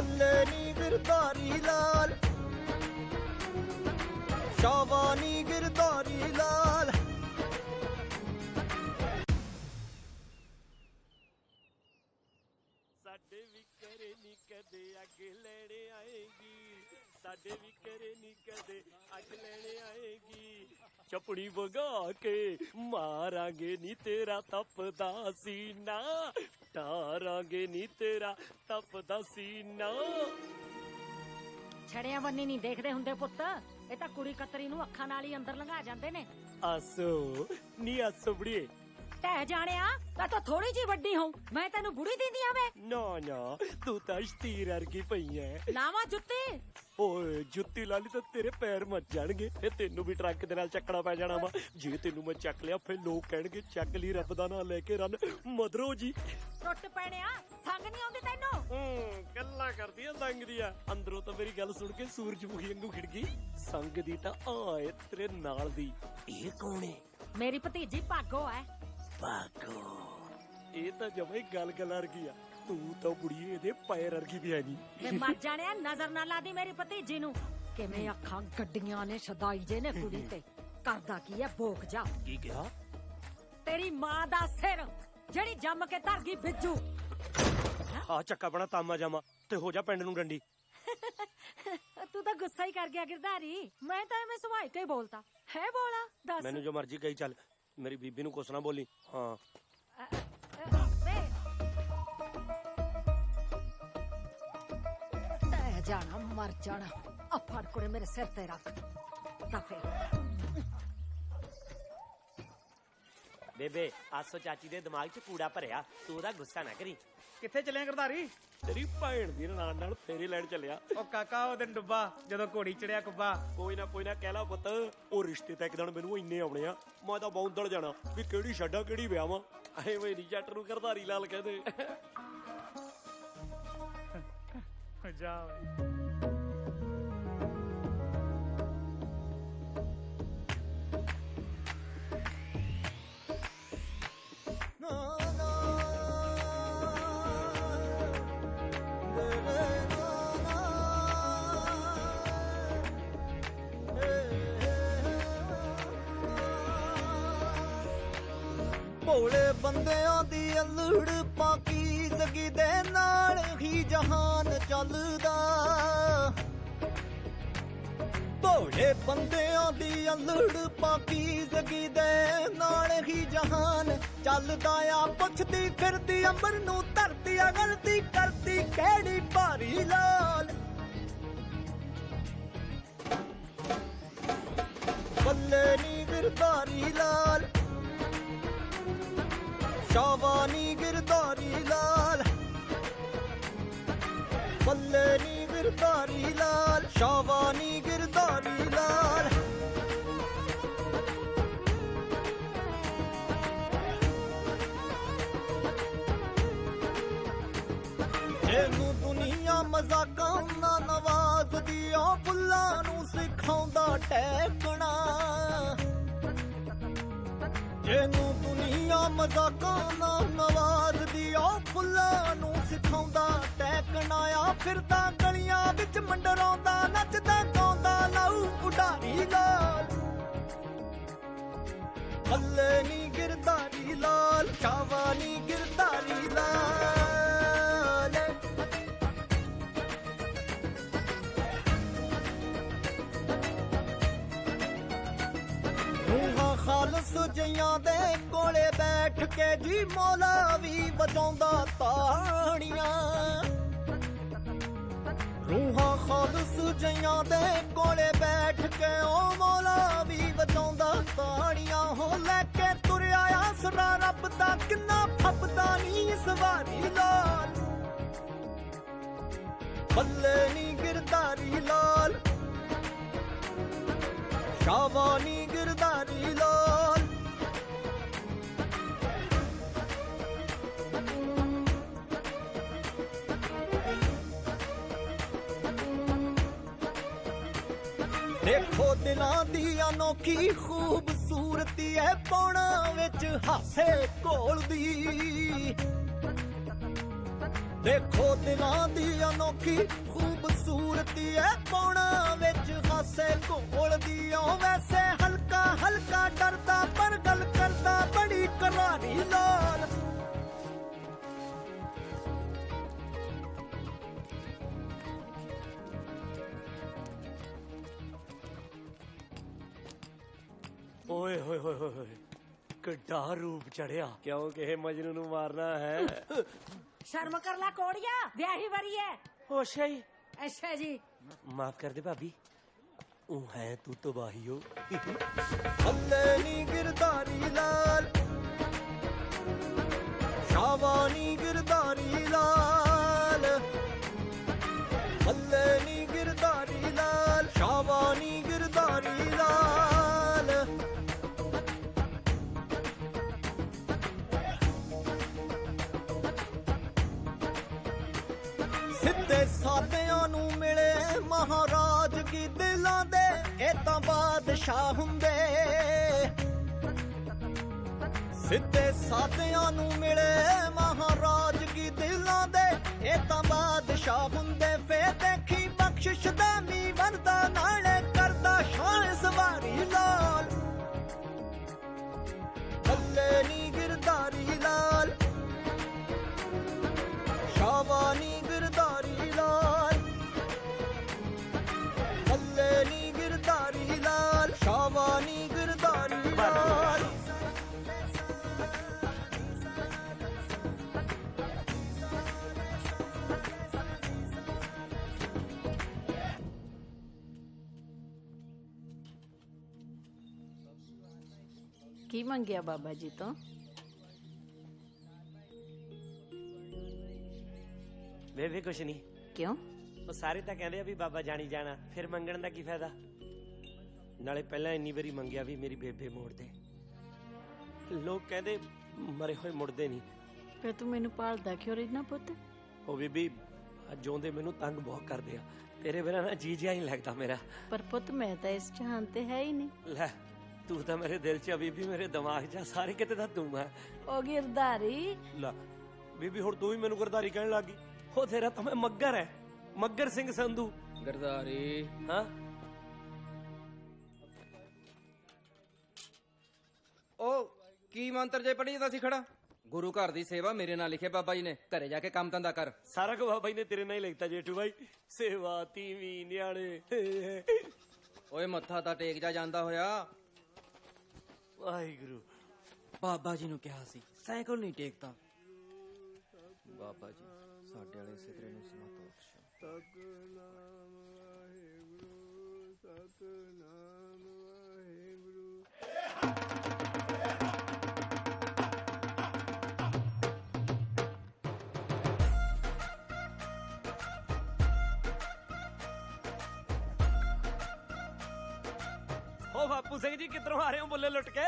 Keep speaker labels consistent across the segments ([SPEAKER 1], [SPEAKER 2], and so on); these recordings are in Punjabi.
[SPEAKER 1] ਬੱਲੇ ਨੀ ਗਿਰਧਾਰੀ ਲਾਲ, ਸ਼ਾਬਾਨੀ ਗਿਰਧਾਰੀ ਲਾਲ।
[SPEAKER 2] ਸਾਡੇ ਵੀ ਘਰੇ ਨੀ ਕਦੇ ਅੱਗ ਲੈਣੇ ਆਏਗੀ, ਸਾਡੇ ਵੀ ਘਰੇ ਨੀ ਕਦੇ ਅੱਗ ਲੈਣੇ ਆਏਗੀ। ਚਪੜੀ ਵਗਾ ਕੇ ਮਾਰਾਂਗੇ ਨੀ ਤੇਰਾ ਤਪਦਾ ਸੀਨਾ, ਟਾਰਾਂਗੇ ਨੀ ਤੇਰਾ ਤਪਦਾ ਸੀਨਾ।
[SPEAKER 3] ਛੜਿਆਂ ਬੰਨੀ ਨਹੀਂ ਦੇਖਦੇ ਹੁੰਦੇ ਪੁੱਤ, ਇਹ ਤਾਂ ਕੁੜੀ ਕਤਰੀ ਨੂੰ ਅੱਖਾਂ ਨਾਲ ਹੀ ਅੰਦਰ ਲੰਘਾ ਜਾਂਦੇ ਨੇ।
[SPEAKER 2] ਆਸੋ ਨੀ ਆਸੋ ਬੜੀਏ,
[SPEAKER 3] ਟਹਿ ਜਾਣਿਆ ਤਾਂ ਤੂੰ ਥੋੜੀ ਜੀ ਵੱਡੀ ਹੋਂ, ਮੈਂ ਤੈਨੂੰ ਬੁੜੀ ਦਿੰਦੀ ਆਵੇਂ।
[SPEAKER 2] ਨਾ ਨਾ ਤੂੰ ਤਾਂ ਸ਼ਤੀਰ ਵਰਗੀ ਪਈ ਐ।
[SPEAKER 3] ਲਾਵਾਂ ਜੁੱਤੀ?
[SPEAKER 2] ਓਏ ਜੁੱਤੀ ਲਾ ਲਈ ਤਾਂ ਤੇਰੇ ਪੈਰ ਮੱਚ ਜਾਣਗੇ, ਫੇ ਤੈਨੂੰ ਵੀ ਟਰੱਕ ਦੇ ਨਾਲ ਚੱਕਣਾ ਪੈ ਜਾਣਾ ਵਾ। ਜੇ ਤੈਨੂੰ ਮੈਂ ਚੱਕ ਲਿਆ ਫੇ ਲੋਕ ਕਹਿਣਗੇ ਚੱਕ ਲਈ ਰੱਬ ਦਾ ਨਾਂ ਲੈ ਕੇ ਰਨ ਮਦਰੋ ਜੀ।
[SPEAKER 3] ਟੁੱਟ ਪੈਣਿਆ, ਸੰਗ ਨਹੀਂ ਆਉਂਦੀ ਤੈਨੂੰ?
[SPEAKER 2] ਗੱਲਾਂ ਕਰਦੀ ਆ ਸੰਗ ਦੀਆਂ, ਅੰਦਰੋਂ ਤਾਂ ਮੇਰੀ ਗੱਲ ਸੁਣ ਕੇ ਸੂਰਜਮੁਖੀ ਵਾਂਗੂ ਖਿੜ ਗਈ। ਸੰਗ ਦੀ ਤਾਂ ਆਏ ਤੇਰੇ ਨਾਲ ਦੀ। ਇਹ ਕੌਣ ਏ?
[SPEAKER 3] ਮੇਰੀ ਭਤੀਜੀ ਭਾਗੋ ਐ।
[SPEAKER 2] ਭਾਗੋ? ਇਹ ਤਾਂ ਜਮੇ ਗੱਲ ਵਰਗੀ ਆ, ਤੂੰ ਤਾਂ ਬੁੜੀ ਇਹਦੇ ਪੈਰ ਵਰਗੀ ਵੀ ਹੈ ਨਹੀਂ।
[SPEAKER 3] ਮੈਂ ਮਰ ਜਾਣਿਆ, ਨਜ਼ਰ ਨਾ ਲਾ ਦੀ ਮੇਰੀ ਭਤੀਜੀ ਨੂੰ। ਕਿਵੇਂ ਅੱਖਾਂ ਗੱਡੀਆਂ ਨੇ ਸਦਾਈ ਜੇ ਨੇ ਕੁੜੀ ਤੇ, ਕਰਦਾ ਕੀ ਐ ਭੋਗ ਜਾ।
[SPEAKER 2] ਕੀ ਕਿਹਾ?
[SPEAKER 3] ਤੇਰੀ ਮਾਂ ਦਾ ਸਿਰ ਜਿਹੜੀ ਜੰਮ ਕੇ ਧਰ ਗਈ ਬਿੱਜੂ।
[SPEAKER 2] ਆ ਚੱਕਾ ਬਣਾ ਤਾਮਾ ਜਾਮਾ ਤੇ ਹੋ ਜਾ ਪਿੰਡ ਨੂੰ ਡੰਡੀ।
[SPEAKER 3] ਤੂੰ ਤਾਂ ਗੁੱਸਾ ਹੀ ਕਰ ਗਿਆ ਗਿਰਧਾਰੀ, ਮੈਂ ਤਾਂ ਐਵੇਂ ਸੁਭਾਅ ਕੇ ਬੋਲਤਾ ਹੈ। ਬੋਲਾ ਦੱਸ।
[SPEAKER 2] ਮੈਨੂੰ ਜੋ ਮਰਜ਼ੀ ਕਹੀ ਚੱਲ, ਮੇਰੀ ਬੀਬੀ ਨੂੰ ਕੁਛ ਨਾ ਬੋਲੀ। ਹਾਂ
[SPEAKER 3] ਤੈ ਜਾਣਾ ਮਰ ਜਾਣਾ, ਆ ਫੜ ਕੁੜੇ ਮੇਰੇ ਸਿਰ ਤੇ ਰੱਖ ਤਾਂ ਫੇਰ।
[SPEAKER 2] ਬੇਬੇ ਆਸੋ ਚਾਚੀ ਦੇ ਦਿਮਾਗ 'ਚ ਕੂੜਾ ਭਰਿਆ, ਤੂੰ ਉਹਦਾ ਗੁੱਸਾ ਨਾ ਕਰੀ।
[SPEAKER 4] ਕਿੱਥੇ ਚੱਲਿਆ ਗਿਰਧਾਰੀ?
[SPEAKER 2] ਤੇਰੀ ਭੈਣ ਦੀ ਨਾਲ ਫੇਰੀ ਲੈਣ ਚੱਲਿਆ।
[SPEAKER 4] ਉਹ ਕਾਕਾ ਉਹ ਦਿਨ ਡੁੱਬਾ ਜਦੋਂ ਘੋੜੀ ਚੜਿਆ ਕੁੱਬਾ।
[SPEAKER 2] ਕੋਈ ਨਾ ਕਹਿ ਲਾ ਪੁੱਤ, ਉਹ ਰਿਸ਼ਤੇ ਤਾਂ ਇੱਕ ਦਿਨ ਮੈਨੂੰ ਇੰਨੇ ਆਉਣੇ ਆ, ਮੈਂ ਤਾਂ ਬੌਂਦਲ ਜਾਣਾ ਵੀ ਕਿਹੜੀ ਛੱਡਾਂ ਕਿਹੜੀ ਵਿਆਹਾਂ। ਐਵੇਂ ਨੀ ਜੱਟ ਨੂੰ ਗਿਰਧਾਰੀ ਲਾਲ ਕਹਦੇ।
[SPEAKER 4] ਜਾ
[SPEAKER 1] ਭੋਲੇ ਬੰਦਿਆਂ ਦੀ ਅਲੜ ਪਾਕੀਜ਼ਗੀ ਦੇ ਨਾਲ ਹੀ ਜਹਾਨ ਚੱਲਦਾ। ਭੋਲੇ ਬੰਦਿਆਂ ਦੀ ਅਲੜ ਪਾਕੀਜ਼ਗੀ ਦੇ ਨਾਲ ਹੀ ਜਹਾਨ ਚੱਲਦਾ ਆ। ਪੁੱਛਦੀ ਫਿਰਦੀ ਅੰਬਰ ਨੂੰ ਧਰਤੀ ਆ, ਗਲਤੀ ਕਰਦੀ ਕਿਹੜੀ ਭਾਰੀ ਲਾਲ। ਬੱਲੇ ਨੀ ਗਿਰਧਾਰੀ ਲਾਲ, ਸ਼ਾਬਾਨੀ ਗਿਰਧਾਰੀ ਲਾਲ। ਬੱਲੇ ਨੀ ਗਿਰਧਾਰੀ ਲਾਲ, ਸ਼ਾਬਾਨੀ ਗਿਰਧਾਰੀ ਲਾਲ। ਇਹਨੂੰ ਦੁਨੀਆ ਮਜ਼ਾਕਾਂ ਨਾ ਨਵਾਜ਼ਦੀ, ਆ ਫੁੱਲਾਂ ਨੂੰ ਸਿਖਾਉਂਦਾ ਟਹਿਕਣਾ। ਜਿਹਨੂੰ ਦੁਨੀਆ ਮਜ਼ਾਕਾਂ ਨਾਲ ਨਵਾਜ਼ਦੀ, ਆ ਫੁੱਲਾਂ ਨੂੰ ਸਿਖਾਉਂਦਾ ਟਹਿਕਣਾ ਆ। ਫਿਰਦਾ ਗਲੀਆਂ ਵਿੱਚ ਮੰਡਰਾਉਂਦਾ, ਨੱਚਦਾ ਗਾਉਂਦਾ ਲਾਊ ਉਡਾਰੀ ਲਾਲ। ਬੱਲੇ ਨੀ ਗਿਰਧਾਰੀ ਲਾਲ, ਸ਼ਾਬਾਨੀ ਗਿਰਧਾਰੀ ਲਾਲ। ਖਾਲਸ ਜਈਆਂ ਦੇ ਕੋਲੇ ਬੈਠ ਕੇ ਜੀ ਮੌਲਾ ਵੀ ਵਜਾਉਂਦਾ ਤਾੜੀਆਂ। ਰੂਹਾਂ ਖਾਲਸ ਜਈਆਂ ਦੇ ਕੋਲੇ ਬੈਠ ਕੇ ਉਹ ਮੌਲਾ ਵੀ ਵਜਾਉਂਦਾ ਤਾੜੀਆਂ। ਹੋ ਲੈ ਕੇ ਤੁਰਿਆ ਆਸਰਾ ਰੱਬ ਦਾ, ਕਿੰਨਾ ਫੱਬਦਾ ਨੀ ਇਸ ਵਾਰੀ ਲਾਲ। ਬੱਲੇ ਨੀ ਗਿਰਧਾਰੀ ਲਾਲ, ਸ਼ਾਬਾਨੀ ਗਿਰਧਾਰੀ ਲਾਲ। ਦੇਖੋ ਦਿਲਾਂ ਦੀ ਅਨੋਖੀ ਖੂਬਸੂਰਤੀ ਐ, ਪੌਣਾ ਵਿੱਚ ਹਾਸੇ ਘੋਲਦੀ। ਦੇਖੋ ਦਿਲਾਂ ਦੀ ਅਨੋਖੀ ਖੂਬਸੂਰਤੀ ਐ ਪੌਣਾ ਵਿੱਚ ਹਾਸੇ ਘੋਲਦੀ ਓ ਵੈਸੇ ਹਲਕਾ ਹਲਕਾ ਡਰਦਾ ਪਰ ਗੱਲ ਕਰਦਾ ਬੜੀ ਕਰਾਰੀ ਲਾਲ
[SPEAKER 2] ਓਏ ਹੋਏ ਹੋਏ ਹੋਏ ਹੋਏ ਕਿੱਡਾ ਰੂਪ ਚੜਿਆ ਕਿਉਂਕਿ ਇਹ ਮਜਨੂ ਨੂੰ ਮਾਰਨਾ ਹੈ
[SPEAKER 3] ਸ਼ਰਮ ਕਰ ਲੈ ਕੋੜੀਆ ਵਿਆਹੀ ਵਰੀ ਹੈ
[SPEAKER 2] ਹੋਸ਼ਾ ਹੀ
[SPEAKER 3] ਅੱਛਾ ਜੀ
[SPEAKER 2] ਮਾਫ ਕਰ ਦੇ ਭਾਬੀ ਉਹ ਹੈ ਤੂੰ ਤਬਾਹੀ ਹੋ
[SPEAKER 1] ਹੱਲੇ ਨੀ ਗਿਰਦਾਰੀ ਲਾਲ ਸ਼ਾਵਾਨੀ ਗਿਰਦਾਰੀ ਲਾਲ ਹੱਲੇ ਨੀ ਗਿਰਦਾਰੀ ਲਾਲ ਸ਼ਾਵਾਨੀ ਗਿਰਦਾਰੀ ਲਾਲ ਸਿੱਧੇ ਸਾਦਿਆਂ ਨੂੰ ਮਿਲੇ ਮਹਾਰਾਜ ਕੀ ਦਿਲਾਂ ਦੇ ਇਹ ਤਾਂ ਬਾਦਸ਼ਾਹ ਹੁੰਦੇ ਸਿੱਧੇ ਸਾਦਿਆਂ ਨੂੰ ਮਿਲੇ ਮਹਾਰਾਜ ਕੀ ਦਿਲਾਂ ਦੇ ਇਹ ਤਾਂ ਬਾਦਸ਼ਾਹ ਹੁੰਦੇ ਫੇਰ ਦੇਖੀ ਬਖਸ਼ਿਸ਼ ਦਾ ਮੀ ਵਰਦਾ ਨਾਲੇ ਕਰਦਾ ਸ਼ਾਨ ਸਵਾਰੀ ਲਾਲ ਹੱਲੇ ਨੀ ਗਿਰਦਾਰੀ ਲਾਲ ਸ਼ਾਵਾਨੀ ਗਿਰਦਾਰੀ ਲਾਲ ਹੱਲੇ ਨੀ ਗਿਰਦਾਰੀ ਲਾਲ ਸ਼ਾਵਾਨੀ ਗਿਰਦਾਰੀ ਲਾਲ
[SPEAKER 5] ਕੀ ਮੰਗਿਆ ਬਾਬਾ ਜੀ ਤੋਂ?
[SPEAKER 2] ਬੇਬੇ ਕੁਛ ਨਹੀਂ
[SPEAKER 5] ਕਿਉਂ?
[SPEAKER 2] ਉਹ ਸਾਰੇ ਤਾਂ ਕਹਿੰਦੇ ਆ ਵੀ ਬਾਬਾ ਜਾਣੀ ਜਾਣਾ ਫਿਰ ਮੰਗਣ ਦਾ ਕੀ ਫਾਇਦਾ ਨਾਲੇ ਪਹਿਲਾਂ ਇੰਨੀ ਵਾਰੀ ਮੰਗਿਆ ਵੀ ਮੇਰੀ ਬੇਬੇ ਮੋੜ ਦੇ ਲੋਕ ਕਹਿੰਦੇ ਮਰੇ ਹੋਏ ਮੁੜਦੇ ਨਹੀਂ
[SPEAKER 5] ਫਿਰ ਤੂੰ ਮੈਨੂੰ ਭਾਲਦਾ ਕਿਉਂ ਰਹਿਣਾ ਪੁੱਤ?
[SPEAKER 2] ਉਹ ਬੀਬੀ ਜਿਉਂਦੇ ਮੈਨੂੰ ਤੰਗ ਬਹੁਤ ਕਰਦੇ ਆ ਤੇਰੇ ਬਿਨਾਂ ਨਾ ਜੀ ਜਿਹਾ ਹੀ ਲੱਗਦਾ ਮੇਰਾ
[SPEAKER 5] ਪਰ ਪੁੱਤ ਮੈਂ ਤਾਂ ਇਸ ਜਹਾਨ ਤੇ ਹੈ ਹੀ ਨਹੀਂ।
[SPEAKER 2] ਲੈ ਤੂੰ ਤਾਂ ਮੇਰੇ ਦਿਲ 'ਚ ਆ ਬੀਬੀ ਮੇਰੇ ਦਿਮਾਗ 'ਚ ਆ ਸਾਰੇ ਕਿਤੇ ਤਾਂ ਤੂੰ ਆ
[SPEAKER 5] ਉਹ ਗਿਰਧਾਰੀ
[SPEAKER 2] ਲੈ ਬੀਬੀ ਹੁਣ ਤੂੰ ਵੀ ਮੈਨੂੰ ਗਰਦਾਰੀ ਕਹਿਣ ਲੱਗੀ ਉਹ ਤੇਰਾ ਤਾਂ ਮੈਂ ਮੱਗਰ ਹੈ ਮੱਗਰ ਸਿੰਘ ਸੰਧੂ
[SPEAKER 6] ਗਰਦਾਰੀ
[SPEAKER 2] ਹਾਂ
[SPEAKER 6] ਉਹ ਕੀ ਮੰਤਰ ਜੇ ਪੜੀ ਜਾਂਦਾ ਸੀ ਖੜਾ? ਗੁਰੂ ਘਰ ਦੀ ਸੇਵਾ ਮੇਰੇ ਨਾਲ ਲਿਖੇ ਬਾਬਾ ਜੀ ਨੇ, ਘਰੇ ਜਾ ਕੇ ਕੰਮ ਧੰਦਾ ਕਰ।
[SPEAKER 2] ਸਾਰਾ ਕੁ ਬਾਬਾ ਜੀ ਨੇ ਤੇਰੇ ਨਾਲ ਹੀ ਲਿਖਤਾ ਜੇਠੂ ਭਾਈ ਸੇਵਾ ਤੀਵੀਂ ਨਿਆਣੇ
[SPEAKER 6] ਓਏ ਮੱਥਾ ਤਾਂ ਟੇਕ ਜਾ ਜਾਂਦਾ ਹੋਇਆ।
[SPEAKER 2] ਵਾਹਿਗੁਰੂ
[SPEAKER 6] ਬਾਬਾ ਜੀ ਨੂੰ ਕਿਹਾ ਸੀ ਸਾਈਕਲ ਨਹੀਂ ਟੇਕਦਾ। ਬਾਬਾ ਜੀ ਸਾਡੇ ਵਾਲੇ ਸਿੱਧਰੇ ਨੂੰ ਸਮਤ ਬਖਸ਼ੋ। ਸਤਨਾਮ ਵਾਹਿਗੁਰੂ ਸਤਨਾਮ ਵਾਹਿਗੁਰੂ।
[SPEAKER 2] ਓ ਬਾਪੂ ਸਿੰਘ ਜੀ ਕਿੱਧਰੋਂ ਆ ਰਹੇ ਹੋ ਬੁੱਲੇ ਲੁੱਟ ਕੇ?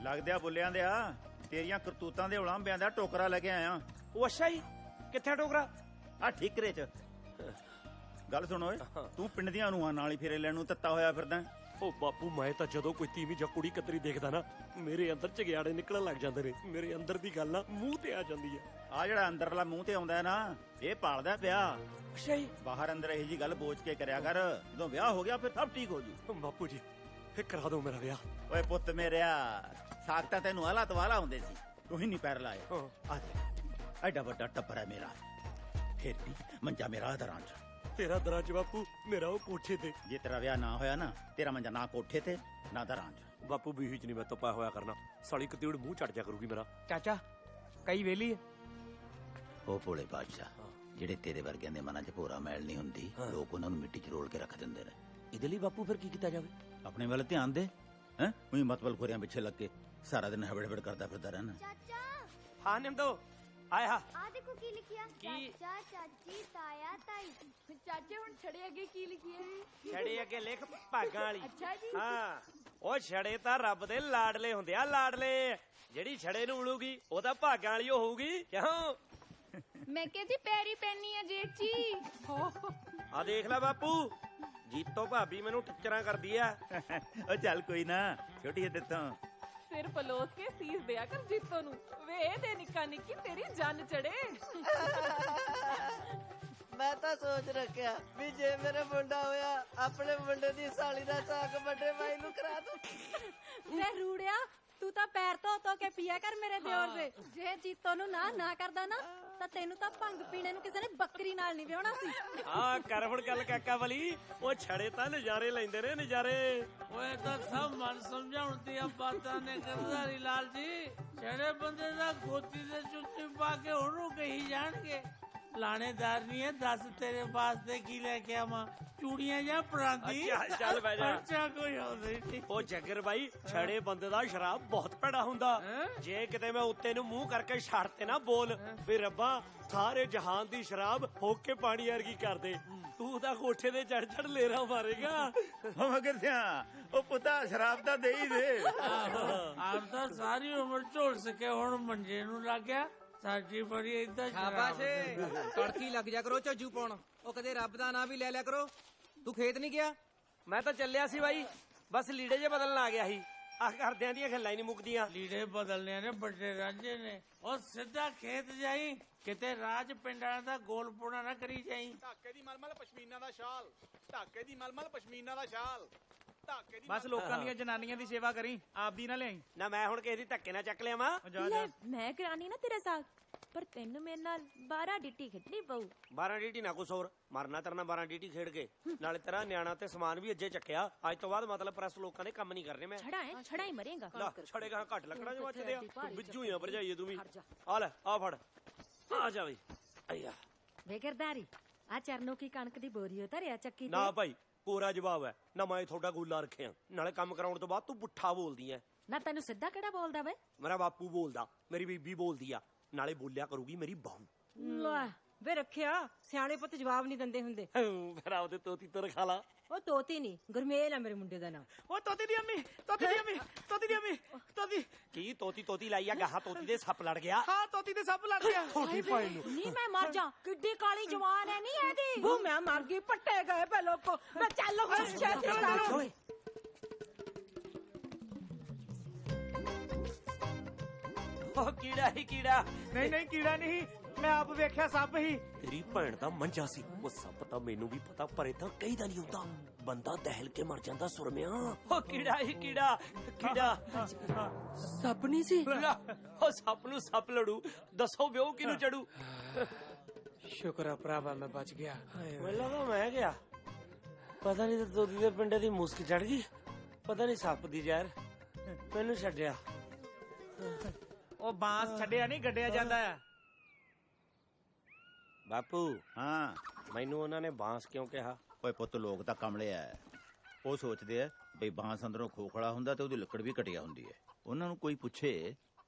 [SPEAKER 7] ਲੱਗਦਿਆ ਬੁੱਲਿਆਂ ਦੇ ਆ ਤੇਰੀਆਂ ਕਰਤੂਤਾਂ ਦੇ ਉਲਾਂਭਿਆਂ ਦਾ ਟੋਕਰਾ ਲੈ ਕੇ ਆਇਆ।
[SPEAKER 2] ਉਹ ਅੱਛਾ ਜੀ ਕਿੱਥੇ ਟੋਕਰਾ?
[SPEAKER 7] ਆ ਠੀਕਰੇ ਚ ਗੱਲ ਸੁਣ ਓਏ ਤੂੰ ਪਿੰਡ ਦੀਆਂ ਨੂੰਹਾਂ ਨਾਲ ਹੀ ਫੇਰੇ ਲੈਣ ਨੂੰ ਤੱਤਾ ਹੋਇਆ ਫਿਰਦਾ।
[SPEAKER 2] ਉਹ ਬਾਪੂ ਮੈਂ ਤਾਂ ਜਦੋਂ ਕੋਈ ਤੀਵੀਂ ਜਾਂ ਕੁੜੀ ਕਤਰੀ ਦੇਖਦਾ ਨਾ ਮੇਰੇ ਅੰਦਰ ਝਗਿਆੜੇ ਨਿਕਲਣ ਲੱਗ ਜਾਂਦੇ ਨੇ ਮੇਰੇ ਅੰਦਰ ਦੀ ਗੱਲ ਨਾ ਮੂੰਹ ਤੇ ਆ ਜਾਂਦੀ ਹੈ।
[SPEAKER 7] ਆ ਜਿਹੜਾ ਅੰਦਰਲਾ ਮੂੰਹ ਤੇ ਆਉਂਦਾ ਨਾ ਇਹ ਪਾਲਦਾ ਪਿਆ।
[SPEAKER 2] ਅੱਛਾ ਜੀ
[SPEAKER 7] ਬਾਹਰ ਅੰਦਰ ਇਹੀ ਜੀ ਗੱਲ ਬੋਝ ਕੇ ਕਰਿਆ ਕਰ ਜਦੋਂ ਵਿਆਹ ਹੋ ਗਿਆ ਫਿਰ ਸਭ ਠੀਕ ਹੋ ਜੂ।
[SPEAKER 2] ਬਾਪੂ ਜੀ ਫੇਰ ਕਰਾ ਦਿਓ ਮੇਰਾ ਵਿਆਹ।
[SPEAKER 7] ਓਏ ਪੁੱਤ ਮੇਰਿਆ ਸਾਖਤਾ ਤੈਨੂੰ ਆਲਾ ਤਵਾਲਾ ਹੁੰਦੇ ਸੀ ਤੂੰ ਹੀ ਨਹੀਂ ਪੈਰ ਲਾਏ।
[SPEAKER 2] ਹਾਂ।
[SPEAKER 7] ਆ ਦੇਖ ਐਡਾ ਵੱਡਾ ਟੱਬਰ ਹੈ ਮੇਰਾ ਫਿਰ ਵੀ ਮੰਜਾ ਮੇਰਾ ਦਰਾਂ ਚ।
[SPEAKER 2] ਤੇਰਾ ਦਰਾਂ ਚ ਬਾਪੂ ਮੇਰਾ ਉਹ ਕੋਠੇ ਤੇ।
[SPEAKER 7] ਜੇ ਤੇਰਾ ਵਿਆਹ ਨਾ ਹੋਇਆ ਨਾ ਤੇਰਾ ਮੰਜਾ ਨਾ ਕੋਠੇ ਤੇ ਨਾ ਦਰਾਂ ਚ।
[SPEAKER 2] ਬਾਪੂ ਬੀਹੀ ਚ ਨਹੀਂ ਮੈਂ ਤਪਾ ਹੋਇਆ ਕਰਨਾ ਸਾਲੀ ਕਤੀੜ ਮੂੰਹ ਚੜ ਜਾ ਕਰੂਗੀ ਮੇਰਾ।
[SPEAKER 4] ਚਾਚਾ ਕਈ ਵੇਲੀ ਹੈ
[SPEAKER 7] ਉਹ ਭੋਲੇ ਬਾਦਸ਼ਾਹ ਜਿਹੜੇ ਤੇਰੇ ਵਰਗਿਆਂ ਦੇ ਮਨਾਂ 'ਚ ਭੋਰਾ ਮੈਲ ਨਹੀਂ ਹੁੰਦੀ ਲੋਕ ਉਹਨਾਂ ਨੂੰ ਮਿੱਟੀ 'ਚ ਰੋਲ ਕੇ ਰੱਖ ਦਿੰਦੇ ਨੇ।
[SPEAKER 2] ਇਹਦੇ ਲਈ ਬਾਪੂ ਫਿਰ ਕੀ ਕੀਤਾ ਜਾਵੇ?
[SPEAKER 7] ਆਪਣੇ ਵੱਲ ਧਿਆਨ ਦੇ ਹੈ ਉਹੀ ਮਤਲਬ ਖੋਰਿਆਂ ਪਿੱਛੇ ਲੱਗ ਕੇ ਸਾਰਾ ਦਿਨ ਹਬੜ ਕਰਦਾ ਫਿਰਦਾ ਰਹਿਣਾ।
[SPEAKER 8] ਚਾਚਾ
[SPEAKER 2] ਹਾਂ ਨਿੰਦੋ ਆਇਆ
[SPEAKER 8] ਆ ਦੇਖੋ ਕੀ ਲਿਖਿਆ
[SPEAKER 2] ਕੀ?
[SPEAKER 8] ਚਾਚਾ ਚਾਚੀ ਤਾਇਆ ਤਾਈ। ਚਾਚੇ ਹੁਣ ਛੜੇ ਅੱਗੇ ਕੀ ਲਿਖਿਆ?
[SPEAKER 2] ਛੜੇ ਅੱਗੇ ਲਿਖ ਭਾਗਾਂ ਵਾਲੀ।
[SPEAKER 8] ਅੱਛਾ ਜੀ।
[SPEAKER 2] ਹਾਂ ਉਹ ਛੜੇ ਤਾਂ ਰੱਬ ਦੇ ਲਾਡਲੇ ਹੁੰਦੇ ਆ ਲਾਡਲੇ ਜਿਹੜੀ ਛੜੇ ਨੂੰ ਉਲੂਗੀ ਉਹ ਤਾਂ ਭਾਗਾਂ ਵਾਲੀ ਹੋਊਗੀ ਕਿਉਂ?
[SPEAKER 8] ਮੈਂ ਕਹਿੰਦੀ ਪੈਰੀ ਪੈਣੀ ਆ ਜੇਠ ਜੀ।
[SPEAKER 2] ਆ ਦੇਖ ਲੈ ਬਾਪੂ ਜੀਤੋ ਭਾਬੀ ਮੈਨੂੰ ਟੱਚਰਾਂ ਕਰਦੀ ਆ।
[SPEAKER 7] ਉਹ ਚੱਲ ਕੋਈ ਨਾ ਛੋਟੀ ਹੈ ਤੇਤੋਂ
[SPEAKER 9] ਸਿਰ ਪਲੋਸ ਕੇ ਸੀਸ ਦਿਆ ਕਰ ਜੀਤੋ ਨੂੰ ਵੇ ਤੇ ਨਿੱਕਾ ਨਿੱਕੀ ਤੇਰੀ ਜਨ ਚੜੇ। ਮੈਂ ਤਾਂ ਸੋਚ ਰੱਖਿਆ ਵੀ ਜੇ ਮੇਰੇ ਮੁੰਡਾ ਹੋਇਆ ਆਪਣੇ ਮੁੰਡੇ ਦੀ ਸਾਲੀ ਦਾ ਸਾਕ ਵੱਡੇ ਭਾਈ ਨੂੰ ਕਰਾ ਦੂੰ।
[SPEAKER 3] ਵੇ ਰੂੜਿਆ ਤੂੰ ਤਾਂ ਪੈਰ ਧੋ ਕੇ ਪੀਆ ਕਰ ਮੇਰੇ ਦਿਓਰ ਦੇ। ਜੇ ਜੀਤੋ ਨੂੰ ਨਾ ਕਰਦਾ ਨਾ ਤਾਂ ਤੈਨੂੰ ਤਾਂ ਭੰਗ ਪੀਣੇ ਨੂੰ ਕਿਸੇ ਨੇ ਬੱਕਰੀ ਨਾਲ ਨਹੀਂ ਵਿਆਹਣਾ ਸੀ।
[SPEAKER 2] ਹਾਂ ਕਰ ਹੁਣ ਗੱਲ ਕਾਕਾ ਵਾਲੀ, ਉਹ ਛੜੇ ਤਾਂ ਨਜ਼ਾਰੇ ਲੈਂਦੇ ਨੇ ਨਜ਼ਾਰੇ।
[SPEAKER 10] ਓਏ ਤਾਂ ਸਭ ਮਨ ਸਮਝਾਉਣ ਦੀਆਂ ਬਾਤਾਂ ਨੇ ਗਰਦਾਰੀ ਲਾਲ ਜੀ। ਛੜੇ ਬੰਦੇ ਦਾ ਗੋਤੀ ਦੇ ਚੁੱਟੀ ਪਾ ਕੇ ਉਹਨੂੰ ਕਹੀ ਜਾਣਗੇ। ਲਾਣੇਦਾਰ ਨਹੀਂ ਹੈ, ਦੱਸ ਤੇਰੇ ਵਾਸਤੇ ਕੀ ਲੈ ਕੇ ਆਵਾਂ? ਚੂੜੀਆਂ ਜਾਂ ਪਰਾਂਦੀ?
[SPEAKER 2] ਚੱਲ ਬਹਿ ਜਾ।
[SPEAKER 10] ਖਰਚਾ ਕੋਈ ਆਉਂਦਾ ਹੀ ਨਹੀਂ।
[SPEAKER 2] ਉਹ ਜੱਗਰ ਬਾਈ, ਛੜੇ ਬੰਦੇ ਦਾ ਸ਼ਰਾਬ ਬਹੁਤ ਭੈੜਾ ਹੁੰਦਾ। ਜੇ ਕਿਤੇ ਮੈਂ ਉੱਤੇ ਨੂੰ ਮੂੰਹ ਕਰਕੇ ਛੱਡ ਤੇ ਨਾ ਬੋਲ ਵੀ ਰੱਬਾ ਸਾਰੇ ਜਹਾਨ ਦੀ ਸ਼ਰਾਬ ਹੋ ਕੇ ਪਾਣੀ ਵਰਗੀ ਕਰ ਦੇ, ਤੂੰ ਤਾਂ ਕੋਠੇ ਦੇ ਚੜ ਲੇਰਾ ਮਾਰੇਗਾ।
[SPEAKER 7] ਮੈਂ ਕਿੱਥਿਆ ਉਹ ਪੁੱਤਾ ਸ਼ਰਾਬ ਤਾਂ ਦੇ ਹੀ ਦੇ।
[SPEAKER 10] ਆਪ ਤਾਂ ਸਾਰੀ ਉਮਰ ਝੋਲ ਸਕੇ, ਹੁਣ ਮੰਜੇ ਨੂੰ ਲੱਗ ਗਿਆ। ਸਾਡੀ ਬੜੀ ਏਦਾਂ
[SPEAKER 6] ਸ਼ਾਬਾਸ਼ ਤੜਕੀ ਲੱਗ ਜਾ ਕਰੋ ਝੱਜੂ ਪਾਉਣ। ਉਹ ਕਦੇ ਰੱਬ ਦਾ ਨਾਂ ਵੀ ਲੈ ਲਿਆ ਕਰੋ। ਤੂੰ ਖੇਤ ਨਹੀਂ ਗਿਆ?
[SPEAKER 2] ਮੈਂ ਤਾਂ ਚੱਲਿਆ ਸੀ ਬਾਈ, ਬਸ ਲੀੜੇ ਜੇ ਬਦਲਣ ਆ ਗਿਆ ਸੀ। ਆ ਘਰਦਿਆਂ ਦੀਆਂ ਗੱਲਾਂ ਹੀ ਨਹੀਂ ਮੁੱਕਦੀਆਂ।
[SPEAKER 10] ਲੀੜੇ ਬਦਲਨੇ ਨੇ ਵੱਡੇ ਰਾਂਝੇ ਨੇ। ਉਹ ਸਿੱਧਾ ਖੇਤ ਜਾਈ, ਕਿਤੇ ਰਾਜ ਪਿੰਡਾਂ ਦਾ ਗੋਲ ਪੋਣਾ ਨਾ ਕਰੀ ਜਾਈ।
[SPEAKER 11] ਢਾਕੇ ਦੀ ਮਲਮਲ ਪਸ਼ਮੀਨਾ ਦਾ ਸ਼ਾਲ, ਢਾਕੇ ਦੀ ਮਲਮਲ ਪਸ਼ਮੀਨਾ ਦਾ ਸ਼ਾਲ।
[SPEAKER 4] ਬਸ ਲੋਕਾਂ ਦੀਆਂ ਜਨਾਨੀਆਂ ਦੀ ਸੇਵਾ ਕਰੀ, ਆਪਦੀ ਨਾ ਲਿਆਈ।
[SPEAKER 2] ਨਾ ਮੈਂ ਹੁਣ ਕਿਸੇ ਦੀ ਧੱਕੇ ਨਾਲ ਚੱਕ ਲਿਆ ਵਾ।
[SPEAKER 8] ਮੈਂ ਕਰਾਣੀ ਨਾ ਤੇਰਾ ਸਾਥ, ਪਰ ਤੈਨੂੰ ਮੇਰੇ ਨਾਲ 12 ਡਿੱਟੀ ਖੇਡਣੀ ਪਊ।
[SPEAKER 2] 12 ਡੀਟੀ ਨਾ ਕੁਛ ਹੋਰ ਮਰਨਾ ਤਰਨਾ 12 ਡੀਟੀ ਖੇਡ ਕੇ। ਨਾਲੇ ਤੇਰਾ ਨਿਆਣਾ ਤੇ ਸਮਾਨ ਵੀ ਅੱਜੇ ਚੱਕਿਆ। ਅੱਜ ਤੋਂ ਬਾਅਦ ਮਤਲਬ ਪ੍ਰੈਸ ਲੋਕਾਂ ਨੇ ਕੰਮ ਨਹੀਂ ਕਰਨੇ। ਮੈਂ
[SPEAKER 8] ਛੜਾ ਹੀ ਮਰੇਗਾ।
[SPEAKER 2] ਛੜੇਗਾ ਘੱਟ ਲੱਕੜਾਂ ਜੋ ਮੱਚਦੇ ਆ। ਬਿੱਜੂ ਹੀ ਆ ਭਰਜਾਈਏ ਤੂੰ ਵੀ। ਆ ਲੈ ਆ ਫੜ, ਆ ਜਾ ਬਈ। ਆਇਆ
[SPEAKER 3] ਵੇ ਗਰਦਾਰੀ ਆ ਚਰਨੋਂ ਕੀ ਕਣਕ ਦੀ ਬੋਰੀ ਧਰਿਆ ਚੱਕੀ ਤੇ।
[SPEAKER 2] ਨਾ ਭਾਈ ਕੋਰਾ ਜਵਾਬ ਹੈ ਨਾ। ਮੈਂ ਤੁਹਾਡਾ ਗੋਲਾ ਰੱਖਿਆ, ਨਾਲੇ ਕੰਮ ਕਰਾਉਣ ਤੋਂ ਬਾਅਦ ਤੂੰ ਪੁੱਠਾ ਬੋਲਦੀ ਐ।
[SPEAKER 3] ਨਾ ਤੈਨੂੰ ਸਿੱਧਾ ਕਿਹੜਾ ਬੋਲਦਾ ਵੇ?
[SPEAKER 2] ਮੇਰਾ ਬਾਪੂ ਬੋਲਦਾ, ਮੇਰੀ ਬੀਬੀ ਬੋਲਦੀ ਆ, ਨਾਲੇ ਬੋਲਿਆ ਕਰੂਗੀ ਮੇਰੀ ਬਹੂ।
[SPEAKER 3] ਲੈ ਵੇ ਰੱਖਿਆ, ਸਿਆਣੇ ਪੁੱਤ ਜਵਾਬ ਨਹੀਂ ਦਿੰਦੇ ਹੁੰਦੇ।
[SPEAKER 2] ਫਿਰ ਆਪਦੇ ਤੋਤੀ ਤੋਂ ਰਖਾ ਲਾ।
[SPEAKER 3] ਉਹ ਤੋਤੀ ਨਹੀਂ, ਗੁਰਮੇਲ ਆ ਮੇਰੇ ਮੁੰਡੇ ਦਾ ਨਾਮ।
[SPEAKER 4] ਉਹ ਤੋਤੀ ਦੀ ਅੰਮੀ, ਤੋਤੀ ਦੀ ਅੰਮੀ, ਤੋਤੀ ਦੀ ਅੰਮੀ, ਤੋਤੀ।
[SPEAKER 2] ਕੀ ਤੋਤੀ ਲਾਈ ਆ ਗਾਹਾਂ? ਤੋਤੀ ਦੇ ਸੱਪ ਲੜ ਗਿਆ।
[SPEAKER 4] ਹਾਂ ਤੋਤੀ ਦੇ ਸੱਪ ਲੜ ਗਿਆ।
[SPEAKER 2] ਛੋਟੀ ਭਾਈ ਨੂੰ
[SPEAKER 3] ਨਹੀਂ ਮੈਂ ਮਰ ਜਾ, ਕਿੱਡੀ ਕਾਲੀ ਜਵਾਨ ਹੈ ਨਹੀਂ ਇਹਦੀ। ਉਹ ਮੈਂ ਮਰ ਗਈ, ਪੱਟੇ ਗਏ ਪੇ ਲੋਕੋ। ਮੈਂ ਚੱਲ ਹੁਣ ਸ਼ਹਿਰ ਓਏ।
[SPEAKER 2] ਉਹ ਕੀੜਾ ਹੀ ਕੀੜਾ।
[SPEAKER 4] ਨਹੀਂ ਕੀੜਾ ਨਹੀਂ, ਮੈਂ ਆਪ ਵੇਖਿਆ ਸੱਪ ਹੀ।
[SPEAKER 2] ਤੇਰੀ ਭੈਣ ਦਾ ਮੰਜਾ ਸੀ ਉਹ ਸੱਪ। ਤਾਂ ਮੈਨੂੰ ਵੀ ਪਤਾ, ਪਰ ਇਦਾਂ ਕਈ ਦਾ ਨਹੀਂ ਹੁੰਦਾ। ਬੰਦਾ ਦਹਿਲ ਕੇ ਮਰ ਜਾਂਦਾ ਸੁਰਮਿਆ। ਉਹ ਕੀੜਾ ਹੀ ਕੀੜਾ।
[SPEAKER 3] ਸੱਪ ਨਹੀਂ ਸੀ।
[SPEAKER 2] ਉਹ ਸੱਪ ਨੂੰ ਸੱਪ ਲੜੂ, ਦੱਸੋ ਵਿਓ ਕਿਨੂੰ ਚੜੂ।
[SPEAKER 4] ਸ਼ੁਕਰ ਆ ਭਰਾਵਾ ਮੈਂ ਬਚ ਗਿਆ।
[SPEAKER 2] ਮੈਨੂੰ ਲੱਗਾ ਮੈਂ ਗਿਆ, ਪਤਾ ਨਹੀਂ ਤੇ ਤੋਤੀ ਦੇ ਪਿੰਡੇ ਦੀ ਮੁਸਕ ਚੜ ਗਈ, ਪਤਾ ਨਹੀਂ ਸੱਪ ਦੀ ਜ਼ਹਿਰ ਮੈਨੂੰ ਛੱਡਿਆ।
[SPEAKER 4] ਉਹ ਬਾਂਸ ਛੱਡਿਆ ਨਹੀਂ, ਗੱਡਿਆ ਜਾਂਦਾ ਆ।
[SPEAKER 2] ਬਾਪੂ
[SPEAKER 7] ਹਾਂ
[SPEAKER 2] ਮੈਨੂੰ ਉਹਨਾਂ ਨੇ ਬਾਂਸ ਕਿਉਂ ਕਿਹਾ?
[SPEAKER 7] ਓਏ ਪੁੱਤ ਲੋਕ ਤਾਂ ਕਮਲੇ ਆ। ਉਹ ਸੋਚਦੇ ਆ ਬਈ ਬਾਂਸ ਅੰਦਰੋਂ ਖੋਖਲਾ ਹੁੰਦਾ ਤੇ ਉਹਦੀ ਲੱਕੜ ਵੀ ਘਟਿਆ ਹੁੰਦੀ ਹੈ। ਉਹਨਾਂ ਨੂੰ ਕੋਈ ਪੁੱਛੇ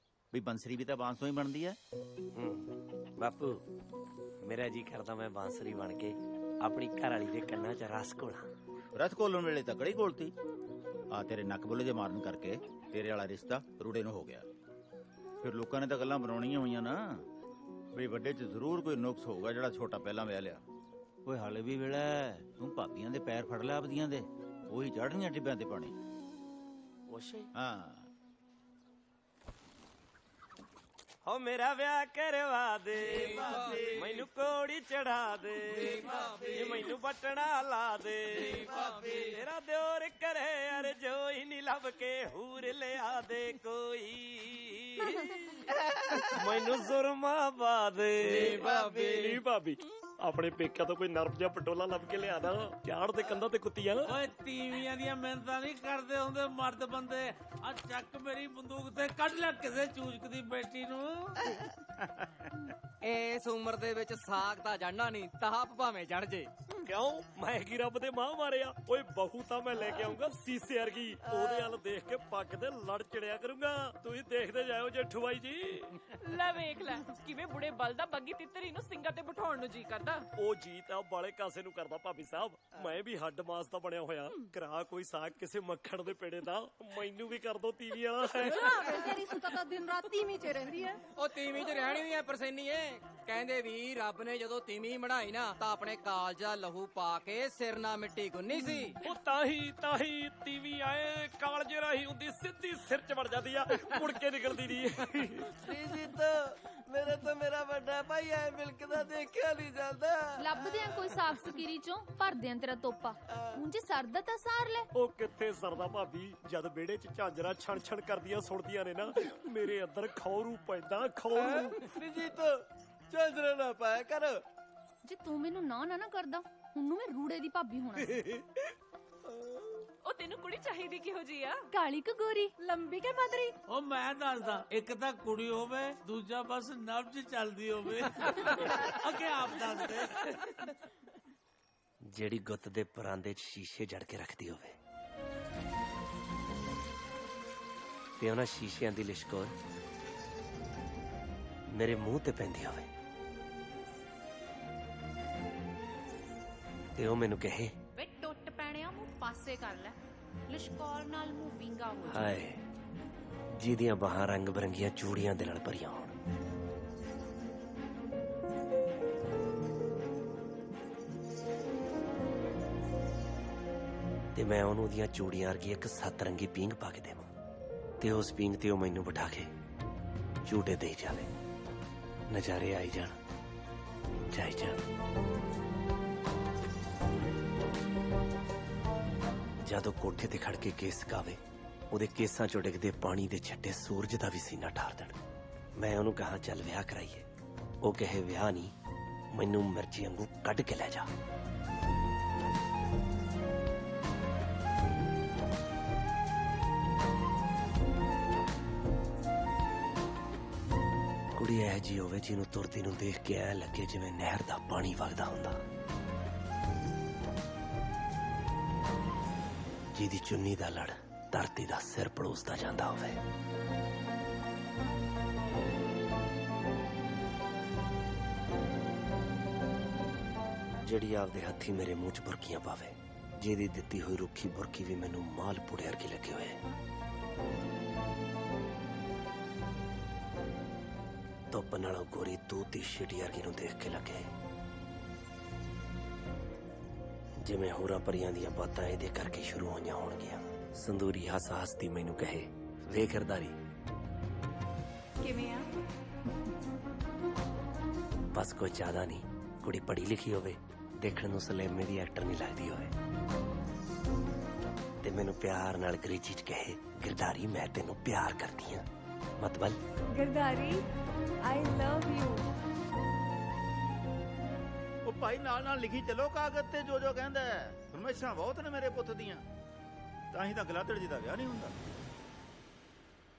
[SPEAKER 7] ਵੀ ਬੰਸਰੀ ਵੀ ਤਾਂ ਬਾਂਸ ਤੋਂ ਹੀ ਬਣਦੀ ਹੈ।
[SPEAKER 2] ਬਾਪੂ ਮੇਰਾ ਜੀ ਕਰਦਾ ਮੈਂ ਬਾਂਸਰੀ ਬਣ ਕੇ ਆਪਣੀ ਘਰ ਵਾਲੀ ਦੇ ਕੰਨਾਂ 'ਚ ਰਸ ਘੋਲਾਂ।
[SPEAKER 7] ਰਸ ਘੋਲਣ ਵੇਲੇ ਤਾਂ ਕੜੀ ਘੋਲਤੀ। ਆ ਤੇਰੇ ਨੱਕ ਬੁੱਲੇ ਜੇ ਮਾਰਨ ਕਰਕੇ ਤੇਰੇ ਵਾਲਾ ਰਿਸ਼ਤਾ ਰੂੜੇ ਨੂੰ ਹੋ ਗਿਆ। ਫਿਰ ਲੋਕਾਂ ਨੇ ਤਾਂ ਗੱਲਾਂ ਬਣਾਉਣੀਆਂ ਹੋਈਆਂ ਨਾ ਵੀ ਵੱਡੇ 'ਚ ਜ਼ਰੂਰ ਕੋਈ ਨੁਕਸ ਹੋਊਗਾ ਜਿਹੜਾ ਛੋਟਾ ਪਹਿਲਾਂ ਵਿਆਹ ਲਿਆ। ਓਏ ਹਾਲੇ ਵੀ ਵੇਲਾ, ਤੂੰ ਭਾਬੀਆਂ ਦੇ ਪੈਰ ਫੜ ਲੈ ਆਪਦੀਆਂ ਦੇ, ਉਹੀ ਚੜ੍ਹਨੀਆਂ ਟਿੱਬਿਆਂ ਤੇ ਪਾਣੀ। ਹਾਂ
[SPEAKER 2] ਹੋ ਮੇਰਾ ਵਿਆਹ ਕਰਵਾ ਦੇ, ਮੈਨੂੰ ਕੋੜੀ ਚੜਾ ਦੇ, ਮੈਨੂੰ ਬਟਣਾ ਲਾ ਦੇ। ਤੇਰਾ ਦਿਓਰ ਕਰੇ ਅਰਜ਼ੋਈ ਨੀ ਲੱਭ ਕੇ ਹੂਰ ਲਿਆ ਦੇ ਕੋਈ। ਮੈਨੂੰ ਜ਼ੁਰਮਾ ਪਾ ਦੇ ਭਾਬੀ। ਭਾਬੀ ਆਪਣੇ ਪੇਕਿਆਂ ਤੋਂ ਕੋਈ ਨਰਮ ਜਿਹਾ ਪਟੋਲਾ ਲੱਭ ਕੇ ਲਿਆ ਦਾ, ਚਾੜ ਦੇ ਕੰਧਾਂ ਤੇ ਕੁੱਤੀਆਂ।
[SPEAKER 10] ਓਏ ਤੀਵੀਆਂ ਦੀਆਂ ਮਿਹਨਤਾਂ ਨਹੀਂ ਕਰਦੇ ਹੁੰਦੇ ਮਰਦ ਬੰਦੇ। ਆ ਚੱਕ ਮੇਰੀ ਬੰਦੂਕ ਤੇ ਕੱਢ ਲੈ ਕਿਸੇ ਚੂਚਕ ਦੀ ਬੇਟੀ ਨੂੰ।
[SPEAKER 6] ਇਸ ਉਮਰ ਦੇ ਵਿੱਚ ਸਾਗ ਤਾਂ ਜੜਨਾ ਨਹੀਂ, ਤਾਪ ਭਾਵੇਂ ਜੜ ਜੇ।
[SPEAKER 2] ਕਿਉਂ ਮੈਂ ਕੀ ਰੱਬ ਦੇ ਮਾਂ ਮਾਰਿਆ? ਓਏ ਬਹੂ ਤਾਂ ਮੈਂ ਲੈ ਕੇ ਆਉਂਗਾ ਸੀਸੇ ਵਰਗੀ, ਉਹਦੇ ਵੱਲ ਦੇਖ ਕੇ ਪੱਗ ਦੇ ਲੜ ਚੜਿਆ ਕਰੂੰਗਾ। ਤੁਸੀਂ ਦੇਖਦੇ ਜਾਇਓ ਜੇਠੂ ਬਾਈ ਜੀ।
[SPEAKER 12] ਲੈ ਵੇਖ ਲੈ ਕਿਵੇਂ ਬੁੜੇ ਬਲ ਦਾ ਬੱਗੀ ਤਿੱਤਰੀ ਨੂੰ ਸਿੰਘਾਂ ਤੇ ਬਿਠਾਉਣ ਨੂੰ ਜੀ ਕਰਦਾ।
[SPEAKER 2] ਉਹ ਜੀ ਤਾਂ ਬਾਲੇ ਕਾਸੇ ਨੂੰ ਕਰਦਾ ਭਾਬੀ ਸਾਹਿਬ। ਮੈਂ ਵੀ ਹੱਡ ਮਾਸ ਦਾ ਬਣਿਆ ਹੋਇਆ, ਕਰਾ ਕੋਈ ਸਾਗ ਕਿਸੇ ਮੱਖਣ ਦੇ ਪੇੜੇ ਦਾ, ਮੈਨੂੰ ਵੀ ਕਰ ਦੋ ਤੀਵੀ ਵਾਲਾ।
[SPEAKER 3] ਤੇਰੀ ਸੁਤਾ ਤਾਂ ਦਿਨ ਰਾਤ ਤੀਵੀਂ 'ਚ ਰਹਿੰਦੀ ਹੈ।
[SPEAKER 6] ਉਹ ਤੀਵੀਂ 'ਚ ਰਹਿਣੀ ਵੀ ਐ ਪਰਸੇਨੀ ਏ। ਕਹਿੰਦੇ ਵੀ ਰੱਬ ਨੇ ਜਦੋਂ ਤੀਵੀਂ ਬਣਾਈ ਨਾ ਤਾਂ ਆਪਣੇ ਕਾਲਜ ਦਾ ਲਹੂ ਪਾ ਕੇ ਸਿਰ ਨਾਲ ਮਿੱਟੀ ਗੁੰਨੀ ਸੀ।
[SPEAKER 2] ਉਹ ਤਾਹੀ ਤੀਵੀਂ ਆਏ ਕਾਲਜੇ ਰਾਹੀਂ ਹੁੰਦੀ ਸਿੱਧੀ ਸਿਰ 'ਚ ਵੜ ਜਾਂਦੀ ਆ, ਮੁੜ ਕੇ ਨਿਕਲਦੀ ਨਹੀਂ।
[SPEAKER 9] ਜੀਤ ਮੇਰੇ ਤੋਂ ਮੇਰਾ ਵੱਡਾ ਭਾਈ ਐ ਮਿਲਕਦਾ ਦੇਖਿਆ ਨਹੀਂ ਜਾਂਦਾ।
[SPEAKER 8] ਲੱਭਦੇ ਆ ਕੋਈ ਸਾਫ ਸਕੀਰੀ ਚੋਂ ਭਰਦੇ ਆ ਤੇਰਾ ਤੋਪਾ। ਉਂਝ ਸਰਦਾ ਤਾਂ ਸਾਰ ਲੈ।
[SPEAKER 2] ਉਹ ਕਿੱਥੇ ਸਰਦਾ ਭਾਬੀ, ਜਦ ਵਿਹੜੇ 'ਚ ਝਾਂਜਰਾਂ ਛਣ ਕਰਦੀਆਂ ਸੁਣਦੀਆਂ ਨੇ ਨਾ, ਮੇਰੇ ਅੰਦਰ ਖੌਰੂ ਪੈਂਦਾ ਖੌਰੂ।
[SPEAKER 9] ਜੀਤ ਝਾਂਜਰਾਂ ਨਾ ਪਾਇਆ ਕਰ।
[SPEAKER 8] ਜੇ ਤੂੰ ਮੈਨੂੰ ਨਾ ਕਰਦਾ ਹੁਣ ਨੂੰ ਮੈਂ ਰੂੜੇ ਦੀ ਭਾਬੀ ਹੋਣਾ ਸੀ।
[SPEAKER 12] ਉਹ ਤੈਨੂੰ ਕੁੜੀ ਚਾਹੀਦੀ ਕਿਹੋ ਜੀ ਆ?
[SPEAKER 8] ਕਾਲੀ ਕਿ ਗੋਰੀ,
[SPEAKER 3] ਲੰਬੀ ਕੇ ਪਤਲੀ?
[SPEAKER 10] ਉਹ ਮੈਂ ਦੱਸਦਾ, ਇੱਕ ਤਾਂ ਕੁੜੀ ਹੋਵੇ, ਦੂਜਾ ਬਸ ਨਬਜ ਚੱਲਦੀ ਹੋਵੇ। ਅੱਗੇ ਆਪ ਦੱਸ ਦੇ।
[SPEAKER 2] ਜਿਹੜੀ ਗੁੱਤ ਦੇ ਪਰਾਂਦੇ 'ਚ ਸ਼ੀਸ਼ੇ ਜੜ ਕੇ ਰੱਖਦੀ ਹੋਵੇ ਤੇ ਉਹਨਾਂ ਸ਼ੀਸ਼ਿਆਂ ਦੀ ਲਿਸ਼ਕੋਰ ਮੇਰੇ ਮੂੰਹ ਤੇ ਪੈਂਦੀ ਹੋਵੇ ਤੇ ਉਹ ਮੈਨੂੰ ਕਹੇ,
[SPEAKER 8] ਵੇ ਟੁੱਟ ਪੈਣਿਆ ਮੂੰਹ ਪਾਸੇ ਕਰ ਲੈ, ਲਿਸ਼ਕੌਰ ਨਾਲ ਮੂੰਹ ਵਿੰਗਾ ਹੋ ਜਾ।
[SPEAKER 2] ਹਾਏ ਜਿਹਦੀਆਂ ਬਾਹਾਂ ਰੰਗ ਬਰੰਗੀਆਂ ਚੂੜੀਆਂ ਦੇ ਨਾਲ ਭਰੀਆਂ ਹੋਣ। ਤੇ ਮੈਂ ਉਹਨੂੰ ਉਹਦੀਆਂ ਚੂੜੀਆਂ ਵਰਗੀ ਇੱਕ ਸੱਤ-ਰੰਗੀ ਪੀਂਘ ਪਾ ਕੇ ਦੇਵਾਂ ਤੇ ਉਸ ਪੀਂਘ ਤੇ ਉਹ ਮੈਨੂੰ ਬਿਠਾ ਕੇ ਝੂਟੇ ਦੇਈ ਜਾਵੇ। ਨਜ਼ਾਰੇ ਆਈ ਜਾਣ, ਜਾਈ ਜਾਣ। ਜਦੋਂ ਕੋਠੇ ਤੇ ਖੜ ਕੇ ਕੇਸ ਕਾਵੇ, ਉਹਦੇ ਕੇਸਾਂ ਚੋਂ ਡਿੱਗਦੇ ਪਾਣੀ ਦੇ ਛੱਟੇ ਸੂਰਜ ਦਾ ਵੀ ਸੀਨਾ ਠਾਰ ਦੇਣ। ਮੈਂ ਉਹਨੂੰ ਕਹਾਂ ਚੱਲ ਵਿਆਹ ਕਰਾਈਏ, ਉਹ ਕਹੇ ਵਿਆਹ ਨਹੀਂ, ਮੈਨੂੰ ਮਿਰਚੀ ਵਾਂਗੂ ਕੱਢ ਕੇ ਲੈ ਜਾ। ਕੁੜੀ ਇਹ ਜੀ ਹੋਵੇ ਜਿਹਨੂੰ ਤੁਰਦੀ ਨੂੰ ਦੇਖ ਕੇ ਐ ਲੱਗੇ ਜਿਵੇਂ ਨਹਿਰ ਦਾ ਪਾਣੀ ਵਗਦਾ ਹੁੰਦਾ, ਜਿਹਦੀ ਚੁੰਨੀ ਦਾ ਲੜ ਧਰਤੀ ਦਾ ਸਿਰ ਪੜੋਸਦਾ ਜਾਂਦਾ ਹੋਵੇ। ਜਿਹੜੀ ਆਪਦੇ ਹੱਥੀ ਮੇਰੇ ਮੂੰਹ 'ਚ ਬੁਰਕੀਆਂ ਪਾਵੇ, ਜਿਹਦੀ ਦਿੱਤੀ ਹੋਈ ਰੁੱਖੀ ਬੁਰਕੀ ਵੀ ਮੈਨੂੰ ਮਾਲ ਪੁੜੇ ਵਰਗੀ ਲੱਗੇ ਹੋਏ। ਧੁੱਪ ਨਾਲੋਂ ਗੋਰੀ ਤੂਤ ਦੀ ਛਿਟੀ ਵਰਗੀ ਨੂੰ ਦੇਖ ਕੇ ਲੱਗੇ ਜਿਵੇਂ ਹੋਰਾਂ ਪਰੀਆਂ ਦੀਆਂ ਬਾਤਾਂ ਇਹਦੇ ਕਰਕੇ ਸ਼ੁਰੂ ਹੋਈਆਂ ਹੋਣਗੀਆਂ। ਸੰਦੂਰੀ ਹੱਸਦੀ ਮੈਨੂੰ ਕਹੇ, ਵੇਖ ਗਰਦਾਰੀ
[SPEAKER 3] ਕਿਵੇਂ ਆ?
[SPEAKER 2] ਬਸ ਕੋਈ ਜ਼ਿਆਦਾ ਨਹੀਂ, ਕੁੜੀ ਪੜ੍ਹੀ ਲਿਖੀ ਹੋਵੇ, ਦੇਖਣ ਨੂੰ ਸਲੇਮੇ ਦੀ ਐਕਟਰ ਨਹੀਂ ਲੱਗਦੀ ਹੋਵੇ ਤੇ ਮੈਨੂੰ ਪਿਆਰ ਨਾਲ ਅੰਗਰੇਜ਼ੀ 'ਚ ਕਹੇ, ਗਿਰਦਾਰੀ ਮੈਂ ਤੈਨੂੰ ਪਿਆਰ ਕਰਦੀ ਹਾਂ। ਮਤਲਬ
[SPEAKER 3] ਗਿਰਦਾਰੀ ਆਈ ਲਵ ਯੂ।
[SPEAKER 7] ਉਹ ਭਾਈ ਨਾਲ ਲਿਖੀ ਚਲੋ ਕਾਗਜ਼ ਤੇ ਜੋ ਕਹਿੰਦਾ। ਫਰਮਾਇਸ਼ਾਂ ਬਹੁਤ ਨੇ ਮੇਰੇ ਪੁੱਤ ਦੀਆਂ, ਤਾਂ ਹੀ ਤਾਂ ਗਲਾਦੜ ਜੀ ਦਾ ਵਿਆਹ ਨਹੀਂ ਹੁੰਦਾ।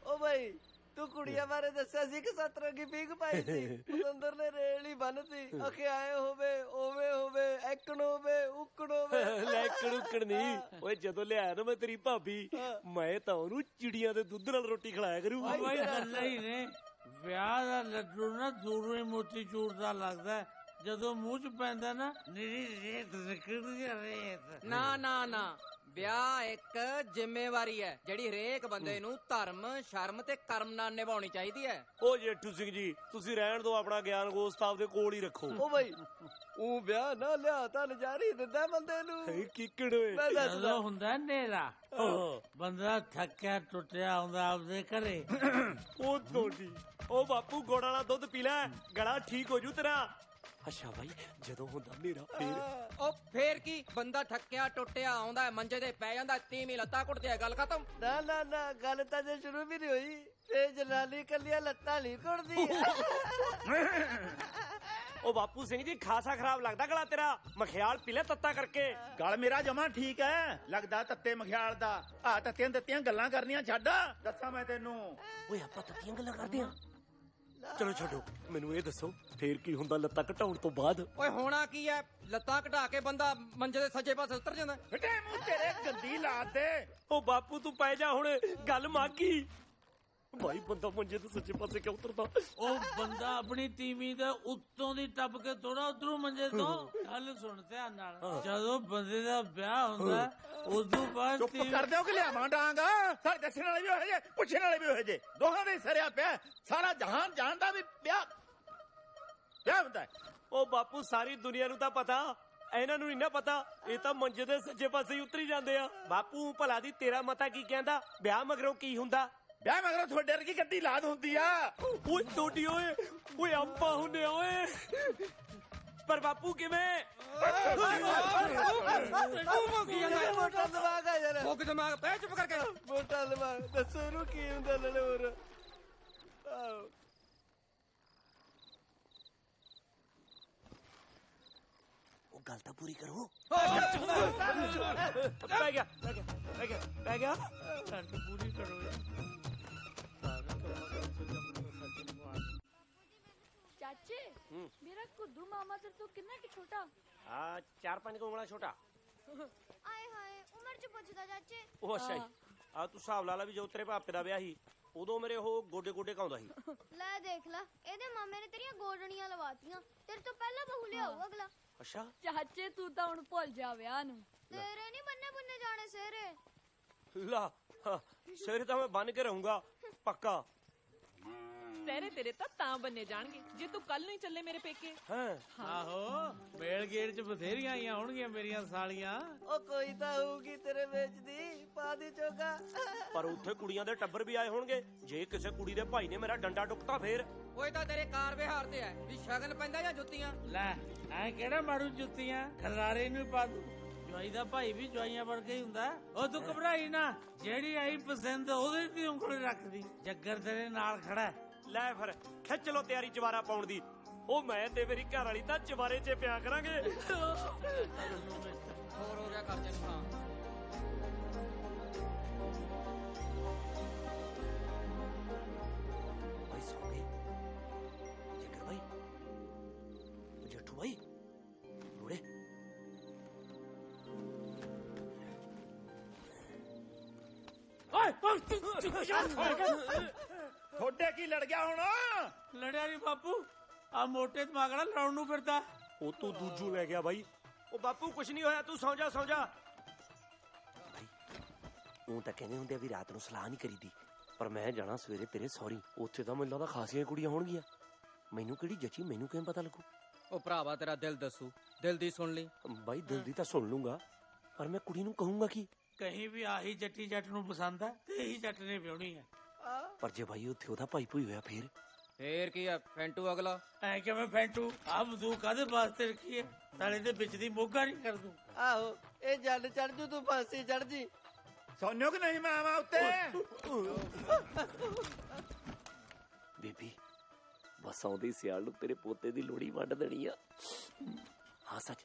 [SPEAKER 9] ਓ ਬਾਈ ਤੂੰ ਕੁੜੀਆਂ ਬਾਰੇ ਦੱਸਿਆ ਸੀ ਕਿ ਸਤਰੰਗੀ ਪੀਂਘ ਪਾਈ ਸੀ, ਪਤੰਦਰ ਨੇ ਰੇਲ ਹੀ ਬੰਨਤੀ। ਅਖੇ ਆਏ ਹੋਵੇ, ਓਵੇਂ ਹੋਵੇ, ਐਕਣ ਹੋਵੇ, ਉਕਣ ਹੋਵੇ।
[SPEAKER 2] ਲੈਕੜ ਉਕੜ ਨਹੀਂ ਓਏ, ਜਦੋਂ ਲਿਆਇਆ ਨਾ ਮੈਂ ਤੇਰੀ ਭਾਬੀ, ਮੈਂ ਤਾਂ ਉਹਨੂੰ ਚਿੜੀਆਂ ਦੇ ਦੁੱਧ ਨਾਲ ਰੋਟੀ ਖਿਲਾਇਆ ਕਰੂ।
[SPEAKER 10] ਭਾਈ ਗੱਲਾਂ ਹੀ ਨੇ। ਵਿਆਹ ਦਾ ਲੱਡੂ ਨਾ ਦੂਰੋਂ ਹੀ ਮੋਤੀ ਚੂਰ ਦਾ ਲੱਗਦਾ, ਜਦੋਂ ਮੂੰਹ 'ਚ ਪੈਂਦਾ ਨਾ ਨਿਰੀ ਰੇਤ ਨਿਕਲਦੀ ਆ, ਰੇਤ।
[SPEAKER 6] ਨਾ ਵਿਆਹ ਇੱਕ ਜ਼ਿੰਮੇਵਾਰੀ ਹੈ ਜਿਹੜੀ ਹਰੇਕ ਬੰਦੇ ਨੂੰ ਧਰਮ, ਸ਼ਰਮ ਤੇ ਕਰਮ ਨਾਲ ਨਿਭਾਉਣੀ ਚਾਹੀਦੀ ਹੈ।
[SPEAKER 2] ਓ ਜੇਠੂ ਸਿੰਘ ਜੀ, ਤੁਸੀਂ ਰਹਿਣ ਦਿਓ, ਆਪਣਾ ਗਿਆਨ ਗੋਸ਼ਤ ਆਪਦੇ ਕੋਲ ਹੀ ਰੱਖੋ।
[SPEAKER 9] ਓ ਬਾਈ ਉਹ ਵਿਆਹ ਨਾ ਲਿਆ ਤਾਂ ਨਜ਼ਾਰੀ ਦਿੰਦਾ ਬੰਦੇ ਨੂੰ।
[SPEAKER 2] ਕਿੱਕੜ ਓਏ,
[SPEAKER 10] ਜਦੋਂ ਹੁੰਦਾ ਹਨੇਰਾ, ਬੰਦਾ ਥੱਕਿਆ ਟੁੱਟਿਆ ਆਉਂਦਾ ਆਪਦੇ ਘਰੇ।
[SPEAKER 2] ਉਹ ਤੁਹਾਡੀ ਉਹ ਬਾਪੂ ਗੁੜ ਵਾਲਾ ਦੁੱਧ ਪੀ ਲੈ, ਗਲਾ ਠੀਕ ਹੋ ਜੂ ਤੇਰਾ। ਅੱਛਾ ਬਾਈ, ਜਦੋਂ ਹੁੰਦਾ ਹਨੇਰਾ ਫੇਰ?
[SPEAKER 6] ਉਹ ਫੇਰ ਕੀ, ਬੰਦਾ ਥੱਕਿਆ ਟੁੱਟਿਆ ਆਉਂਦਾ, ਮੰਜੇ ਤੇ ਪੈ ਜਾਂਦਾ, ਤੀਵੀਂ ਲੱਤਾਂ ਘੁੱਟਦੀ, ਗੱਲ ਖਤਮ।
[SPEAKER 9] ਨਾ ਗੱਲ ਤਾਂ ਜੇ ਸ਼ੁਰੂ ਵੀ ਨਹੀਂ ਹੋਈ ਤੇ ਜਨਾਨੀ ਕੱਲੀਆਂ ਲੱਤਾਂ ਨਹੀਂ ਘੁੱਟਦੀ।
[SPEAKER 2] ਉਹ ਬਾਪੂ ਸਿੰਘ ਜੀ, ਖਾਸਾ ਖਰਾਬ ਲੱਗਦਾ ਗਲਾ ਤੇਰਾ, ਮਖਿਆਲ ਪੀ ਲੈ ਤੱਤਾ ਕਰਕੇ।
[SPEAKER 7] ਗਲ ਮੇਰਾ ਜਮਾ ਠੀਕ ਹੈ, ਲੱਗਦਾ ਤੱਤੇ ਮਖਿਆਲ ਦਾ। ਆ ਤੱਤੀਆਂ ਦਿੱਤੀਆਂ ਗੱਲਾਂ ਕਰਨੀਆਂ ਛੱਡ, ਦੱਸਾਂ ਮੈਂ ਤੈਨੂੰ।
[SPEAKER 2] ਓਏ ਆਪਾਂ ਤੱਤੀਆਂ ਗੱਲਾਂ ਕਰਦੇ ਆਂ, ਚਲੋ ਛੱਡੋ, ਮੈਨੂੰ ਇਹ ਦੱਸੋ ਫੇਰ ਕੀ ਹੁੰਦਾ ਲੱਤਾਂ ਘਟਾਉਣ ਤੋਂ ਬਾਅਦ?
[SPEAKER 6] ਓਏ ਹੋਣਾ ਕੀ ਹੈ, ਲੱਤਾਂ ਘਟਾ ਕੇ ਬੰਦਾ ਮੰਜੇ ਦੇ ਸੱਜੇ ਪਾਸੇ ਉਤਰ ਜਾਂਦਾ।
[SPEAKER 7] ਫਿੱਟੇ ਮੂੰਹ ਤੇਰੇ ਗੰਦੀ ਲਾਤ ਦੇ।
[SPEAKER 2] ਉਹ ਬਾਪੂ ਤੂੰ ਪੈ ਜਾ ਹੁਣ, ਗੱਲ ਮਾਗੀ। ਭਾਈ ਬੰਦਾ ਮੰਜੇ ਦੇ ਸੱਜੇ ਪਾਸੇ ਕਿਉਂ ਉਤਰਦਾ?
[SPEAKER 10] ਉਹ ਬੰਦਾ ਆਪਣੀ ਤੀਵੀਂ ਦੇ ਉੱਤੋਂ ਦੀ ਟੱਪ ਕੇ ਥੋੜਾ ਉਤਰੂ ਮੰਜੇ ਤੋਂ। ਗੱਲ ਸੁਣ ਧਿਆਨ ਨਾਲ, ਜਦੋਂ ਬੰਦੇ ਦਾ ਵਿਆਹ ਹੁੰਦਾ ਉਦੋਂ ਬਾਅਦ
[SPEAKER 7] ਚੁੱਪ ਕਰ ਦਿਓ ਕਿ ਲਿਆਵਾਂ ਡਾਂਗ। ਸਾਰੇ ਦੱਸਣ ਵਾਲੇ ਵੀ ਹੋਏ ਜੇ, ਪੁੱਛਣ ਵਾਲੇ ਵੀ ਹੋਏ ਜੇ, ਦੋਹਾਂ ਦੇ ਸਰਿਆ ਪਿਆ। ਸਾਰਾ ਜਹਾਨ ਜਾਣਦਾ ਵੀ ਵਿਆਹ ਹੁੰਦਾ ਹੈ।
[SPEAKER 2] ਉਹ ਬਾਪੂ ਸਾਰੀ ਦੁਨੀਆ ਨੂੰ ਤਾਂ ਪਤਾ, ਇਹਨਾਂ ਨੂੰ ਨੀ ਨਾ ਪਤਾ, ਇਹ ਤਾਂ ਮੰਜੇ ਦੇ ਸੱਜੇ ਪਾਸੇ ਹੀ ਉਤਰੀ ਜਾਂਦੇ ਆ। ਬਾਪੂ ਭਲਾ ਦੀ ਤੇਰਾ ਮਤਾ ਕੀ ਕਹਿੰਦਾ? ਵਿਆਹ ਮਗਰੋਂ ਕੀ ਹੁੰਦਾ?
[SPEAKER 7] ਵਿਆਹ ਮਗਰੋਂ ਤੁਹਾਡੇ ਵਰਗੀ ਗੱਡੀ ਲਾਦ ਹੁੰਦੀ ਆ।
[SPEAKER 2] ਓਏ ਟੋਟੀ ਓਏ, ਓਏ ਆਪਾਂ ਹੁੰਨੇ ਓਏ। ਪਰ ਬਾਪੂ ਕਿਵੇਂ?
[SPEAKER 9] ਮੋਟਾ ਦਿਮਾਗ ਆ ਯਾਰ,
[SPEAKER 6] ਮੁੱਕ ਦਿਮਾਗ ਪੈ ਚੁੱਪ ਕਰਕੇ।
[SPEAKER 9] ਮੋਟਾ ਦਿਮਾਗ ਦੱਸੋ ਇਹਨੂੰ ਕੀ ਹੁੰਦਾ ਲੜੇ ਹੋਰ। ਆਹੋ।
[SPEAKER 2] ਉਹ ਗੱਲ ਤਾਂ ਪੂਰੀ ਕਰੋ। ਪੈ ਗਿਆ ਪੈ ਗਿਆ ਪੈ ਗਿਆ ਪੈ ਗਿਆ।
[SPEAKER 10] ਗੱਲ ਤਾਂ ਪੂਰੀ ਕਰੋ ਯਾਰ।
[SPEAKER 3] ਚਾਚੇ ਮੇਰਾ ਕੁੱਦੂ ਮਾਮਾ ਤੇ ਤੂੰ ਕਿੰਨਾ ਕਿ ਛੋਟਾ?
[SPEAKER 2] 4-5 ਉਂਗਲਾਂ ਛੋਟਾ।
[SPEAKER 8] ਆਏ ਹਾਏ ਉਮਰ ਚ ਪੁੱਛਦਾ ਚਾਚੇ।
[SPEAKER 2] ਉਹ ਅੱਛਾ ਜੀ, ਆ ਤੂੰ ਹਿਸਾਬ ਲਾ ਲਾ ਵੀ ਜੋ ਤੇਰੇ ਭਾਪੇ ਦਾ ਵਿਆਹ ਸੀ ਉਦੋਂ ਮੇਰੇ ਉਹ ਗੋਡੇ ਗੋਡੇ ਕਾਉਂਦਾ ਸੀ।
[SPEAKER 8] ਲੈ ਦੇਖ ਲੈ, ਇਹਦੇ ਮਾਮੇ ਨੇ ਤੇਰੀਆਂ ਗੋਡਣੀਆਂ ਲਵਾਤੀਆਂ। ਤੇਰੇ ਤੋਂ ਪਹਿਲਾਂ ਬਹੂ ਲਿਆਊ ਅਗਲਾ।
[SPEAKER 2] ਅੱਛਾ
[SPEAKER 3] ਚਾਚੇ ਤੂੰ ਤਾਂ ਹੁਣ ਭੁੱਲ ਜਾ ਵਿਆਹ ਨੂੰ।
[SPEAKER 8] ਤੇਰੇ ਨਹੀਂ ਬੰਨੇ ਬੰਨੇ ਜਾਣੇ ਸਿਹਰੇ।
[SPEAKER 2] ਲਾ ਸਿਰ ਤਾਂ ਮੈਂ ਬੰਨ ਕੇ ਰਹੂੰਗਾ ਪੱਕਾ।
[SPEAKER 12] ਸਹਿਰੇ ਤੇਰੇ ਤਾਂ ਬੰਨੇ ਜਾਣਗੇ ਜੇ ਤੂੰ ਕੱਲ ਨੂੰ ਹੀ ਚੱਲੇ ਮੇਰੇ ਪੇਕੇ।
[SPEAKER 2] ਹਾਂ
[SPEAKER 10] ਆਹੋ ਮੇਲ ਗੇਟ 'ਚ ਬਥੇਰੀਆਂ ਆਈਆਂ ਹੋਣਗੀਆਂ ਮੇਰੀਆਂ ਸਾਲੀਆਂ।
[SPEAKER 9] ਉਹ ਕੋਈ ਤਾਂ ਹੋਊਗੀ ਤੇਰੇ ਵਿੱਚ ਦੀ, ਪਾ ਦੀ ਚੋਗਾ।
[SPEAKER 2] ਪਰ ਉੱਥੇ ਕੁੜੀਆਂ ਦੇ ਟੱਬਰ ਵੀ ਆਏ ਹੋਣਗੇ। ਜੇ ਕਿਸੇ ਕੁੜੀ ਦੇ ਭਾਈ ਨੇ ਮੇਰਾ ਡੰਡਾ ਟੁੱਕਤਾ ਫੇਰ?
[SPEAKER 6] ਓਏ ਤਾਂ ਤੇਰੇ ਕਾਰ ਵਿਹਾਰ ਤੇ ਐ ਵੀ ਸ਼ਗਨ ਪੈਂਦਾ ਜਾਂ ਜੁੱਤੀਆਂ।
[SPEAKER 10] ਲੈ ਐ ਕਿਹੜਾ ਮਾਰੂ ਜੁੱਤੀਆਂ, ਖਲਾਰੇ ਨੂੰ ਪਾ ਦੂ। ਜਵਾਈ ਦਾ ਭਾਈ ਵੀ ਜਵਾਈਆਂ ਵਰਗਾ ਹੀ ਹੁੰਦਾ। ਉਹ ਤੂੰ ਘਬਰਾਈ ਨਾ, ਜਿਹੜੀ ਆਈ ਪਸੰਦ ਉਹਦੇ ਤੇ ਉਂਗਲ ਰੱਖਦੀ। ਜੱਗਰ ਤੇਰੇ ਨਾਲ ਖੜਾ।
[SPEAKER 2] ਲੈ ਫਿਰ ਖਿੱਚ ਲੋ ਤਿਆਰੀ ਚਵਾਰਾ ਪਾਉਣ ਦੀ। ਉਹ ਮੈਂ ਤੇ ਮੇਰੀ ਘਰ ਵਾਲੀ ਤਾਂ ਚਵਾਰੇ 'ਚ ਪਿਆ ਕਰਾਂਗੇ।
[SPEAKER 6] ਹੋਰ ਹੋ ਗਿਆ ਖਰਚੇ ਨੂੰ। ਹਾਂ
[SPEAKER 2] ਭਾਈ ਸੌਂ ਗਏ ਜੇਕਰ ਭਾਈ, ਜੱਟੂ ਭਾਈ ਰੋੜੇ।
[SPEAKER 7] ਤੁਹਾਡੇ ਕੀ ਲੜ ਗਿਆ ਹੁਣ?
[SPEAKER 10] ਲੜਿਆ ਨੀ ਬਾਪੂ, ਆ ਮੋਟੇ ਦਿਮਾਗ ਨਾਲ ਲੜਨ ਨੂੰ ਫਿਰਦਾ।
[SPEAKER 2] ਉਹ ਤੂੰ ਦੂਜੂ ਲੈ ਗਿਆ ਬਾਈ। ਉਹ ਬਾਪੂ ਕੁਛ ਨਹੀਂ ਹੋਇਆ, ਤੂੰ ਸੌਂ ਜਾ ਸੌਂ ਜਾ। ਭਾਈ ਉਹ ਤਾਂ ਕਹਿੰਦੇ ਹੁੰਦੇ ਆ ਵੀ ਰਾਤ ਨੂੰ ਸਲਾਹ ਨਹੀਂ ਕਰੀਦੀ, ਪਰ ਮੈਂ ਜਾਣਾ ਸਵੇਰੇ ਤੇਰੇ ਸੌਰੀ। ਉੱਥੇ ਤਾਂ ਮੈਨੂੰ ਲੱਗਦਾ ਖਾਸੀਆਂ ਕੁੜੀਆਂ ਹੋਣਗੀਆਂ। ਮੈਨੂੰ ਕਿਹੜੀ ਜੱਚੀ, ਮੈਨੂੰ ਕਿਵੇਂ ਪਤਾ ਲੱਗੂ?
[SPEAKER 6] ਉਹ ਭਰਾਵਾ ਤੇਰਾ ਦਿਲ ਦੱਸੂ, ਦਿਲ ਦੀ ਸੁਣ ਲਈ।
[SPEAKER 2] ਬਾਈ ਦਿਲ ਦੀ ਤਾਂ ਸੁਣ ਲੂੰਗਾ, ਪਰ ਮੈਂ ਕੁੜੀ ਨੂੰ ਕਹੂੰਗਾ ਕੀ?
[SPEAKER 10] ਕਹੀਂ ਵੀ ਆਹੀ ਜੱਟੀ ਜੱਟ ਨੂੰ ਪਸੰਦ ਹੈ ਤੇ ਇਹੀ ਜੱਟ ਨੇ ਵਿਆਹਣੀ ਹੈ।
[SPEAKER 2] ਪਰ ਜੇ ਬਾਈ ਉੱਥੇ ਉਹਦਾ ਭਾਈ ਭੂਈ ਹੋਇਆ ਫੇਰ?
[SPEAKER 6] ਫੇਰ ਕੀ ਆ ਫੈਂਟੂ ਅਗਲਾ।
[SPEAKER 10] ਐ ਕਿਵੇਂ ਫੈਂਟੂ? ਆ ਬੰਦੂਕ ਕਾਹਦੇ ਵਾਸਤੇ ਰੱਖੀ ਹੈ? ਸਾਲੇ ਦੇ ਵਿੱਚ ਦੀ ਮੋਗਾ ਨਹੀਂ ਕਰ ਦੂੰ।
[SPEAKER 9] ਆਹੋ ਇਹ ਜੱਲ ਚੜ ਜੂ, ਤੂੰ ਫਾਂਸੀ ਚੜ ਜੀ।
[SPEAKER 7] ਸੋਨਿਓ ਕਿ ਨਹੀਂ ਮੈਂ ਆਵਾਂ ਉੱਤੇ?
[SPEAKER 2] ਬੇਬੀ ਬਸ ਆਉਂਦੀ ਸਿਆਲ ਨੂੰ ਤੇਰੇ ਪੋਤੇ ਦੀ ਲੋੜੀ ਵੰਡ ਦੇਣੀ ਆ। ਹਾਂ ਸੱਚ,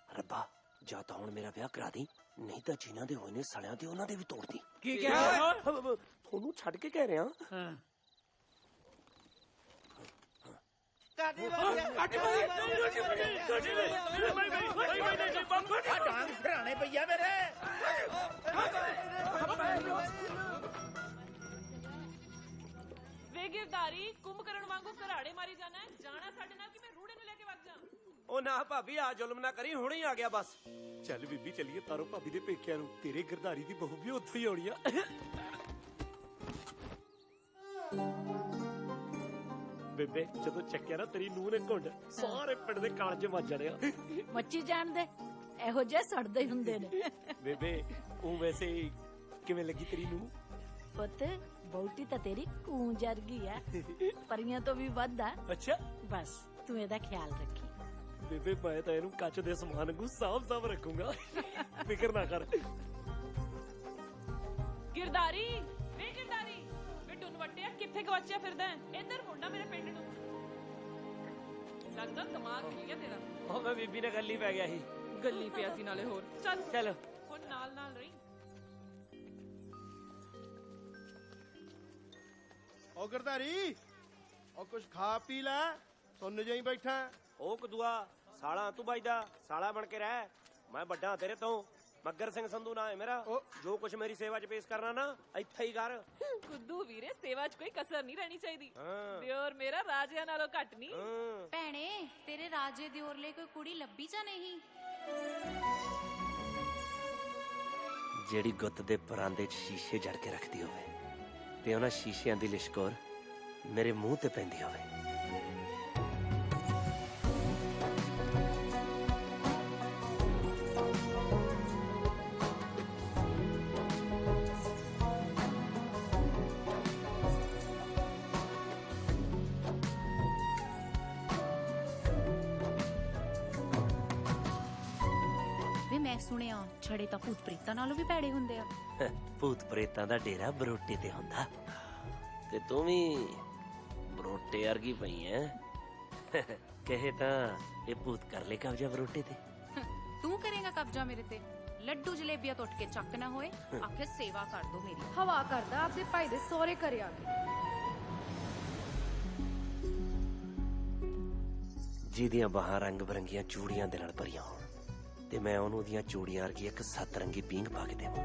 [SPEAKER 2] ਰੱਬਾ ਜਾਂ ਤਾਂ ਹੁਣ ਮੇਰਾ ਵਿਆਹ ਕਰਾ ਦੀ, ਨਹੀਂ ਤਾਂ ਜਿਨ੍ਹਾਂ ਦੇ ਹੋਏ ਨੇ ਸੜਿਆਂ ਦੇ ਉਹਨਾਂ ਦੇ ਵੀ ਤੋੜ ਦੀ।
[SPEAKER 6] ਕੀ ਕਿਹਾ?
[SPEAKER 2] ਤੁਹਾਨੂੰ ਛੱਡ ਕੇ ਕਹਿ ਰਿਹਾ।
[SPEAKER 10] ਹਾਂ
[SPEAKER 9] ਕਾਟੀ ਵਾਲੀ
[SPEAKER 7] ਡਾਂਗ ਸਿਰਾਣੇ ਪਈਆ ਮੇਰੇ।
[SPEAKER 12] ਵੇ ਗਿਰਦਾਰੀ ਕੁੰਭਕਰਨ ਵਾਂਗੂ ਘਰਾੜੇ ਮਾਰੀ ਜਾਣਾ ਸਾਡੇ ਨਾਲ ਕਿ ਮੈਂ ਰੂੜੇ ਨੂੰ ਲੈ ਕੇ ਵਗ ਜਾ।
[SPEAKER 2] ਉਹ ਨਾ ਭਾਬੀ ਆ ਜ਼ੁਲਮ ਨਾ ਕਰੀ, ਹੁਣੇ ਹੀ ਆ ਗਿਆ ਬਸ। ਚੱਲ ਬੀਬੀ ਚੱਲੀਏ ਤਾਰੋ ਭਾਬੀ ਦੇ ਪੇਕਿਆਂ ਨੂੰ। ਤੇਰੇ ਗਿਰਦਾਰੀ ਦੀ ਬਹੂ ਵੀ ਉੱਥੋਂ ਹੀ ਆਉਣੀ ਆ। ਬੇਬੇ ਜਦੋਂ ਚੱਕਿਆ ਨਾ ਤੇਰੀ ਨੂੰਹ ਨੇ ਘੁੰਡ, ਸਾਰੇ ਪਿੰਡ ਦੇ ਕਾਲਜ ਵੱਜ ਜਾਣੇ ਆ।
[SPEAKER 5] ਮੱਚੀ ਜਾਣ ਦੇ, ਇਹੋ ਜਿਹੇ ਸੜਦੇ ਹੁੰਦੇ ਨੇ।
[SPEAKER 2] ਬੇਬੇ ਉਹ ਵੈਸੇ ਕਿਵੇਂ ਲੱਗੀ ਤੇਰੀ ਨੂੰਹ?
[SPEAKER 5] ਪੁੱਤ ਬੌਟੀ ਤਾਂ ਤੇਰੀ ਕੂੰ ਜਰਗੀ ਆ, ਪਰੀਆਂ ਤੋਂ ਵੀ ਵੱਧ ਆ।
[SPEAKER 2] ਅੱਛਾ
[SPEAKER 5] ਬਸ ਤੂੰ ਇਹਦਾ ਖਿਆਲ ਰੱਖੀ।
[SPEAKER 2] ਬੇਬੇ ਮੈਂ ਤਾਂ ਇਹਨੂੰ ਕੱਚ ਦੇ ਸਮਾਨ ਨੂੰ ਸਾਫ਼ ਰੱਖੂੰਗਾ, ਫਿਕਰ ਨਾ ਕਰ।
[SPEAKER 12] ਗਿਰਦਾਰੀ ਵੇ ਗਿਰਦਾਰੀ, ਵੇ ਟੁੰਨ ਵੱਟਿਆ ਕਿੱਥੇ ਗਵਾਚਿਆ ਫਿਰਦਾ? ਇੱਧਰ ਮੁੰਡਾ ਮੇਰੇ ਪਿੰਡ ਨੂੰ। ਲੱਗਦਾ ਦਿਮਾਗ ਖਿਲ ਗਿਆ ਤੇਰਾ।
[SPEAKER 2] ਉਹ ਮੈਂ ਬੀਬੀ ਨਾਲ ਗੱਲੀ ਪੈ ਗਿਆ ਸੀ।
[SPEAKER 12] ਗੱਲੀ ਪਿਆ ਸੀ ਨਾਲੇ ਹੋਰ। ਚੱਲ
[SPEAKER 2] ਚੱਲ
[SPEAKER 12] ਹੁਣ ਨਾਲ ਨਾਲ ਰਹੀ।
[SPEAKER 13] ਉਹ ਗਰਦਾਰੀ, ਉਹ ਕੁਛ ਖਾ ਪੀ ਲੈ, ਸੁਣ ਜਾਈ ਬੈਠਾ।
[SPEAKER 2] ਉਹ ਕਦੂਆ ਸਾਲਾ ਤੂੰ ਬਾਈ ਦਾ ਸਾਲਾ ਬਣ ਕੇ ਰਹਿ। ਮੈਂ ਵੱਡਾ ਤੇਰੇ ਤੋਂ। ਮੱਗਰ ਸਿੰਘ ਸੰਧੂ ਨਾਂ ਹੈ ਮੇਰਾ। ਜੋ ਕੁਛ ਮੇਰੀ ਸੇਵਾ 'ਚ ਪੇਸ਼ ਕਰਨਾ ਨਾ ਇੱਥੇ ਹੀ ਕਰ।
[SPEAKER 12] ਕੁੱਦੂ ਵੀਰੇ ਸੇਵਾ 'ਚ ਕੋਈ ਕਸਰ ਨਹੀਂ ਰਹਿਣੀ ਚਾਹੀਦੀ।
[SPEAKER 2] ਹਾਂ।
[SPEAKER 12] ਦਿਓਰ ਮੇਰਾ ਰਾਜਿਆਂ ਨਾਲੋਂ ਘੱਟ ਨਹੀਂ।
[SPEAKER 3] ਭੈਣੇ ਤੇਰੇ ਰਾਜੇ ਦਿਓਰ ਲਈ ਕੋਈ ਕੁੜੀ ਲੱਭੀ ਜਾਂ ਨਹੀਂ?
[SPEAKER 2] ਜਿਹੜੀ ਗੁੱਤ ਦੇ ਪਰਾਂਦੇ 'ਚ ਸ਼ੀਸ਼ੇ ਜੜ ਕੇ ਰੱਖਦੀ ਹੋਵੇ ਤੇ ਉਹਨਾਂ ਸ਼ੀਸ਼ਿਆਂ ਦੀ ਲਿਸ਼ਕੋਰ ਮੇਰੇ ਮੂੰਹ ਤੇ ਪੈਂਦੀ ਹੋਵੇ।
[SPEAKER 14] ਮੈਂ ਸੁਣਿਆ ਛੜੇ ਤਾਂ ਭੂਤ ਪ੍ਰੇਤਾਂ ਨਾਲੋਂ ਵੀ ਭੈੜੇ ਹੁੰਦੇ ਆ।
[SPEAKER 2] ਭੂਤ ਪ੍ਰੇਤਾਂ ਦਾ ਡੇਰਾ ਬਰੋਟੇ ਤੇ ਹੁੰਦਾ, ਤੇ ਤੂੰ ਵੀ ਬਰੋਟੇ ਵਰਗੀ ਪਈ ਐ। ਕਹੇ ਤਾਂ ਇਹ ਭੂਤ ਕਰ ਲੈ ਕਬਜ਼ਾ ਬਰੋਟੇ ਤੇ।
[SPEAKER 14] ਤੂੰ ਕਰੇਗਾ ਕਬਜ਼ਾ ਮੇਰੇ ਤੇ? ਲੱਡੂ ਜਲੇਬੀਆਂ ਟੁੱਟ ਕੇ ਚੱਕ ਨਾ ਹੋਏ, ਆਖੇ ਸੇਵਾ ਕਰ ਦੋ ਮੇਰੀ।
[SPEAKER 3] ਹਵਾ ਕਰਦਾ ਆਪਦੇ ਭਾਈ ਦੇ ਸਹੁਰੇ ਘਰੇ ਆ ਕੇ।
[SPEAKER 2] ਜਿਹਦੀਆਂ ਬਾਹਾਂ ਰੰਗ ਬਰੰਗੀਆਂ ਚੂੜੀਆਂ ਦੇ ਨਾਲ ਭਰੀਆਂ ਹੋਣ, ਤੇ ਮੈਂ ਉਹਨੂੰ ਉਹਦੀਆਂ ਚੂੜੀਆਂ ਵਰਗੀ ਇੱਕ ਸੱਤ-ਰੰਗੀ ਪੀਂਘ ਪਾ ਕੇ ਦੇਵਾਂ।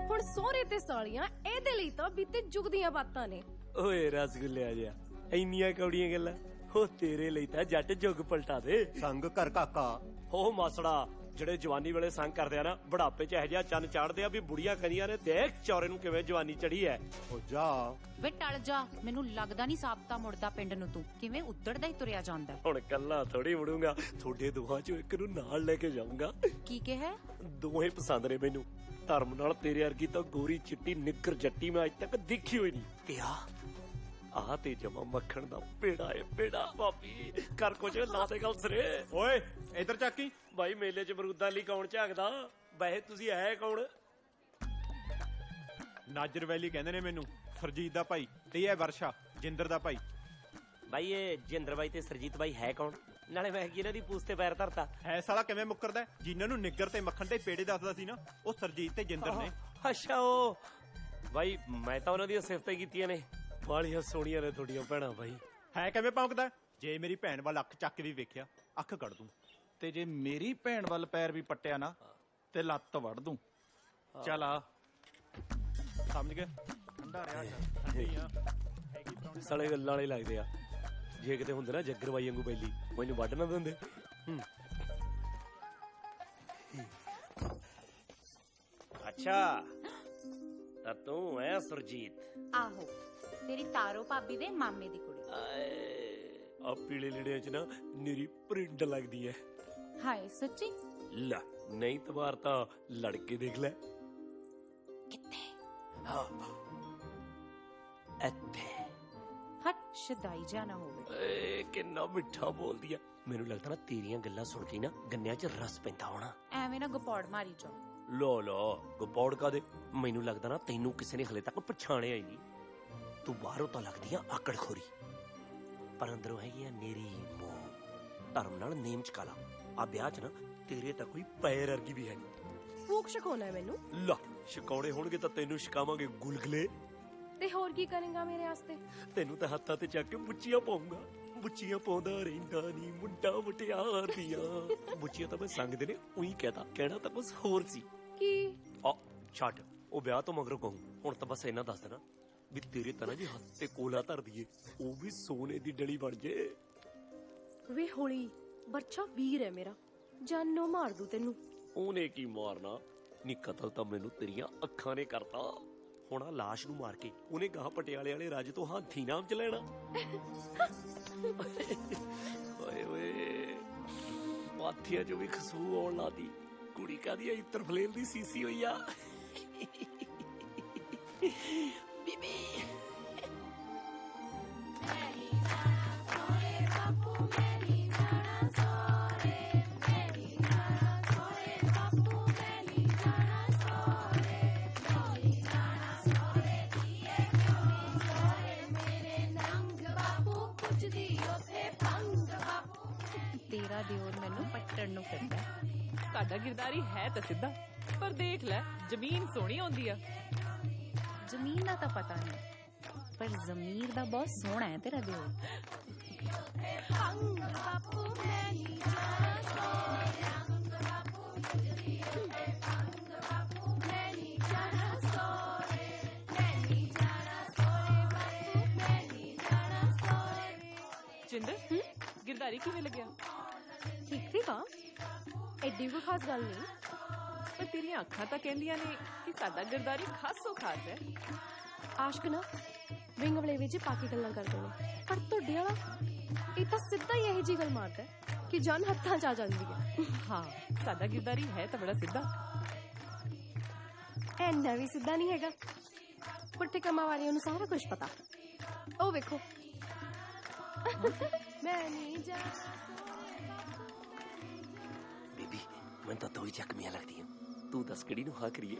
[SPEAKER 3] ਹੁਣ ਸਹੁਰੇ ਤੇ ਸਾਲੀਆਂ ਇਹਦੇ ਲਈ ਤਾਂ ਬੀਤੇ ਯੁੱਗ ਦੀਆਂ ਬਾਤਾਂ ਨੇ।
[SPEAKER 2] ਓਏ ਰਸਗੁੱਲਿਆ ਜਿਹਾ, ਇੰਨੀਆਂ ਕੌੜੀਆਂ ਗੱਲਾਂ। ਉਹ ਤੇਰੇ ਲਈ ਤਾਂ ਜੱਟ ਜੁਗ ਪਲਟਾ ਦੇ।
[SPEAKER 13] ਸੰਗ ਕਰ ਕਾਕਾ।
[SPEAKER 2] ਹੋ ਮਾਸੜਾ, ਜਿਹੜੇ ਜਵਾਨੀ ਵੇਲੇ ਸੰਗ ਕਰਦੇ ਆ ਨਾ, ਬੁਢਾਪੇ ਚ ਇਹੋ ਜਿਹਾ ਚੰਨ ਚਾੜਦੇ ਆ ਵੀ ਬੁੜੀਆਂ ਕਹਿੰਦੀਆਂ ਨੇ ਦੇਖ ਚੌਰੇ ਨੂੰ ਕਿਵੇਂ ਜਵਾਨੀ ਚੜੀ ਐ।
[SPEAKER 13] ਹੋ ਜਾ
[SPEAKER 14] ਵੇ ਟਲ ਜਾ, ਮੈਨੂੰ ਲੱਗਦਾ ਨਹੀਂ ਸਾਬਤਾ ਮੁੜਦਾ ਪਿੰਡ ਨੂੰ। ਤੂੰ ਕਿਵੇਂ ਉੱਧੜਦਾ ਹੀ ਤੁਰਿਆ ਜਾਂਦਾ।
[SPEAKER 2] ਹੁਣ ਕੱਲਾ ਥੋੜੀ ਮੁੜੂੰਗਾ, ਤੁਹਾਡੇ ਦੋਹਾਂ ਚੋਂ ਇੱਕ ਨੂੰ ਨਾਲ ਲੈ ਕੇ ਜਾਊਂਗਾ।
[SPEAKER 14] ਕੀ ਕਿਹਾ?
[SPEAKER 2] ਦੋਹੇ ਪਸੰਦ ਨੇ ਮੈਨੂੰ। ਧਰਮ ਨਾਲ ਤੇਰੇ ਵਰਗੀ ਤਾਂ ਗੋਰੀ ਚਿੱਟੀ ਨਿੱਕਰ ਜੱਟੀ ਮੈਂ ਅੱਜ ਤੱਕ ਦੇਖੀ ਹੋਈ ਨਹੀਂ। ਤੇ ਆ ਤੇ ਜਮਾ ਮੱਖਣ ਦਾ ਪੇੜਾ ਏ ਪੇੜਾ। ਭਾਬੀ ਕਰ ਕੁਝ ਲਾ ਦੇ ਗੱਲ ਸਰੇ।
[SPEAKER 13] ਓਏ ਇਧਰ ਚੱਕੀ।
[SPEAKER 2] ਬਾਈ ਮੇਲੇ 'ਚ ਮਰੂਦਾਂ ਲਈ ਕੌਣ ਝਾਕਦਾ? ਵੈਸੇ ਤੁਸੀਂ ਹੈ ਕੌਣ?
[SPEAKER 13] ਨਾਜਰ ਵੈਲੀ ਕਹਿੰਦੇ ਨੇ ਮੈਨੂੰ, ਸਰਜੀਤ ਦਾ ਭਾਈ। ਤੇ ਇਹ ਵਰਸ਼ਾ ਜਿੰਦਰ ਦਾ ਭਾਈ।
[SPEAKER 2] ਬਾਈ ਇਹ ਜਿੰਦਰ ਬਾਈ ਤੇ ਸਰਜੀਤ ਬਾਈ ਹੈ ਕੌਣ? ਨਾਲੇ ਮੈਂ ਇਹਨਾਂ ਦੀ ਪੂਛ ਤੇ ਪੈਰ ਧਰਤਾ।
[SPEAKER 13] ਹੈ ਸਾਲਾ ਕਿਵੇਂ ਮੁੱਕਰਦਾ? ਜਿਨ੍ਹਾਂ ਨੂੰ ਨਿੱਗਰ ਤੇ ਮੱਖਣ ਤੇ ਪੇੜੇ ਦੱਸਦਾ ਸੀ ਨਾ, ਉਹ ਸਰਜੀਤ ਤੇ ਜਿੰਦਰ ਨੇ।
[SPEAKER 2] ਅੱਛਾ ਉਹ ਬਾਈ, ਮੈਂ ਤਾਂ ਉਹਨਾਂ ਦੀਆਂ ਸਿਫਤਾਂ ਕੀਤੀਆਂ ਨੇ। ਬਾਲੀਆਂ ਸੋਹਣੀਆਂ ਨੇ ਤੁਹਾਡੀਆਂ ਭੈਣਾਂ ਬਾਈ।
[SPEAKER 13] ਹੈ ਕਿਵੇਂ ਭੌਂਕਦਾ? ਜੇ ਮੇਰੀ ਭੈਣ ਵੱਲ ਅੱਖ ਚੱਕ ਵੀ ਵੇਖਿਆ, ਅੱਖ ਕੱਢ ਦੂੰ।
[SPEAKER 11] ਤੇ ਜੇ ਮੇਰੀ ਭੈਣ ਵੱਲ ਪੈਰ ਵੀ ਪੱਟਿਆ ਨਾ, ਤੇ ਲੱਤ ਵੜ ਦੂੰ। ਚੱਲ ਆ
[SPEAKER 13] ਸਮਝ ਗਏ? ਠੰਡਾ ਰਿਹਾ ਠੰਡੀ ਆ।
[SPEAKER 2] ਸਾਲੇ ਗੱਲਾਂ ਵਾਲੇ ਲੱਗਦੇ ਆ। ਜੇ ਕਿਤੇ ਹੁੰਦੇ ਨਾ ਜੱਗਰ ਬਾਈ ਵਾਂਗੂ ਬੈਲੀ, ਮੈਨੂੰ ਵੱਢ ਨਾ ਦਿੰਦੇ। ਅੱਛਾ ਤਾਂ ਤੂੰ ਐ ਸੁਰਜੀਤ?
[SPEAKER 14] ਆਹੋ, ਤੇਰੀ ਤਾਰੋ ਭਾਬੀ ਦੇ ਮਾਮੇ ਦੀ ਕੁੜੀ।
[SPEAKER 2] ਆ ਪੀਲੇ ਲੀੜਿਆਂ 'ਚ ਨਾ ਨਿਰੀ ਪ੍ਰਿੰਡ ਲੱਗਦੀ ਐ।
[SPEAKER 14] ਹਾਏ ਸੱਚੀ?
[SPEAKER 2] ਲੈ ਨਹੀਂ ਤਵਾਰ ਤਾਂ ਲੜਕੇ ਦੇਖ ਲੈ।
[SPEAKER 14] ਕਿੱਥੇ?
[SPEAKER 2] ਇੱਥੇ।
[SPEAKER 14] ਹਟ, ਸ਼ਦਾਈ ਜਾ ਨਾ ਹੋਵੇ।
[SPEAKER 2] ਏ ਕਿੰਨਾ ਮਿੱਠਾ ਬੋਲਦੀ ਆ। ਮੈਨੂੰ ਲੱਗਦਾ ਨਾ ਤੇਰੀਆਂ ਗੱਲਾਂ ਸੁਣ ਕੇ ਨਾ ਗੰਨਿਆਂ 'ਚ ਰਸ ਪੈਂਦਾ ਹੋਣਾ।
[SPEAKER 14] ਐਵੇਂ ਨਾ ਗਪੌੜ ਮਾਰੀ ਜਾ।
[SPEAKER 2] ਲੋ ਗਪੌੜ ਕਾਦੇ? ਮੈਨੂੰ ਲੱਗਦਾ ਨਾ ਤੈਨੂੰ ਕਿਸੇ ਨੇ ਹਲੇ ਤੱਕ ਪਛਾਣਿਆ ਹੀ ਨਹੀਂ। ਤੂੰ ਬਾਹਰੋਂ ਤਾਂ ਲੱਗਦੀ ਆ ਆਕੜ ਖੋਰੀ, ਪਰ ਅੰਦਰੋਂ ਹੈਗੀ ਆ ਨੇਰੀ ਮੋਹ। ਧਰਮ ਨਾਲ ਨੇਮ ਚ ਕਾਲਾ। ਆ ਵਿਆਹ ਚ ਨਾ ਤੇਰੇ ਤਾਂ ਕੋਈ ਪੈਰ ਵਰਗੀ ਵੀ ਹੈ ਨਹੀਂ।
[SPEAKER 3] ਫੂਕ ਸ਼ਕਾਉਣਾ ਮੈਨੂੰ?
[SPEAKER 2] ਲਾ ਸ਼ਿਕਾਉਣੇ ਹੋਣਗੇ ਤਾਂ ਤੈਨੂੰ ਸ਼ਿਕਾਵਾਂਗੇ ਗੁਲਗਲੇ।
[SPEAKER 3] ਤੇ ਹੋਰ ਕੀ ਕਰੇਗਾ ਮੇਰੇ ਵਾਸਤੇ?
[SPEAKER 2] ਤੈਨੂੰ ਤਾਂ ਹੱਥਾਂ ਤੇ ਚੱਕ ਕੇ ਬੁੱਚੀਆਂ ਪਾਉਂਗਾ। ਬੁੱਚੀਆਂ ਪਾਉਂਦਾ ਰਹਿੰਦਾ ਨਹੀਂ ਮੁੰਡਾ ਮੁਟਿਆਰ ਦੀਆਂ। ਬੁੱਚੀਆਂ ਤਾਂ ਮੈਂ ਸੰਗਦੇ ਨੇ, ਉਹੀ ਕਹਿਣਾ ਤਾਂ ਬਸ ਹੋਰ ਸੀ।
[SPEAKER 3] ਕੀ?
[SPEAKER 2] ਆ ਛੱਡ, ਉਹ ਵਿਆਹ ਤੋਂ ਮਗਰੋਂ ਕਹੂੰ। ਹੁਣ ਤਾਂ ਬਸ ਇਹਨਾਂ ਦੱਸ ਦੇਣਾ ਵੀ ਤੇਰੇ ਤਾਂ ਨਾ ਜੀ ਹੱਥ ਤੇ ਕੋਲਾ ਧਰ ਦਈਏ, ਉਹ ਵੀ ਸੋਨੇ ਦੀ ਡਲੀ ਬਣ ਜੇ।
[SPEAKER 3] ਵੇ ਹੋਲੀ, ਬੱਚਾ ਵੀਰ ਹੈ ਮੇਰਾ, ਜਾਨੋਂ ਮਾਰ ਦੂ ਤੈਨੂੰ।
[SPEAKER 2] ਉਹਨੇ ਕੀ ਮਾਰਨਾ ਨੀ, ਕਤਲ ਤਾਂ ਮੈਨੂੰ ਤੇਰੀਆਂ ਅੱਖਾਂ ਨੇ ਕਰਤਾ। ਹੁਣ ਆ ਲਾਸ਼ ਨੂੰ ਮਾਰ ਕੇ ਉਹਨੇ ਗਾਹ ਪਟਿਆਲੇ ਵਾਲੇ ਰਾਜ ਤੋਂ ਹਾਥੀ ਨਾਮ ਚ ਲੈਣਾ। ਓਏ ਓਏ ਪਾਥੀਆਂ ਚੋਂ ਵੀ ਖੁਸ਼ਬੂ ਆਉਣ ਲਾਦੀ। ਕੁੜੀ ਕਾਦੀ ਇੱਤਰ ਫਲੇਲ ਦੀ ਸੀਸੀ ਹੋਈ ਆ। ਬੀਬੀ
[SPEAKER 14] ਤੇਰਾ ਦਿਓਰ ਮੈਨੂੰ ਪੱਟਣ ਨੂੰ ਫਿਰਦਾ।
[SPEAKER 12] ਸਾਡਾ ਗਿਰਦਾਰੀ ਹੈ ਤਾਂ ਸਿੱਧਾ, ਪਰ ਦੇਖ ਲੈ ਜ਼ਮੀਨ ਸੋਹਣੀ ਆਉਂਦੀ ਆ।
[SPEAKER 14] ਜ਼ਮੀਨ ਦਾ ਤਾਂ ਪਤਾ ਨਹੀਂ, ਪਰ ਜ਼ਮੀਰ ਦਾ ਬਹੁਤ ਸੋਹਣਾ ਹੈ ਤੇਰਾ ਦਿਓਰ।
[SPEAKER 12] ਜਿੰਦਰ, ਗਿਰਦਾਰੀ ਕਿਵੇਂ ਲੱਗਿਆ?
[SPEAKER 3] ਠੀਕ ਸੀਗਾ, ਐਡੀ ਕੋਈ ਖਾਸ ਗੱਲ ਨਹੀਂ।
[SPEAKER 12] ਪਰ ਤੇਰੀਆਂ ਅੱਖਾਂ ਤਾਂ ਕਹਿੰਦੀਆਂ ਨੇ ਕਿ ਸਾਡਾ ਗਿਰਦਾਰੀ ਖਾਸੋ ਖਾਸ ਹੈ।
[SPEAKER 3] ਆਸ਼ਕ ਨਾ ਵਿੰਗ ਵਾਲੇ ਵਿੱਚ ਪਾ ਕੇ ਗੱਲਾਂ ਕਰਦੇ ਨੇ, ਪਰ ਤੁਹਾਡੇ ਵਾਲਾ ਇਹ ਤਾਂ ਸਿੱਧਾ ਹੀ ਇਹੋ ਜਿਹੀ ਗੱਲ ਮਾਰਦਾ ਕਿ ਜਾਨ ਹੱਥਾਂ 'ਚ ਆ ਜਾਂਦੀ ਹੈ।
[SPEAKER 12] ਹਾਂ, ਸਾਡਾ ਗਿਰਦਾਰੀ ਹੈ ਤਾਂ ਬੜਾ ਸਿੱਧਾ।
[SPEAKER 15] ਐਨਾ ਵੀ ਸਿੱਧਾ ਨਹੀਂ ਹੈਗਾ। ਪੁੱਠੇ ਕੰਮਾਂ ਵਾਲਿਆਂ ਨੂੰ ਸਾਰਾ ਕੁਝ ਪਤਾ। ਉਹ ਵੇਖੋ ਮੈਂ ਨਹੀਂ ਜਾ
[SPEAKER 2] ਬੀਬੀ ਮੈਂ ਤਾਂ ਦੋ ਹੀ ਜ਼ਖਮੀਆਂ ਲੱਗਦੀਆਂ, ਤੂੰ ਦੱਸ ਕਿਹੜੀ ਨੂੰ ਹਾਂ ਕਰੀਏ?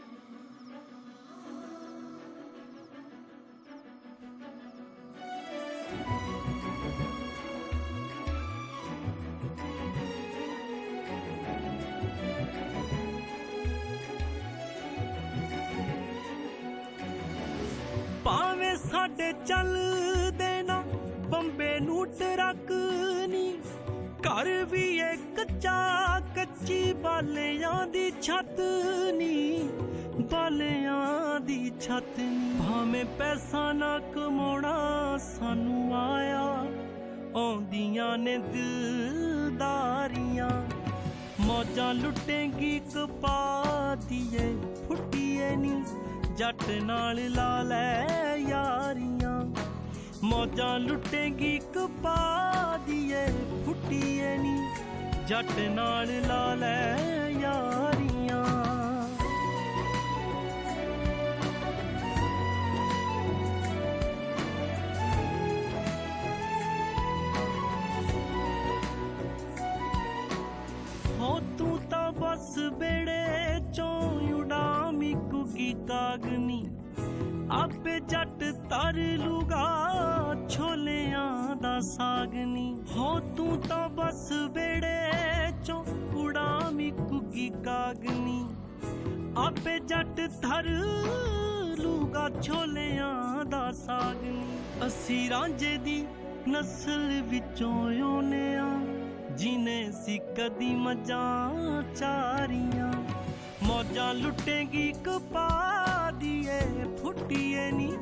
[SPEAKER 1] ਭਾਵੇਂ ਸਾਡੇ ਚੱਲਦੇ ਨਾ ਬੰਬੇ ਨੂੰ ਟਰੱਕ ਨੀ, ਘਰ ਵੀ ਏ ਕੱਚਾ ਕੱਚੀ ਬਾਲਿਆਂ ਦੀ ਛੱਤ ਨੀ, ਬਾਲਿਆਂ ਦੀ ਛੱਤ ਨੀ। ਭਾਵੇਂ ਪੈਸਾ ਨਾ ਕਮਾਉਣਾ ਸਾਨੂੰ ਆਇਆ, ਆਉਂਦੀਆਂ ਨੇ ਦਿਲਦਾਰੀਆਂ। ਮੌਜਾਂ ਲੁੱਟੇਂਗੀ ਕਪਾ ਦੀਏ ਫੁੱਟੀਏ ਨੀ, ਜੱਟ ਨਾਲ ਲਾ ਲੈ ਯਾਰੀਆਂ। ਮੌਜਾਂ ਲੁੱਟੇਂਗੀ ਕਪਾ ਦੀਏ ਫੁੱਟੀਏ ਨੀ, ਜੱਟ ਨਾਲ ਲਾ ਲੈ ਯਾਰੀਆਂ। ਹੋ ਤੂੰ ਤਾਂ ਬਸ ਬੇੜੇ ਚੋਂ ਉਡਾਮੀ ਕੁਗੀ ਕਾਗਨੀ, ਆਪੇ ਜੱਟ ਤਰ ਲੂਗਾ ਛੋਲਿਆਂ ਦਾ ਸਾਗਨੀ। ਹੋ ਤੂੰ ਤਾਂ ਬਸ ਬੇੜੇ ਚੋਂ ਉਡਾਮੀ ਕੁਗੀ ਕਾਗਨੀ, ਆਪੇ ਜੱਟ ਤਰ ਲੂਗਾ ਛੋਲਿਆਂ ਦਾ ਸਾਗਨੀ। ਅਸੀਂ ਰਾਂਝੇ ਦੀ ਨਸਲ ਵਿੱਚੋਂ ਆਉਂਦੇ ਆਂ, ਜਿਨੇ ਸੀ ਕਦੀ ਮੱਝਾਂ ਚਾਰੀਆਂ। ਮੌਜਾਂ ਲੁੱਟੇਂਗੀ ਕਪਾ ਦੀਏ ਫੁੱਟੀਏ ਨੀ,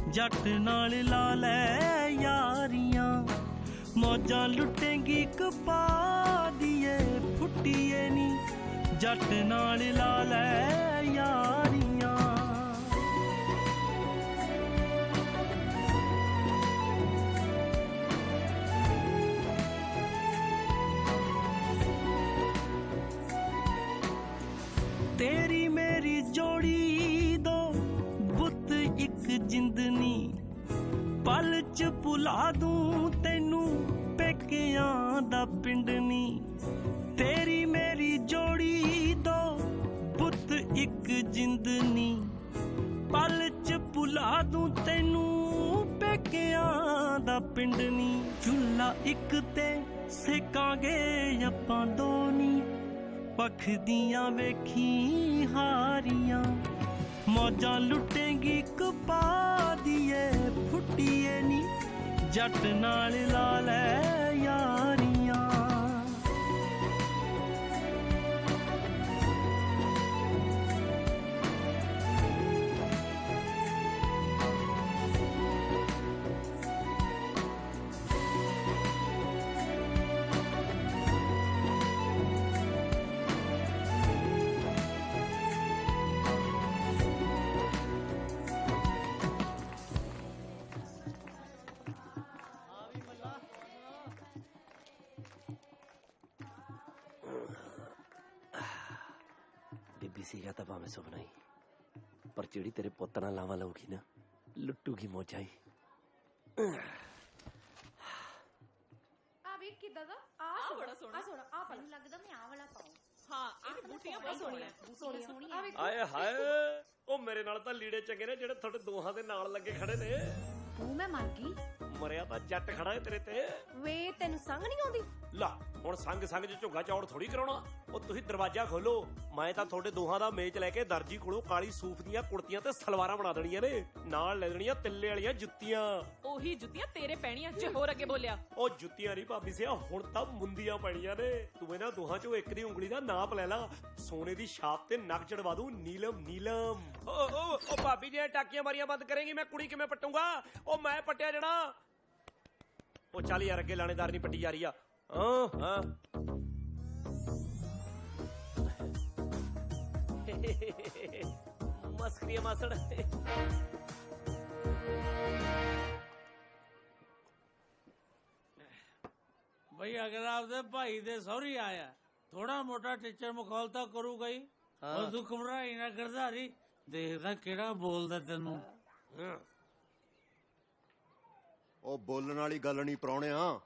[SPEAKER 1] ਜੱਟ ਨਾਲ ਲਾ ਲੈ ਯਾਰੀਆਂ। ਮੌਜਾਂ ਲੁੱਟੇਂਗੀ ਕਪਾ ਦੀਏ ਫੁੱਟੀਏ ਨੀ, ਜੱਟ ਨਾਲ ਲਾ ਲੈ ਯਾਰੀਆਂ। ਤੇਰੀ ਮੇਰੀ ਜੋੜੀ ਦੋ ਬੁੱਤ ਇੱਕ ਜਿੰਦਨੀ, ਪਲ ਚ ਭੁਲਾ ਦੂੰ ਤੈਨੂੰ ਪੇਕਿਆਂ ਦਾ ਪਿੰਡ ਨੀ। ਤੇਰੀ ਮੇਰੀ ਜੋੜੀ ਦੋ ਬੁੱਤ ਇੱਕ ਜਿੰਦਨੀ, ਪਲ ਚ ਭੁਲਾ ਦੂੰ ਤੈਨੂੰ ਪੇਕਿਆਂ ਦਾ ਪਿੰਡ ਨੀ। ਚੁੱਲ੍ਹਾ ਇੱਕ ਤੇ ਸੇਕਾਂਗੇ ਆਪਾਂ ਦੋਨੀ, ਪੱਖ ਦੀਆਂ ਵੇਖੀ ਹਾਰੀਆਂ। ਮੌਜਾਂ ਲੁੱਟੇਂਗੀ ਕਪਾ ਦੀਏ ਫੁੱਟੀਏ ਨੀ, ਜੱਟ ਨਾਲ ਲਾ ਲੈ ਯਾਰੀਆਂ।
[SPEAKER 2] ਬੀਬੀ ਸੀਗਾ ਤਾਂ ਭਾਵੇਂ ਸੁਪਨਾ ਹੀ, ਪਰ ਜਿਹੜੀ ਤੇਰੇ ਪੁੱਤ ਨਾਲ ਲਾਵਾਂ ਲਾਊਗੀ ਨਾ, ਲੁੱਟੂਗੀ ਮੌਜਾਂ ਹੀ।
[SPEAKER 15] ਆ ਵੇਖ ਕਿਦਾਂ ਦਾ ਆ
[SPEAKER 12] ਬੜਾ ਸੋਹਣਾ।
[SPEAKER 15] ਆ ਸੋਹਣਾ ਆ ਪਾ
[SPEAKER 8] ਮੈਨੂੰ ਲੱਗਦਾ ਮੈਂ ਆਹ ਵਾਲਾ ਪਾਉਂ।
[SPEAKER 12] ਹਾਂ ਇਹ ਬੂਟੀਆਂ ਬੜਾ ਸੋਹਣੀਆਂ।
[SPEAKER 15] ਸੋਹਣੀਆਂ ਆ ਵੇਖ।
[SPEAKER 2] ਆਏ ਹਾਏ, ਉਹ ਮੇਰੇ ਨਾਲ ਤਾਂ ਲੀੜੇ ਚੰਗੇ ਨੇ ਜਿਹੜੇ ਤੁਹਾਡੇ ਦੋਹਾਂ ਦੇ ਨਾਲ ਲੱਗੇ ਖੜੇ ਨੇ।
[SPEAKER 8] ਉਹ ਮੈਂ ਮਰ ਗਈ।
[SPEAKER 2] ਮਰਿਆ ਤਾਂ ਜੱਟ ਖੜਾ ਏ ਤੇਰੇ ਤੇ।
[SPEAKER 15] ਵੇ ਤੈਨੂੰ ਸੰਗ ਨਹੀਂ ਆਉਂਦੀ?
[SPEAKER 2] ਲਾ ਹੁਣ ਸੰਗ ਚ ਝੁੱਗਾ ਚੌੜ ਥੋੜੀ ਕਰਾਉਣਾ। ਉਹ ਤੁਸੀਂ ਦਰਵਾਜ਼ਾ ਖੋਲੋ, ਮੈਂ ਤਾਂ ਤੁਹਾਡੇ ਦੋਹਾਂ ਦਾ ਮੇਚ ਲੈ ਕੇ ਦਰਜੀ ਕੋਲੋਂ ਕਾਲੀ ਸੂਫ ਦੀਆਂ ਕੁੜਤੀਆਂ ਤੇ ਸਲਵਾਰਾਂ ਬਣਾ ਦੇਣੀਆਂ ਨੇ, ਨਾਲ ਲੈ ਦੇਣੀਆਂ ਤਿੱਲੇ ਵਾਲੀਆਂ ਜੁੱਤੀਆਂ।
[SPEAKER 12] ਉਹੀ ਜੁੱਤੀਆਂ ਤੇਰੇ ਪੈਣੀਆਂ ਜੇ ਹੋਰ ਅੱਗੇ ਬੋਲਿਆ।
[SPEAKER 2] ਉਹ ਜੁੱਤੀਆਂ ਨਹੀਂ ਭਾਬੀ ਸਿਆ, ਹੁਣ ਤਾਂ ਮੁੰਦੀਆਂ ਪੈਣੀਆਂ ਨੇ। ਤੂੰ ਇਹਨਾਂ ਦੋਹਾਂ ਚੋਂ ਇੱਕ ਦੀ ਉਂਗਲੀ ਦਾ ਨਾਪ ਲੈ ਲਾ, ਸੋਨੇ ਦੀ ਛਾਪ ਤੇ ਨੱਕ ਚੜਵਾ ਦੂੰ ਨੀਲਮ ਨੀਲਮ। ਉਹ ਭਾਬੀ ਦੀਆਂ ਟਾਕੀਆਂ ਮਾਰੀਆਂ ਬੰਦ ਕਰੇਂਗੀ, ਮੈਂ ਕੁੜੀ ਕਿਵੇਂ ਪੱਟੂਗਾ? ਉਹ ਮੈਂ ਪੱਟਿਆ ਜਣਾ। ਉਹ ਚੱਲ ਯਾਰ, ਅੱਗੇ ਲਾਣੇਦਾਰ ਨਹੀਂ ਪੱਟੀ ਜਾ ਰਹੀ ਆ। ਹਾਂ ਮਸਕਰੀਆ ਮਾਸੜ।
[SPEAKER 10] ਬਈ ਅਗਰ ਆਪਦੇ ਭਾਈ ਦੇ ਸਹੁਰੀ ਆਇਆ, ਥੋੜਾ ਮੋਟਾ ਟੀਚਰ ਮਖੌਲ ਤਾਂ ਕਰੂਗਾ ਹੀ। ਉਹ ਤੂੰ ਘਬਰਾਈ ਨਾ ਗਰਦਾਰੀ, ਦੇਖਦਾ ਕਿਹੜਾ ਬੋਲਦਾ ਤੈਨੂੰ।
[SPEAKER 16] ਉਹ ਬੋਲਣ ਵਾਲੀ ਗੱਲ ਨਹੀਂ ਪ੍ਰਾਹੁਣਿਆ,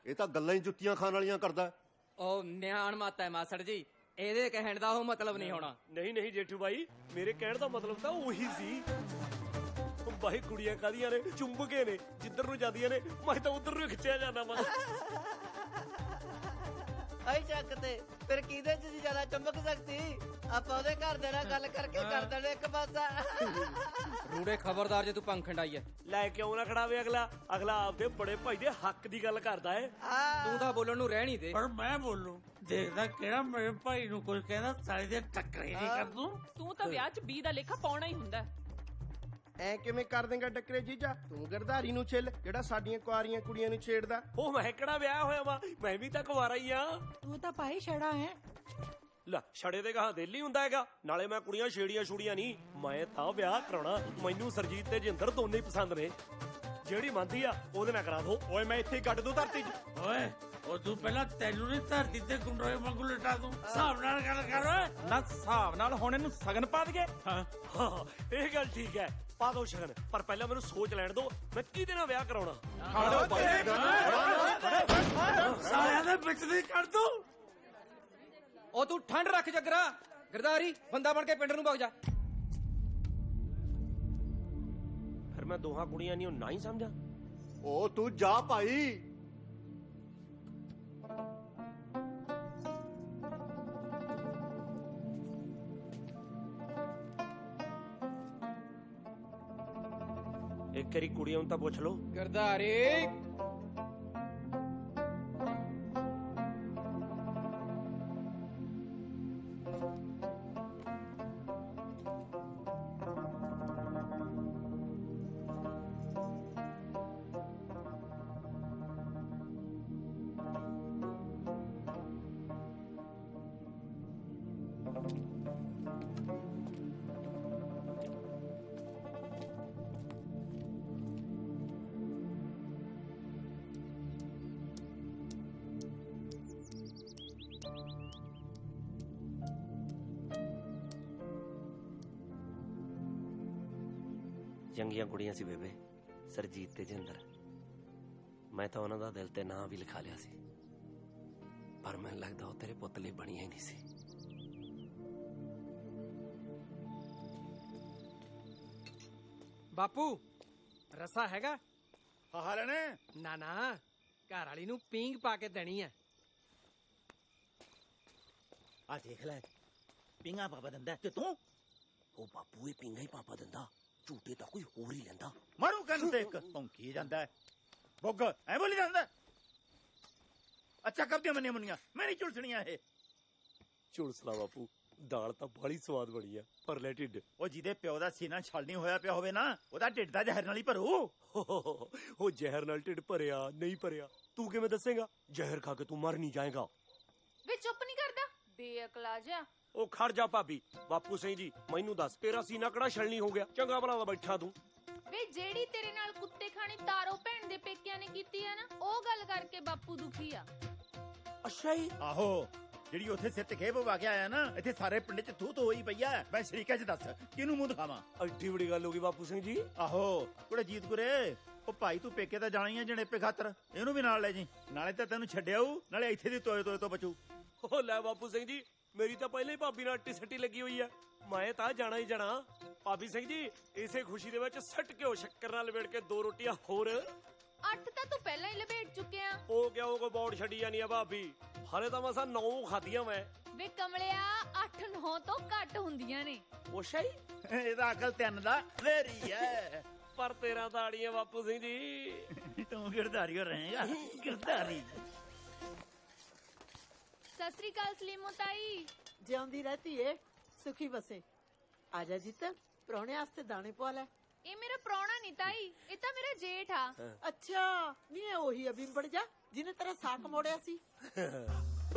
[SPEAKER 16] ਇਹ ਤਾਂ ਗੱਲਾਂ ਹੀ ਜੁੱਤੀਆਂ ਖਾਣ ਵਾਲੀਆਂ ਕਰਦਾ।
[SPEAKER 6] ਉਹ ਨਿਆਣ ਮਾਤਾ ਹੈ ਮਾਸੜ ਜੀ, ਇਹਦੇ ਕਹਿਣ ਦਾ ਉਹ ਮਤਲਬ ਨਹੀਂ ਹੋਣਾ।
[SPEAKER 2] ਨਹੀਂ ਨਹੀਂ ਜੇਠੂ ਬਾਈ, ਮੇਰੇ ਕਹਿਣ ਦਾ ਮਤਲਬ ਤਾਂ ਉਹੀ ਸੀ। ਬਾਈ ਕੁੜੀਆਂ ਕਾਦੀਆਂ ਨੇ, ਚੁੰਬਕੇ ਨੇ, ਜਿੱਧਰ ਨੂੰ ਜਾਂਦੀਆਂ ਨੇ ਮੈਂ ਤਾਂ ਉਧਰ ਨੂੰ ਖਿੱਚਿਆ ਜਾਂਦਾ ਵਾ।
[SPEAKER 9] ਆਈ ਚੱਕ ਤੇ ਫਿਰ ਕਿਹਦੇ ਚ ਜ਼ਿਆਦਾ ਚੁੰਬਕ ਸਕਤੀ? ਆਪਾਂ ਉਹਦੇ ਘਰ ਦੇ ਨਾਲ ਗੱਲ ਕਰਕੇ ਕਰ ਦੇਣਾ ਇੱਕ ਪਾਸਾ।
[SPEAKER 6] ਰੂੜੇ ਖਬਰਦਾਰ ਜੇ ਤੂੰ ਪੰਖੰਡ ਆਈ ਐ।
[SPEAKER 2] ਲੈ ਕਿਉਂ ਨਾ ਖੜਾਵੇ ਅਗਲਾ ਆਪਦੇ ਬੜੇ ਭਾਈ ਦੇ ਹੱਕ ਦੀ ਗੱਲ ਕਰਦਾ ਏ।
[SPEAKER 6] ਤੂੰ ਤਾਂ ਬੋਲਣ ਨੂੰ ਰਹਿ ਨਹੀਂ ਦੇ।
[SPEAKER 10] ਪਰ ਮੈਂ ਬੋਲੂ, ਦੇਖਦਾ ਕਿਹੜਾ ਮੇਰੇ ਭਾਈ ਨੂੰ ਕੁਝ ਕਹਿੰਦਾ ਸਾਲੇ ਦੇ ਟੱਕਰੇ ਨਹੀਂ ਕਰ ਦੂੰ।
[SPEAKER 12] ਤੂੰ ਤਾਂ ਵਿਆਹ 'ਚ 20 ਦਾ ਲੇਖਾ ਪਾਉਣਾ ਹੀ ਹੁੰਦਾ।
[SPEAKER 13] ਐ ਕਿਵੇਂ ਕਰ ਦੇਂਗਾ ਟੱਕਰੇ ਜੀਜਾ? ਤੂੰ ਗਰਧਾਰੀ ਨੂੰ ਛਿੱਲ ਜਿਹੜਾ ਸਾਡੀਆਂ ਕੁਆਰੀਆਂ ਕੁੜੀਆਂ ਨੂੰ ਛੇੜਦਾ।
[SPEAKER 2] ਉਹ ਮੈਂ ਕਿਹੜਾ ਵਿਆਹ ਹੋਇਆ ਵਾ, ਮੈਂ ਵੀ ਤਾਂ ਕੁਵਾਰਾ ਹੀ ਆ।
[SPEAKER 5] ਤੂੰ ਤਾਂ ਭਾਈ ਛੜਾ ਹੈ।
[SPEAKER 2] ਲੈ ਛੜੇ ਦੇ ਕਹਾ ਦਿਲ ਹੀ ਹੁੰਦਾ ਹੈਗਾ। ਨਾਲੇ ਮੈਂ ਕੁੜੀਆਂ ਛੇੜੀਆਂ ਨਹੀਂ, ਮੈਂ ਤਾਂ ਵਿਆਹ ਕਰਾਉਣਾ। ਮੈਨੂੰ ਸਰਜੀਤ ਤੇ ਜਿੰਦਰ ਦੋਨੇ ਹੀ ਪਸੰਦ ਨੇ। ਜਿਹੜੀ ਮੰਨਦੀ ਆ ਉਹਦੇ ਨਾਲ ਕਰਾ ਦੋ।
[SPEAKER 11] ਓਏ ਮੈਂ ਇੱਥੇ ਹੀ ਗੱਡ ਦੂੰ ਧਰਤੀ 'ਚ।
[SPEAKER 10] ਓਏ ਉਹ ਤੂੰ ਪਹਿਲਾਂ ਤੈਨੂੰ ਨਹੀਂ ਧਰਤੀ ਤੇ ਗੁੰਡੋਏ ਵਾਂਗੂ ਲਟਾ ਦੂੰ। ਹਿਸਾਬ ਨਾਲ ਗੱਲ ਕਰ ਓਏ।
[SPEAKER 11] ਨਾ ਹਿਸਾਬ ਨਾਲ ਹੁਣ ਇਹਨੂੰ ਸਗਨ ਪਾ ਦਈਏ।
[SPEAKER 2] ਹਾਂ ਇਹ ਗੱਲ ਠੀਕ ਹੈ, ਪਾ ਦੋ ਸ਼ਗਨ, ਪਰ ਪਹਿਲਾਂ ਮੈਨੂੰ ਸੋਚ ਲੈਣ ਦੋ ਮੈਂ ਕਿਹਦੇ ਨਾਲ ਵਿਆਹ ਕਰਾਉਣਾ।
[SPEAKER 10] ਸਾਲਿਆਂ ਦੇ ਵਿੱਚ ਦੀ ਕਰ ਦੂੰ।
[SPEAKER 6] ਉਹ ਤੂੰ ਠੰਡ ਰੱਖ ਜੱਗਰਾ, ਗਰਦਾਰੀ ਬੰਦਾ ਬਣ ਕੇ ਪਿੰਡ ਨੂੰ ਭੱਜ ਜਾ।
[SPEAKER 2] ਫਿਰ ਮੈਂ ਦੋਹਾਂ ਕੁੜੀਆਂ ਨਹੀਂ ਨਾ ਹੀ ਸਮਝਾਂ।
[SPEAKER 16] ਉਹ ਤੂੰ ਜਾ ਭਾਈ।
[SPEAKER 2] ਇੱਕ ਵਾਰੀ ਕੁੜੀਆਂ ਨੂੰ ਤਾਂ ਪੁੱਛ ਲਓ।
[SPEAKER 6] ਗਰਦਾਰੀ
[SPEAKER 2] ਚੰਗੀਆਂ ਕੁੜੀਆਂ ਸੀ ਬੇਬੇ, ਸਰਜੀਤ ਤੇ ਜਿੰਦਰ। ਮੈਂ ਤਾਂ ਉਹਨਾਂ ਦਾ ਦਿਲ ਤੇ ਨਾਂ ਵੀ ਲਿਖਾ ਲਿਆ ਸੀ, ਪਰ ਮੈਨੂੰ ਲੱਗਦਾ ਉਹ ਤੇਰੇ ਪੁੱਤ ਲਈ ਬਣੀਆਂ ਹੀ ਨਹੀਂ ਸੀ।
[SPEAKER 9] ਬਾਪੂ ਰਸਾ ਹੈਗਾ?
[SPEAKER 11] ਹਾਂ ਲੈਣੇ
[SPEAKER 9] ਨਾ ਨਾ, ਘਰ ਵਾਲੀ ਨੂੰ ਪੀਂਗ ਪਾ ਕੇ ਦੇਣੀ ਆ।
[SPEAKER 7] ਆ ਦੇਖ ਲੈ, ਪਿੰਗਾ ਪਾਪਾ ਦਿੰਦਾ ਤੇ ਤੂੰ।
[SPEAKER 2] ਉਹ ਬਾਪੂ ਇਹ ਪਿੰਗਾ ਹੀ ਪਾਪਾ ਦਿੰਦਾ, ਝੂਟੇ ਤਾਂ ਕੋਈ ਹੋਰ ਹੀ ਲੈਂਦਾ।
[SPEAKER 7] ਮਾਰੂ ਕੰਨ ਤੇ ਇੱਕ ਭੌਂਕੀ ਜਾਂਦਾ ਹੈ। ਬੁੱਗ ਐ ਬੋਲੀ ਜਾਂਦਾ। ਅੱਛਾ ਕਰਦੀਆਂ ਮੰਨੀਆਂ ਮੁੰਨੀਆਂ, ਮੈਂ ਨਹੀਂ ਝੁਲਸਣੀਆਂ ਇਹ।
[SPEAKER 2] ਝੁਲਸਲਾ ਬਾਪੂ, ਦਾਲ ਤਾਂ ਬੜੀ ਸਵਾਦ ਬਣੀ ਆ, ਪਰ ਲੈ ਢਿੱਡ।
[SPEAKER 7] ਉਹ ਜਿਹਦੇ ਪਿਓ ਦਾ ਸੀਨਾ ਛਲਣੀ ਹੋਇਆ ਪਿਆ ਹੋਵੇ ਨਾ, ਉਹਦਾ ਢਿੱਡ ਦਾ ਜ਼ਹਿਰ ਨਾਲ ਹੀ ਭਰੂ।
[SPEAKER 2] ਉਹ ਜ਼ਹਿਰ ਨਾਲ ਢਿੱਡ ਭਰਿਆ ਨਹੀਂ ਭਰਿਆ ਤੂੰ ਕਿਵੇਂ ਦੱਸੇਗਾ? ਜ਼ਹਿਰ ਖਾ ਕੇ ਤੂੰ ਮਰ ਨਹੀਂ ਜਾਏਗਾ।
[SPEAKER 14] ਵੇ ਚੁੱਪ ਨਹੀਂ ਕਰਦਾ, ਬੇਅਕਲਾ ਜਾ।
[SPEAKER 2] ਉਹ ਖੜ ਜਾ ਭਾਬੀ। ਬਾਪੂ ਸਿੰਘ ਜੀ ਮੈਨੂੰ ਦੱਸ, ਤੇਰਾ ਸੀਨਾ ਕਿਹੜਾ ਛਲਣੀ ਹੋ ਗਿਆ? ਚੰਗਾ ਭਲਾ ਦਾ ਬੈਠਾ ਤੂੰ।
[SPEAKER 14] ਵੇ ਜਿਹੜੀ ਤੇਰੇ ਨਾਲ ਕੁੱਤੇ ਖਾਣੀ ਤਾਰੋ ਭੈਣ ਦੇ ਪੇਕਿਆਂ ਨੇ ਕੀਤੀ ਆ ਨਾ, ਉਹ ਗੱਲ ਕਰਕੇ ਬਾਪੂ ਦੁਖੀ ਆ।
[SPEAKER 2] ਅੱਛਾ ਜੀ।
[SPEAKER 7] ਆਹੋ, ਜਿਹੜੀ ਉੱਥੇ ਸਿਰ ਤੇ ਖੇਪ ਵਾ ਕੇ ਆਇਆ ਨਾ, ਇੱਥੇ ਸਾਰੇ ਪਿੰਡ ਚ ਤੂੰ ਹੋਈ ਪਈ ਆ। ਮੈਂ ਸ਼ਰੀਕਾ ਚ ਦੱਸ ਕਿਹਨੂੰ ਮੂੰਹ ਦਿਖਾਵਾਂ?
[SPEAKER 2] ਐਡੀ ਵੱਡੀ ਗੱਲ ਹੋ ਗਈ ਬਾਪੂ ਸਿੰਘ ਜੀ।
[SPEAKER 7] ਆਹੋ ਕੁੜੇ ਜੀਤ ਗੁਰੇ, ਉਹ ਭਾਈ ਤੂੰ ਪੇਕੇ ਤਾਂ ਜਾਣੀ ਆ ਜਣੇਪੇ ਖਾਤਰ, ਇਹਨੂੰ ਵੀ ਨਾਲ ਲੈ ਜੀ। ਨਾਲੇ ਤਾਂ ਤੈਨੂੰ ਛੱਡਿਆਊ, ਨਾਲੇ ਇੱਥੇ ਦੀ ਤੋਏ ਤੋਂ ਬਚੂ।
[SPEAKER 2] ਉਹ ਲੈ ਬਾਪੂ ਸਿੰਘ ਜੀ, ਮੇਰੀ ਤਾਂ ਪਹਿਲਾਂ ਹੀ ਭਾਬੀ ਨਾਲ ਅੱਟੀ ਸੱਟੀ ਲੱਗੀ ਹੋਈ ਆ, ਮੈਂ ਤਾਂ ਜਾਣਾ ਹੀ ਜਾਣਾ। ਭਾਬੀ ਸਿੰਘ ਜੀ ਇਸੇ ਖੁਸ਼ੀ ਦੇ ਵਿੱਚ ਸੱਟ ਘਿਓ ਸ਼ੱਕਰ ਨਾਲ ਲਪੇੜ ਕੇ 2 ਰੋਟੀਆਂ ਹੋਰ।
[SPEAKER 14] 8 ਤਾਂ ਤੂੰ ਪਹਿਲਾਂ ਹੀ ਲਪੇਟ ਚੁੱਕਿਆ।
[SPEAKER 2] ਉਹ ਕਿਉਂ ਕੋ ਬੌੜ ਛੱਡੀ ਜਾਨੀ ਆ ਭਾਬੀ? ਹਾਲੇ ਤਾਂ ਮਸਾਂ 9 ਖਾਧੀਆਂ ਮੈਂ।
[SPEAKER 14] ਵੇ ਕਮਲਿਆ, 8-9 ਤੋਂ ਘੱਟ ਹੁੰਦੀਆਂ ਨੇ।
[SPEAKER 2] ਉਹ ਸ਼ਾਈ
[SPEAKER 7] ਇਹਦਾ ਅਕਲ 3 ਦਾ ਵੇਰੀ ਹੈ।
[SPEAKER 2] ਪਰ ਤੇਰਾ ਤਾਂ ਆੜੀਆਂ ਬਾਪੂ ਸਿੰਘ ਜੀ।
[SPEAKER 7] ਤੂੰ ਗਿਰਧਾਰੀ ਹੋ ਰਹੇਗਾ, ਗਿਰਧਾਰੀ।
[SPEAKER 14] ਸਤਿ ਸ੍ਰੀ ਅਕਾਲ ਸਲੀਮੋ ਤਾਈ।
[SPEAKER 5] ਜਿਉਂਦੀ ਰਹਤੀ ਏ, ਸੁਖੀ ਬਸੇ। ਆ ਜਾ ਜਿੱਤ, ਪ੍ਰਾਹੁਣੇ ਵਾਸਤੇ ਦਾਣੇ ਪਵਾ ਲੈ।
[SPEAKER 14] ਇਹ ਮੇਰਾ ਪ੍ਰਾਹੁਣਾ ਨਹੀਂ ਤਾਈ, ਇਹ ਤਾਂ ਮੇਰਾ ਜੇਠ ਆ।
[SPEAKER 5] ਅੱਛਾ, ਨਹੀਂ ਇਹ ਉਹੀ ਅਬਿੰਬੜ ਜਾ ਜਿਹਨੇ ਤੇਰਾ ਸਾਕ ਮੋੜਿਆ ਸੀ।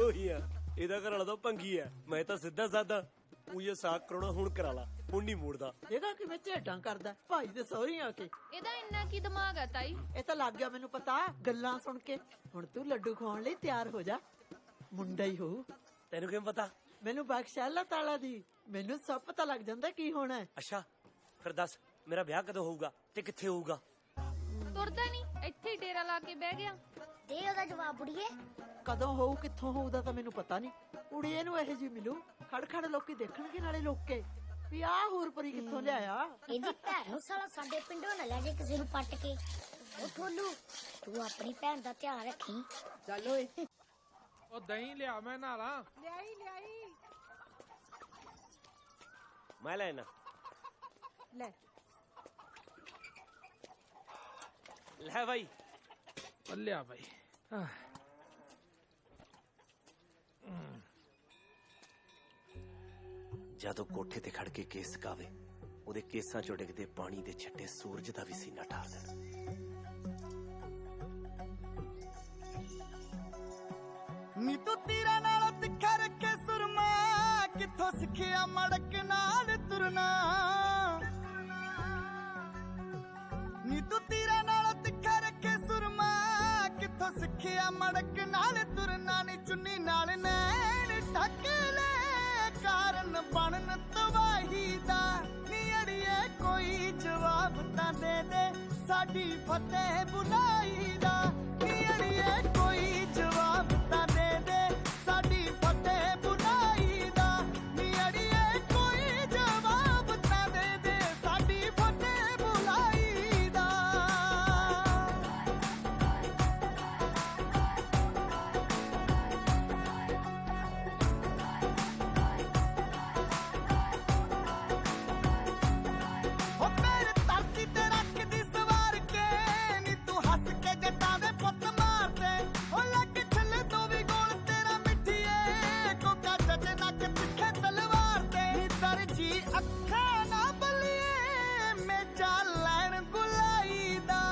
[SPEAKER 2] ਉਹੀ ਆ, ਇਹਦਾ ਘਰ ਵਾਲਾ ਤਾਂ ਭੰਗੀ ਆ, ਮੈਂ ਤਾਂ ਸਿੱਧਾ ਸਾਦਾ। ਉਹ ਇਹ ਸਾਕ ਕਰਾਉਣਾ ਹੁਣ ਕਰਾ ਲਾ, ਹੁਣ ਨਹੀਂ ਮੋੜਦਾ।
[SPEAKER 5] ਦੇਖਾ ਕਿਵੇਂ ਝੇਡਾਂ ਕਰਦਾ ਭਾਈ ਦੇ ਸਹੁਰੇ ਆ ਕੇ।
[SPEAKER 14] ਇਹਦਾ ਇੰਨਾ ਕੀ ਦਿਮਾਗ ਆ ਤਾਈ?
[SPEAKER 5] ਇਹ ਤਾਂ ਲੱਗ ਗਿਆ ਮੈਨੂੰ ਪਤਾ ਗੱਲਾਂ ਸੁਣ ਕੇ। ਹੁਣ ਤੂੰ ਲੱਡੂ ਖਵਾਉਣ ਲਈ ਤਿਆਰ ਹੋ ਜਾ, ਮੁੰਡਾ ਹੀ ਹੋਊ।
[SPEAKER 2] ਤੈਨੂੰ ਕਿਵੇਂ ਪਤਾ?
[SPEAKER 17] ਮੈਨੂੰ ਬਖਸ਼ਾਲਾ ਤਾਲਾ ਦੀ ਮੈਨੂੰ ਸਭ ਪਤਾ ਲੱਗ ਜਾਂਦਾ ਕੀ ਹੋਣਾ ਹੈ।
[SPEAKER 2] ਅੱਛਾ ਫਿਰ ਦੱਸ ਮੇਰਾ ਵਿਆਹ ਕਦੋਂ ਹੋਊਗਾ ਤੇ ਕਿੱਥੇ ਹੋਊਗਾ?
[SPEAKER 14] ਤੁਰਦਾ ਨਹੀਂ, ਇੱਥੇ ਹੀ ਡੇਰਾ ਲਾ ਕੇ ਬਹਿ ਗਿਆ।
[SPEAKER 3] ਦੇ ਉਹਦਾ ਜਵਾਬ ਬੁੜੀਏ।
[SPEAKER 17] ਕਦੋਂ ਹੋਊ ਕਿੱਥੋਂ ਹੋਊਦਾ ਤਾਂ ਮੈਨੂੰ ਪਤਾ ਨਹੀਂ। ਕੁੜੀਏ ਨੂੰ ਇਹੋ ਜਿਹੀ ਮਿਲੂ ਖੜ ਲੋਕੀ ਦੇਖਣਗੇ ਨਾਲੇ ਲੋਕੇ ਵੀ ਆਹ ਹੂਰਪਰੀ ਕਿੱਥੋਂ ਲਿਆਇਆ।
[SPEAKER 3] ਇਹਦੀ ਭੈਣ ਨੂੰ ਸਾਲਾ ਸਾਡੇ ਪਿੰਡੋਂ ਨਾ ਲੈ ਜੇ ਕਿਸੇ ਨੂੰ ਪੱਟ ਕੇ। ਉਹ ਠੋਲੂ ਤੂੰ ਆਪਣੀ ਭੈਣ ਦਾ ਧਿਆਨ ਰੱਖੀ।
[SPEAKER 17] ਚੱਲ ਓਏ
[SPEAKER 10] ਉਹ ਦਹੀਂ ਲਿਆ ਮੈਂ ਨਾਲਾ।
[SPEAKER 17] ਲਿਆਈ
[SPEAKER 2] ਮੈਂ ਲੈਣਾ
[SPEAKER 17] ਲੈ
[SPEAKER 2] ਲੈ ਭਾਈ
[SPEAKER 10] ਲਿਆ ਭਾਈ।
[SPEAKER 2] ਜਦੋਂ ਕੋਠੇ ਤੇ ਖੜ ਕੇ ਕੇਸ ਕਾਵੇ ਉਹਦੇ ਕੇਸਾਂ ਚੋਂ ਡਿੱਗਦੇ ਪਾਣੀ ਦੇ ਛੱਟੇ ਸੂਰਜ ਦਾ ਵੀ ਸੀਨਾ ਠਾਰ ਦੇਣ।
[SPEAKER 1] ਨੀ ਤੂੰ ਤੀਰਾਂ ਨਾਲ ਤਿੱਖਾ ਰੱਖੇ ਸੁਰਮਾ ਕਿੱਥੋਂ ਸਿੱਖਿਆ ਮੜਕ ਨਾਲ ਤੁਰਨਾ। ਨੀ ਤੂੰ ਤੀਰਾਂ ਨਾਲ ਤਿੱਖਾ ਰੱਖੇ ਸੁਰਮਾ ਕਿੱਥੋਂ ਸਿੱਖਿਆ ਮੜਕ ਨਾਲ ਤੁਰਨਾ। ਨੀ ਚੁੰਨੀ ਨਾਲ ਨੈਣ ਢੱਕ ਲੈ ਕਾਰਨ ਬਣਨ ਤਬਾਹੀ ਦਾ। ਨੀ ਅੜੀਏ ਕੋਈ ਜਵਾਬ ਤਾਂ ਦੇ ਦੇ ਸਾਡੀ ਫਤਿਹ ਬੁਲਾਈ ਦਾ। ਨੀ ਅੜੀਏ ਕੋਈ ਜਵਾਬ ਤਾਂ ਦੇ ਦੇ ਸਾਡੀ ਫਤਿਹ ਬੁਲਾਈ ਦਾ। ਨੀ ਅੜੀਏ ਕੋਈ ਜਵਾਬ ਤਾਂ ਦੇ ਦੇ ਸਾਡੀ ਫਤਿਹ ਬੁਲਾਈ ਦਾ। ਉਹ ਮੇਰੇ ਧਰਤੀ ਤੇ ਰੱਖਦੀ ਸਵਾਰ ਕੇ ਨੀ ਤੂੰ ਹੱਸ ਕੇ ਜੱਟਾਂ ਦੇ ਪੁੱਤ ਮਾਰਦੇ। ਉਹ ਲੱਗ ਛੱਲੇ ਤੋਂ ਵੀ ਗੋਲ ਤੇਰਾ ਮਿੱਠੀਏ ਕੋਕਾ ਜੱਜ ਨੱਕ ਤਿੱਖੇ ਤਲਵਾਰ ਤੇ। ਨੀ ਦਰਜੀ ਅੱਖਾਂ ਨਾ ਬਲੀਏ ਮੇਚਾ ਲੈਣ ਗੁਲਾਈ ਦਾ।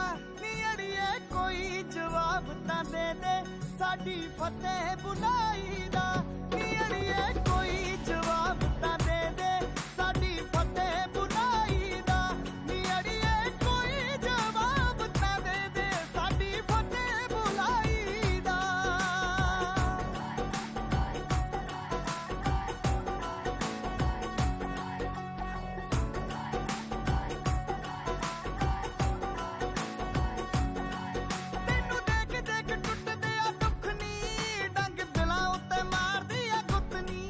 [SPEAKER 1] ਨੀ ਅੜੀਏ ਕੋਈ ਜਵਾਬ ਤਾਂ ਦੇ ਦੇ ਸਾਡੀ ਫਤਿਹ ਬੁਲਾਈ ਦਾ। ਨੀ ਅੜੀਏ ਕੋਈ ਜਵਾਬ ਤਾਂ ਦੇ ਦੇ ਸਾਡੀ ਫਤਿਹ ਬੁਲਾਈ ਦਾ। ਨੀ ਅੜੀਏ ਕੋਈ ਜਵਾਬ ਤਾਂ ਦੇ ਦੇ ਸਾਡੀ ਫਤਿਹ ਬੁਲਾਈ ਦਾ। ਤੈਨੂੰ ਦੇਖ ਦੇਖ ਟੁੱਟਦੇ ਆ ਦੁੱਖ ਨੀ ਡੰਗ ਦਿਲਾਂ ਉੱਤੇ ਮਾਰਦੀ ਆ ਗੁੱਤ ਨੀ।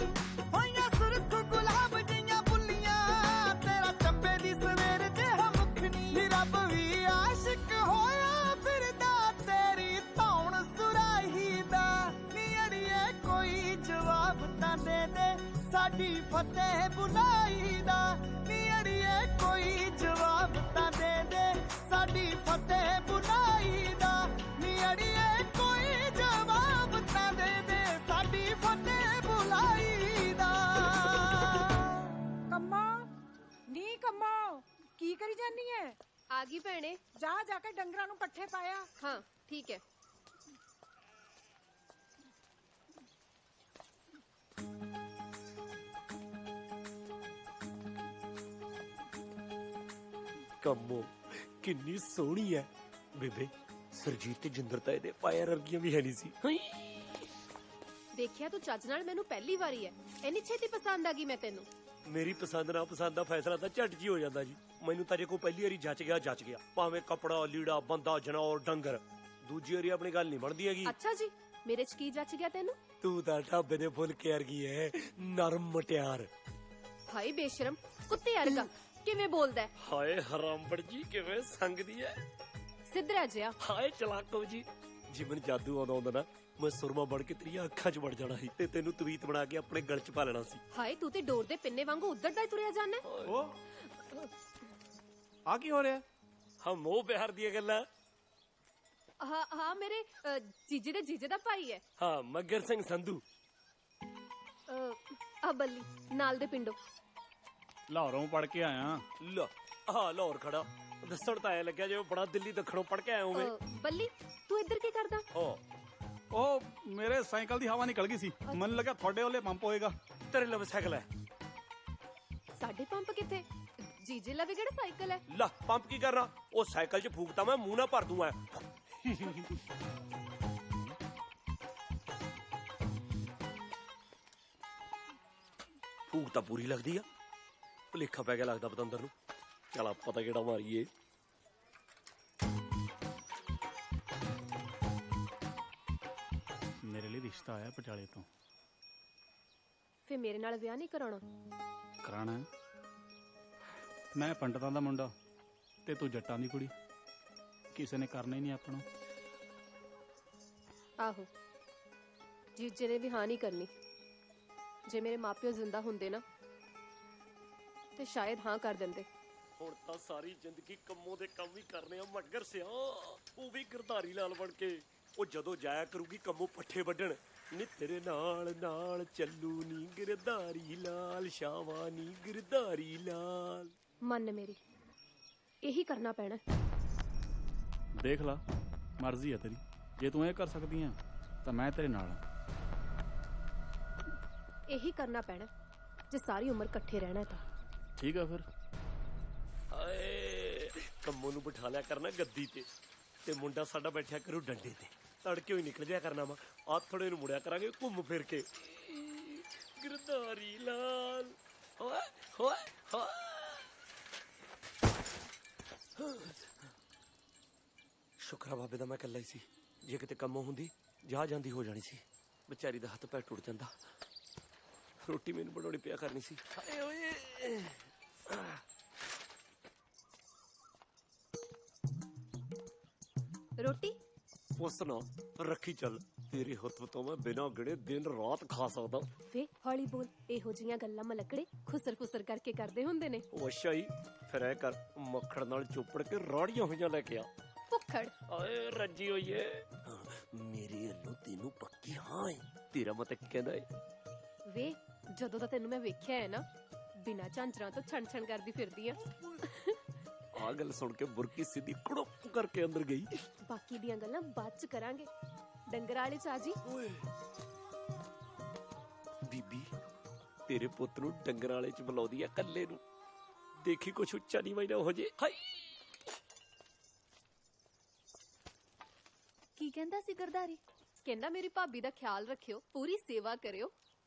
[SPEAKER 1] ਹੋਈਆਂ ਸੁਰਖ ਗੁਲਾਬ ਜਿਹੀਆਂ ਬੁੱਲੀਆਂ ਤੇਰਾ ਚੱਬੇ ਦੀ ਸਵੇਰ ਜਿਹਾ ਮੁੱਖ ਨੀ। ਨੀ ਰੱਬ ਵੀ ਆਸ਼ਿਕ ਹੋਇਆ ਫਿਰਦਾ ਤੇਰੀ ਧੌਣ ਸੁਰਾਹੀ ਦਾ। ਨੀ ਅੜੀਏ ਕੋਈ ਜਵਾਬ ਤਾਂ ਦੇ ਦੇ ਸਾਡੀ ਫਤਿਹ ਬੁਲਾਈ ਦਾ। ਨੀ ਅੜੀਏ ਕੋਈ ਜਵਾਬ ਤਾਂ ਦੇ ਦੇ ਸਾਡੀ ਫਤਿਹ ਬੁਲਾਈ ਦਾ। ਨੀ ਅੜੀਏ ਕੋਈ ਜਵਾਬ ਤਾਂ ਦੇ ਦੇ ਸਾਡੀ ਫਤਿਹ ਬੁਲਾਈ ਦਾ।
[SPEAKER 17] ਕੰਮਾ ਨੀ ਕੰਮਾ ਕੀ ਕਰੀ ਜਾਨੀ ਐ?
[SPEAKER 15] ਆ ਗਈ ਭੈਣੇ।
[SPEAKER 17] ਜਾ ਕੇ ਡੰਗਰਾਂ ਨੂੰ ਪੱਠੇ ਪਾਇਆ।
[SPEAKER 15] ਹਾਂ ਠੀਕ ਹੈ।
[SPEAKER 2] ਕੰਮੋ ਕਿੰਨੀ ਸੋਹਣੀ ਐ ਬੇਬੇ। ਸਰਜੀਤ ਤੇ ਜਿੰਦਰ ਤਾਂ ਇਹਦੇ ਪਾਇਰ ਵਰਗੀਆਂ ਵੀ ਹੈ ਨਹੀਂ ਸੀ।
[SPEAKER 15] ਦੇਖਿਆ ਤੂੰ ਚੱਜ ਨਾਲ ਮੈਨੂੰ ਪਹਿਲੀ ਵਾਰੀ ਹੈ ਇੰਨੀ ਛੇਤੀ ਪਸੰਦ ਆ ਗਈ ਮੈਂ ਤੈਨੂੰ।
[SPEAKER 2] ਮੇਰੀ ਪਸੰਦ ਨਾ ਪਸੰਦ ਦਾ ਫੈਸਲਾ ਤਾਂ ਝਟ ਜੀ ਹੋ ਜਾਂਦਾ ਜੀ। ਮੈਨੂੰ ਤਾਂ ਜੇ ਕੋਈ ਪਹਿਲੀ ਵਾਰੀ ਜੱਚ ਗਿਆ ਭਾਵੇਂ ਕੱਪੜਾ ਲੀੜਾ ਬੰਦਾ ਜਨੌਰ ਡੰਗਰ। ਦੂਜੀ ਵਾਰੀ ਆਪਣੀ ਗੱਲ ਨਹੀਂ ਬਣਦੀ ਹੈਗੀ।
[SPEAKER 15] ਅੱਛਾ ਜੀ ਮੇਰੇ ਚ ਕੀ ਜੱਚ ਗਿਆ ਤੈਨੂੰ?
[SPEAKER 2] ਤੂੰ ਤਾਂ ਢਾਬੇ ਦੇ ਫੁਲਕੇ ਵਰਗੀ ਐ ਨਰਮ ਮਟਿਆਰ।
[SPEAKER 15] ਹਾਏ ਬੇਸ਼ਰਮ ਕੁੱਤੇ ਵਰਗਾ ਕਿਵੇਂ ਬੋਲਦਾ ਹੈ?
[SPEAKER 2] ਹਾਏ ਹਰਾਮਬੜ ਜੀ ਕਿਵੇਂ ਸੰਗਦੀ ਐ।
[SPEAKER 15] ਸਿੱਧਰਾ ਜਿਹਾ।
[SPEAKER 2] ਹਾਏ ਚਲਾਕੋ ਜੀ ਜੇ ਮੈਨੂੰ ਜਾਦੂ ਆਉਂਦਾ ਨਾ ਮੈਂ ਸੁਰਮਾ ਬਣ ਕੇ ਤੇਰੀਆਂ ਅੱਖਾਂ 'ਚ ਵੜ ਜਾਣਾ ਸੀ ਤੇ ਤੈਨੂੰ ਤਵੀਤ ਬਣਾ ਕੇ ਆਪਣੇ ਗਲ 'ਚ ਪਾ ਲੈਣਾ ਸੀ।
[SPEAKER 15] ਹਾਏ ਤੂੰ ਤੇ ਡੋਰ ਦੇ ਪਿੰਨੇ ਵਾਂਗੂ ਉੱਧਰ ਦਾ ਹੀ ਤੁਰਿਆ ਜਾਣਾ।
[SPEAKER 11] ਉਹ ਆ ਕੀ ਹੋ ਰਿਹਾ?
[SPEAKER 2] ਹਾਂ ਮੋਹ ਪਿਆਰ ਦੀਆਂ ਗੱਲਾਂ।
[SPEAKER 15] ਹਾਂ ਮੇਰੇ ਜੀਜੇ ਦੇ ਜੀਜੇ ਦਾ ਭਾਈ ਹੈ।
[SPEAKER 2] ਹਾਂ ਮੱਗਰ ਸਿੰਘ ਸੰਧੂ।
[SPEAKER 15] ਆ ਬੱਲੀ ਨਾਲ ਦੇ ਪਿੰਡੋਂ।
[SPEAKER 11] ਲਾਹੌਰੋਂ ਪੜ ਕੇ ਆਇਆ।
[SPEAKER 2] ਲਾਹੌਰ ਖੜਾ ਦੱਸਣ ਤਾਂ ਐ ਲੱਗਿਆ ਜਿਵੇਂ ਬੜਾ ਦਿੱਲੀ ਦੱਖਣੋਂ ਪੜ ਕੇ ਆਇਆ ਹੋਵੇ।
[SPEAKER 15] ਬੱਲੀ ਤੂੰ ਇੱਧਰ ਕੀ ਕਰਦਾ?
[SPEAKER 11] ਉਹ ਮੇਰੇ ਸਾਈਕਲ ਦੀ ਹਵਾ ਨਿਕਲ ਗਈ ਸੀ। ਮੈਨੂੰ ਲੱਗਾ ਤੁਹਾਡੇ ਵਾਲੇ ਪੰਪ ਹੋਏਗਾ।
[SPEAKER 2] ਤੇਰੇ ਲਵੇ ਸਾਈਕਲ ਹੈ?
[SPEAKER 15] ਸਾਡੇ ਪੰਪ ਕਿੱਥੇ? ਜੀਜੇ ਲਵੇ ਕਿਹੜਾ ਸਾਈਕਲ ਹੈ?
[SPEAKER 2] ਲਾ ਪੰਪ ਕੀ ਕਰਨਾ? ਉਹ ਸਾਈਕਲ 'ਚ ਫੂਕਤਾ ਮੈਂ ਮੂੰਹ ਨਾ ਭਰ ਦੂੰ ਐ। ਭੂਖ ਤਾਂ ਪੂਰੀ ਲੱਗਦੀ ਆ, ਭੁਲੇਖਾ ਪੈ ਗਿਆ ਲੱਗਦਾ ਪਤੰਦਰ ਨੂੰ। ਚਲ ਆਪਾਂ ਤਾਂ ਕਿਹੜਾ ਮਾਰੀਏ।
[SPEAKER 18] ਮੇਰੇ ਲਈ ਰਿਸ਼ਤਾ ਆਇਆ ਪਟਿਆਲੇ ਤੋਂ।
[SPEAKER 15] ਫੇ ਮੇਰੇ ਨਾਲ ਵਿਆਹ ਨਹੀਂ ਕਰਾਉਣਾ?
[SPEAKER 18] ਕਰਾਣਾ ਹੈ। ਮੈਂ ਪੰਡਤਾਂ ਦਾ ਮੁੰਡਾ ਤੇ ਤੂੰ ਜੱਟਾਂ ਦੀ ਕੁੜੀ, ਕਿਸੇ ਨੇ ਕਰਨਾ ਹੀ ਨਹੀਂ ਆਪਣਾ।
[SPEAKER 15] ਆਹੋ, ਜੀਜੇ ਨੇ ਵੀ ਹਾਂ ਨਹੀਂ ਕਰਨੀ। ਜੇ ਮੇਰੇ ਮਾਪਿਓ ਜ਼ਿੰਦਾ ਹੁੰਦੇ ਨਾ ਤੇ ਸ਼ਾਇਦ ਹਾਂ ਕਰ ਦਿੰਦੇ।
[SPEAKER 2] ਹੁਣ ਤਾਂ ਸਾਰੀ ਜ਼ਿੰਦਗੀ ਕੰਮੋਂ ਦੇ ਕੰਮ ਹੀ ਕਰਨੇ ਆ ਮਟਗਰ ਸਿਆ, ਉਹ ਵੀ ਗਿਰਧਾਰੀ ਲਾਲ ਬਣ ਕੇ। ਉਹ ਜਦੋਂ ਜਾਇਆ ਕਰੂਗੀ ਕੰਮੋਂ ਪੱਠੇ ਵੱਢਣ, ਨੀ ਤੇਰੇ ਨਾਲ ਨਾਲ ਚੱਲੂ ਨੀ ਗਿਰਧਾਰੀ ਲਾਲ, ਸ਼ਾਵਾ ਨੀ ਗਿਰਧਾਰੀ ਲਾਲ।
[SPEAKER 15] ਮੰਨ ਮੇਰੀ, ਇਹੀ ਕਰਨਾ ਪੈਣਾ।
[SPEAKER 18] ਦੇਖ ਲਾ, ਮਰਜ਼ੀ ਆ ਤੇਰੀ। ਜੇ ਤੂੰ ਇਹ ਕਰ ਸਕਦੀ ਆ ਤਾਂ ਮੈਂ ਤੇਰੇ ਨਾਲ ਆ।
[SPEAKER 15] ਇਹੀ ਕਰਨਾ ਪੈਣਾ ਜੇ ਸਾਰੀ ਉਮਰ ਇਕੱਠੇ ਰਹਿਣਾ ਹੈ ਤਾਂ।
[SPEAKER 18] ਠੀਕ ਆ ਫਿਰ।
[SPEAKER 2] ਹਾਏ, ਕੰਮੋਂ ਨੂੰ ਬਿਠਾ ਲਿਆ ਕਰਨਾ ਗੱਦੀ ਤੇ ਮੁੰਡਾ ਸਾਡਾ ਬੈਠਿਆ ਕਰੂ ਡੰਡੇ ਤੇ। ਤੜਕੇ ਹੀ ਨਿਕਲ ਜਿਆ ਕਰਨਾ ਵਾ, ਆਥੜੇ ਨੂੰ ਮੁੜਿਆ ਕਰਾਂਗੇ ਘੁੰਮ ਫਿਰ ਕੇ। ਗਿਰਧਾਰੀ ਲਾਲ ਹੋਏ ਹੋਏ ਹੋਏ। ਸ਼ੁਕਰ ਆ ਬਾਬੇ ਦਾ ਮੈਂ ਇਕੱਲਾ ਹੀ ਸੀ। ਜੇ ਕਿਤੇ ਕੰਮੋਂ ਹੁੰਦੀ ਜਾ ਜਾਂਦੀ ਹੋ ਜਾਣੀ ਸੀ। ਵਿਚਾਰੀ ਦਾ ਹੱਥ ਪੈਰ ਟੁੱਟ ਜਾਂਦਾ। ਰੋਟੀ ਮੈਨੂੰ ਬਣਾਉਣੀ ਪਿਆ ਕਰਨੀ ਸੀ। ਹਾਏ ਓਏ।
[SPEAKER 15] ਰੋਟੀ
[SPEAKER 2] ਉਸ ਨਾ ਰੱਖੀ ਚੱਲ, ਤੇਰੇ ਹੱਥ ਤੋਂ ਮੈਂ ਬਿਨਾਂ ਗਿਣੇ ਦਿਨ ਰਾਤ ਖਾ ਸਕਦਾ।
[SPEAKER 15] ਵੇ ਹੌਲੀ ਬੋਲ, ਇਹੋ ਜੀਆਂ ਗੱਲਾਂ ਮਲਕੜੇ ਖੁਸਰ ਫੁਸਰ ਕਰਕੇ ਕਰਦੇ ਹੁੰਦੇ ਨੇ।
[SPEAKER 2] ਉਹ ਅੱਛਾ ਹੀ, ਫਿਰ ਐ ਕਰ, ਮੱਖਣ ਨਾਲ ਚੋਪੜ ਕੇ ਰਾੜੀਆਂ ਹੋਈਆਂ ਲੈ ਕੇ ਆ।
[SPEAKER 15] ਭੁੱਖੜ
[SPEAKER 2] ਆਏ ਰੱਜੀ ਹੋਈ ਏ। ਮੇਰੇ ਵੱਲੋਂ ਤੈਨੂੰ ਪੱਕੀ ਹਾਂ ਏ। ਤੇਰਾ ਮਤ ਕੀ ਕਹਿੰਦਾ ਏ?
[SPEAKER 15] ਵੇ ਜਦੋਂ ਦਾ ਤੈਨੂੰ ਮੈਂ ਵੇਖਿਆ ਹੈ ਨਾ, ਬਿਨਾਂ ਝਾਂਜਰਾਂ ਤੋਂ ਛਣ ਛਣ ਕਰਦੀ ਫਿਰਦੀ ਆ।
[SPEAKER 2] ਆ ਗੱਲ ਸੁਣ ਕੇ ਬੁਰਕੀ ਸਿੱਧੀ ਕੜੁੱਪ ਕਰਕੇ ਅੰਦਰ ਗਈ।
[SPEAKER 15] ਬਾਕੀ ਦੀਆਂ ਗੱਲਾਂ ਬਾਅਦ ਚ ਕਰਾਂਗੇ। ਡੰਗਰ ਵਾਲੇ ਚਾਜੀ।
[SPEAKER 2] ਓਏ ਬੀਬੀ, ਤੇਰੇ ਪੁੱਤ ਨੂੰ ਡੰਗਰਾਂ ਵਾਲੇ ਚ ਬੁਲਾਉਂਦੀ ਆ ਕੱਲੇ ਨੂੰ। ਦੇਖੀ ਕੁਛ ਉੱਚਾ ਨੀਵਾਂ ਨਾ ਹੋ ਜੇ। ਹਾਏ,
[SPEAKER 15] ਕੀ ਕਹਿੰਦਾ ਸੀ ਗਰਦਾਰੀ? ਕਹਿੰਦਾ ਮੇਰੀ ਭਾਬੀ ਦਾ ਖਿਆਲ ਰੱਖਿਓ, ਪੂਰੀ ਸੇਵਾ ਕਰਿਓ।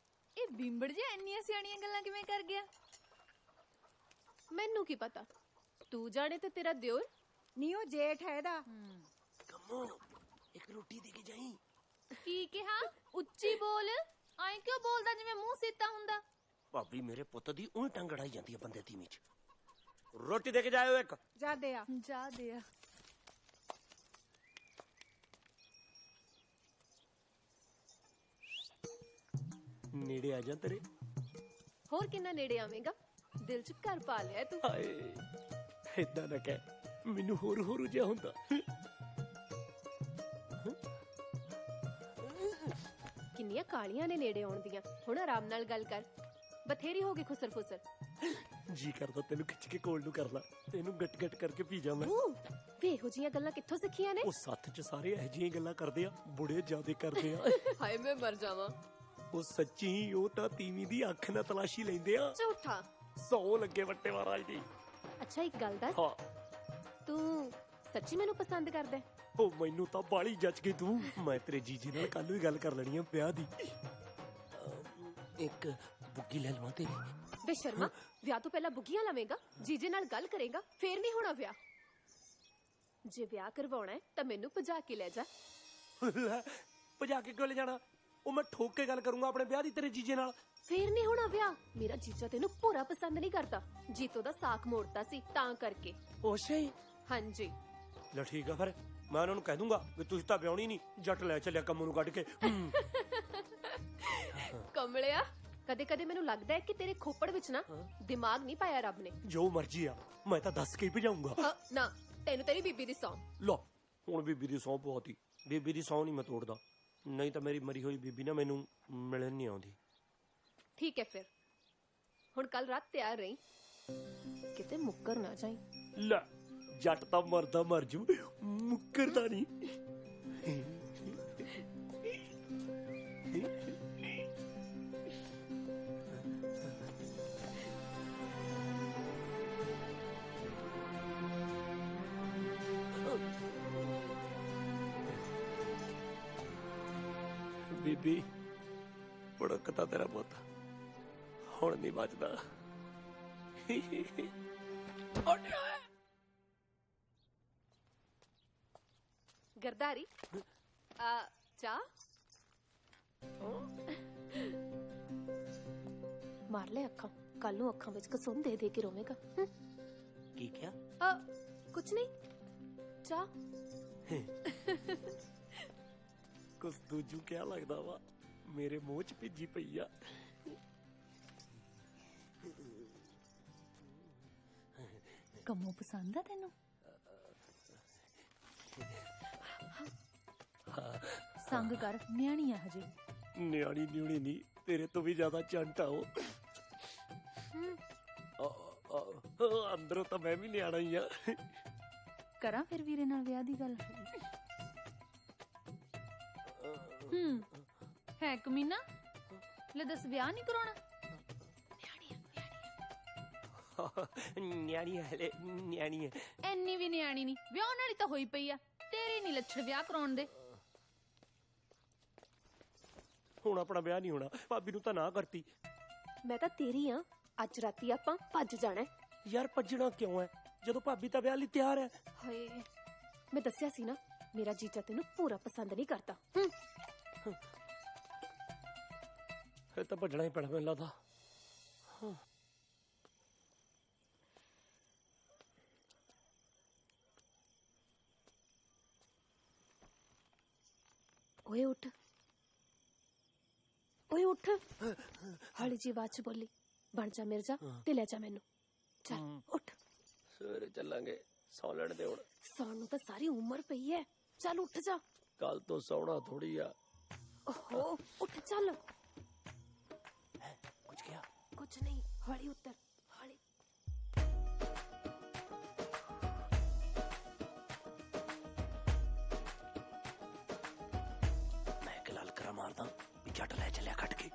[SPEAKER 3] ਇਹ ਬਿੰਬੜ ਜਿਹਾ ਇੰਨੀਆਂ ਸਿਆਣੀਆਂ ਗੱਲਾਂ ਕਿਵੇਂ ਕਰ ਗਿਆ?
[SPEAKER 15] ਮੈਨੂੰ ਕੀ ਪਤਾ, ਤੂੰ ਜਾਣੇ ਤੇ ਤੇਰਾ ਦਿਓਰ।
[SPEAKER 3] ਨਹੀਂ, ਉਹ ਜੇਠ ਹੈ ਇਹਦਾ।
[SPEAKER 2] ਕੰਮੋ, ਇੱਕ ਰੋਟੀ ਦੇ ਕੇ ਜਾਈ।
[SPEAKER 3] ਕੀ ਕਿਹਾ? ਉੱਚੀ ਬੋਲ। ਐਂ ਕਿਉਂ ਬੋਲਦਾ ਜਿਵੇਂ ਮੂੰਹ ਸੀਤਾ ਹੁੰਦਾ?
[SPEAKER 2] ਭਾਬੀ ਮੇਰੇ ਪੁੱਤ ਦੀ ਉਹੀ ਟੰਗ ਅੜਾਈ ਜਾਂਦੀ ਹੈ ਬੰਦੇ ਤੀਵੀਂ ਚ। ਰੋਟੀ ਦੇ ਕੇ ਜਾਇਓ ਇੱਕ।
[SPEAKER 3] ਜਾ ਦੇ ਆ, ਜਾ ਦੇ ਆ।
[SPEAKER 2] ਨੇੜੇ ਆ ਜਾ ਤੇਰੇ।
[SPEAKER 15] ਹੋਰ ਕਿੰਨਾ ਨੇੜੇ ਆਵੇਂਗਾ? ਦਿਲ ਚ ਘਰ ਪਾ ਲਿਆ ਤੂੰ।
[SPEAKER 2] ਹਾਏ, ਏਦਾਂ ਨਾ ਕਹਿ, ਮੈਨੂੰ ਹੋਰ ਹੋਰ ਜਿਹਾ ਹੁੰਦਾ।
[SPEAKER 15] ਕਿੰਨੀਆਂ ਕਾਲੀਆਂ ਨੇ ਨੇੜੇ ਆਉਣ ਦੀਆਂ। ਹੁਣ ਆਰਾਮ ਨਾਲ ਗੱਲ ਕਰ, ਬਥੇਰੀ ਹੋ ਗਈ ਖੁਸਰ ਫੁਸਰ।
[SPEAKER 2] ਜੀ ਕਰਦਾ ਤੈਨੂੰ ਖਿੱਚ ਕੇ ਕੋਲ ਨੂੰ ਕਰ ਲਾ, ਤੈਨੂੰ ਗੱਟ ਗੱਟ ਕਰਕੇ ਪੀ ਜਾ ਮੈਂ।
[SPEAKER 15] ਵੇ ਇਹੋ ਜੀਆਂ ਗੱਲਾਂ ਕਿੱਥੋਂ ਸਿੱਖੀਆਂ ਨੇ?
[SPEAKER 2] ਉਹ ਸੱਥ ਚ ਸਾਰੇ ਇਹੋ ਜਿਹੀਆਂ ਗੱਲਾਂ ਕਰਦੇ ਆ, ਬੁੜੇ ਜਿਆਦੇ ਕਰਦੇ ਆ।
[SPEAKER 15] ਹਾਏ ਮੈਂ ਮਰ ਜਾਵਾਂ।
[SPEAKER 2] ਉਹ ਸੱਚੀ, ਉਹ ਤਾਂ ਤੀਵੀਂ ਦੀ ਅੱਖ ਨਾਲ ਤਲਾਸ਼ੀ ਲੈਂਦੇ ਆ।
[SPEAKER 15] ਝੂਠਾ।
[SPEAKER 2] 100 ਲੱਗੇ ਵੱਟੇ ਮਹਾਰਾਜ ਦੀ।
[SPEAKER 15] ਅੱਛਾ ਇੱਕ ਗੱਲ ਦੱਸ,
[SPEAKER 2] ਹਾਂ।
[SPEAKER 15] ਤੂੰ ਸੱਚੀ ਮੈਨੂੰ ਪਸੰਦ ਕਰਦਾ?
[SPEAKER 2] ਉਹ ਮੈਨੂੰ ਤਾਂ ਬਾਲੀ ਜੱਜ ਗਈ ਤੂੰ। ਮੈਂ ਤੇਰੇ ਜੀਜੀ ਨਾਲ ਕੱਲ ਵੀ ਗੱਲ ਕਰ ਲੈਣੀ ਆ ਵਿਆਹ ਦੀ। ਇੱਕ ਬੁੱਗੀ ਲੈ ਲਵਾਂ ਤੇਰੀ?
[SPEAKER 15] ਬੇਸ਼ਰਮਾ, ਵਿਆਹ ਤੋਂ ਪਹਿਲਾਂ ਬੁੱਗੀਆਂ ਲਵੇਂਗਾ? ਜੀਜੇ ਨਾਲ ਗੱਲ ਕਰੇਗਾ ਫੇਰ ਨਹੀਂ ਹੋਣਾ ਵਿਆਹ। ਜੇ ਵਿਆਹ ਕਰਵਾਉਣਾ ਹੈ ਤਾਂ ਮੈਨੂੰ ਭਜਾ ਕੇ ਲੈ ਜਾ।
[SPEAKER 2] ਭਜਾ ਕੇ ਕਿਉਂ ਲੈ ਜਾਣਾ? ਉਹ ਮੈਂ ਠੋਕ ਕੇ ਗੱਲ ਕਰੂੰਗਾ ਆਪਣੇ ਵਿਆਹ ਦੀ ਤੇਰੇ ਜੀਜੇ ਨਾਲ।
[SPEAKER 15] ਫੇਰ ਨਹੀਂ ਹੋਣਾ ਵਿਆਹ। ਮੇਰਾ ਜੀਜਾ ਤੈਨੂੰ ਪੂਰਾ ਪਸੰਦ ਨਹੀਂ ਕਰਦਾ। ਜੀਤੋ ਦਾ ਸਾਕ ਮੋੜਤਾ ਸੀ ਤਾਂ ਕਰਕੇ।
[SPEAKER 2] ਓਸ਼ੇ।
[SPEAKER 15] ਹਾਂਜੀ।
[SPEAKER 2] ਲੈ ਠੀਕ ਆ, ਫਿਰ ਮੈਂ ਉਹਨਾਂ ਨੂੰ ਕਹਿ ਦੂੰਗਾ ਵੀ ਤੁਸੀਂ ਤਾਂ ਵਿਆਹਣੀ ਨਹੀਂ, ਜੱਟ ਲੈ ਚੱਲਿਆ ਕੰਮ ਨੂੰ ਕੱਢ ਕੇ।
[SPEAKER 15] ਕਮਲਿਆ, ਕਦੇ ਕਦੇ ਮੈਨੂੰ ਲੱਗਦਾ ਹੈ ਕਿ ਤੇਰੇ ਖੋਪੜ ਵਿੱਚ ਨਾ ਦਿਮਾਗ ਨਹੀਂ ਪਾਇਆ ਰੱਬ ਨੇ।
[SPEAKER 2] ਜੋ ਮਰਜੀ ਆ, ਮੈਂ ਤਾਂ ਦੱਸ ਕੇ ਹੀ ਭਜਾਊਂਗਾ।
[SPEAKER 15] ਨਾ, ਤੈਨੂੰ ਤੇਰੀ ਬੀਬੀ ਦੀ ਸੌਂ।
[SPEAKER 2] ਲੋ, ਹੁਣ ਬੀਬੀ ਦੀ ਸੌਂ ਬਹੁਤ ਹੀ। ਬੀਬੀ ਦੀ ਸੌਂ ਨਹੀਂ ਮੈਂ ਤੋੜਦਾ, ਨਹੀਂ ਤਾਂ ਮੇਰੀ ਮਰੀ ਹੋਈ ਬੀਬੀ ਨਾ ਮੈਨੂੰ ਮਿਲਣ ਨਹੀਂ ਆਉਂਦੀ।
[SPEAKER 15] ਠੀਕ ਹੈ ਫਿਰ, ਹੁਣ ਕੱਲ ਰਾਤ ਤਿਆਰ ਰਹੀਂ, ਕਿਤੇ ਮੁੱਕਰ ਨਾ ਜਾਈ।
[SPEAKER 2] ਲੈ, ਜੱਟ ਤਾਂ ਮਰਦਾ ਮਰ ਜੂ, ਮੁੱਕਰਦਾ ਨਹੀਂ। ਬੀਬੀ, ਬੜਕਦਾ ਤੇਰਾ ਪੁੱਤ। ਹੁਣ ਨਹੀਂ ਬਚਦਾ।
[SPEAKER 15] ਗਰਦਾਰੀ ਆ ਚਾਹ ਮਾਰ ਲੈ ਅੱਖਾਂ, ਕੱਲ ਨੂੰ ਅੱਖਾਂ ਵਿੱਚ ਕਸੂਨ ਦੇ ਦੇ ਕੇ ਰੋਵੇਗਾ।
[SPEAKER 2] ਕੀ ਕਿਹਾ?
[SPEAKER 15] ਕੁਛ ਨਹੀਂ, ਚਾਹ।
[SPEAKER 2] ਕੁਛ ਦੂਜੂ ਕਿਆ ਲੱਗਦਾ ਵਾ, ਮੇਰੇ ਮੂੰਹ ਚ ਭਿੱਜੀ ਪਈ ਆ।
[SPEAKER 3] ਕੰਮੋਂ ਪਸੰਦ ਆ ਤੈਨੂੰ? ਸੰਗ ਕਰ, ਨਿਆਣੀ ਆ ਹਜੇ।
[SPEAKER 2] ਨਿਆਣੀ ਨਿਉਣੀ ਨਹੀਂ, ਤੇਰੇ ਤੋਂ ਵੀ ਜ਼ਿਆਦਾ ਚੰਟ ਆ ਉਹ। ਅੰਦਰੋਂ ਤਾਂ ਮੈਂ ਵੀ ਨਿਆਣਾ ਹੀ ਆ।
[SPEAKER 3] ਕਰਾਂ ਫਿਰ ਵੀਰੇ ਨਾਲ ਵਿਆਹ ਦੀ ਗੱਲ? ਹੈ ਕਮੀਨਾ, ਲੈ ਦੱਸ ਵਿਆਹ ਨਹੀਂ ਕਰਾਉਣਾ?
[SPEAKER 2] ਨਿਆਣੀ ਹੈ, ਨਿਆਣੀ ਹੈ।
[SPEAKER 3] ਐਨੀ ਵੀ ਨਿਆਣੀ ਨਹੀਂ, ਵਿਆਹ ਨਾਲ ਹੀ ਤਾਂ ਹੋਈ ਪਈ ਆ। ਤੇਰੇ ਨਹੀਂ ਲੱਛਣ ਵਿਆਹ ਕਰਾਉਣ ਦੇ।
[SPEAKER 2] ਹੁਣ ਆਪਣਾ ਵਿਆਹ ਨਹੀਂ ਹੋਣਾ, ਭਾਬੀ ਨੂੰ ਤਾਂ ਨਾ ਕਰਤੀ।
[SPEAKER 15] ਮੈਂ ਤਾਂ ਤੇਰੀ ਆ, ਅੱਜ ਰਾਤੀ ਆਪਾਂ ਭੱਜ ਜਾਣਾ।
[SPEAKER 2] ਯਾਰ ਭੱਜਣਾ ਕਿਉਂ ਹੈ, ਜਦੋਂ ਭਾਬੀ ਤਾਂ ਵਿਆਹ ਲਈ ਤਿਆਰ ਹੈ।
[SPEAKER 15] ਹਾਏ, ਮੈਂ ਦੱਸਿਆ ਸੀ ਨਾ, ਮੇਰਾ ਜੀਜਾ ਤੈਨੂੰ ਪੂਰਾ ਪਸੰਦ ਨਹੀਂ ਕਰਦਾ।
[SPEAKER 2] ਫਿਰ ਤਾਂ ਭੱਜਣਾ ਹੀ ਪੈਣਾ ਮੈਨੂੰ ਲੱਗਦਾ।
[SPEAKER 15] ਓਏ ਉੱਠ, ਓਏ ਉੱਠ। ਹੌਲੀ ਜੀ ਆਵਾਜ਼ ਚ ਬੋਲੀ, ਬਣ ਜਾ ਮਿਰਜ਼ਾ ਤੇ ਲੈ ਜਾ ਮੈਨੂੰ। ਚੱਲ ਉੱਠ।
[SPEAKER 2] ਸਵੇਰੇ ਚੱਲਾਂਗੇ, ਸੌ ਲੈਣ ਦੇ ਹੁਣ।
[SPEAKER 15] ਸੌਣ ਨੂੰ ਤਾਂ ਸਾਰੀ ਉਮਰ ਪਈ ਐ, ਚੱਲ ਉੱਠ ਜਾ।
[SPEAKER 2] ਕੱਲ ਤੋਂ ਸੌਣਾ ਥੋੜੀ ਆ।
[SPEAKER 15] ਓਹੋ ਉੱਠ ਚੱਲ।
[SPEAKER 2] ਕੁਝ ਕਿਹਾ?
[SPEAKER 15] ਕੁਝ ਨਹੀਂ, ਹੌਲੀ ਉੱਤਰ, ਹੌਲੀ।
[SPEAKER 2] ਮੈਂ ਇੱਕ ਲਾਲ ਕਰਾ ਮਾਰਦਾ ਵੀ ਜੱਟ ਲੈ ਚੱਲਿਆ ਕੱਟ ਕੇ।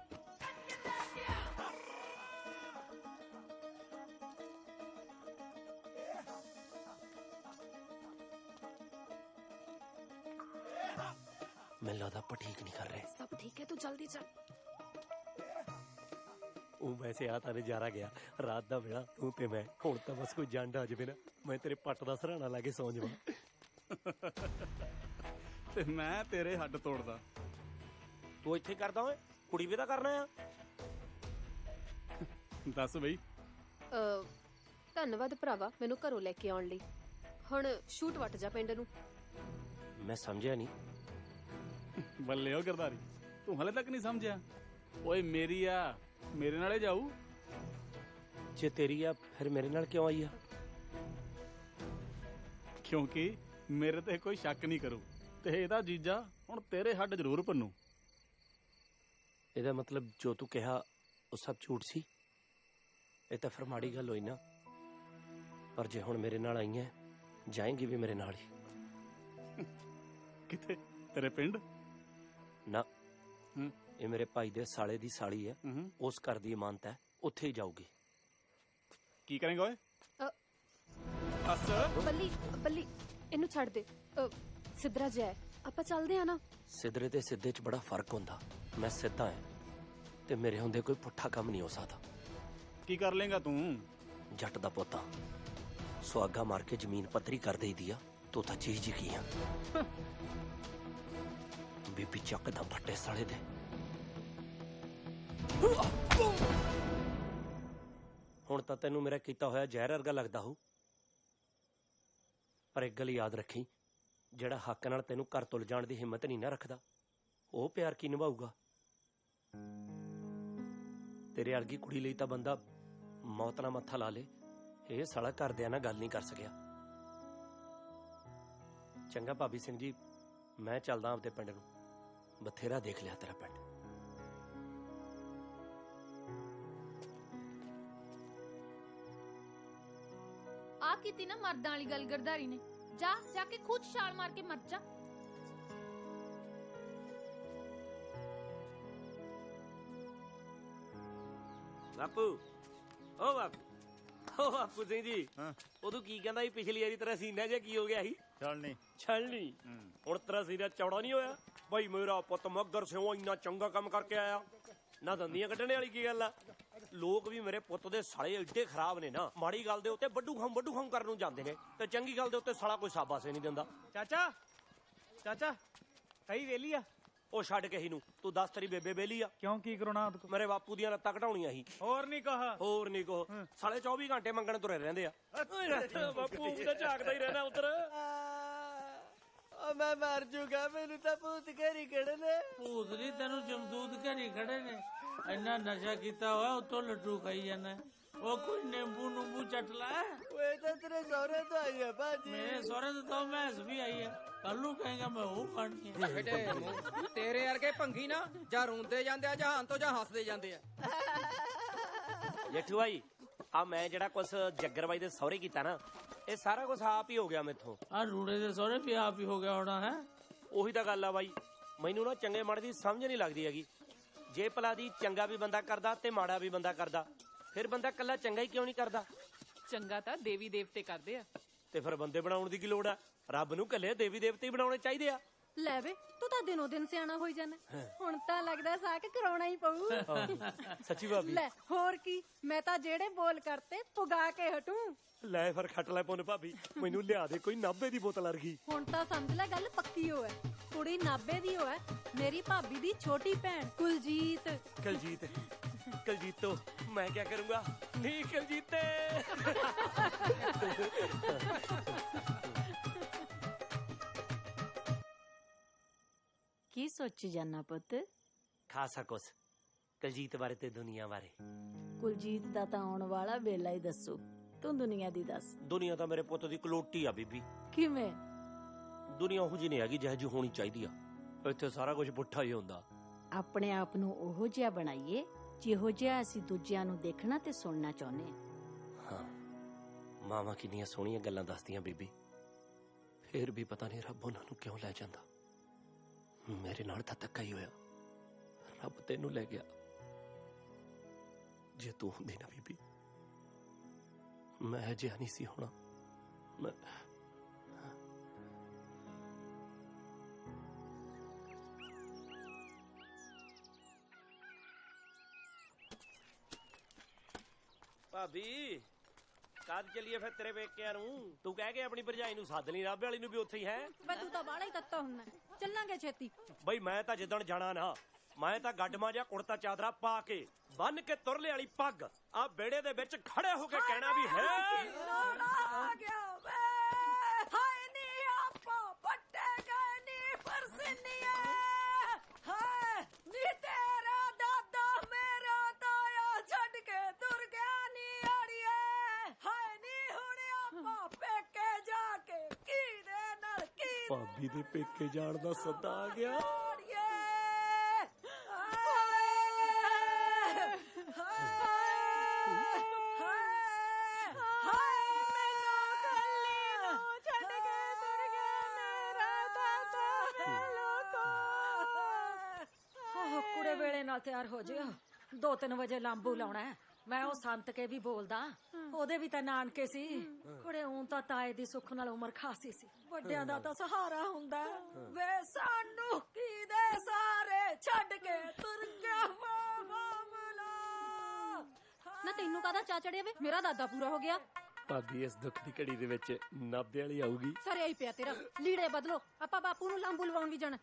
[SPEAKER 2] ਮੈਨੂੰ ਲੱਗਦਾ ਆਪਾਂ ਠੀਕ ਨਹੀਂ ਕਰ ਰਹੇ।
[SPEAKER 15] ਸਭ ਠੀਕ ਹੈ, ਤੂੰ ਜਲਦੀ ਚੱਲ।
[SPEAKER 2] ਉਹ ਵੈਸੇ ਆ ਤਾਂ ਨਜ਼ਾਰਾ ਗਿਆ, ਰਾਤ ਦਾ ਵੇਲਾ ਤੂੰ ਤੇ ਮੈਂ। ਹੁਣ ਤਾਂ ਬਸ ਕੋਈ ਜੰਡ ਆ ਜਾਵੇ ਨਾ, ਮੈਂ ਤੇਰੇ ਪੱਟ ਦਾ ਸਰਾਣਾ ਲਾ ਕੇ ਸੌਂ ਜਾਵਾਂ।
[SPEAKER 18] ਤੇ ਮੈਂ ਤੇਰੇ ਹੱਡ ਤੋੜਦਾ।
[SPEAKER 2] ਤੂੰ ਇੱਥੇ ਕਰਦਾ ਓਏ, ਕੁੜੀ ਵੀ ਤਾਂ ਕਰਨਾ ਆ।
[SPEAKER 18] ਦੱਸ ਬਈ।
[SPEAKER 15] ਧੰਨਵਾਦ ਭਰਾਵਾ ਮੈਨੂੰ ਘਰੋਂ ਲੈ ਕੇ ਆਉਣ ਲਈ। ਹੁਣ ਸ਼ੂਟ ਵੱਟ ਜਾ ਪਿੰਡ ਨੂੰ।
[SPEAKER 2] ਮੈਂ ਸਮਝਿਆ ਨਹੀਂ।
[SPEAKER 18] ਬੱਲੇ ਓ ਗਰਦਾਰੀ, ਤੂੰ ਹਲੇ ਤੱਕ ਨਹੀਂ ਸਮਝਿਆ? ਓਏ ਮੇਰੀ ਆ, ਮੇਰੇ ਨਾਲੇ ਜਾਊ।
[SPEAKER 2] ਜੇ ਤੇਰੀ ਆ ਫਿਰ ਮੇਰੇ ਨਾਲ ਕਿਉਂ ਆਈ ਆ?
[SPEAKER 18] ਕਿਉਂਕਿ ਮੇਰੇ ਤੇ ਕੋਈ ਸ਼ੱਕ ਨਹੀਂ ਕਰੂ, ਤੇ ਇਹਦਾ ਜੀਜਾ ਹੁਣ ਤੇਰੇ ਹੱਡ ਜ਼ਰੂਰ ਭੰਨੂ।
[SPEAKER 2] ਇਹਦਾ ਮਤਲਬ ਜੋ ਤੂੰ ਕਿਹਾ ਉਹ ਸਭ ਝੂਠ ਸੀ? ਇਹ ਤਾਂ ਫਿਰ ਮਾੜੀ ਗੱਲ ਹੋਈ ਨਾ। ਪਰ ਜੇ ਹੁਣ ਮੇਰੇ ਨਾਲ ਆਈ ਹੈ, ਜਾਏਂਗੀ ਵੀ ਮੇਰੇ ਨਾਲ ਹੀ।
[SPEAKER 18] ਕਿੱਥੇ? ਤੇਰੇ ਪਿੰਡ?
[SPEAKER 2] ਨਾ, ਇਹ ਮੇਰੇ ਭਾਈ ਦੇ ਸਾਲੇ ਦੀ ਸਾਲੀ ਹੈ, ਉਸ ਘਰ ਦੀ ਇਮਾਨਤ ਹੈ, ਉੱਥੇ ਹੀ ਜਾਊਗੀ।
[SPEAKER 18] ਕੀ ਕਰੇਂਗਾ ਓਏ?
[SPEAKER 15] ਬੱਲੀ ਬੱਲੀ ਇਹਨੂੰ ਛੱਡ ਦੇ। ਸਿੱਧਰਾ ਜਿਹਾ ਆਪਾਂ ਚੱਲਦੇ ਆ ਨਾ।
[SPEAKER 2] ਸਿੱਧਰੇ ਤੇ ਸਿੱਧੇ 'ਚ ਬੜਾ ਫਰਕ ਹੁੰਦਾ। ਮੈਂ ਸਿੱਧਾ ਹਾਂ ਤੇ ਮੇਰੇ ਹੁੰਦੇ ਕੋਈ ਪੁੱਠਾ ਕੰਮ ਨਹੀਂ ਹੋ ਸਕਦਾ।
[SPEAKER 18] ਕੀ ਕਰ ਲੇਗਾ ਤੂੰ?
[SPEAKER 2] ਜੱਟ ਦਾ ਪੋਤਾ, ਸੁਆਗਾ ਮਾਰ ਕੇ ਜ਼ਮੀਨ ਪੱਧਰੀ ਕਰ ਦੇਈਦੀ ਆ। ਤੂੰ ਤਾਂ ਚੀਜ਼ ਕੀ ਆ? ਬੀਬੀ ਚੱਕ ਦਾ ਫੱਟੇ ਸਾਲੇ ਦੇ। ਹੁਣ ਤਾਂ ਤੈਨੂੰ ਮੇਰਾ ਕੀਤਾ ਹੋਇਆ ਜ਼ਹਿਰ ਵਰਗਾ ਲੱਗਦਾ ਹੋਊ, ਪਰ ਇੱਕ ਗੱਲ ਯਾਦ ਰੱਖੀ, ਜਿਹੜਾ ਹੱਕ ਨਾਲ ਤੈਨੂੰ ਘਰ ਤੋਂ ਲਿਜਾਣ ਦੀ ਹਿੰਮਤ ਨਹੀਂ ਨਾ ਰੱਖਦਾ, ਉਹ ਪਿਆਰ ਕੀ ਨਿਭਾਊਗਾ? ਤੇਰੇ ਵਰਗੀ ਕੁੜੀ ਲਈ ਤਾਂ ਬੰਦਾ ਮੌਤ ਨਾਲ ਮੱਥਾ ਲਾ ਲੇ। ਇਹ ਸਾਲਾ ਘਰਦਿਆਂ ਨਾਲ ਗੱਲ ਨਹੀਂ ਕਰ ਸਕਿਆ। ਚੰਗਾ ਭਾਬੀ ਸਿੰਘ ਜੀ, ਮੈਂ ਚੱਲਦਾ ਆਪਦੇ ਪਿੰਡ ਨੂੰ। ਬਥੇਰਾ ਦੇਖ ਲਿਆ ਤੇਰਾ ਪਿੰਡ।
[SPEAKER 3] ਆ ਕੀਤੀ ਨਾ ਮਰਦਾਂ ਵਾਲੀ ਗੱਲ ਗਰਦਾਰੀ ਨੇ। ਜਾ ਜਾ ਕੇ ਖੁਦ ਛਾਲ ਮਾਰ ਕੇ ਮਰ ਜਾ।
[SPEAKER 2] ਬਾਪੂ, ਓ ਬਾਪੂ, ਓ ਬਾਪੂ ਸਿੰਘ ਜੀ, ਉਦੋਂ ਕੀ ਕਹਿੰਦਾ ਸੀ ਪਿਛਲੀ ਵਾਰੀ ਤੇਰਾ ਸੀਨਾ ਜਿਹਾ ਕੀ ਹੋ ਗਿਆ ਸੀ? ਛਲਣੀ। ਹੁਣ ਤੇਰਾ ਸੀਨਾ ਚੌੜਾ ਨਹੀਂ ਹੋਇਆ? ਬਈ ਮੇਰਾ ਪੁੱਤ ਮੱਗਰ ਸਿਓ ਇੰਨਾ ਚੰਗਾ ਕੰਮ ਕਰਕੇ ਆਇਆ। ਨਾ ਦੰਦੀਆਂ ਕੱਢਣੇ ਵਾਲੀ ਕੀ ਗੱਲ ਆ। ਲੋਕ ਵੀ ਮੇਰੇ ਪੁੱਤ ਦੇ ਸਾਲੇ ਏਡੇ ਖਰਾਬ ਨੇ ਨਾ, ਮਾੜੀ ਗੱਲ ਦੇ ਉੱਤੇ ਵੱਡੂ ਖਮ ਕਰਨ ਨੂੰ ਜਾਂਦੇ ਨੇ ਤੇ ਚੰਗੀ ਗੱਲ ਦੇ ਉੱਤੇ ਸਾਲਾ ਕੋਈ ਸਾਬਾਸੇ ਨਹੀਂ ਦਿੰਦਾ।
[SPEAKER 4] ਚਾਚਾ ਕਈ ਵੇਲੀ ਆ।
[SPEAKER 2] ਉਹ ਛੱਡ ਕੇ ਹੀ ਨੂੰ, ਤੂੰ ਦੱਸ ਤੇਰੀ ਬੇਬੇ ਵੇਲੀ ਆ?
[SPEAKER 4] ਕਿਉਂ, ਕੀ ਕਰਾਉਣਾ?
[SPEAKER 2] ਮੇਰੇ ਬਾਪੂ ਦੀਆਂ ਲੱਤਾਂ ਘਟਾਉਣੀਆਂ ਸੀ।
[SPEAKER 4] ਹੋਰ ਨਹੀਂ
[SPEAKER 2] ਕੋ ਸਾਲੇ 24 ਘੰਟੇ ਮੰਗਣ ਤੁਰੇ ਰਹਿੰਦੇ ਆ। ਬਾਪੂ ਤਾਂ ਝਾਕਦਾ ਹੀ ਰਹਿਣਾ ਉਧਰ।
[SPEAKER 9] ਮੈਂ ਮਰ ਜੂਗਾ, ਮੈਨੂੰ ਤਾਂ ਭੂਤ ਘੇਰੀ ਖੜੇ ਨੇ।
[SPEAKER 10] ਭੂਤ ਨਹੀਂ, ਤੈਨੂੰ ਜਮਦੂਤ ਘੇਰੀ ਖੜੇ ਨੇ। ਇੰਨਾ ਨਸ਼ਾ ਕੀਤਾ ਹੋਇਆ, ਉੱਤੋਂ ਲੱਡੂ ਖਾਈ ਜਾਂਦਾ। ਉਹ ਕੋਈ ਨਿੰਬੂ ਨੂੰਬੂ ਚੱਟ ਲੈ।
[SPEAKER 9] ਓਏ ਤਾਂ ਤੇਰੇ ਸਹੁਰੇ ਤੋਂ ਆਈ ਹੈ ਭਾਜੀ।
[SPEAKER 10] ਮੇਰੇ ਸਹੁਰੇ ਤੋਂ ਤਾਂ ਮੈਸ ਵੀ ਆਈ ਹੈ। ਕੱਲ ਨੂੰ ਕਹੇਗਾ ਮੈਂ ਉਹ ਖਾਣੀ ਹੈ।
[SPEAKER 6] ਬੇਟੇ ਤੇਰੇ ਵਰਗੇ ਭੰਗੀ ਨਾ ਜਾਂ ਰੋਂਦੇ ਜਾਂਦੇ ਆ ਜਹਾਨ ਤੋਂ, ਜਾਂ ਹੱਸਦੇ ਜਾਂਦੇ ਆ।
[SPEAKER 2] ਜੇਠੂ ਭਾਈ, ਆ ਮੈਂ ਜਿਹੜਾ ਕੁਛ ਜੱਗਰ ਬਾਈ ਦੇ ਸਹੁਰੇ ਕੀਤਾ ਨਾ, ਇਹ ਸਾਰਾ ਕੁਛ ਆਪ ਹੀ ਹੋ ਗਿਆ ਮੈਥੋਂ।
[SPEAKER 10] ਆ ਰੂੜੇ ਦੇ ਸਹੁਰੇ ਵੀ ਆਪ ਹੀ ਹੋ ਗਿਆ ਹੋਣਾ ਹੈ।
[SPEAKER 2] ਉਹੀ ਤਾਂ ਗੱਲ ਆ ਬਾਈ, ਮੈਨੂੰ ਨਾ ਚੰਗੇ ਮਾੜੇ ਦੀ ਸਮਝ ਨਹੀਂ ਲੱਗਦੀ ਹੈਗੀ। ਜੇ ਭਲਾ ਦੀ ਚੰਗਾ ਵੀ ਬੰਦਾ ਕਰਦਾ ਤੇ ਮਾੜਾ ਵੀ ਬੰਦਾ ਕਰਦਾ, ਫਿਰ ਬੰਦਾ ਕੱਲਾ ਚੰਗਾ ਹੀ ਕਿਉਂ ਨਹੀਂ ਕਰਦਾ?
[SPEAKER 12] ਚੰਗਾ ਤਾਂ ਦੇਵੀ ਦੇਵਤੇ ਕਰਦੇ ਆ।
[SPEAKER 2] ਤੇ ਫਿਰ ਬੰਦੇ ਬਣਾਉਣ ਦੀ ਕੀ ਲੋੜ ਆ? ਰੱਬ ਨੂੰ ਕੱਲੇ ਦੇਵੀ ਦੇਵਤੇ ਹੀ ਬਣਾਉਣੇ ਚਾਹੀਦੇ ਆ।
[SPEAKER 3] ਲੈ ਵੇ, ਤੂੰ ਤਾਂ ਦਿਨੋਂ ਦਿਨ ਸਿਆਣਾ ਹੋਈ ਜਾਣਾ। ਹੁਣ ਤਾਂ ਲੱਗਦਾ ਸਾਕ ਕਰਾਉਣਾ ਹੀ ਪਊ।
[SPEAKER 2] ਸੱਚੀ ਭਾਬੀ?
[SPEAKER 3] ਲੈ ਹੋਰ ਕੀ, ਮੈਂ ਤਾਂ ਜਿਹੜੇ ਬੋਲ ਕਰਤੇ ਪੁਗਾ ਕੇ ਹਟੂ।
[SPEAKER 2] ਲੈ ਫਿਰ ਖੱਟ ਲੈ ਪੁੰਨ ਭਾਬੀ, ਮੈਨੂੰ ਲਿਆ ਦੇ ਕੋਈ 90 ਦੀ ਬੋਤਲ ਅਰਗੀ।
[SPEAKER 3] ਹੁਣ ਤਾਂ ਸਮਝ ਲੈ ਗੱਲ ਪੱਕੀ ਹੋਇਆ। ਕੁੜੀ 90 ਦੀ ਹੋਇਆ, ਮੇਰੀ ਭਾਬੀ ਦੀ ਛੋਟੀ ਭੈਣ ਕੁਲਜੀਤ।
[SPEAKER 2] ਕਲਜੀਤੋ ਮੈਂ ਕੀ ਕਰੂੰਗਾ? ਨਹੀਂ ਕਲਜੀਤੇ।
[SPEAKER 5] ਕੀ ਸੋਚੀ ਜਾਨਾ ਪੁੱਤ?
[SPEAKER 2] ਖਾਸਾ ਕੁਛ ਕਲਜੀਤ ਬਾਰੇ ਤੇ ਦੁਨੀਆ ਬਾਰੇ।
[SPEAKER 5] ਕੁਲਜੀਤ ਦਾ ਤਾਂ ਆਉਣ ਵਾਲਾ ਵੇਲਾ ਹੀ ਦੱਸੂ, ਤੂੰ ਦੁਨੀਆ ਦੀ ਦੱਸ।
[SPEAKER 2] ਦੁਨੀਆ ਤਾਂ ਮੇਰੇ ਪੁੱਤ ਦੀ ਕਲੋਟੀ ਆ ਬੀਬੀ।
[SPEAKER 5] ਕਿਵੇਂ?
[SPEAKER 2] ਦੁਨੀਆ ਉਹੋ ਜਿਹੀ ਨਹੀਂ ਹੈਗੀ ਜਿਹੋ ਜਿਹੀ ਹੋਣੀ ਚਾਹੀਦੀ ਆ। ਇੱਥੇ ਸਾਰਾ ਕੁਝ ਪੁੱਠਾ ਹੀ ਹੁੰਦਾ।
[SPEAKER 5] ਆਪਣੇ ਆਪ ਨੂੰ ਉਹੋ ਜਿਹਾ ਬਣਾਈਏ ਜਿਹੋ ਜਿਹਾ ਅਸੀਂ ਦੂਜਿਆਂ ਨੂੰ ਦੇਖਣਾ ਤੇ ਸੁਣਨਾ ਚਾਹੁੰਦੇ ਹਾਂ।
[SPEAKER 2] ਹਾਂ, ਮਾਵਾਂ ਕਿੰਨੀਆਂ ਸੋਹਣੀਆਂ ਗੱਲਾਂ ਦੱਸਦੀਆਂ ਬੀਬੀ, ਫੇਰ ਵੀ ਪਤਾ ਨਹੀਂ ਰੱਬ ਉਹਨਾਂ ਨੂੰ ਕਿਉਂ ਲੈ ਜਾਂਦਾ। ਮੇਰੇ ਨਾਲ ਤਾਂ ਧੱਕਾ ਹੀ ਹੋਇਆ, ਰੱਬ ਤੈਨੂੰ ਲੈ ਗਿਆ। ਜੇ ਤੂੰ ਹੁੰਦੀ ਨਾ ਬੀਬੀ, ਮੈਂ ਅਜਿਹਾ ਨਹੀਂ ਸੀ ਹੋਣਾ। ਭਾਬੀ ਕਦ ਚੱਲੀਏ ਫਿਰ ਤੇਰੇ ਪੇਕਿਆਂ ਨੂੰ? ਤੂੰ ਕਹਿ ਕੇ ਆਪਣੀ ਭਰਜਾਈ ਨੂੰ ਸੱਦ ਲਈ, ਰਾਬੇ ਵਾਲੀ ਨੂੰ ਵੀ ਉੱਥੇ ਹੀ ਹੈ।
[SPEAKER 3] ਵੇ ਤੂੰ ਤਾਂ ਬਾਹਲਾ ਹੀ ਤੱਤਾ ਹੁੰਨਾ, ਚੱਲਾਂਗੇ ਛੇਤੀ।
[SPEAKER 2] ਬਈ ਮੈਂ ਤਾਂ ਜਿੱਦਣ ਜਾਣਾ ਨਾ, ਮੈਂ ਤਾਂ ਗੱਡਮਾ ਜਿਹਾ ਕੁੜਤਾ ਚਾਦਰਾ ਪਾ ਕੇ ਬੰਨ ਕੇ ਤੁਰਲੇ ਵਾਲੀ ਪੱਗ ਆ ਬੇੜੇ ਦੇ ਵਿੱਚ ਖੜੇ ਹੋ ਕੇ ਕਹਿਣਾ ਵੀ ਹੈ
[SPEAKER 5] ਆ ਗਿਆ ਵੇ। ਹਾਏ ਨੀ ਆਪੋ ਪੱਟੇ ਗਏ ਨੀ ਪਰਸਨੀਏ। ਹਾਏ ਨੀ ਤੇਰਾ ਦਾਦਾ ਮੇਰਾ ਤਾਇਆ ਛੱਡ ਕੇ ਤੁਰ ਗਿਆ ਨੀ ਅੜੀਏ। ਹਾਏ ਨੀ ਹੁਣ ਆਪੋ ਪੇਕੇ ਜਾ ਕੇ ਕੀ ਦੇ ਨਾਲ ਕੀ
[SPEAKER 2] ਭਾਬੀ ਦੇ ਪੇਕੇ ਜਾਣ ਦਾ ਸੱਦਾ ਆ ਗਿਆ।
[SPEAKER 5] ਕੁੜੇ ਵੇਲੇ ਨਾਲ ਤਿਆਰ ਹੋ ਜਿਓ, 2-3 ਵਜੇ ਲਾਂਬੂ ਲਾਉਣਾ ਹੈ। ਮੈਂ ਉਹ ਸੰਤ ਕੇ ਵੀ ਬੋਲਦਾ, ਉਹਦੇ ਵੀ ਤਾਂ ਨਾਨਕੇ ਸੀ। ਕੁੜੇ ਉਂ ਤਾਂ ਤਾਏ ਦੀ ਸੁੱਖ ਨਾਲ ਉਮਰ ਖਾਸੀ ਸੀ। ਵੱਡਿਆਂ ਦਾ ਤਾਂ ਸਹਾਰਾ ਹੁੰਦਾ। ਵੇ ਸਾਨੂੰ ਕੀ ਦੇ ਸਾਰੇ ਛੱਡ ਕੇ ਤੁਰ ਗਿਆ ਮਾਮਲਾ।
[SPEAKER 3] ਨਾ ਤੈਨੂੰ ਕਾਹਦਾ ਚਾ ਚੜਿਆ ਵੇ? ਮੇਰਾ ਦਾਦਾ ਪੂਰਾ ਹੋ ਗਿਆ।
[SPEAKER 2] ਭਾਬੀ ਇਸ ਦੁੱਖ ਦੀ ਘੜੀ ਦੇ ਵਿੱਚ ਨਾਭੇ ਵਾਲੀ ਆਊਗੀ।
[SPEAKER 3] ਸਰਿਆ ਹੀ ਪਿਆ ਤੇਰਾ। ਲੀੜੇ ਬਦਲੋ, ਆਪਾਂ ਬਾਪੂ ਨੂੰ ਲਾਂਬੂ ਲਵਾਉਣ ਵੀ ਜਾਣਾ।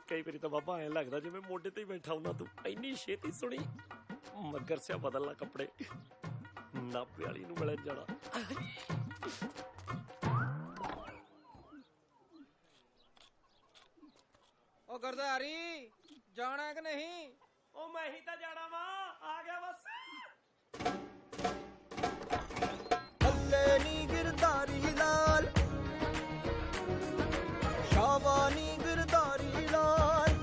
[SPEAKER 2] ਕਈ ਵਾਰੀ ਤਾਂ ਬਾਬਾ ਐਂ ਲੱਗਦਾ ਜਿਵੇਂ ਮੋਢੇ ਤੇ ਹੀ ਬੈਠਾ ਹੁੰਦਾ। ਤੂੰ ਇੰਨੀ ਛੇਤੀ ਸੁਣੀ ਮੱਗਰ ਸਿਆ ਬਦਲਣਾ ਕੱਪੜੇ, ਨਾਭੇ ਵਾਲੀ ਨੂੰ ਮਿਲਣ ਜਾਣਾ।
[SPEAKER 6] ਉਹ ਗਰਦਾਰੀ ਜਾਣਾ ਕਿ ਨਹੀਂ?
[SPEAKER 2] ਉਹ ਮੈਂ ਹੀ ਤਾਂ ਜਾਣਾ ਵਾ, ਆ ਗਿਆ ਬਸ।
[SPEAKER 1] ਹੱਲੇ ਨੀ ਗਿਰਦਾਰੀ ਲਾਲ, ਸ਼ਾਬਾਨੀ ਗਿਰਦਾਰੀ ਲਾਲ।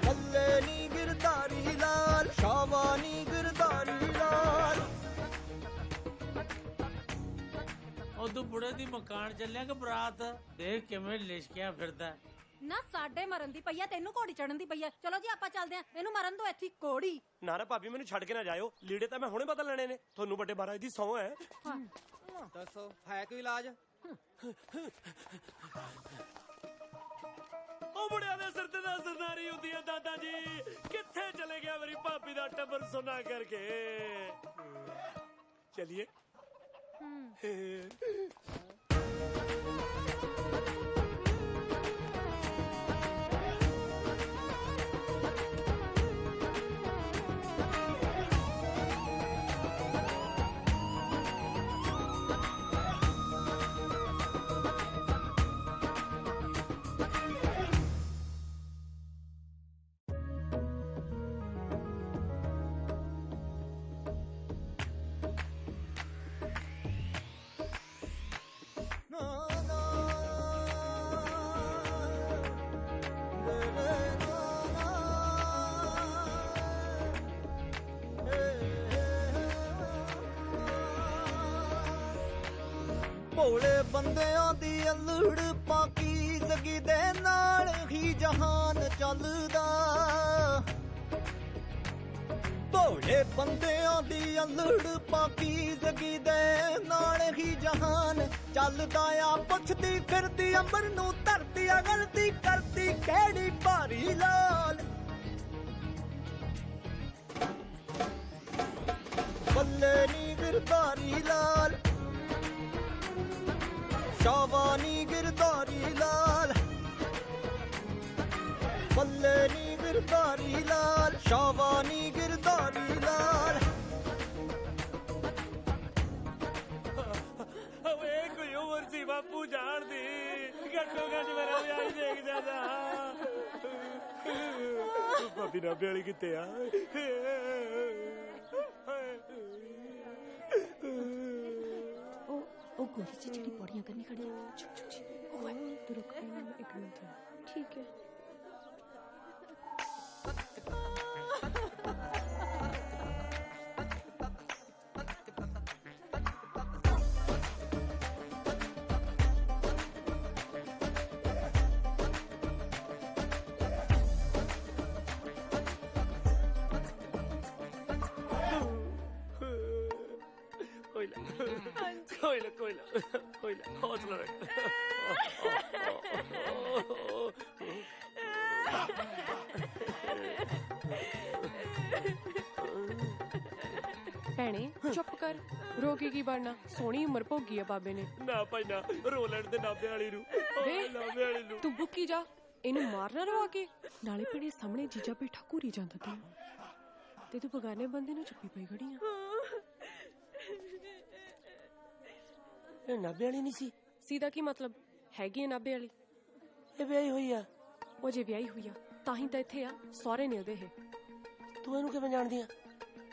[SPEAKER 1] ਹੱਲੇ ਨੀ ਗਿਰਦਾਰੀ ਲਾਲ, ਸ਼ਾਬਾਨੀ ਗਿਰਦਾਰੀ ਲਾਲ।
[SPEAKER 10] ਉਦੋਂ ਬੁੜੇ ਦੀ ਮਕਾਨ ਚੱਲਿਆ ਕਿ ਬਰਾਤ? ਦੇਖ ਕਿਵੇਂ ਲਿਸ਼ਕਿਆ ਫਿਰਦਾ।
[SPEAKER 3] ਨਾ ਸਾਡੇ ਮਰਨ ਦੀ ਪਈਆ, ਤੈਨੂੰ ਘੋੜੀ ਚੜਨ ਦੀ ਪਈਆ। ਚਲੋ ਜੀ ਆਪਾਂ ਚੱਲਦੇ ਆਂ, ਇਹਨੂੰ ਮਰਨ ਦੋ ਇੱਥੇ ਘੋੜੀ।
[SPEAKER 2] ਨਾ ਭਾਬੀ ਮੈਨੂੰ ਛੱਡ ਕੇ ਨਾ ਜਾਇਓ, ਲੀੜੇ ਤਾਂ ਮੈਂ ਹੁਣੇ ਬਦਲ ਲੈਣੇ ਨੇ। ਤੁਹਾਨੂੰ ਵੱਡੇ ਮਹਾਰਾਜ ਦੀ ਸਹੁੰ ਹੈ।
[SPEAKER 6] ਦੱਸੋ ਹੈ ਕੋਈ ਇਲਾਜ?
[SPEAKER 2] ਉਹ ਮੁੰਡਿਆਂ ਦੇ ਸਿਰ ਤੇ ਤਾਂ ਸਰਦਾਰੀ ਹੁੰਦੀ ਆ ਦਾਦਾ ਜੀ। ਕਿੱਥੇ ਚਲੇ ਗਿਆ ਮੇਰੀ ਭਾਬੀ ਦਾ ਟੱਬਰ ਸੁਣਾ ਕਰਕੇ? ਚਲਿਏ।
[SPEAKER 1] ਭੋਲੇ ਬੰਦਿਆਂ ਦੀ ਅਲੜ ਪਾਕੀਜ਼ਗੀ ਦੇ ਨਾਲ ਹੀ ਜਹਾਨ ਚੱਲਦਾ। ਭੋਲੇ ਬੰਦਿਆਂ ਦੀ ਅਲੜ ਪਾਕੀਜ਼ਗੀ ਦੇ ਨਾਲ ਹੀ ਜਹਾਨ ਚੱਲਦਾ ਆ। ਪੁੱਛਦੀ ਫਿਰਦੀ ਅੰਬਰ ਨੂੰ ਧਰਤੀ ਆ, ਗਲਤੀ ਕਰਦੀ ਕਿਹੜੀ ਭਾਰੀ ਲਾਲ। ਬੱਲੇ ਨੀ ਗਿਰਧਾਰੀ ਲਾਲ, ਸ਼ਾਵਾਨੀ ਗਿਰਧਾਰੀ ਲਾਲ। ਬੱਲੇ ਨੀ ਗਿਰਧਾਰੀ ਲਾਲ, ਸ਼ਾਵਾਨੀ ਗਿਰਧਾਰੀ ਲਾਲ।
[SPEAKER 2] ਓਏ ਕੋਈ ਉਮਰ ਸੀ ਬਾਪੂ ਜਾਣਦੀ, ਘੱਟੋ ਘੱਟ ਮੇਰਾ ਵਿਆਹ ਹੀ ਦੇਖ ਜਾਂਦਾ। ਭਾਬੀ ਨਾਭੇ ਵਾਲੀ ਕਿੱਥੇ ਆ?
[SPEAKER 15] ਉਹ ਗੋਰੀ ਜੀ ਜਿਹੜੀ ਪੌੜੀਆਂ ਕਰਨੀ ਖੜੀ ਚੁੱਪ ਚੁੱਪ ਜੀ। ਓਏ ਤੂੰ ਰੁਕ ਇੱਕ ਮਿੰਟ। ਠੀਕ ਹੈ।
[SPEAKER 2] ਕੋਈ ਨਾ ਹੌਸਲਾ ਰੱਖ।
[SPEAKER 15] ਭੈਣੇ ਚੁੱਪ ਕਰ, ਰੋ ਕੇ ਕੀ ਬਣਨਾ? ਸੋਹਣੀ ਉਮਰ ਭੋਗੀ ਆ ਬਾਬੇ ਨੇ।
[SPEAKER 2] ਨਾ ਭਾਈ ਨਾ, ਰੋ ਲੈਣ ਦੇ ਨਾਭੇ ਵਾਲੀ ਨੂੰ। ਨਾਭੇ ਵਾਲੀ ਨੂੰ
[SPEAKER 15] ਤੂੰ ਬੁੱਕੀ ਜਾ, ਇਹਨੂੰ ਮਾਰਨਾ ਰਵਾ ਕੇ। ਨਾਲੇ ਭੈਣੇ ਸਾਹਮਣੇ ਜੀਜਾ ਬੈਠਾ ਘੂਰੀ ਜਾਂਦਾ ਤੈਨੂੰ, ਤੇ ਤੂੰ ਬਗਾਨੇ ਬੰਦੇ ਨੂੰ ਚੁੱਪੀ ਪਈ ਖੜੀ ਆ।
[SPEAKER 2] ਇਹ ਨਾਭੇ ਵਾਲੀ ਨਹੀਂ ਸੀ?
[SPEAKER 15] ਸੀਦਾ ਕੀ ਮਤਲਬ? ਹੈਗੀ ਆ ਨਾਭੇ ਵਾਲੀ।
[SPEAKER 2] ਇਹ ਵਿਆਹੀ ਹੋਈ ਆ?
[SPEAKER 15] ਉਹ ਜੇ ਵਿਆਹੀ ਹੋਈ ਆ ਤਾਂ ਹੀ ਤਾਂ ਇੱਥੇ ਆ। ਸਹੁਰੇ ਨੇ ਉਹਦੇ ਇਹ।
[SPEAKER 2] ਤੂੰ ਇਹਨੂੰ ਕਿਵੇਂ ਜਾਣਦੀ ਆ?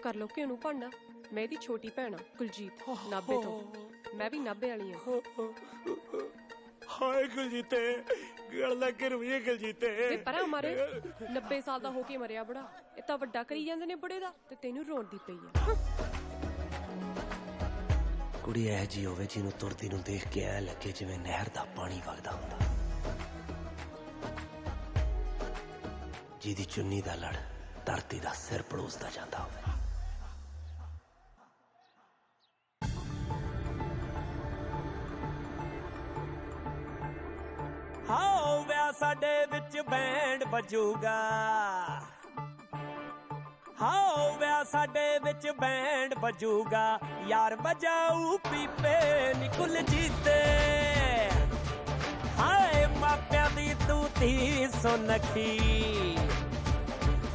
[SPEAKER 15] ਕਰ ਲੋ ਕਿ ਉਹਨੂੰ ਭਾਂਡਾ। ਮੈਂ ਇਹਦੀ ਛੋਟੀ ਭੈਣ ਆ ਕੁਲਜੀਤ, ਨਾਭੇ ਤੋਂ। ਮੈਂ ਵੀ ਨਾਭੇ ਵਾਲੀ ਆ।
[SPEAKER 2] ਹਾਏ ਕੁਲਜੀਤੇ, ਗਲ ਲੱਗ ਕੇ ਰੁਈਏ ਕੁਲਜੀਤੇ।
[SPEAKER 15] ਵੇ ਪਰਾਂ ਮਾਰੇ, 90 ਸਾਲ ਦਾ ਹੋ ਕੇ ਮਰਿਆ ਬੁੜਾ। ਇਹ ਤਾਂ ਵੱਡਾ ਕਰੀ ਜਾਂਦੇ ਨੇ ਬੁੜੇ ਦਾ, ਤੇ ਤੈਨੂੰ ਰੋਣ ਦੀ ਪਈ ਆ।
[SPEAKER 19] ਕੁੜੀ ਇਹ ਜੀ ਹੋਵੇ ਜਿਹਨੂੰ ਤੁਰਦੀ ਨੂੰ ਦੇਖ ਕੇ ਐ ਲੱਗੇ ਜਿਵੇਂ ਨਹਿਰ ਦਾ ਪਾਣੀ ਵਗਦਾ ਹੁੰਦਾ, ਜਿਹਦੀ ਚੁੰਨੀ ਦਾ ਲੜ ਧਰਤੀ ਦਾ ਸਿਰ ਪੜੋਸਦਾ ਜਾਂਦਾ ਹੋਵੇ।
[SPEAKER 2] ਹਾਓ ਵਿਆਹ ਸਾਡੇ ਵਿੱਚ ਬੈਂਡ ਵੱਜੂਗਾ। ਹਾਓ ਵਿਆਹ ਸਾਡੇ ਵਿੱਚ ਬੈਂਡ ਵੱਜੂਗਾ। ਯਾਰ ਵਜਾਊ ਪੀਪੇ ਨਿਕਲ ਜੀਤੇ। ਹਾਏ ਮਾਪਿਆਂ ਦੀ ਤੂੰ ਧੀ ਸੁਨੱਖੀ।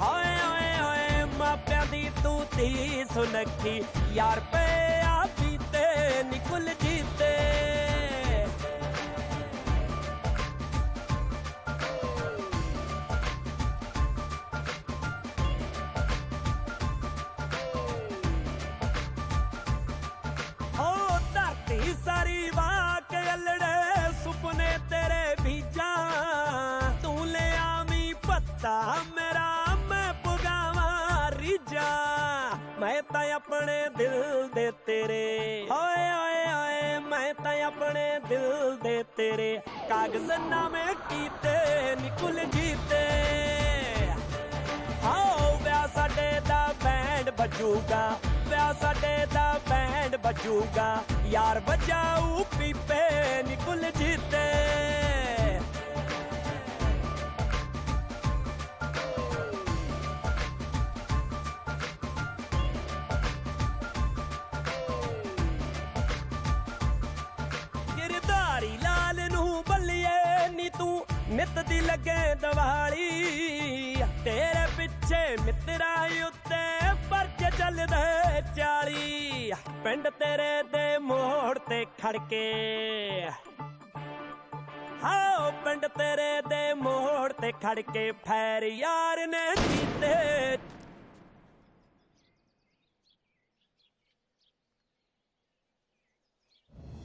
[SPEAKER 2] ਹਾਏ ਓਏ ਓਏ ਮਾਪਿਆਂ ਦੀ ਤੂੰ ਧੀ ਸੁਨੱਖੀ। ਯਾਰ ਪਿਆ ਪੀਤੇ ਨਿਕਲ ਜੀਤੇ। ਸਾਰੀ ਵਾਕ ਅਲੜੇ ਸੁਪਨੇ ਤੇਰੇ ਬੀਜਾਂ। ਤੂੰ ਲੈ ਆਵੀਂ ਪੱਤਾ ਮੇਰਾ, ਮੈਂ ਪੁਗਾਵਾਂ ਰੀਜਾਂ। ਮੈਂ ਤਾਂ ਆਪਣੇ ਦਿਲ ਦੇ ਤੇਰੇ, ਓਏ ਓਏ ਓਏ ਮੈਂ ਤਾਂ ਆਪਣੇ ਦਿਲ ਦੇ ਤੇਰੇ ਕਾਗਜ਼ਨਾਮੇ ਕੀਤੇ ਨਿਕਲ ਜੀਤੇ। ਹਾਓ ਵਿਆਹ ਸਾਡੇ ਦਾ ਬੈਂਡ ਵੱਜੂਗਾ। ਵਿਆਹ ਸਾਡੇ ਦਾ ਬੈਂਡ ਵੱਜੂਗਾ। ਯਾਰ ਵਜਾਊ ਪੀਪੇ ਨਿਕਲ ਜੀਤੇ। ਵਾਲੀ ਤੇਰੇ ਪਿੱਛੇ ਮਿੱਤਰਾਂ ਉੱਤੇ ਪਰਚ ਚੱਲਦੇ 40 ਪਿੰਡ ਤੇਰੇ ਦੇ ਮੋੜ ਤੇ ਖੜ ਕੇ ਹਾਓ ਪਿੰਡ ਤੇਰੇ ਦੇ ਮੋੜ ਤੇ ਖੜ ਕੇ ਫੈਰ ਯਾਰ ਨੇ ਕੀਤੇ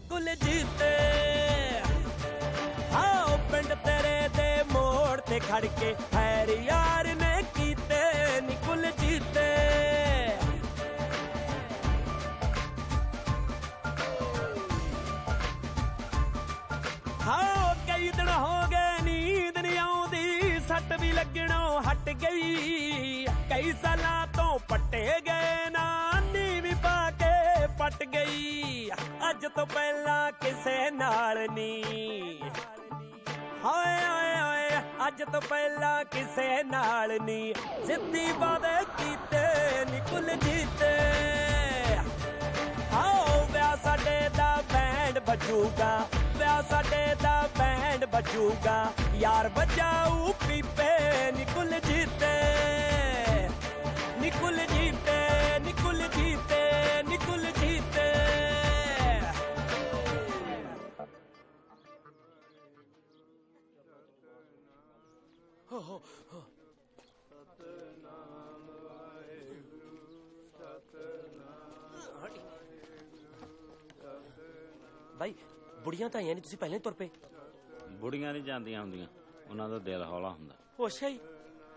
[SPEAKER 2] ਕੁਲਜੀਤ ਹਾਓ ਪਿੰਡ ਤੇਰੇ ਦੇ ਮੋੜ ਤੇ ਖੜ ਕੇ ਫੈਰ ਯਾਰ ਨੇ ਕੀਤੇ ਨੀ ਕੁਲਜੀਤ ਹਾਂ ਕਈ ਦਿਨ ਹੋ ਗਏ ਨੀਂਦ ਨਹੀਂ ਆਉਂਦੀ ਸੱਟ ਵੀ ਲੱਗਣੋਂ ਹਟ ਗਈ ਕਈ ਸਾਲਾਂ ਤੋਂ ਪੱਟੇ ਗਏ ਨਾ ਨੀਵੀਂ ਪਾ ਕੇ ਪੱਟ ਗਈ ਅੱਜ ਤੋਂ ਪਹਿਲਾਂ ਕਿਸੇ ਨਾਲ ਨਹੀਂ ਹਾਏ ਹਾਏ ਹਾਏ ਅੱਜ ਤੋਂ ਪਹਿਲਾਂ ਕਿਸੇ ਨਾਲ ਨਹੀਂ ਸਿੱਧੀ ਵਾਅਦੇ ਕੀਤੇ ਨੀ ਕੁਲਜੀਤ ਆਓ ਵਿਆਹ ਸਾਡੇ ਦਾ ਬੈਂਡ ਵੱਜੂਗਾ ਵਿਆਹ ਸਾਡੇ ਦਾ ਬੈਂਡ ਵੱਜੂਗਾ ਯਾਰ ਵਜਾਊ ਪੀਪੇ ਨੀ ਕੁਲਜੀਤ ਨੀ ਕੁਲਜੀਤ ਨੀ ਕੁਲਜੀਤ ਨੀ ਕੁਲਜੀਤ ਬਾਈ ਬੁੜੀਆਂ ਤਾਂ ਆਈਆਂ ਨਹੀਂ ਤੁਸੀਂ ਪਹਿਲਾਂ ਹੀ ਤੁਰ ਪਏ
[SPEAKER 20] ਬੁੜੀਆਂ ਨਹੀਂ ਜਾਂਦੀਆਂ ਹੁੰਦੀਆਂ ਉਹਨਾਂ ਦਾ ਦਿਲ ਹੌਲਾ ਹੁੰਦਾ
[SPEAKER 2] ਉਹ ਅੱਛਾ ਹੀ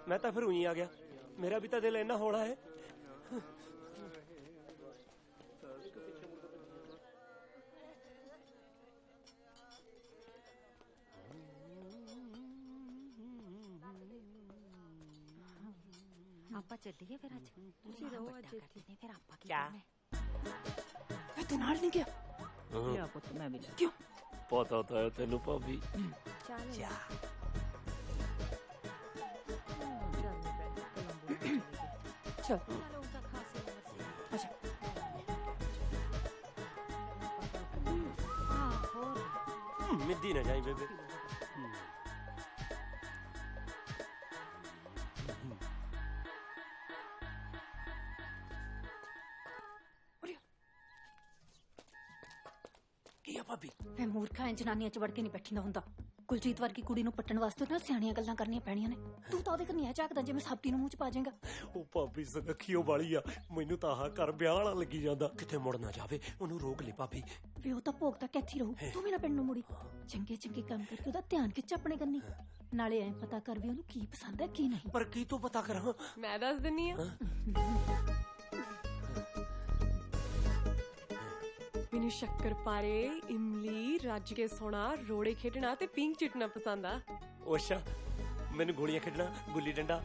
[SPEAKER 2] ਮੈਂ ਤਾਂ ਫਿਰ ਉਹੀ ਆ ਗਿਆ ਮੇਰਾ ਵੀ ਤਾਂ ਦਿਲ ਇੰਨਾ ਹੌਲਾ ਹੈ
[SPEAKER 14] ਆਪਾਂ ਚੱਲੀਏ ਫਿਰ ਅੱਜ ਤੁਸੀਂ ਰਹੋ ਅੱਜ ਇੱਥੇ ਫਿਰ ਆਪਾਂ ਕੀ
[SPEAKER 2] ਕਿਆ?
[SPEAKER 14] ਕਰਨਾ ਤੂੰ ਨਾਲ ਨਹੀਂ ਗਿਆ
[SPEAKER 2] ਲਿਆ
[SPEAKER 14] ਪੁੱਤ ਮੈਂ ਵੀ
[SPEAKER 2] ਕਿਉਂ ਪਤਾ ਤਾਂ ਹੈ ਤੈਨੂੰ ਭਾਬੀ
[SPEAKER 14] ਚੱਲ
[SPEAKER 2] ਜਾ
[SPEAKER 15] ਚਲ
[SPEAKER 14] ਅੱਛਾ
[SPEAKER 2] ਮਿੱਦੀ ਨਾ ਜਾਈ ਬੇਬੇ ਕੀ ਆ ਭਾਬੀ
[SPEAKER 3] ਮੈਂ ਮੂਰਖਾਂ ਜਨਾਨੀਆਂ ਚ ਵੜ ਕੇ ਨਹੀਂ ਬੈਠੀਦਾ ਹੁੰਦਾ ਕੁਲਜੀਤ ਵਰਗੀ ਕੁੜੀ ਨੂੰ ਪੱਟਣ ਵਾਸਤੇ ਨਾਲ ਸਿਆਣੀਆਂ ਗੱਲਾਂ ਕਰਨੀਆਂ ਪੈਣੀਆਂ ਨੇ ਤੂੰ ਤਾਂ ਉਹਦੇ ਕੰਨੀ ਝਾਕਦਾ ਜਿਵੇਂ ਸਾਬਤੀ ਨੂੰ ਮੂੰਹ ਚ ਪਾ ਜਾਏਗਾ
[SPEAKER 2] ਉਹ ਭਾਬੀ ਸਨਖੀਓ ਵਾਲੀ ਆ ਮੈਨੂੰ ਤਾਂ ਆਹ ਘਰ ਵਿਆਹ ਵਾਲਾ ਲੱਗੀ ਜਾਂਦਾ ਕਿਤੇ ਮੁੜ ਨਾ ਜਾਵੇ ਉਹਨੂੰ ਰੋਕ ਲੈ ਭਾਬੀ
[SPEAKER 3] ਵੇ ਉਹ ਤਾਂ ਭੋਗ ਤੱਕ ਇੱਥੇ ਰਹੂ ਤੂੰ ਵੀ ਨਾ ਪਿੰਡ ਨੂੰ ਮੁੜੀ ਚੰਗੇ ਚੰਗੇ ਕੰਮ ਕਰਕੇ ਉਹਦਾ ਧਿਆਨ ਖਿੱਚ ਆਪਣੇ ਕੰਨੀ ਨਾਲੇ ਐ ਪਤਾ ਕਰ ਵੀ ਉਹਨੂੰ ਕੀ ਪਸੰਦ ਹੈ ਕੀ ਨਹੀਂ
[SPEAKER 2] ਪਰ ਕੀ ਤੂੰ ਪਤਾ ਕਰਾਂ
[SPEAKER 15] ਮੈਂ ਦੱਸ ਦਿੰਨੀ ਆ ਮੈਨੂੰ ਸ਼ੱਕਰ ਪਾਰੇ ਇਮਲੀ ਰੱਜ ਕੇ ਸੋਣਾ ਰੋੜੇ ਖੇਡਣਾ ਤੇ ਪਿੰਕ ਚਿਟਣਾ ਪਸੰਦ ਆ
[SPEAKER 2] ਓਸ਼ਾ ਮੈਨੂੰ ਗੋਲੀਆਂ ਖੇਡਣਾ ਗੁੱਲੀ ਡੰਡਾ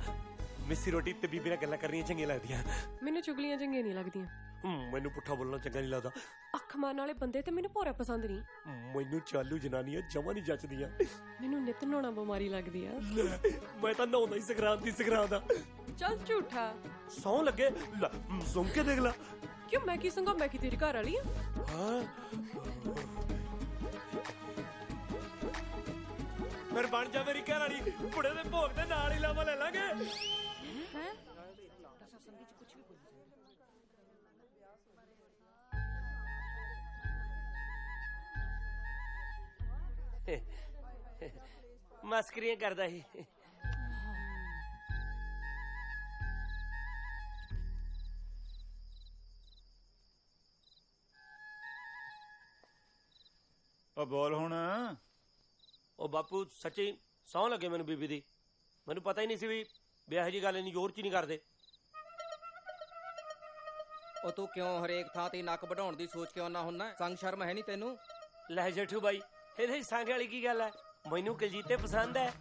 [SPEAKER 2] ਮਿੱਸੀ ਰੋਟੀ ਤੇ ਬੀਬੀ ਨਾਲ ਗੱਲਾਂ ਕਰਨੀਆਂ ਚੰਗੀਆਂ ਲੱਗਦੀਆਂ
[SPEAKER 15] ਮੈਨੂੰ ਚੁਗਲੀਆਂ ਚੰਗੀਆਂ ਨਹੀਂ ਲੱਗਦੀਆਂ
[SPEAKER 2] ਮੈਨੂੰ ਪੁੱਠਾ ਬੋਲਣਾ ਚੰਗਾ ਨਹੀਂ ਲੱਗਦਾ
[SPEAKER 15] ਅੱਖ ਮਾਰਨ ਵਾਲੇ ਬੰਦੇ ਤੇ ਮੈਨੂੰ ਭੋਰਾ ਪਸੰਦ ਨਹੀਂ
[SPEAKER 2] ਮੈਨੂੰ ਚਾਲੂ ਜਨਾਨੀਆਂ ਜਮਾਂ ਨਹੀਂ ਜੱਚਦੀਆਂ
[SPEAKER 15] ਮੈਨੂੰ ਨਿਤ ਨਹਾਉਣਾ ਬਿਮਾਰੀ ਲੱਗਦੀ ਆ
[SPEAKER 2] ਮੈਂ ਤਾਂ ਨਹਾਉਂਦਾ ਹੀ ਸਕਰਾਂਤ ਆ
[SPEAKER 15] ਚੱਲ ਝੂਠਾ
[SPEAKER 2] ਸੌਂ ਲੱਗੇ ਸੁਣ ਕੇ ਦੇਖ ਲਾ
[SPEAKER 15] ਕਿਉਂ ਮੈਂ ਕੀ ਸੰਗਾ ਮੈਂ ਕੀ ਤੇਰੀ ਘਰ ਵਾਲੀ ਆ
[SPEAKER 2] ਹਾਂ ਫਿਰ ਬਣ ਜਾ ਮੇਰੀ ਘਰ ਵਾਲੀ ਬੁੜੇ ਦੇ ਭੋਗ ਦੇ ਨਾਲ ਹੀ ਲਾਵਾ ਲੈ ਲਾਂਗੇ
[SPEAKER 14] ਹੈ
[SPEAKER 2] ਮਸਕਰੀਆਂ ਕਰਦਾ ਸੀ
[SPEAKER 7] ਉਹ ਬੋਲ ਹੁਣ
[SPEAKER 2] ਉਹ ਬਾਪੂ ਸੱਚੀ ਸੌਂ ਲੱਗੇ ਮੈਨੂੰ ਬੀਬੀ ਦੀ ਮੈਨੂੰ ਪਤਾ ਹੀ ਨਹੀਂ ਸੀ ਵੀ ਵਿਆਹ ਜੀ ਗੱਲ ਇੰਨੀ ਜ਼ੋਰ ਚ ਨਹੀਂ ਕਰਦੇ
[SPEAKER 6] ਉਹ ਤੂੰ ਕਿਉਂ ਹਰੇਕ ਥਾਂ ਤੇ ਨੱਕ ਵਢਾਉਣ ਦੀ ਸੋਚ ਕਿਉਂ ਨਾ ਹੁੰਨਾ ਸੰਗ ਸ਼ਰਮ ਹੈ ਨਹੀਂ ਤੈਨੂੰ
[SPEAKER 2] ਲੈ ਜੇਠੂ ਬਾਈ ਇਹਦੇ ਸੰਗ ਵਾਲੀ ਕੀ ਗੱਲ ਹੈ ਮੈਨੂੰ ਕੁਲਜੀਤੇ ਪਸੰਦ ਹੈ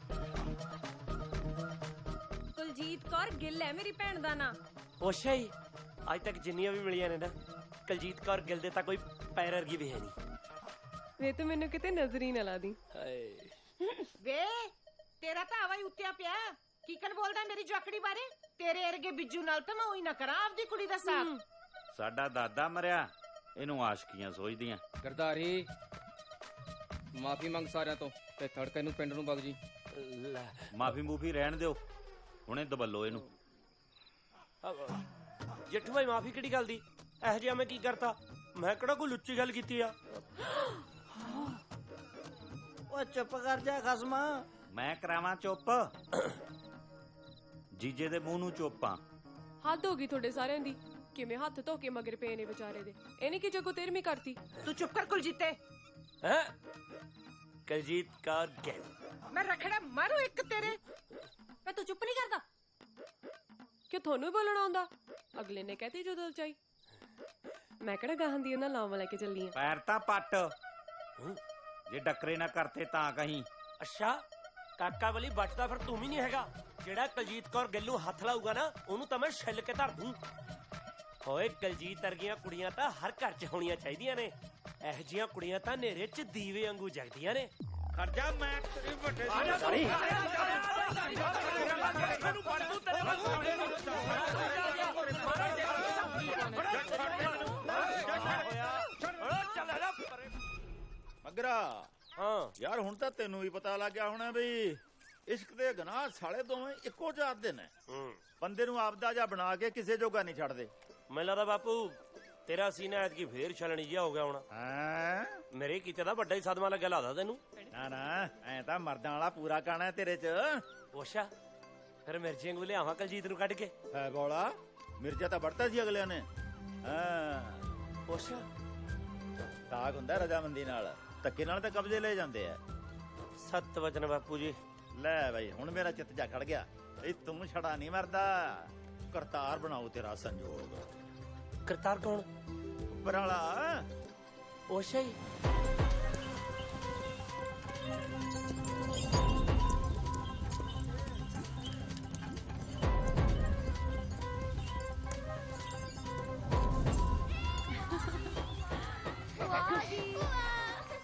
[SPEAKER 15] ਕੁਲਜੀਤ ਕੌਰ ਗਿੱਲ ਹੈ ਮੇਰੀ ਭੈਣ ਦਾ ਨਾਂ
[SPEAKER 2] ਅੱਛਾ ਹੀ ਅੱਜ ਤੱਕ ਜਿੰਨੀਆਂ ਵੀ ਮਿਲੀਆਂ ਨੇ ਨਾ ਕੁਲਜੀਤ ਕੌਰ ਗਿੱਲ ਦੇ ਤਾਂ ਕੋਈ ਪੈਰ ਵਰਗੀ ਵੀ ਹੈ ਨਹੀਂ
[SPEAKER 15] ਵੇ ਤੂੰ ਮੈਨੂੰ ਕਿਤੇ ਨਜ਼ਰ ਹੀ ਨਾ ਲਾ ਦੀ
[SPEAKER 2] ਹਾਏ
[SPEAKER 17] ਵੇ ਤੇਰਾ ਤਾਂ ਆਵਾ ਹੀ ਉੱਤਿਆ ਪਿਆ ਕੀਕਨ ਬੋਲਦਾ ਮੇਰੀ ਜਵਾਕੜੀ ਬਾਰੇ ਤੇਰੇ ਅਰਗੇ ਬਿੱਜੂ ਨਾਲ ਤਾਂ ਮੈਂ ਉਹੀ ਨਾ ਕਰਾਂ ਆਪਦੀ ਕੁੜੀ ਦਾ ਸਾਥ
[SPEAKER 20] ਸਾਡਾ ਦਾਦਾ ਮਰਿਆ ਇਹਨੂੰ ਆਸ਼ਕੀਆਂ ਸੋਚਦੀਆਂ
[SPEAKER 6] ਗਰਦਾਰੀ ਮਾਫੀ ਮੰਗ ਸਾਰਿਆਂ ਤੋਂ ਤੇ ਥੜਕੇ ਨੂੰ ਪਿੰਡ ਨੂੰ ਵਗ ਜੀ
[SPEAKER 20] ਮਾਫੀ ਮੂਫੀ ਰਹਿਣ ਦਿਓ, ਹੁਣੇ ਦਬੱਲੋ ਇਹਨੂੰ।
[SPEAKER 2] ਜੇਠੂ ਭਾਈ ਮਾਫੀ ਕਿਹੜੀ ਗੱਲ ਦੀ? ਇਹੋ ਜਿਹਾ ਮੈਂ ਕੀ ਕਰਤਾ? ਮੈਂ ਕਿਹੜਾ ਕੋਈ ਲੁੱਚੀ ਗੱਲ ਕੀਤੀ ਆ?
[SPEAKER 9] ਓ ਚੁੱਪ ਕਰ ਜਾ ਖਸਮਾ।
[SPEAKER 20] ਮੈਂ ਕਰਾਵਾਂ ਚੁੱਪ? ਜੀਜੇ ਦੇ ਮੂੰਹ ਨੂੰ ਚੁੱਪਾਂ।
[SPEAKER 15] ਹੱਦ ਹੋ ਗਈ ਤੁਹਾਡੇ ਸਾਰਿਆਂ ਦੀ। ਕਿਵੇਂ ਹੱਥ ਧੋ ਕੇ ਮਗਰ ਪਏ ਨੇ ਵਿਚਾਰੇ ਦੇ। ਇਹਨੇ ਕੀ ਜਗੋ 13ਵੀਂ ਕਰਤੀ।
[SPEAKER 17] ਤੂੰ ਚੁੱਪ ਕਰ ਕੁਲਜੀਤੇ।
[SPEAKER 2] ਹੈ ਕਲਜੀਤ ਕੌਰ ਗਿੱਲ।
[SPEAKER 17] ਮੈਂ ਰਖੜਾ ਮਾਰੂ ਇੱਕ ਤੇਰੇ।
[SPEAKER 3] ਵੇ ਤੂੰ ਚੁੱਪ ਨਹੀਂ ਕਰਦਾ?
[SPEAKER 15] ਕਿ ਤੁਹਾਨੂੰ ਹੀ ਬੋਲਣਾ ਆਉਂਦਾ? ਅਗਲੇ ਨੇ ਕਹਤੀ ਜੋ ਦਿਲ ਚਾਈ। ਮੈਂ ਕਿਹੜਾ ਗਾਹਾਂ ਦੀ ਉਹਨਾਂ ਲਾਵਾਂ ਲੈ ਕੇ ਚੱਲੀ ਆ।
[SPEAKER 20] ਪੈਰ ਤਾਂ ਪੱਟ, ਜੇ ਡੱਕਰੇ ਨਾ ਕਰਤੇ ਤਾਂ ਕਹੀਂ।
[SPEAKER 2] ਅੱਛਾ ਕਾਕਾ ਵਲੀ ਬਚਦਾ ਫਿਰ ਤੂੰ ਵੀ ਨਹੀਂ ਹੈਗਾ। ਜਿਹੜਾ ਕਲਜੀਤ ਕੌਰ ਗਿੱਲ ਨੂੰ ਹੱਥ ਲਾਊਗਾ ਨਾ ਉਹਨੂੰ ਤਾਂ ਮੈਂ ਛਿੱਲ ਕੇ ਧਰ ਦੂੰ। ਓਏ ਕਲਜੀਤ ਵਰਗੀਆਂ ਕੁੜੀਆਂ ਤਾਂ ਹਰ ਘਰ 'ਚ ਹੋਣੀਆਂ ਚਾਹੀਦੀਆਂ ਨੇ। ਇਹੋ ਜਿਹੀਆਂ ਕੁੜੀਆਂ ਤਾਂ ਹਨੇਰੇ 'ਚ ਦੀਵੇ ਵਾਂਗੂ ਜਗਦੀਆਂ ਨੇ।
[SPEAKER 20] ਖਰਜਾ ਮੈਂ ਤੇਰੇ ਵੱਡੇ
[SPEAKER 7] ਮਗਰਾ।
[SPEAKER 2] ਹਾਂ
[SPEAKER 7] ਯਾਰ ਹੁਣ ਤਾਂ ਤੈਨੂੰ ਵੀ ਪਤਾ ਲੱਗ ਗਿਆ ਹੋਣਾ ਵੀ ਇਸ਼ਕ ਦੇ ਗੁਨਾਹ ਸਾਲੇ ਦੋਵੇਂ ਇੱਕੋ ਜਾਤ ਦੇ ਨੇ। ਬੰਦੇ ਨੂੰ ਆਪਦਾ ਜਾਂ ਬਣਾ ਕੇ ਕਿਸੇ ਜੋਗਾ ਨਹੀਂ ਛੱਡਦੇ।
[SPEAKER 2] ਮੈਨੂੰ ਲੱਗਦਾ ਬਾਪੂ ਤੇਰਾ ਸੀਨਾ ਐਤਕੀ ਫੇਰ ਛਲਣੀ ਜਿਹਾ ਹੋ ਗਿਆ ਹੋਣਾ। ਮੇਰੇ ਕੀਤੇ ਦਾ ਵੱਡਾ ਹੀ ਸਦਮਾ ਲੱਗਿਆ ਲੱਗਦਾ ਤੈਨੂੰ।
[SPEAKER 7] ਨਾ ਨਾ ਐ ਤਾਂ ਮਰਦਾਂ ਵਾਲਾ ਪੂਰਾ ਕਾਣਾ ਤੇਰੇ ਚ।
[SPEAKER 2] ਅੱਛਾ ਫਿਰ ਮਿਰਚੀਆਂ ਨੂੰ ਲਿਆਵਾਂ ਕਲਜੀਤ ਨੂੰ ਕੱਢ ਕੇ।
[SPEAKER 7] ਹੈ ਬੋਲਾ ਮਿਰਜ਼ਾ ਤਾਂ ਵੜਤਾ ਸੀ ਅਗਲਿਆਂ ਨੇ।
[SPEAKER 2] ਅੱਛਾ
[SPEAKER 7] ਸਾਗ ਹੁੰਦਾ ਰਜਾਮੰਦੀ ਨਾਲ, ਧੱਕੇ ਨਾਲ ਤਾਂ ਕਬਜ਼ੇ ਲੈ ਜਾਂਦੇ ਆ।
[SPEAKER 2] ਸੱਤ ਵਚਨ ਬਾਪੂ ਜੀ।
[SPEAKER 7] ਲੈ ਬਈ ਹੁਣ ਮੇਰਾ ਚਿੱਤ ਜਾ ਖੜ ਗਿਆ। ਇਹ ਤੂੰ ਛੜਾ ਨਹੀਂ ਮਰਦਾ। ਕਰਤਾਰ ਬਣਾਓ ਤੇਰਾ ਸੰਜੋਗ।
[SPEAKER 2] ਕਰਤਾਰ ਕੌਣ?
[SPEAKER 7] ਉੱਪਰ ਵਾਲਾ।
[SPEAKER 2] ਅੱਛਾ ਜੀ।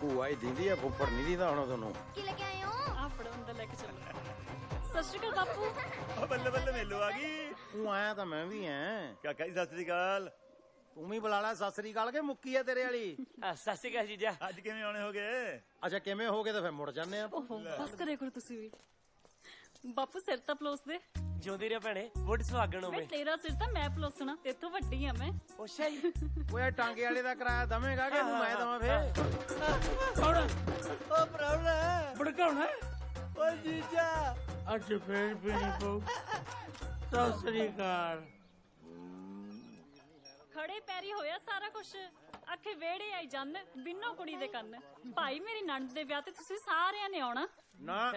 [SPEAKER 13] ਭੂਆ ਹੀ ਦਿੰਦੀ ਆ, ਫੁੱਫੜ ਨਹੀਂ ਦਿੰਦਾ ਹੁਣ ਤੁਹਾਨੂੰ।
[SPEAKER 3] ਕੀ ਲੈ ਕੇ ਆਏ ਹੋ? ਆ ਫੜੋ ਅੰਦਰ ਲੈ ਕੇ ਚੱਲੋ। ਸਤਿ ਸ਼੍ਰੀ ਅਕਾਲ ਬਾਪੂ।
[SPEAKER 7] ਬੱਲੇ ਬੱਲੇ ਮੇਲੋ ਆ ਗਈ।
[SPEAKER 13] ਤੂੰ ਆਇਆ ਤਾਂ ਮੈਂ ਵੀ ਐ।
[SPEAKER 7] ਕਾਕਾ ਜੀ ਸਤਿ ਸ੍ਰੀ ਅਕਾਲ।
[SPEAKER 13] ਤੂੰ ਵੀ ਬੁਲਾ ਲੈ ਸਤਿ ਸ੍ਰੀ ਅਕਾਲ ਕੇ ਮੁੱਕੀ ਆ ਤੇਰੇ ਵਾਲੀ।
[SPEAKER 2] ਸਤਿ ਸ਼੍ਰੀ ਅਕਾਲ ਜੀਜਾ।
[SPEAKER 7] ਅੱਜ ਕਿਵੇਂ ਆਉਣੇ ਹੋਗੇ?
[SPEAKER 13] ਅੱਛਾ ਕਿਵੇਂ ਹੋ ਗਏ ਤਾਂ ਫਿਰ ਮੁੜ ਜਾਂਦੇ ਆ।
[SPEAKER 3] ਓਹੋ ਬਸ ਕਰੇ ਕਰੋ ਤੁਸੀਂ ਵੀ। ਬਾਪੂ ਸਿਰ ਤਾਂ ਪਲੋਸ ਦੇ।
[SPEAKER 2] ਜਿਉਂਦੀ ਰਹਿ ਭੈਣੇ, ਵੋਟ ਸੁਹਾਗਣ ਹੋਵੇ।
[SPEAKER 3] ਮੈਂ ਤੇਰਾ ਸਿਰ ਤਾਂ ਮੈਂ ਪਲੋਸਣਾ, ਤੇਥੋਂ ਵੱਡੀ ਆ ਮੈਂ।
[SPEAKER 2] ਅੱਛਾ ਜੀ।
[SPEAKER 13] ਓਏ ਟਾਂਗੇ ਵਾਲੇ ਦਾ ਕਿਰਾਇਆ ਦਵੇਂਗਾ ਕਿ ਇਹਨੂੰ ਮੈਂ ਦਵਾਂ ਫੇਰ?
[SPEAKER 10] ਕੌਣ?
[SPEAKER 9] ਓ ਪ੍ਰਾਹੁਣਾ।
[SPEAKER 10] ਭੜਕਾਉਣਾ?
[SPEAKER 9] ਓ ਜੀਜਾ।
[SPEAKER 10] ਅੱਜ ਫੇਰ ਪੀਣੀ ਪਊ। ਸਤਿ ਸ੍ਰੀ ਅਕਾਲ।
[SPEAKER 3] ਖੜੇ ਪੈਰੀ ਹੋਇਆ ਸਾਰਾ ਕੁਛ। ਆਖੇ ਵੇੜੇ ਆਈ ਜੰਨ ਬਿੰਨੋ ਕੁੜੀ ਦੇ ਕੰਨ। ਭਾਈ ਮੇਰੀ ਨਣਦ ਦੇ ਵਿਆਹ ਤੇ ਤੁਸੀਂ ਸਾਰਿਆਂ ਨੇ ਆਉਣਾ।
[SPEAKER 13] ਨਾ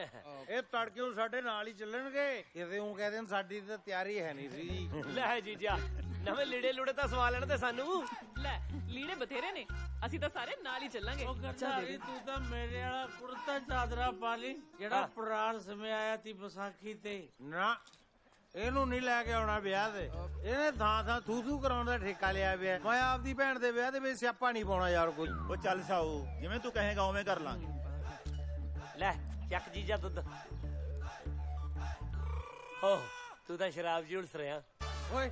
[SPEAKER 13] ਇਹ ਤੜਕਿਓਂ ਸਾਡੇ ਨਾਲ ਹੀ ਚੱਲਣਗੇ। ਕਿਤੇ ਉਹ ਕਹਿੰਦੇ ਨੇ ਸਾਡੀ ਤਾਂ ਤਿਆਰੀ ਹੈ ਨਹੀਂ ਸੀ ਜੀ।
[SPEAKER 2] ਲੈ ਜੀਜਾ ਨਵੇਂ ਲੀੜੇ ਲੂੜੇ ਤਾਂ ਸਵਾ ਲੈਣ ਤੇ ਸਾਨੂੰ।
[SPEAKER 12] ਲੈ ਲੀੜੇ ਬਥੇਰੇ ਨੇ, ਅਸੀਂ ਤਾਂ ਸਾਰੇ ਨਾਲ ਹੀ ਚੱਲਾਂਗੇ।
[SPEAKER 10] ਉਹ ਗਰਦਾਰੀ ਤੂੰ ਤਾਂ ਮੇਰੇ ਵਾਲਾ ਕੁੜਤਾ ਚਾਦਰਾ ਪਾ ਲਈ ਜਿਹੜਾ ਪ੍ਰਾਣ ਸਮੇਂ ਆਇਆ ਤੀ ਵਿਸਾਖੀ ਤੇ।
[SPEAKER 13] ਨਾ ਇਹਨੂੰ ਨਹੀਂ ਲੈ ਕੇ ਆਉਣਾ ਵਿਆਹ ਤੇ। ਇਹਨੇ ਥਾਂ ਥਾਂ ਥੂ ਕਰਾਉਣ ਦਾ ਠੇਕਾ ਲਿਆ ਪਿਆ। ਮੈਂ ਆਪਦੀ ਭੈਣ ਦੇ ਵਿਆਹ ਦੇ ਵਿੱਚ ਸਿਆਪਾ ਨਹੀਂ ਪਾਉਣਾ ਯਾਰ ਕੋਈ।
[SPEAKER 7] ਉਹ ਚੱਲ ਸਾਊ ਜਿਵੇਂ ਤੂੰ ਕਹੇਗਾ ਉਵੇਂ ਕਰ ਲਾਂਗੇ।
[SPEAKER 2] ਲੈ ਚੱਕ ਜੀਜਾ ਦੁੱਧ। ਹੋ ਤੂੰ ਤਾਂ ਸ਼ਰਾਬ ਜੀ ਉਲਸ ਰਿਹਾ।
[SPEAKER 6] ਓਏ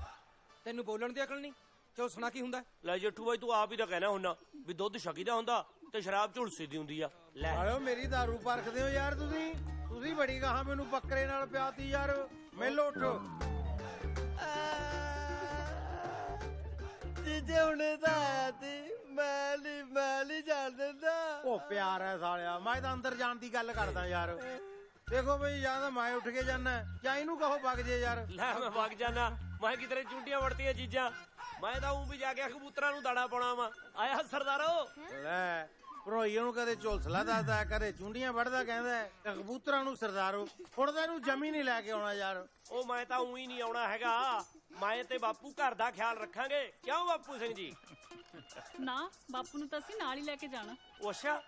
[SPEAKER 6] ਤੈਨੂੰ ਬੋਲਣ ਦੀ ਅਕਲ ਨਹੀਂ? ਝੁਲਸਣਾ ਕੀ ਹੁੰਦਾ?
[SPEAKER 2] ਲੈ ਜੱਟੂ ਬਾਈ ਤੂੰ ਆਪ ਹੀ ਤਾਂ ਕਹਿਣਾ ਹੁੰਨਾ ਵੀ ਦੁੱਧ ਛਕੀਦਾ ਹੁੰਦਾ ਤੇ ਸ਼ਰਾਬ ਝੁਲਸੀ ਦੀ ਹੁੰਦੀ ਆ। ਲੈ
[SPEAKER 13] ਆਇਓ ਮੇਰੀ ਦਾਰੂ ਪਰਖਦੇ ਹੋ ਯਾਰ ਤੁਸੀਂ। ਤੁਸੀਂ ਬੜੀ ਗਾਹਾਂ ਮੈਨੂੰ ਬੱਕਰੇ ਨਾਲ ਪਿਆਤੀ ਯਾਰ। ਮੇਲੋ ਉੱਠ।
[SPEAKER 9] ਜੀਜੇ ਹੁਣੇ ਤਾਂ ਆਇਆ ਸੀ। ਮੈਂ ਨਹੀਂ ਜਾਣ ਦਿੰਦਾ।
[SPEAKER 13] ਉਹ ਪਿਆਰ ਹੈ ਸਾਲਿਆ। ਮੈਂ ਤਾਂ ਅੰਦਰ ਜਾਣ ਦੀ ਗੱਲ ਕਰਦਾ ਯਾਰ। ਦੇਖੋ ਬਈ ਜਾਂ ਤਾਂ ਮੈਂ ਉੱਠ ਕੇ ਜਾਣਾ ਜਾਂ ਇਹਨੂੰ ਕਹੋ ਵਗ ਜੇ ਯਾਰ।
[SPEAKER 2] ਲੈ ਮੈਂ ਵਗ ਜਾਣਾ। ਮੈਂ ਕਿਧਰੇ ਚੁੰਡੀਆਂ ਵੜਤੀਆਂ ਜੀਜਾ। ਮੈਂ ਤਾਂ ਵੀ ਜਾ ਕੇ ਕਬੂਤਰਾਂ ਨੂੰ ਦਾਣਾ ਪਾਉਣਾ ਵਾ। ਆਇਆ ਸਰਦਾਰੋ।
[SPEAKER 13] ਲੈ ਭਰੋਈਏ ਨੂੰ ਕਦੇ ਝੋਲਸਲਾ ਦੱਸਦਾ, ਕਦੇ ਚੁੰਡੀਆਂ ਵੜਦਾ ਕਹਿੰਦਾ, ਕਬੂਤਰਾਂ ਨੂੰ ਸਰਦਾਰੋ। ਹੁਣ ਤਾਂ ਇਹਨੂੰ ਜਮੀ ਨਹੀਂ ਲੈ ਕੇ ਆਉਣਾ ਯਾਰ।
[SPEAKER 2] ਉਹ ਮੈਂ ਤਾਂ ਉਹੀ ਨਹੀਂ ਆਉਣਾ ਹੈਗਾ। ਮੈਂ ਤੇ ਬਾਪੂ ਘਰ ਦਾ ਖਿਆਲ ਰੱਖਾਂਗੇ। ਕਿਉਂ ਬਾਪੂ ਸਿੰਘ ਜੀ?
[SPEAKER 3] ਨਾ ਬਾਪੂ ਨੂੰ ਤਾਂ ਅਸੀਂ ਨਾਲ ਹੀ ਲੈ ਕੇ ਜਾਣਾ।
[SPEAKER 2] ਅੱਛਾ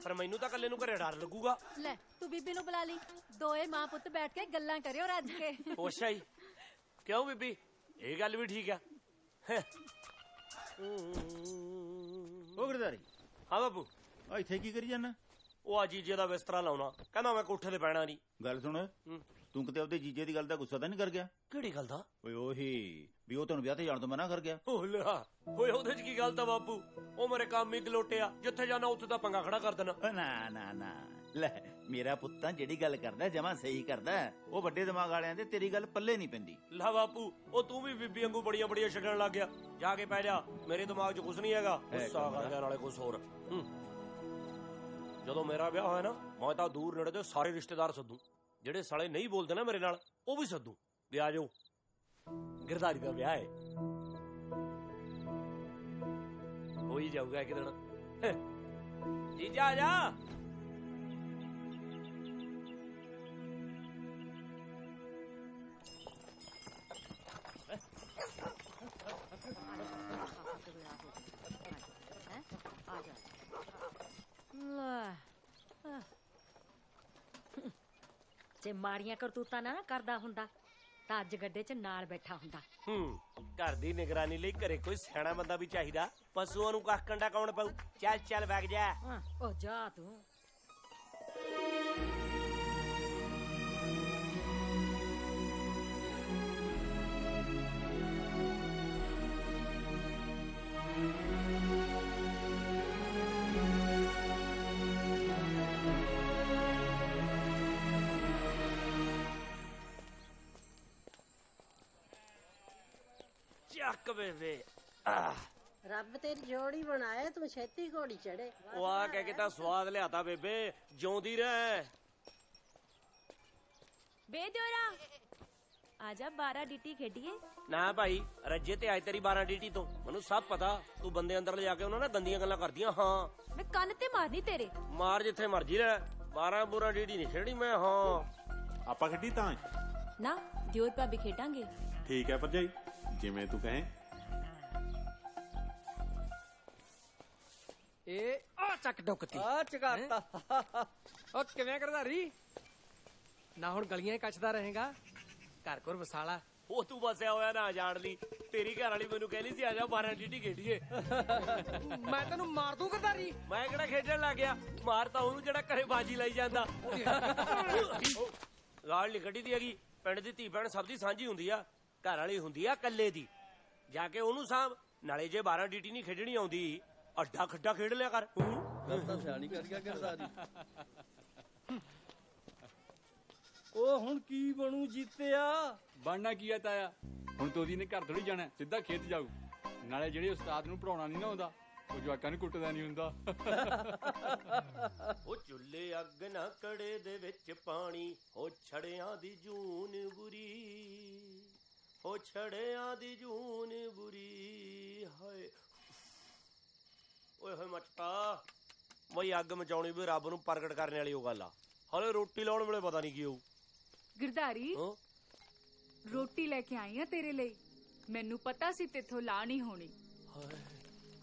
[SPEAKER 2] ਪਰ ਮੈਨੂੰ ਤਾਂ ਇਕੱਲੇ ਨੂੰ ਘਰੇ ਡਰ ਲੱਗੂਗਾ।
[SPEAKER 3] ਲੈ ਤੂੰ ਬੀਬੀ ਨੂੰ ਬੁਲਾ ਲਈ। ਦੋਏ ਮਾਂ ਪੁੱਤ ਬੈਠ ਕੇ ਗੱਲਾਂ ਕਰਿਓ ਰੱਜ ਕੇ।
[SPEAKER 2] ਅੱਛਾ ਜੀ। ਕਿਉਂ ਬੀਬੀ ਇਹ ਗੱਲ ਵੀ ਠੀਕ ਆ।
[SPEAKER 7] ਉਹ ਗਰਦਾਰੀ।
[SPEAKER 2] ਹਾਂ ਬਾਪੂ।
[SPEAKER 7] ਆ ਇੱਥੇ ਕੀ ਕਰੀ ਜਾਂਦਾ?
[SPEAKER 2] ਉਹ ਆ ਜੀਜੇ ਦਾ ਬਿਸਤਰਾ ਲਾਉਣਾ। ਕਹਿੰਦਾ ਮੈਂ ਕੋਠੇ ਤੇ ਪੈਣਾ ਨਹੀਂ।
[SPEAKER 7] ਗੱਲ ਸੁਣ, ਤੂੰ ਕਿਤੇ ਉਹਦੇ ਜੀਜੇ ਦੀ ਗੱਲ ਦਾ ਗੁੱਸਾ ਤਾਂ ਨਹੀਂ ਕਰ ਗਿਆ?
[SPEAKER 2] ਕਿਹੜੀ ਗੱਲ ਦਾ?
[SPEAKER 7] ਓਏ ਉਹੀ ਵੀ ਉਹ ਤੈਨੂੰ ਵਿਆਹ ਤੇ ਜਾਣ ਤੋਂ ਮਨਾ ਕਰ ਗਿਆ।
[SPEAKER 2] ਓ ਲਿਆ ਓਏ ਉਹਦੇ ਚ ਕੀ ਗੱਲ ਤਾਂ ਬਾਪੂ? ਉਹ ਮੇਰੇ ਕੰਮ ਹੀ ਗਲੋਟਿਆ। ਜਿੱਥੇ ਜਾਣਾ ਉੱਥੇ ਤਾਂ ਪੰਗਾ ਖੜਾ ਕਰ ਦੇਣਾ।
[SPEAKER 7] ਨਾ ਨਾ ਨਾ ਲੈ ਮੇਰਾ ਪੁੱਤ ਤਾਂ ਜਿਹੜੀ ਗੱਲ ਕਰਦਾ ਜਮਾ ਸਹੀ ਕਰਦਾ। ਉਹ ਵੱਡੇ ਦਿਮਾਗ ਵਾਲਿਆਂ ਦੇ ਤੇਰੀ ਗੱਲ ਪੱਲੇ ਨਹੀਂ ਪੈਂਦੀ।
[SPEAKER 2] ਲਾ ਬਾਪੂ, ਉਹ ਤੂੰ ਵੀ ਬੀਬੀ ਵਾਂਗੂ ਬੜੀਆਂ ਬੜੀਆਂ ਛੱਡਣ ਲੱਗ ਗਿਆ। ਜਾ ਕੇ ਪੈ ਜਾ, ਮੇਰੇ ਦਿਮਾਗ 'ਚ ਕੁਝ ਨਹੀਂ ਹੈਗਾ। ਗੁੱਸਾ ਕਰ ਗਿਆ ਨਾਲੇ ਕੁਝ ਹੋਰ। ਜਦੋਂ ਮੇਰਾ ਵਿਆਹ ਹੋਇਆ ਨਾ, ਮੈਂ ਤਾਂ ਦੂਰ ਨੇੜੇ ਦੇ ਸਾਰੇ ਰਿਸ਼ਤੇਦਾਰ ਸੱਦੂ। ਜਿਹੜੇ ਸਾਲੇ ਨਹੀਂ ਬੋਲਦੇ ਨਾ ਮੇਰੇ ਨਾਲ, ਉਹ ਵੀ ਸੱਦੂ ਵੀ ਆ ਜਾਓ, ਗਿਰਧਾਰੀ ਦਾ ਵਿਆਹ ਹੈ। ਹੋ ਹੀ ਜਾਊਗਾ ਇੱਕ ਦਿਨ। ਜੀਜਾ ਆ ਜਾ।
[SPEAKER 5] ਜੇ ਮਾੜੀਆਂ ਕਰਤੂਤਾਂ ਨਾ ਕਰਦਾ ਹੁੰਦਾ ਤਾਂ ਅੱਜ ਗੱਡੇ 'ਚ ਨਾਲ ਬੈਠਾ ਹੁੰਦਾ।
[SPEAKER 2] ਘਰ ਦੀ ਨਿਗਰਾਨੀ ਲਈ ਘਰੇ ਕੋਈ ਸਿਆਣਾ ਬੰਦਾ ਵੀ ਚਾਹੀਦਾ। ਪਸ਼ੂਆਂ ਨੂੰ ਕੱਖ ਕੰਡਾ ਕੌਣ ਪਾਊ? ਚੱਲ ਚੱਲ ਵਗ ਜਾ।
[SPEAKER 5] ਉਹ ਜਾ ਤੂੰ।
[SPEAKER 2] ਚੱਕ ਬੇਬੇ।
[SPEAKER 21] ਰੱਬ ਤੇਰੀ ਜੋੜੀ ਬਣਾਏ, ਤੂੰ ਛੇਤੀ ਘੋੜੀ ਚੜੇ।
[SPEAKER 2] ਉਹ ਆ ਕਹਿ ਕੇ ਤਾਂ ਸਵਾਦ ਲਿਆਤਾ ਬੇਬੇ। ਜਿਉਂਦੀ ਰਹਿ।
[SPEAKER 8] ਬੇ ਦਿਓਰਾ ਆਜਾ 12 ਡੀਟੀ ਖੇਡੀਏ।
[SPEAKER 2] ਨਾ ਭਾਈ, ਰੱਜੇ ਤੇ ਆਏ ਤੇਰੀ 12 ਡੀਟੀ ਤੋਂ। ਮੈਨੂੰ ਸਭ ਪਤਾ। ਤੂੰ ਬੰਦੇ ਅੰਦਰ ਲਿਜਾ ਕੇ ਉਹਨਾਂ ਨਾਲ ਗੰਦੀਆਂ ਗੱਲਾਂ ਕਰਦੀਆਂ। ਹਾਂ,
[SPEAKER 8] ਮੈਂ ਕੰਨ ਤੇ ਮਾਰਨੀ ਤੇਰੇ।
[SPEAKER 2] ਮਾਰ ਜਿੱਥੇ ਮਰਜੀ ਲੈ। 12 ਡੀਟੀ ਨਹੀਂ ਖੇੜੀ ਮੈਂ। ਹਾਂ,
[SPEAKER 22] ਆਪਾਂ ਖੇਡੀ ਤਾਂ
[SPEAKER 8] ਨਾ ਦਿਓਰ ਭਾਬੀ ਖੇਡਾਂਗੇ।
[SPEAKER 22] ਠੀਕ ਹੈ ਭਰਜਾਈ, ਜਿਵੇਂ ਤੂੰ ਕਹੇ।
[SPEAKER 6] ਇਹ ਆ ਚੱਕ ਡੁੱਕਤੀ
[SPEAKER 9] ਆ ਚਕਾਤਾ।
[SPEAKER 6] ਉਹ ਕਿਵੇਂ ਕਰਦਾਰੀ ਨਾ? ਹੁਣ ਗਲੀਆਂ 'ਚ ਕੱਛਦਾ ਰਹੇਗਾ, ਘਰ ਘਰ ਵਸਾਲਾ।
[SPEAKER 2] ਉਹ ਤੂੰ ਬਸਿਆ ਹੋਇਆ ਨਾ ਜਾਣ ਲਈ। ਤੇਰੀ ਘਰ ਵਾਲੀ ਮੈਨੂੰ ਕਹਿੰਦੀ ਸੀ ਆ ਜਾ 12 ਡੀਟੀ ਖੇਡੀਏ।
[SPEAKER 6] ਮੈਂ ਤੈਨੂੰ ਮਾਰ ਦੂੰ ਕਰਦਾਰੀ।
[SPEAKER 2] ਮੈਂ ਕਿਹੜਾ ਖੇਡਣ ਲੱਗ ਗਿਆ? ਮਾਰ ਤਾਂ ਉਹਨੂੰ ਜਿਹੜਾ ਘਰੇ ਬਾਜੀ ਲਾਈ ਜਾਂਦਾ। ਗਾਲ ਨਹੀਂ ਕੱਢੀ ਦੀ ਹੈਗੀ। ਪਿੰਡ ਦੀ ਧੀ ਭੈਣ ਸਭ ਦੀ ਸਾਂਝੀ ਹੁੰਦੀ ਆ। ਘਰ ਵਾਲੀ ਹੁੰਦੀ ਆ ਕੱਲੇ ਦੀ। ਜਾ ਕੇ ਉਹਨੂੰ ਸਾਂਭ। ਨਾਲੇ ਜੇ 12 ਡੀਟੀ ਨਹੀਂ ਖੇਡਣੀ ਆਉਂਦੀ, ਅੱਡਾ ਖੱਡਾ ਖੇਡ ਲਿਆ ਕਰ।
[SPEAKER 9] ਤਾਂ ਸਿਆਣੀ ਕਰ ਗਿਆ ਗਿਰਦਾਰੀ।
[SPEAKER 23] ਉਹ ਹੁਣ ਕੀ ਬਣੂ ਜੀਤਿਆ?
[SPEAKER 18] ਬਣਨਾ ਕੀ ਆ ਤਾਇਆ? ਹੁਣ ਤੋਦੀ ਨੇ ਘਰ ਥੋੜੀ ਜਾਣਾ, ਸਿੱਧਾ ਖੇਤ ਜਾਊ। ਨਾਲੇ ਜਿਹੜੇ ਉਸਤਾਦ ਨੂੰ ਪੜਾਉਣਾ ਨਹੀਂ ਨਾ ਆਉਂਦਾ, ਉਹ ਜਵਾਕਾਂ ਨੂੰ ਕੁੱਟਦਾ ਨਹੀਂ ਹੁੰਦਾ।
[SPEAKER 2] ਉਹ ਚੁੱਲ੍ਹੇ ਅੱਗ ਨਾ ਕੜੇ ਦੇ ਵਿੱਚ ਪਾਣੀ, ਉਹ ਛੜਿਆਂ ਦੀ ਜੂਨ ਬੁਰੀ, ਉਹ ਛੜਿਆਂ ਦੀ ਜੂਨ ਬੁਰੀ। ਹਾਏ ਓਏ ਹੋਏ ਮੱਚਤਾ। ਬਈ ਅੱਗ ਮਚਾਉਣੀ ਵੀ ਰੱਬ ਨੂੰ ਪ੍ਰਗਟ ਕਰਨ ਵਾਲੀ ਉਹ ਗੱਲ ਆ। ਹਲੇ ਰੋਟੀ ਲਾਉਣ ਵੇਲੇ ਪਤਾ ਨਹੀਂ ਕੀ ਹੋਊ।
[SPEAKER 14] ਗਿਰਧਾਰੀ ਰੋਟੀ ਲੈ ਕੇ ਆਈ ਆ ਤੇਰੇ ਲਈ। ਮੈਨੂੰ ਪਤਾ ਸੀ ਤੇਥੋਂ ਲਾ ਨਹੀਂ ਹੋਣੀ।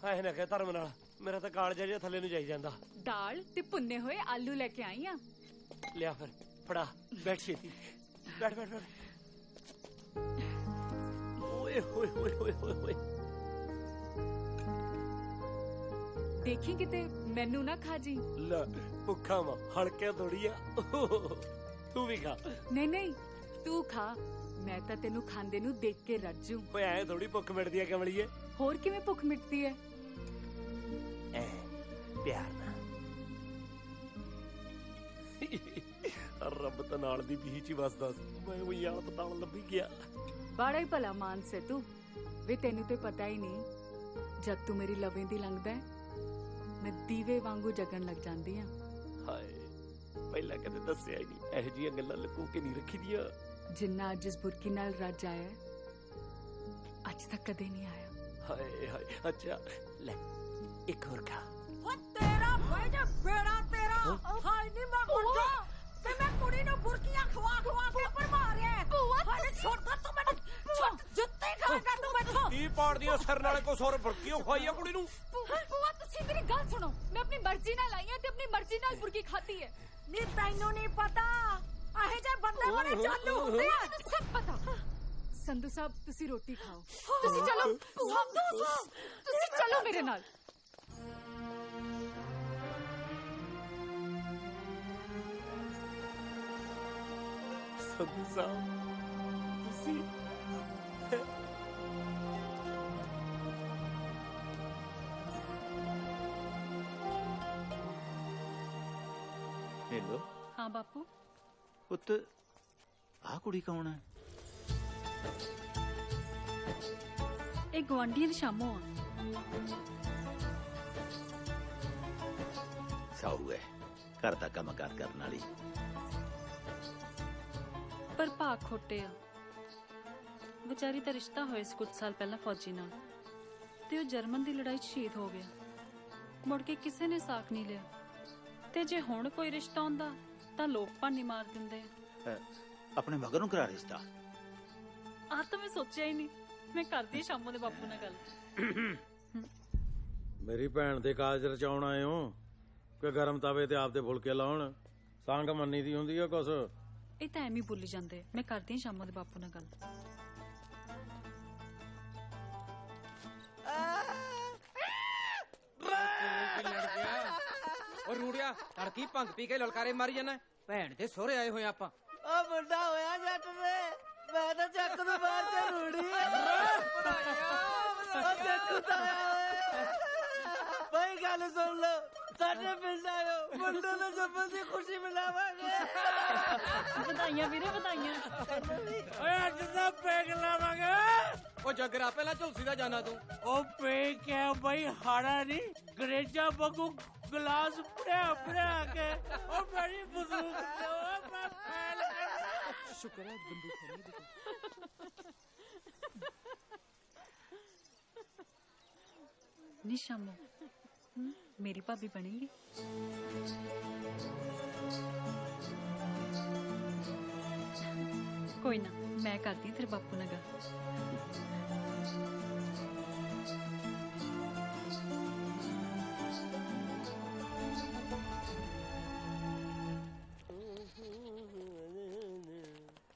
[SPEAKER 2] ਹਾਏ ਨਾ ਕਹਿ ਧਰਮ ਨਾਲ, ਮੇਰਾ ਤਾਂ ਕਾਲਜਾ ਜਿਹਾ ਥੱਲੇ ਨੂੰ ਜਾਈ ਜਾਂਦਾ।
[SPEAKER 14] ਦਾਲ ਤੇ ਭੁੰਨੇ ਹੋਏ ਆਲੂ ਲੈ ਕੇ ਆਈ ਆ।
[SPEAKER 2] ਲਿਆ ਫਿਰ ਫੜਾ, ਬੈਠ ਛੇਤੀ। ਬੈਠ ਬੈਠ ਬੈਠ। ਓਏ ਹੋਏ ਹੋਏ ਹੋਏ ਹੋਏ ਹੋਏ।
[SPEAKER 14] ਦੇਖੀ ਕਿਤੇ ਮੈਨੂੰ ਨਾ ਖਾ ਜੀ।
[SPEAKER 2] ਲੈ ਭੁੱਖਾ ਵਾ, ਹਲਕੇ ਥੋੜੀ ਆ। ਤੂੰ ਵੀ ਖਾ।
[SPEAKER 14] ਨਹੀਂ ਨਹੀਂ ਤੂੰ ਖਾ, ਮੈਂ ਤਾਂ ਤੈਨੂੰ ਖਾਂਦੇ ਨੂੰ ਦੇਖ ਕੇ ਰੱਜੂ।
[SPEAKER 2] ਓਏ ਐ ਥੋੜੀ ਭੁੱਖ ਮਿਟਦੀ ਆ ਕਮਲੀਏ।
[SPEAKER 14] ਹੋਰ ਕਿਵੇਂ ਭੁੱਖ ਮਿਟਦੀ ਹੈ?
[SPEAKER 2] ਐ ਪਿਆਰ ਨਾਲ। ਰੱਬ ਤਾਂ ਨਾਲ ਦੀ ਬੀਚ ਹੀ ਵਸਦਾ ਸੀ। ਮੈਂ ਉਹ ਯਾਰ ਪਤਾਉਣ ਲੱਭੀ ਗਿਆ।
[SPEAKER 14] ਬੜਾ ਹੀ ਭਲਾ ਮਾਨਸ ਹੈ ਤੂੰ। ਵੇ ਤੈਨੂੰ ਤੇ ਪਤਾ ਹੀ ਨਹੀਂ, ਜਦ ਤੂੰ ਮੇਰੀ ਲਵੇਂ ਦੀ ਲੰਘਦਾ ਮੈਂ ਦੀਵੇ ਵਾਂਗੂ ਜਗਣ ਲੱਗ ਜਾਂਦੀ ਆ।
[SPEAKER 2] ਹਾਏ ਪਹਿਲਾਂ ਕਦੇ ਦੱਸਿਆ ਹੀ ਨਹੀਂ। ਇਹੋ ਜਿਹੀਆਂ ਗੱਲਾਂ ਲੁਕੋ ਕੇ ਨਹੀਂ ਰੱਖੀ ਦੀਆਂ।
[SPEAKER 14] ਜਿੰਨਾ ਅੱਜ ਇਸ ਬੁਰਕੀ ਨਾਲ ਰੱਜ ਆਇਆ, ਅੱਜ ਤੱਕ ਕਦੇ ਨਹੀਂ ਆਇਆ।
[SPEAKER 2] ਹਾਏ ਹਾਏ। ਅੱਛਾ ਲੈ ਇੱਕ ਹੋਰ ਖਾ।
[SPEAKER 5] ਹੋ ਤੇਰਾ ਭਾਈ ਦਾ ਬੇੜਾ ਤੇਰਾ। ਹਾਏ ਨੀ ਮੈਂ ਮੁੰਡਾ ਤੇ ਮੈਂ ਕੁੜੀ ਨੂੰ ਬੁਰਕੀਆਂ ਖਵਾ ਖਵਾ ਕੇ ਪਰ ਮਾਰਿਆ। ਹਾਏ ਛੋਟਾ ਤੂੰ ਮੈਨੂੰ ਛੋਟ ਜੁੱਤੇ ਖਾਏਗਾ ਤੂੰ ਮੈਥੋਂ।
[SPEAKER 2] ਕੀ ਪਾੜਦੀਆਂ ਸਿਰ ਨਾਲੇ ਕੋ ਸੌਰ ਬੁਰਕੀਆਂ ਖਵਾਈ ਆ ਕੁੜੀ ਨੂੰ।
[SPEAKER 14] ਭੂਆ ਤੁਸੀਂ ਮੇਰੀ ਗੱਲ ਸੁਣੋ। ਮੈਂ ਆਪਣੀ ਮਰਜ਼ੀ ਨਾਲ ਆਈ ਹਾਂ ਤੇ ਆਪਣੀ ਮਰਜ਼ੀ ਨਾਲ ਬੁਰਕੀ ਖਾਧੀ ਹੈ।
[SPEAKER 5] ਨੀ ਤੈਨੂੰ ਨਹੀਂ ਪਤਾ ਇਹ ਜੇ ਬੰਦੇ ਬੜੇ ਚਾਲੂ ਹੁੰਦੇ ਆ।
[SPEAKER 14] ਸਭ ਪਤਾ। ਸੰਧੂ ਸਾਹਿਬ ਤੁਸੀਂ ਰੋਟੀ ਖਾਓ। ਤੁਸੀਂ ਚਲੋ। ਸੰਧੂ ਸਾਹਿਬ ਤੁਸੀਂ ਚਲੋ ਮੇਰੇ ਨਾਲ।
[SPEAKER 2] ਸੰਧੂ ਸਾਹਿਬ ਤੁਸੀਂ
[SPEAKER 7] हेलो।
[SPEAKER 3] ਹਾਂ ਬਾਪੂ।
[SPEAKER 7] ਪੁੱਤ ਆਹ ਕੁੜੀ ਕੌਣ ਹੈ?
[SPEAKER 3] ਇਹ ਗੁਆਂਢੀਆਂ ਦੀ ਸ਼ਾਮੋ ਆ।
[SPEAKER 7] ਸਾਊ ਹੈ, ਘਰ ਦਾ ਕੰਮ ਕਾਰ ਕਰਨ ਵਾਲੀ।
[SPEAKER 3] ਪਰ ਭਾਗ ਖੋਟੇ ਆ। ਵਿਚਾਰੀ ਦਾ ਰਿਸ਼ਤਾ ਹੋਇਆ ਸੀ ਕੁਝ ਸਾਲ ਪਹਿਲਾਂ ਫੌਜੀ ਨਾਲ, ਤੇ ਉਹ ਜਰਮਨ ਦੀ ਲੜਾਈ 'ਚ ਸ਼ਹੀਦ ਹੋ ਗਿਆ। ਮੁੜ ਕੇ ਕਿਸੇ ਨੇ ਸਾਕ ਨਹੀਂ ਲਿਆ, ਤੇ ਜੇ ਹੁਣ ਕੋਈ ਰਿਸ਼ਤਾ ਹੁੰਦਾ ਤਾਂ ਲੋਕ ਭਾਨੀ ਮਾਰ ਦਿੰਦੇ ਆ।
[SPEAKER 7] ਆਪਣੇ ਮਗਰ ਨੂੰ ਕਰਾ ਰਿਸ਼ਤਾ?
[SPEAKER 3] ਆਹ ਤਾਂ ਮੈਂ ਸੋਚਿਆ ਹੀ ਨਹੀਂ। ਮੈਂ ਕਰਦੀ ਸ਼ਾਮੋ ਦੇ ਬਾਪੂ ਨਾਲ ਗੱਲ।
[SPEAKER 13] ਮੇਰੀ ਭੈਣ ਦੇ ਕਾਜ ਰਚਾਉਣ ਆਏ ਹੋ ਕਿ ਗਰਮ ਤਵੇ ਤੇ ਆਪਦੇ ਫੁਲਕੇ ਲਾਉਣ? ਸੰਗ ਮੰਨੀ ਦੀ ਹੁੰਦੀ ਆ ਕੁਛ।
[SPEAKER 3] ਇਹ ਤਾਂ ਐਵੇਂ ਬੋਲੀ ਜਾਂਦੇ। ਮੈਂ ਕਰਦੀ ਹਾਂ ਸ਼ਾਮੋ ਦੇ ਬਾਪੂ ਨਾਲ ਗੱਲ।
[SPEAKER 6] ਉਹ ਰੂੜਿਆ ਤੜਕੀ ਭੰਗ ਪੀ ਕੇ ਲਲਕਾਰੇ ਮਾਰੀ ਜਾਣਾ। ਭੈਣ ਦੇ ਸਹੁਰੇ ਆਏ ਹੋਏ ਆਪਾਂ।
[SPEAKER 9] ਉਹ ਮੁੰਡਾ ਹੋਇਆ ਜੱਟ ਦੇ, ਮੈਂ ਤਾਂ ਚੱਕ ਨੂੰ ਬਾਹਰ ਤੇ ਰੂੜੀ ਉਹ ਦੇਖੂ ਤਾਂ ਭਾਈ ਗੱਲ ਸੁਣ ਲੋ, ਸਾਡੇ ਪਿੰਡ ਆਇਓ, ਮੁੰਡੇ ਦੇ ਜੰਮਣ ਦੀ ਖੁਸ਼ੀ ਮਨਾਵਾਂਗੇ।
[SPEAKER 3] ਵਧਾਈਆਂ ਵੀਰੇ, ਵਧਾਈਆਂ।
[SPEAKER 10] ਓਏ ਅੱਜ ਤਾਂ ਪੈਗ ਲਾਵਾਂਗੇ।
[SPEAKER 6] ਉਹ ਜਗਰਾ ਪਹਿਲਾਂ ਝੁਲਸੀ ਦਾ ਜਾਣਾ ਤੂੰ।
[SPEAKER 10] ਉਹ ਪੈਗ ਕਿਆ ਬਈ, ਹਾੜਾ ਨਹੀਂ ਗਰੇਜਾ ਵਾਂਗੂ ਗਲਾਸ ਭਰਿਆ ਕੇ। ਉਹ ਮੇਰੀ ਬੰਦੂਕ ਦਿਓ, ਮੈਂ ਫੈਲ ਕਰਦਾ।
[SPEAKER 6] ਸ਼ੁਕਰ ਹੈ ਬੰਦੂਕ ਹੈ ਨਹੀਂ।
[SPEAKER 3] ਨੀ ਸ਼ਾਮੋ, ਮੇਰੀ ਭਾਬੀ ਬਣੇਗੀ। ਕੋਈ ਨਾ, ਮੈਂ ਕਰਦੀ ਤੇਰੇ ਬਾਪੂ ਨਾਲ ਗੱਲ।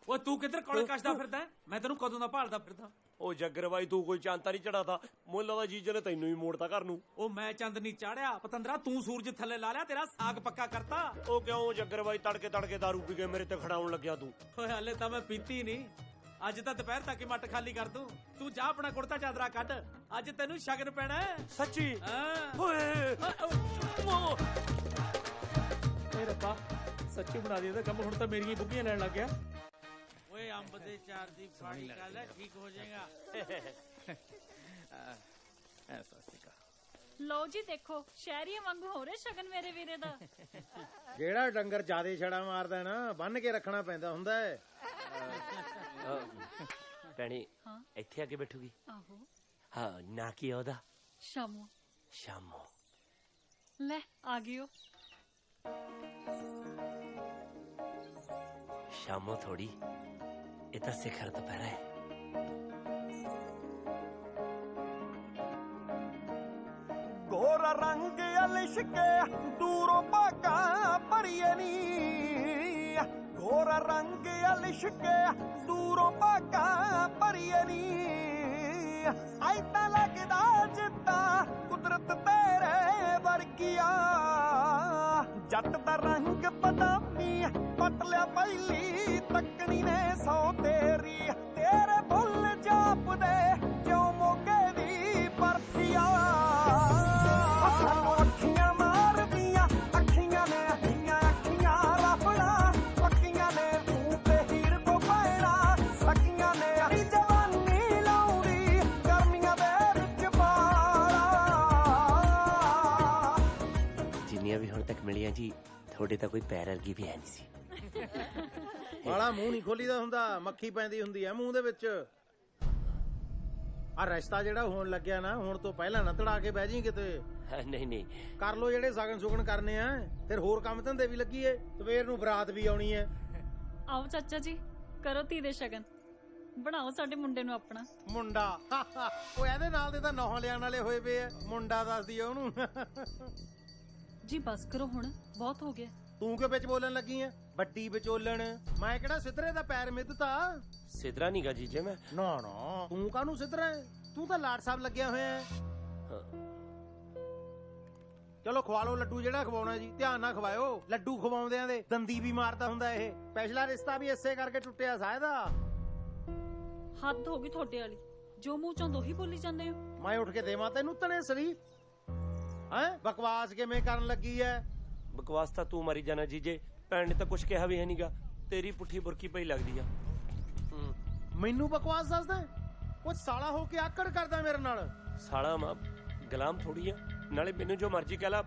[SPEAKER 10] ਉਹ ਤੂੰ ਕਿੱਧਰ ਕੋਲੇ ਕੱਛਦਾ ਫਿਰਦਾ? ਮੈਂ ਤੈਨੂੰ ਕਦੋਂ ਦਾ ਭਾਲਦਾ ਫਿਰਦਾ।
[SPEAKER 2] ਉਹ ਜੱਗਰ ਬਾਈ ਤੂੰ ਕੋਈ ਚਾਂਤਾ ਨਹੀਂ ਚੜਾਤਾ। ਮੁੱਲ ਦਾ ਜੀਜੇ ਨੇ ਤੈਨੂੰ ਹੀ ਮੋੜਤਾ ਘਰ ਨੂੰ।
[SPEAKER 10] ਉਹ ਮੈਂ ਚੰਦ ਨਹੀਂ ਚਾੜਿਆ ਪਤੰਦਰਾ, ਤੂੰ ਸੂਰਜ ਥੱਲੇ ਲਾ ਲਿਆ, ਤੇਰਾ ਸਾਗ ਪੱਕਾ ਕਰਤਾ।
[SPEAKER 2] ਉਹ ਕਿਉਂ ਜੱਗਰ ਬਾਈ ਤੜਕੇ ਦਾਰੂ ਪੀ ਕੇ ਮੇਰੇ ਤੇ ਖੜਾਉਣ ਲੱਗਿਆ ਤੂੰ?
[SPEAKER 10] ਓਏ ਹਲੇ ਤਾਂ ਮੈਂ ਪੀਤੀ ਨਹੀਂ। ਅੱਜ ਤਾਂ ਦੁਪਹਿਰ ਤੱਕ ਹੀ ਮੱਟ ਖਾਲੀ ਕਰ ਦੂੰ। ਤੂੰ ਜਾ ਆਪਣਾ ਕੁੜਤਾ ਚਾਦਰਾ ਕੱਢ, ਅੱਜ ਤੈਨੂੰ ਸ਼ਗਨ ਪੈਣਾ।
[SPEAKER 2] ਸੱਚੀ?
[SPEAKER 10] ਹਾਂ।
[SPEAKER 2] ਓਏ
[SPEAKER 10] ਓਏ ਰੱਬਾ, ਸੱਚੀ ਬਣਾ ਦੇ ਇਹਦਾ ਕੰਮ। ਹੁਣ ਤਾਂ ਮੇਰੀਆਂ ਬੁੱਗੀਆਂ ਲੈਣ ਲੱਗ ਗਿਆ। ਓਏ ਅੰਬ ਦੇ ਚਾਰ ਦੀ ਫਾੜੀ ਗੱਲ ਹੈ, ਠੀਕ ਹੋ ਜਾਏਗਾ।
[SPEAKER 3] ਲਓ ਜੀ ਦੇਖੋ, ਸ਼ਹਿਰੀਆਂ ਵਾਂਗੂ ਹੋ ਰਿਹਾ ਸ਼ਗਨ ਮੇਰੇ ਵੀਰੇ ਦਾ।
[SPEAKER 13] ਜਿਹੜਾ ਡੰਗਰ ਜਿਆਦੇ ਛੜਾ ਮਾਰਦਾ ਨਾ, ਬੰਨ ਕੇ ਰੱਖਣਾ ਪੈਂਦਾ ਹੁੰਦਾ ਹੈ।
[SPEAKER 2] ਭੈਣੇ ਇੱਥੇ ਆ ਕੇ ਬੈਠੂਗੀ?
[SPEAKER 3] ਆਹੋ।
[SPEAKER 2] ਹਾਂ, ਨਾ ਕੀ ਉਹਦਾ?
[SPEAKER 3] ਸ਼ਾਮੋ।
[SPEAKER 2] ਸ਼ਾਮੋ
[SPEAKER 3] ਲੈ ਆ ਗਿਓ।
[SPEAKER 2] ਸ਼ਾਮੋ ਥੋੜੀ, ਇਹ ਤਾਂ ਸਿਖਰ ਦੁਪਹਿਰਾ ਹੈ।
[SPEAKER 1] ਗੋਰਾ ਰੰਗ ਅਲਿਸ਼ਕੇ ਦੂਰੋਂ ਭਾਗਾ ਭਰੀਏ ਨੀ, ਗੋਰਾ ਰੰਗ ਅਲਿਸ਼ਕੇ ਦੂਰੋਂ ਭਾਗਾ ਭਰੀਏ ਨੀ। ਐ ਤਾਂ ਲੱਗਦਾ ਜਿੱਦਾਂ ਕੁਦਰਤ ਤੇਰੇ ਵਰਗੀਆ। ਜੱਟ ਦਾ ਰੰਗ ਬਦਾਮੀ ਪੱਟ ਲਿਆ ਪਹਿਲੀ ਤੱਕਣੀ ਨੇ ਸੌ ਤੇਰੀ। ਤੇਰੇ ਬੁੱਲ ਜਾਪਦੇ ਜਿਉਂ ਮੋਗੇ ਦੀ ਬਰਫੀਆ। ਅੱਖੀਆਂ ਮਾਰਦੀਆਂ ਅੱਖੀਆਂ ਨੇ, ਅੱਖੀਆਂ ਰੱਬਣਾ ਪੱਕੀਆਂ ਨੇ। ਤੂੰ ਤੇ ਹੀਰ ਕੋ ਪੈਣਾ ਸਕੀਆਂ ਨੇ। ਜਵਾਨੀ ਲਾਉਂਦੀ ਗਰਮੀਆਂ ਦੇ ਵਿੱਚ ਬਾਲਾ।
[SPEAKER 2] ਜਿੰਨੀਆਂ ਵੀ ਹੁਣ ਤੱਕ ਮਿਲੀਆਂ ਜੀ, ਤੁਹਾਡੇ ਤਾਂ ਕੋਈ ਪੈਰ ਵਰਗੀ ਵੀ ਹੈ ਨਹੀਂ ਸੀ।
[SPEAKER 13] ਵਾਲਾ ਮੂੰਹ ਨਹੀਂ ਖੋਲੀਦਾ ਹੁੰਦਾ, ਮੱਖੀ ਪੈਂਦੀ ਹੁੰਦੀ ਹੈ ਮੂੰਹ ਦੇ ਵਿੱਚ। ਆ ਰਿਸ਼ਤਾ ਜਿਹੜਾ ਹੋਣ ਲੱਗਿਆ ਨਾ, ਹੁਣ ਤੋਂ ਪਹਿਲਾਂ ਨਾ ਤੜਾ ਕੇ ਬਹਿ ਜੀ ਕਿਤੇ।
[SPEAKER 2] ਨਹੀਂ
[SPEAKER 13] ਕਰ ਲੋ ਜਿਹੜੇ ਸਗਨ ਸੁਗਨ ਕਰਨੇ ਆ, ਫਿਰ ਹੋਰ ਕੰਮ ਧੰਦੇ ਵੀ ਲੱਗੀਏ। ਸਵੇਰ ਨੂੰ ਬਰਾਤ ਵੀ ਆਉਣੀ ਹੈ।
[SPEAKER 3] ਆਓ ਚਾਚਾ ਜੀ, ਕਰੋ ਧੀ ਦੇ ਸ਼ਗਨ, ਬਣਾਓ ਸਾਡੇ ਮੁੰਡੇ ਨੂੰ ਆਪਣਾ।
[SPEAKER 13] ਮੁੰਡਾ? ਉਹ ਇਹਦੇ ਨਾਲ ਦੇ ਤਾਂ ਨੌਹਾਂ ਲਿਆਣ ਵਾਲੇ ਹੋਏ ਪਏ ਆ, ਮੁੰਡਾ ਦੱਸਦੀ ਆ ਉਹਨੂੰ।
[SPEAKER 3] ਜੀ ਬਸ ਕਰੋ ਹੁਣ, ਬਹੁਤ ਹੋ ਗਿਆ।
[SPEAKER 13] ਤੂੰ ਕਿਉਂ ਵਿੱਚ ਬੋਲਣ ਲੱਗੀ ਆ? ਵੱਡੀ ਵਿਚੋਲਣ ਮੈਂ ਕਿਹੜਾ ਸਿੱਧਰੇ ਦਾ ਪੈਰ ਮਿੱਧਤਾ?
[SPEAKER 2] ਸਿਧਰਾ ਨੀਗਾ ਜੀਜੇ ਮੈਂ।
[SPEAKER 13] ਨਾ ਤੂੰ ਕਾਹਨੂੰ ਸਿੱਧਰਾ ਹੈ? ਤੂੰ ਤਾਂ ਲਾਟ ਸਾਹਿਬ ਲੱਗਿਆ ਹੋਇਆ ਹੈ। ਚਲੋ ਖਵਾ ਲਓ ਲੱਡੂ ਜਿਹੜਾ ਖਵਾਉਣਾ ਜੀ, ਧਿਆਨ ਨਾਲ ਖਵਾਇਓ। ਲੱਡੂ ਖਵਾਉਂਦਿਆਂ ਦੇ ਦੰਦੀ ਵੀ ਮਾਰਦਾ ਹੁੰਦਾ ਇਹ। ਪਿਛਲਾ ਰਿਸ਼ਤਾ ਵੀ ਇਸੇ ਕਰਕੇ ਟੁੱਟਿਆ ਸਾਇਦਾ।
[SPEAKER 3] ਹੱਦ ਹੋ ਗਈ ਤੁਹਾਡੇ ਵਾਲੀ, ਜੋ ਮੂੰਹ ਚੋਂ ਦੋਹੀ ਬੋਲੀ ਜਾਂਦੇ ਹੋ।
[SPEAKER 13] ਮੈਂ ਉੱਠ ਕੇ ਦੇਵਾਂ ਤੈਨੂੰ ਤਣੇ ਸ਼ਰੀਫ? ਹੈਂ ਬਕਵਾਸ ਕਿਵੇਂ ਕਰਨ ਲੱਗੀ ਐ?
[SPEAKER 2] ਬਕਵਾਸ ਤਾਂ ਤੂੰ ਮਾਰੀ ਜਾਣਾ ਜੀਜੇ। ਭੈਣ ਨੇ ਤਾਂ ਕੁਝ ਕਿਹਾ ਵੀ ਹੈ ਨਹੀਂਗਾ। ਤੇਰੀ ਪੁੱਠੀ ਬੁਰਕੀ ਪਈ ਲੱਗਦੀ ਆ।
[SPEAKER 13] ਮੈਨੂੰ ਬਕਵਾਸ ਦੱਸਦਾ ਉਹ ਸਾਲਾ ਹੋ ਕੇ ਆਕੜ ਕਰਦਾ ਮੇਰੇ ਨਾਲ।
[SPEAKER 2] ਸਾਲਾ ਮਾਂ ਗੁਲਾਮ ਥੋੜੀ ਆ। ਨਾਲੇ ਮੈਨੂੰ ਜੋ ਮਰਜ਼ੀ ਕਹਿ ਲਾ,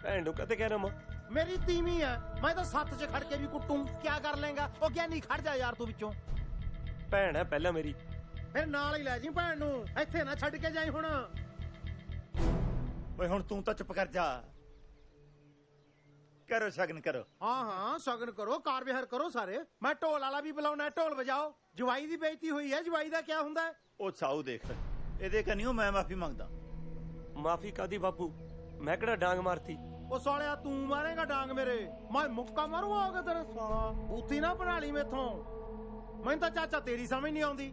[SPEAKER 2] ਭੈਣ ਨੂੰ ਕਦੇ ਕਹਿਣਾ ਮਾਂ।
[SPEAKER 13] ਮੇਰੀ ਤੀਵੀਂ ਆ, ਮੈਂ ਤਾਂ ਸੱਤ 'ਚ ਖੜ ਕੇ ਵੀ ਕੁੱਟੂ। ਕਿਆ ਕਰ ਲੇਗਾ? ਉਹ ਗਿਆਨੀ ਖੜ ਜਾ ਯਾਰ ਤੂੰ ਵਿੱਚੋਂ।
[SPEAKER 2] ਭੈਣ ਹੈ ਪਹਿਲਾਂ ਮੇਰੀ।
[SPEAKER 13] ਫਿਰ ਨਾਲ ਹੀ ਲੈ ਜੀ ਭੈਣ ਨੂੰ, ਇੱਥੇ ਨਾ ਛੱਡ ਕੇ ਜਾਈ ਹੁਣ।
[SPEAKER 7] ਓਏ ਹੁਣ ਤੂੰ ਤਾਂ ਚੁੱਪ ਕਰ ਜਾ। ਕਰੋ ਸ਼ਗਨ ਕਰੋ।
[SPEAKER 13] ਹਾਂ ਸ਼ਗਨ ਕਰੋ, ਕਾਰ ਵਿਹਾਰ ਕਰੋ ਸਾਰੇ। ਮੈਂ ਢੋਲ ਵਾਲਾ ਵੀ ਬੁਲਾਉਣਾ, ਢੋਲ ਵਜਾਓ। ਜਵਾਈ ਦੀ ਬੇਇੱਜ਼ਤੀ ਹੋਈ ਹੈ, ਜਵਾਈ ਦਾ ਕਿਆ ਹੁੰਦਾ?
[SPEAKER 7] ਉਹ ਸਾਊ ਦੇਖ, ਇਹਦੇ ਕੰਨਿਓ ਮੈਂ ਮਾਫੀ ਮੰਗਦਾ।
[SPEAKER 2] ਮਾਫੀ ਕਾਦੀ ਬਾਪੂ? ਮੈਂ ਕਿਹੜਾ ਡਾਂਗ ਮਾਰਤੀ?
[SPEAKER 13] ਉਹ ਸਾਲਿਆ ਤੂੰ ਮਾਰੇਗਾ ਡਾਂਗ ਮੇਰੇ? ਮੈਂ ਮੁੱਕਾ ਮਾਰੂਗਾ ਹੋ ਕੇ ਤੇਰੇ ਸਾਲਾ। ਬੂਥੀ ਨਾ ਬਣਾ ਲਈ ਮੈਥੋਂ। ਮੈਨੂੰ ਤਾਂ ਚਾਚਾ ਤੇਰੀ ਸਮਝ ਨਹੀਂ ਆਉਂਦੀ।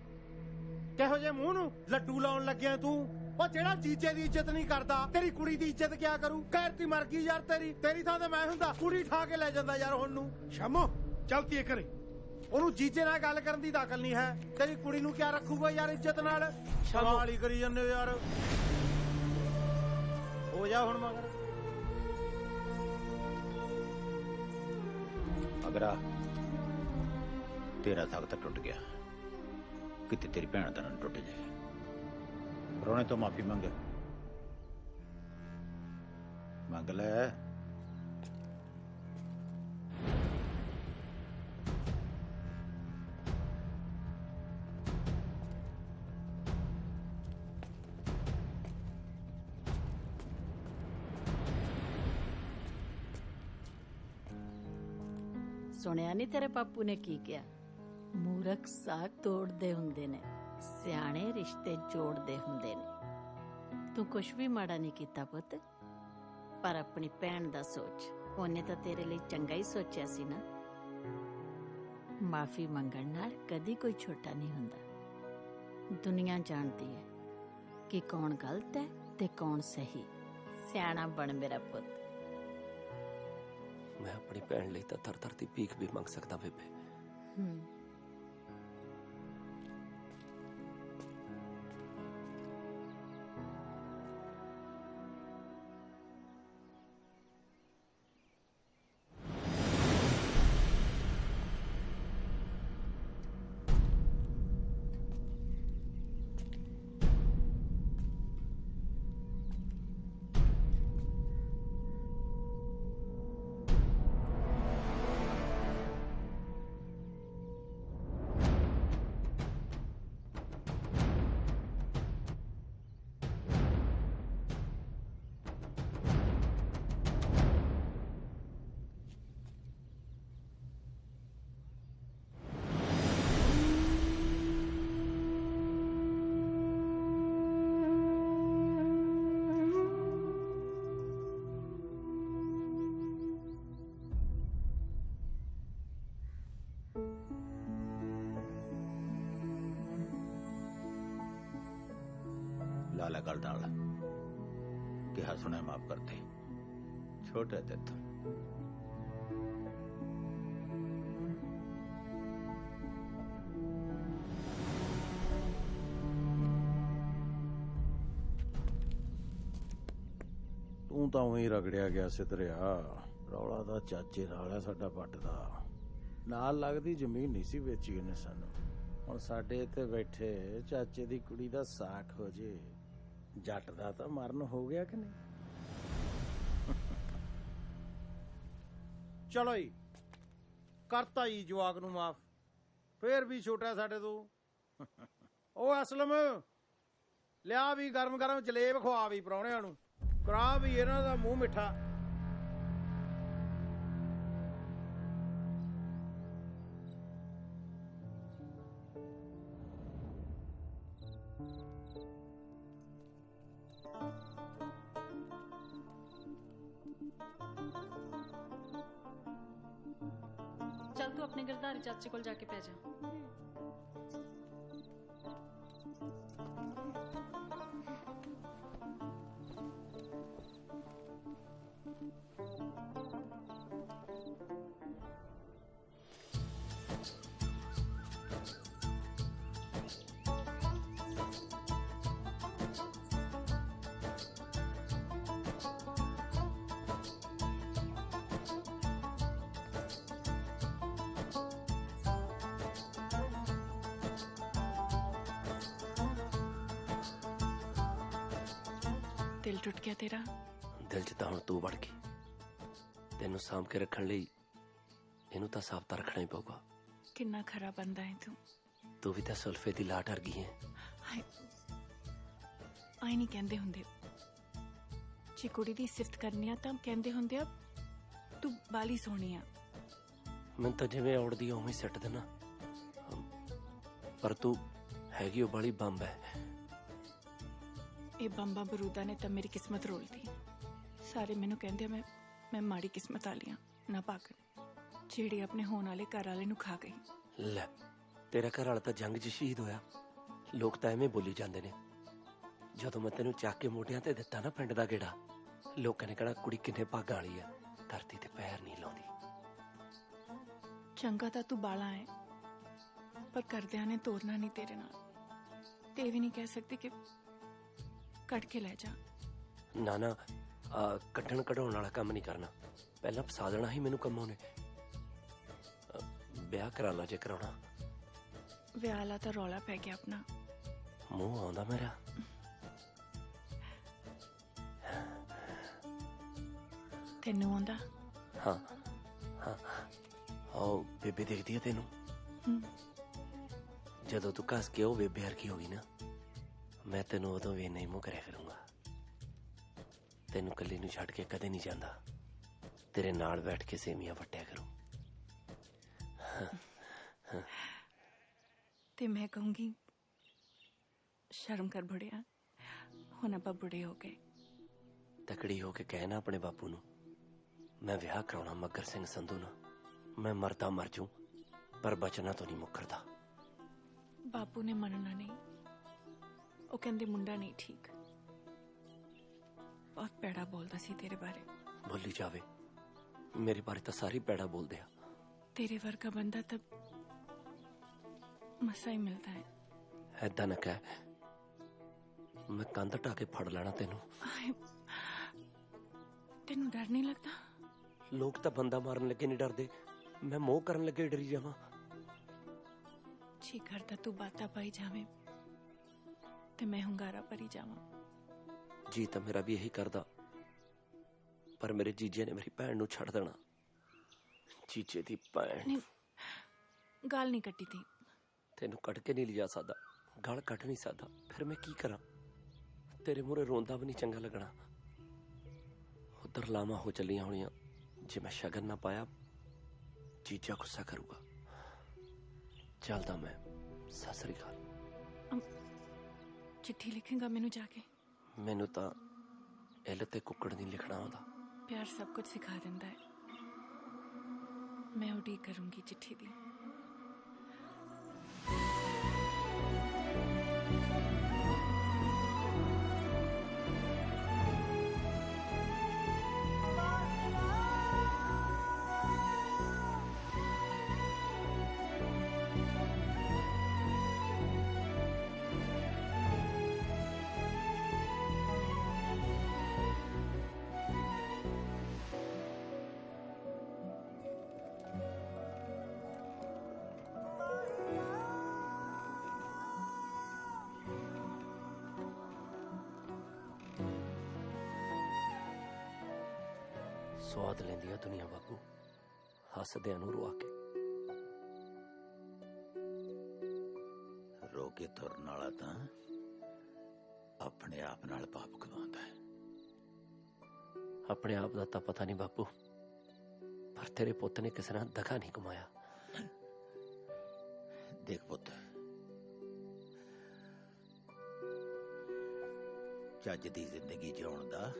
[SPEAKER 13] ਕਿਹੋ ਜਿਹੇ ਮੂੰਹ ਨੂੰ ਲੱਡੂ ਲਾਉਣ ਲੱਗਿਆ ਤੂੰ। ਉਹ ਜਿਹੜਾ ਜੀਜੇ ਦੀ ਇੱਜ਼ਤ ਨਹੀਂ ਕਰਦਾ, ਤੇਰੀ ਕੁੜੀ ਦੀ ਇੱਜ਼ਤ ਕਿਆ ਕਰੂ? ਕਹਿਰਤੀ ਮਰ ਗਈ ਯਾਰ ਤੇਰੀ ਥਾਂ ਤੇ ਮੈਂ ਹੁੰਦਾ, ਕੁੜੀ ਠਾ ਕੇ ਲੈ ਜਾਂਦਾ ਯਾਰ ਹੁਣ ਨੂੰ। ਸ਼ਾਮੋ ਚਲਤੀ ਕਰੇ। ਉਹਨੂੰ ਜੀਜੇ ਨਾਲ ਗੱਲ ਕਰਨ ਦੀ ਅਕਲ ਨਹੀਂ ਹੈ। ਤੇਰੀ ਕੁੜੀ ਨੂੰ ਕਿਆ ਰੱਖੂਗਾ ਯਾਰ ਇੱਜ਼ਤ ਨਾਲ? ਸਵਾਲ ਹੀ ਕਰੀ ਜਾਂਦੇ ਯਾਰ। ਹੋ ਜਾ ਹੁਣ ਮਗਰ।
[SPEAKER 7] ਅਗਰਾ ਤੇਰਾ ਸਖਤ ਟੁੱਟ ਗਿਆ, ਕਿਤੇ ਤੇਰੀ ਭੈਣ ਦਾ ਨਾ ਟੁੱਟ ਜਾਏ। ਰੋਣੇ ਤੋਂ ਮਾਫੀ ਮੰਗ ਲੈ।
[SPEAKER 21] ਸੁਣਿਆ ਨਹੀਂ ਤੇਰੇ ਪਾਪੂ ਨੇ ਕੀ ਕਿਹਾ? ਮੂਰਖ ਸਾਗ ਤੋੜਦੇ ਹੁੰਦੇ ਨੇ, ਸਿਆਣੇ ਰਿਸ਼ਤੇ ਜੋੜਦੇ ਹੁੰਦੇ ਨੇ। ਤੂੰ ਕੁਛ ਵੀ ਮਾੜਾ ਨਹੀਂ ਕੀਤਾ ਪੁੱਤ, ਪਰ ਆਪਣੀ ਭੈਣ ਦਾ ਸੋਚ। ਉਹਨੇ ਤਾਂ ਤੇਰੇ ਲਈ ਚੰਗਾ ਹੀ ਸੋਚਿਆ ਸੀ ਨਾ। ਮਾਫੀ ਮੰਗਣ ਨਾਲ ਕਦੀ ਕੋਈ ਛੋਟਾ ਨਹੀਂ ਹੁੰਦਾ। ਦੁਨੀਆ ਜਾਣਦੀ ਹੈ ਕਿ ਕੌਣ ਗਲਤ ਹੈ ਤੇ ਕੌਣ ਸਹੀ। ਸਿਆਣਾ ਬਣ ਮੇਰਾ ਪੁੱਤ।
[SPEAKER 2] ਮੈਂ ਆਪਣੀ ਭੈਣ ਲਈ ਤਾਂ ਥਰ-ਥਰ ਦੀ ਭੀਖ ਵੀ ਮੰਗ ਸਕਦਾ ਬੇਬੇ।
[SPEAKER 7] ਲਾਲਾ ਗੱਲ ਨਾਲ ਕਿਹਾ ਸੁਣਿਆ ਮਾਫ ਕਰਦੇ। ਛੋਟੇ ਤੇ
[SPEAKER 13] ਤੂੰ ਤਾਂ ਉਹੀ ਰਗੜਿਆ ਗਿਆ ਸਿੱਧਰਿਆ। ਰੌਲਾ ਦਾ ਚਾਚੇ ਨਾਲ ਹੈ ਸਾਡਾ ਪੱਟ ਦਾ। ਨਾਲ ਲੱਗਦੀ ਜ਼ਮੀਨ ਨਹੀਂ ਸੀ ਵੇਚੀ ਉਹਨੇ ਸਾਨੂੰ। ਹੁਣ ਸਾਡੇ ਇੱਥੇ ਬੈਠੇ ਚਾਚੇ ਦੀ ਕੁੜੀ ਦਾ ਸਾਕ ਹੋ ਜੇ। ਜੱਟ ਦਾ ਤਾਂ ਮਰਨ ਹੋ ਗਿਆ ਕਿ ਨਹੀਂ? ਚਲੋ ਜੀ, ਕਰਤਾ ਜੀ ਜਵਾਕ ਨੂੰ ਮਾਫ। ਫੇਰ ਵੀ ਛੋਟਾ ਸਾਡੇ ਤੋਂ। ਉਹ ਅਸਲਮ ਲਿਆ ਵੀ ਗਰਮ ਗਰਮ ਜਲੇਬ ਖਵਾ ਵੀ ਪ੍ਰਾਹੁਣਿਆਂ ਨੂੰ। ਕਰਾ ਵੀ ਇਹਨਾਂ ਦਾ ਮੂੰਹ ਮਿੱਠਾ।
[SPEAKER 3] ਚੱਲ ਤੂੰ ਆਪਣੇ ਗਿਰਧਾਰੀ ਚਾਚੇ ਕੋਲ ਜਾ ਕੇ ਪੈ ਜਾ।
[SPEAKER 14] ਦਿਲ ਟੁੱਟ ਗਿਆ ਤੇਰਾ?
[SPEAKER 19] ਦਿਲ 'ਚ ਤਾਂ ਹੁਣ ਤੂੰ ਵੜ ਗਈ। ਤੈਨੂੰ ਸਾਂਭ ਕੇ ਰੱਖਣ ਲਈ ਇਹਨੂੰ ਤਾਂ ਸਾਫ਼ ਤਾਂ ਰੱਖਣਾ ਹੀ ਪਊਗਾ।
[SPEAKER 14] ਕਿੰਨਾ ਖਰਾ ਬੰਦਾ ਹੈ ਤੂੰ।
[SPEAKER 19] ਤੂੰ ਵੀ ਤਾਂ ਸੁਲਫੇ ਦੀ ਲਾਟ ਅਰ ਗਈ ਹੈ।
[SPEAKER 14] ਹਾਏ, ਆਈ ਨਹੀਂ ਕਹਿੰਦੇ ਹੁੰਦੇ, ਜੇ ਕੁੜੀ ਦੀ ਸਿਫਤ ਕਰਨੀ ਆ ਤਾਂ ਕਹਿੰਦੇ ਹੁੰਦੇ ਆ ਤੂੰ ਬਾਲੀ ਸੋਹਣੀ ਆ।
[SPEAKER 19] ਮੈਂ ਤਾਂ ਜਿਵੇਂ ਔੜਦੀ ਉਵੇਂ ਹੀ ਸਿੱਟ ਦੇਣਾ, ਪਰ ਤੂੰ ਹੈਗੀ ਉਹ ਬਾਲੀ ਬੰਬ ਹੈ।
[SPEAKER 14] ਇਹ ਬੰਬਾ ਬਰੂਦਾ ਨੇ ਤਾਂ ਮੇਰੀ ਕਿਸਮਤ ਰੋਲਦੀ। ਸਾਰੇ ਮੈਨੂੰ ਕਹਿੰਦੇ ਆ ਮੈਂ ਮਾੜੀ ਕਿਸਮਤ ਵਾਲੀ ਆ, ਨਾ ਭਾਗਣ, ਜਿਹੜੀ ਆਪਣੇ ਹੋਣ ਵਾਲੇ ਘਰ ਵਾਲੇ ਨੂੰ ਖਾ ਗਈ।
[SPEAKER 19] ਲੈ, ਤੇਰਾ ਘਰ ਵਾਲਾ ਤਾਂ ਜੰਗ 'ਚ ਸ਼ਹੀਦ ਹੋਇਆ। ਲੋਕ ਤਾਂ ਐਵੇਂ ਬੋਲੀ ਜਾਂਦੇ ਨੇ। ਜਦੋਂ ਮੈਂ ਤੈਨੂੰ ਚੱਕ ਕੇ ਮੋਢਿਆਂ ਤੇ ਦਿੱਤਾ ਨਾ ਪਿੰਡ ਦਾ ਗੇੜਾ, ਲੋਕਾਂ ਨੇ ਕਹਿਣਾ ਕੁੜੀ ਕਿੰਨੇ ਭਾਗਾਂ ਵਾਲੀ ਆ, ਧਰਤੀ ਤੇ ਪੈਰ ਨਹੀਂ ਲਾਉਂਦੀ।
[SPEAKER 14] ਚੰਗਾ ਤਾਂ ਤੂੰ ਬਾਲਾ ਹੈ, ਪਰ ਕਰਦਿਆਂ ਨੇ ਤੋਰਨਾ ਨਹੀਂ ਤੇਰੇ ਨਾਲ। ਤੇ ਇਹ ਵੀ ਨਹੀਂ ਕਹਿ ਸਕਦੀ ਕਿ ਕੱਢ ਕੇ ਲੈ ਜਾ।
[SPEAKER 19] ਨਾ ਕੱਢਣ ਕਢਾਉਣ ਵਾਲਾ ਕੰਮ ਨਹੀਂ ਕਰਨਾ। ਪਹਿਲਾਂ ਫਸਾ ਦੇਣਾ ਹੀ ਮੈਨੂੰ ਕੰਮੋਂ ਨੇ। ਵਿਆਹ ਕਰਾਉਣਾ ਜੇ ਕਰਾਉਣਾ।
[SPEAKER 14] ਵਿਆਹ ਵਾਲਾ ਤਾਂ ਰੌਲਾ ਪੈ ਗਿਆ ਆਪਣਾ।
[SPEAKER 19] ਮੂੰਹ ਆਉਂਦਾ ਮੇਰਾ।
[SPEAKER 14] ਤੈਨੂੰ ਆਉਂਦਾ?
[SPEAKER 19] ਹਾਂ, ਉਹ ਬੇਬੇ ਦੇਖਦੀ ਆ ਤੈਨੂੰ। ਜਦੋਂ ਤੂੰ ਕੱਸ ਕੇ ਉਹ ਬੇਬੇ ਵਰਗੀ ਹੋ ਗਈ ਨਾ, ਮੈਂ ਤੈਨੂੰ ਉਦੋਂ ਵੀ ਨਹੀਂ ਮੂੰਹ ਕਰਿਆ ਕਰੂੰਗਾ। ਤੈਨੂੰ ਇਕੱਲੀ ਨੂੰ ਛੱਡ ਕੇ ਕਦੇ ਨਹੀਂ ਜਾਂਦਾ। ਤੇਰੇ ਨਾਲ ਬੈਠ ਕੇ ਸੇਮੀਆਂ ਵੱਟਿਆ ਕਰੂੰ।
[SPEAKER 14] ਤੇ ਮੈਂ ਕਹੂੰਗੀ ਸ਼ਰਮ ਕਰ ਬੁੜਿਆ, ਹੁਣ ਆਪਾਂ ਬੁੜੇ ਹੋ ਗਏ।
[SPEAKER 19] ਤਕੜੀ ਹੋ ਕੇ ਕਹਿਣਾ ਆਪਣੇ ਬਾਪੂ ਨੂੰ, ਮੈਂ ਵਿਆਹ ਕਰਾਉਣਾ ਮੱਘਰ ਸਿੰਘ ਸੰਧੂ ਨਾਲ। ਮੈਂ ਮਰਦਾ ਮਰ ਜੂ, ਪਰ ਬਚਨਾ ਤੋਂ ਨਹੀਂ ਮੁੱਕਰਦਾ।
[SPEAKER 14] ਬਾਪੂ ਨੇ ਮੰਨਣਾ ਨਹੀਂ। ਉਹ ਕਹਿੰਦੇ ਮੁੰਡਾ ਨਹੀਂ ਠੀਕ। ਬਹੁਤ ਪੈੜਾ ਬੋਲਦਾ ਸੀ ਤੇਰੇ ਬਾਰੇ।
[SPEAKER 19] ਬੋਲੀ ਜਾਵੇ, ਮੇਰੇ ਬਾਰੇ ਤਾਂ ਸਾਰੀ ਪੈੜਾ ਬੋਲਦੇ ਆ।
[SPEAKER 14] ਤੇਰੇ ਵਰਗਾ ਬੰਦਾ ਤਾਂ ਮਸਾ ਹੀ ਮਿਲਦਾ ਹੈ।
[SPEAKER 19] ਐਦਾਂ ਨਾ ਕਹਿ, ਮੈਂ ਕੰਧ ਢਾ ਕੇ ਫੜ ਲੈਣਾ ਤੈਨੂੰ।
[SPEAKER 14] ਤੈਨੂੰ ਡਰ ਨਹੀਂ ਲੱਗਦਾ?
[SPEAKER 19] ਲੋਕ ਤਾਂ ਬੰਦਾ ਮਾਰਨ ਲੱਗੇ ਨਹੀਂ ਡਰਦੇ, ਮੈਂ ਮੋਹ ਕਰਨ ਲੱਗੇ ਡਰੀ ਜਾਵਾਂ।
[SPEAKER 14] ਜੀ ਕਰਦਾ ਤੂੰ ਬਾਤਾਂ ਪਾਈ ਜਾਵੇਂ ਤੇ ਮੈਂ ਹੁੰਗਾਰਾ ਭਰੀ ਜਾਵਾਂ।
[SPEAKER 19] ਜੀ ਤਾਂ ਮੇਰਾ ਵੀ ਇਹੀ ਕਰਦਾ, ਪਰ ਮੇਰੇ ਜੀਜੇ ਨੇ ਮੇਰੀ ਭੈਣ ਨੂੰ ਛੱਡ ਦੇਣਾ। ਜੀਜੇ ਦੀ ਭੈਣ।
[SPEAKER 14] ਗਾਲ ਨਹੀਂ ਕੱਟੀ ਤੀ।
[SPEAKER 19] ਤੈਨੂੰ ਕੱਢ ਕੇ ਨਹੀਂ ਲਿਜਾ ਸਕਦਾ, ਗਾਲ ਕੱਢ ਨਹੀਂ ਸਕਦਾ। ਫਿਰ ਮੈਂ ਕੀ ਕਰਾਂ? ਤੇਰੇ ਮੂਹਰੇ ਰੋਂਦਾ ਵੀ ਨਹੀਂ ਚੰਗਾ ਲੱਗਣਾ। ਉਧਰ ਲਾਵਾਂ ਹੋ ਚੱਲੀਆਂ ਹੋਣੀਆਂ। ਜੇ ਮੈਂ ਸ਼ਗਨ ਨਾ ਪਾਇਆ, ਜੀਜਾ ਗੁੱਸਾ ਕਰੂਗਾ। ਚੱਲਦਾ ਮੈਂ। ਸਤਿ ਸ੍ਰੀ ਅਕਾਲ।
[SPEAKER 14] ਚਿੱਠੀ ਲਿਖੇਗਾ ਮੈਨੂੰ ਜਾ ਕੇ?
[SPEAKER 19] ਮੈਨੂੰ ਤਾਂ ਇੱਲ ਤੇ ਕੁੱਕੜ ਨਹੀਂ ਲਿਖਣਾ ਆਉਂਦਾ।
[SPEAKER 14] ਪਿਆਰ ਸਭ ਕੁਝ ਸਿਖਾ ਦਿੰਦਾ ਹੈ। ਮੈਂ ਉਡੀਕ ਕਰੂੰਗੀ ਚਿੱਠੀ ਦੀ।
[SPEAKER 19] ਸਵਾਦ ਲੈਂਦੀ ਆ ਦੁਨੀਆ ਬਾਪੂ, ਹੱਸਦਿਆਂ ਨੂੰ ਰੁਆ ਕੇ।
[SPEAKER 7] ਰੋ ਕੇ ਤੁਰਨ ਵਾਲਾ ਤਾਂ ਆਪਣੇ ਆਪ ਨਾਲ ਪਾਪ ਕਮਾਉਂਦਾ ਹੈ।
[SPEAKER 19] ਆਪਣੇ ਆਪ ਦਾ ਤਾਂ ਪਤਾ ਨਹੀਂ ਬਾਪੂ, ਪਰ ਤੇਰੇ ਪੁੱਤ ਨੇ ਕਿਸੇ ਨਾਲ ਦਗਾ ਨਹੀਂ ਕਮਾਇਆ।
[SPEAKER 7] ਦੇਖ ਪੁੱਤ, ਚੱਜ ਦੀ ਜ਼ਿੰਦਗੀ ਜਿਉਣ ਦਾ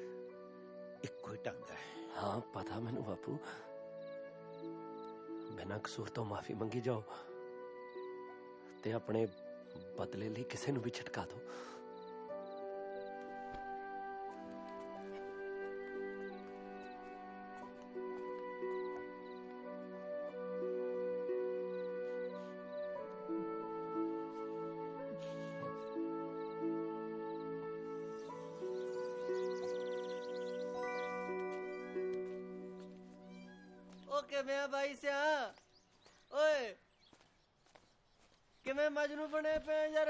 [SPEAKER 7] ਇੱਕੋ ਹੀ ਢੰਗ ਹੈ।
[SPEAKER 19] ਹਾਂ ਪਤਾ ਮੈਨੂੰ ਬਾਪੂ। ਬਿਨਾਂ ਕਸੂਰ ਤੋਂ ਮਾਫੀ ਮੰਗੀ ਜਾਓ ਤੇ ਆਪਣੇ ਬਦਲੇ ਲਈ ਕਿਸੇ ਨੂੰ ਵੀ ਛਟਕਾ ਦਿਓ।
[SPEAKER 9] ਕਿਵੇਂ ਆ ਬਾਈ ਸਿਆ? ਓਏ ਕਿਵੇਂ ਮਜਨੂ ਬਣੇ ਪਏ ਯਾਰ?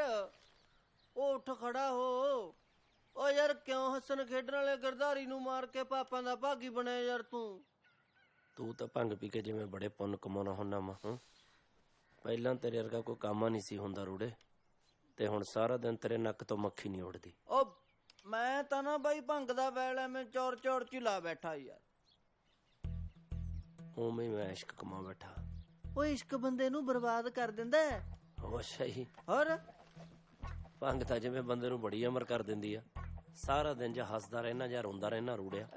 [SPEAKER 9] ਉਹ ਉੱਠ ਖੜਾ ਹੋ। ਓ ਯਾਰ ਕਿਉਂ ਹੱਸਣ ਖੇਡਣ ਵਾਲੇ ਗਿਰਧਾਰੀ ਨੂੰ ਮਾਰ ਕੇ ਪਾਪਾਂ ਦਾ ਭਾਗੀ ਬਣਿਆ ਯਾਰ
[SPEAKER 19] ਤੂੰ ਤਾਂ ਭੰਗ ਪੀ ਕੇ ਜਿਵੇਂ ਬੜੇ ਪੁੰਨ ਕਮਾਉਣਾ ਹੁੰਦਾ ਵਾ। ਪਹਿਲਾਂ ਤੇਰੇ ਵਰਗਾ ਕੋਈ ਕੰਮ ਨਹੀਂ ਸੀ ਹੁੰਦਾ ਰੂੜੇ, ਤੇ ਹੁਣ ਸਾਰਾ ਦਿਨ ਤੇਰੇ ਨੱਕ ਤੋਂ ਮੱਖੀ ਨਹੀਂ ਉੱਡਦੀ।
[SPEAKER 9] ਓ ਮੈਂ ਤਾਂ ਨਾ ਬਾਈ ਭੰਗ ਦਾ ਵੈਲ ਐਵੇਂ ਚੌੜ ਚੌੜ ਚ ਲਾ ਬੈਠਾ ਯਾਰ।
[SPEAKER 19] ਉਵੇਂ ਮੈਂ ਇਸ਼ਕ ਕਮਾ ਬੈਠਾ।
[SPEAKER 9] ਓ ਇਸ਼ਕ ਬੰਦੇ ਨੂੰ ਬਰਬਾਦ ਕਰ ਦਿੰਦਾ।
[SPEAKER 19] ਉਹ ਸਹੀ।
[SPEAKER 9] ਹੋਰ
[SPEAKER 19] ਭੰਗ ਤਾਂ ਜਿਵੇਂ ਬੰਦੇ ਨੂੰ ਬੜੀ ਅਮਰ ਕਰ ਦਿੰਦੀ ਆ। ਸਾਰਾ ਦਿਨ ਜਾਂ ਹੱਸਦਾ ਰਹਿਣਾ ਜਾਂ ਰੋਂਦਾ ਰਹਿਣਾ ਰੂੜਿਆ।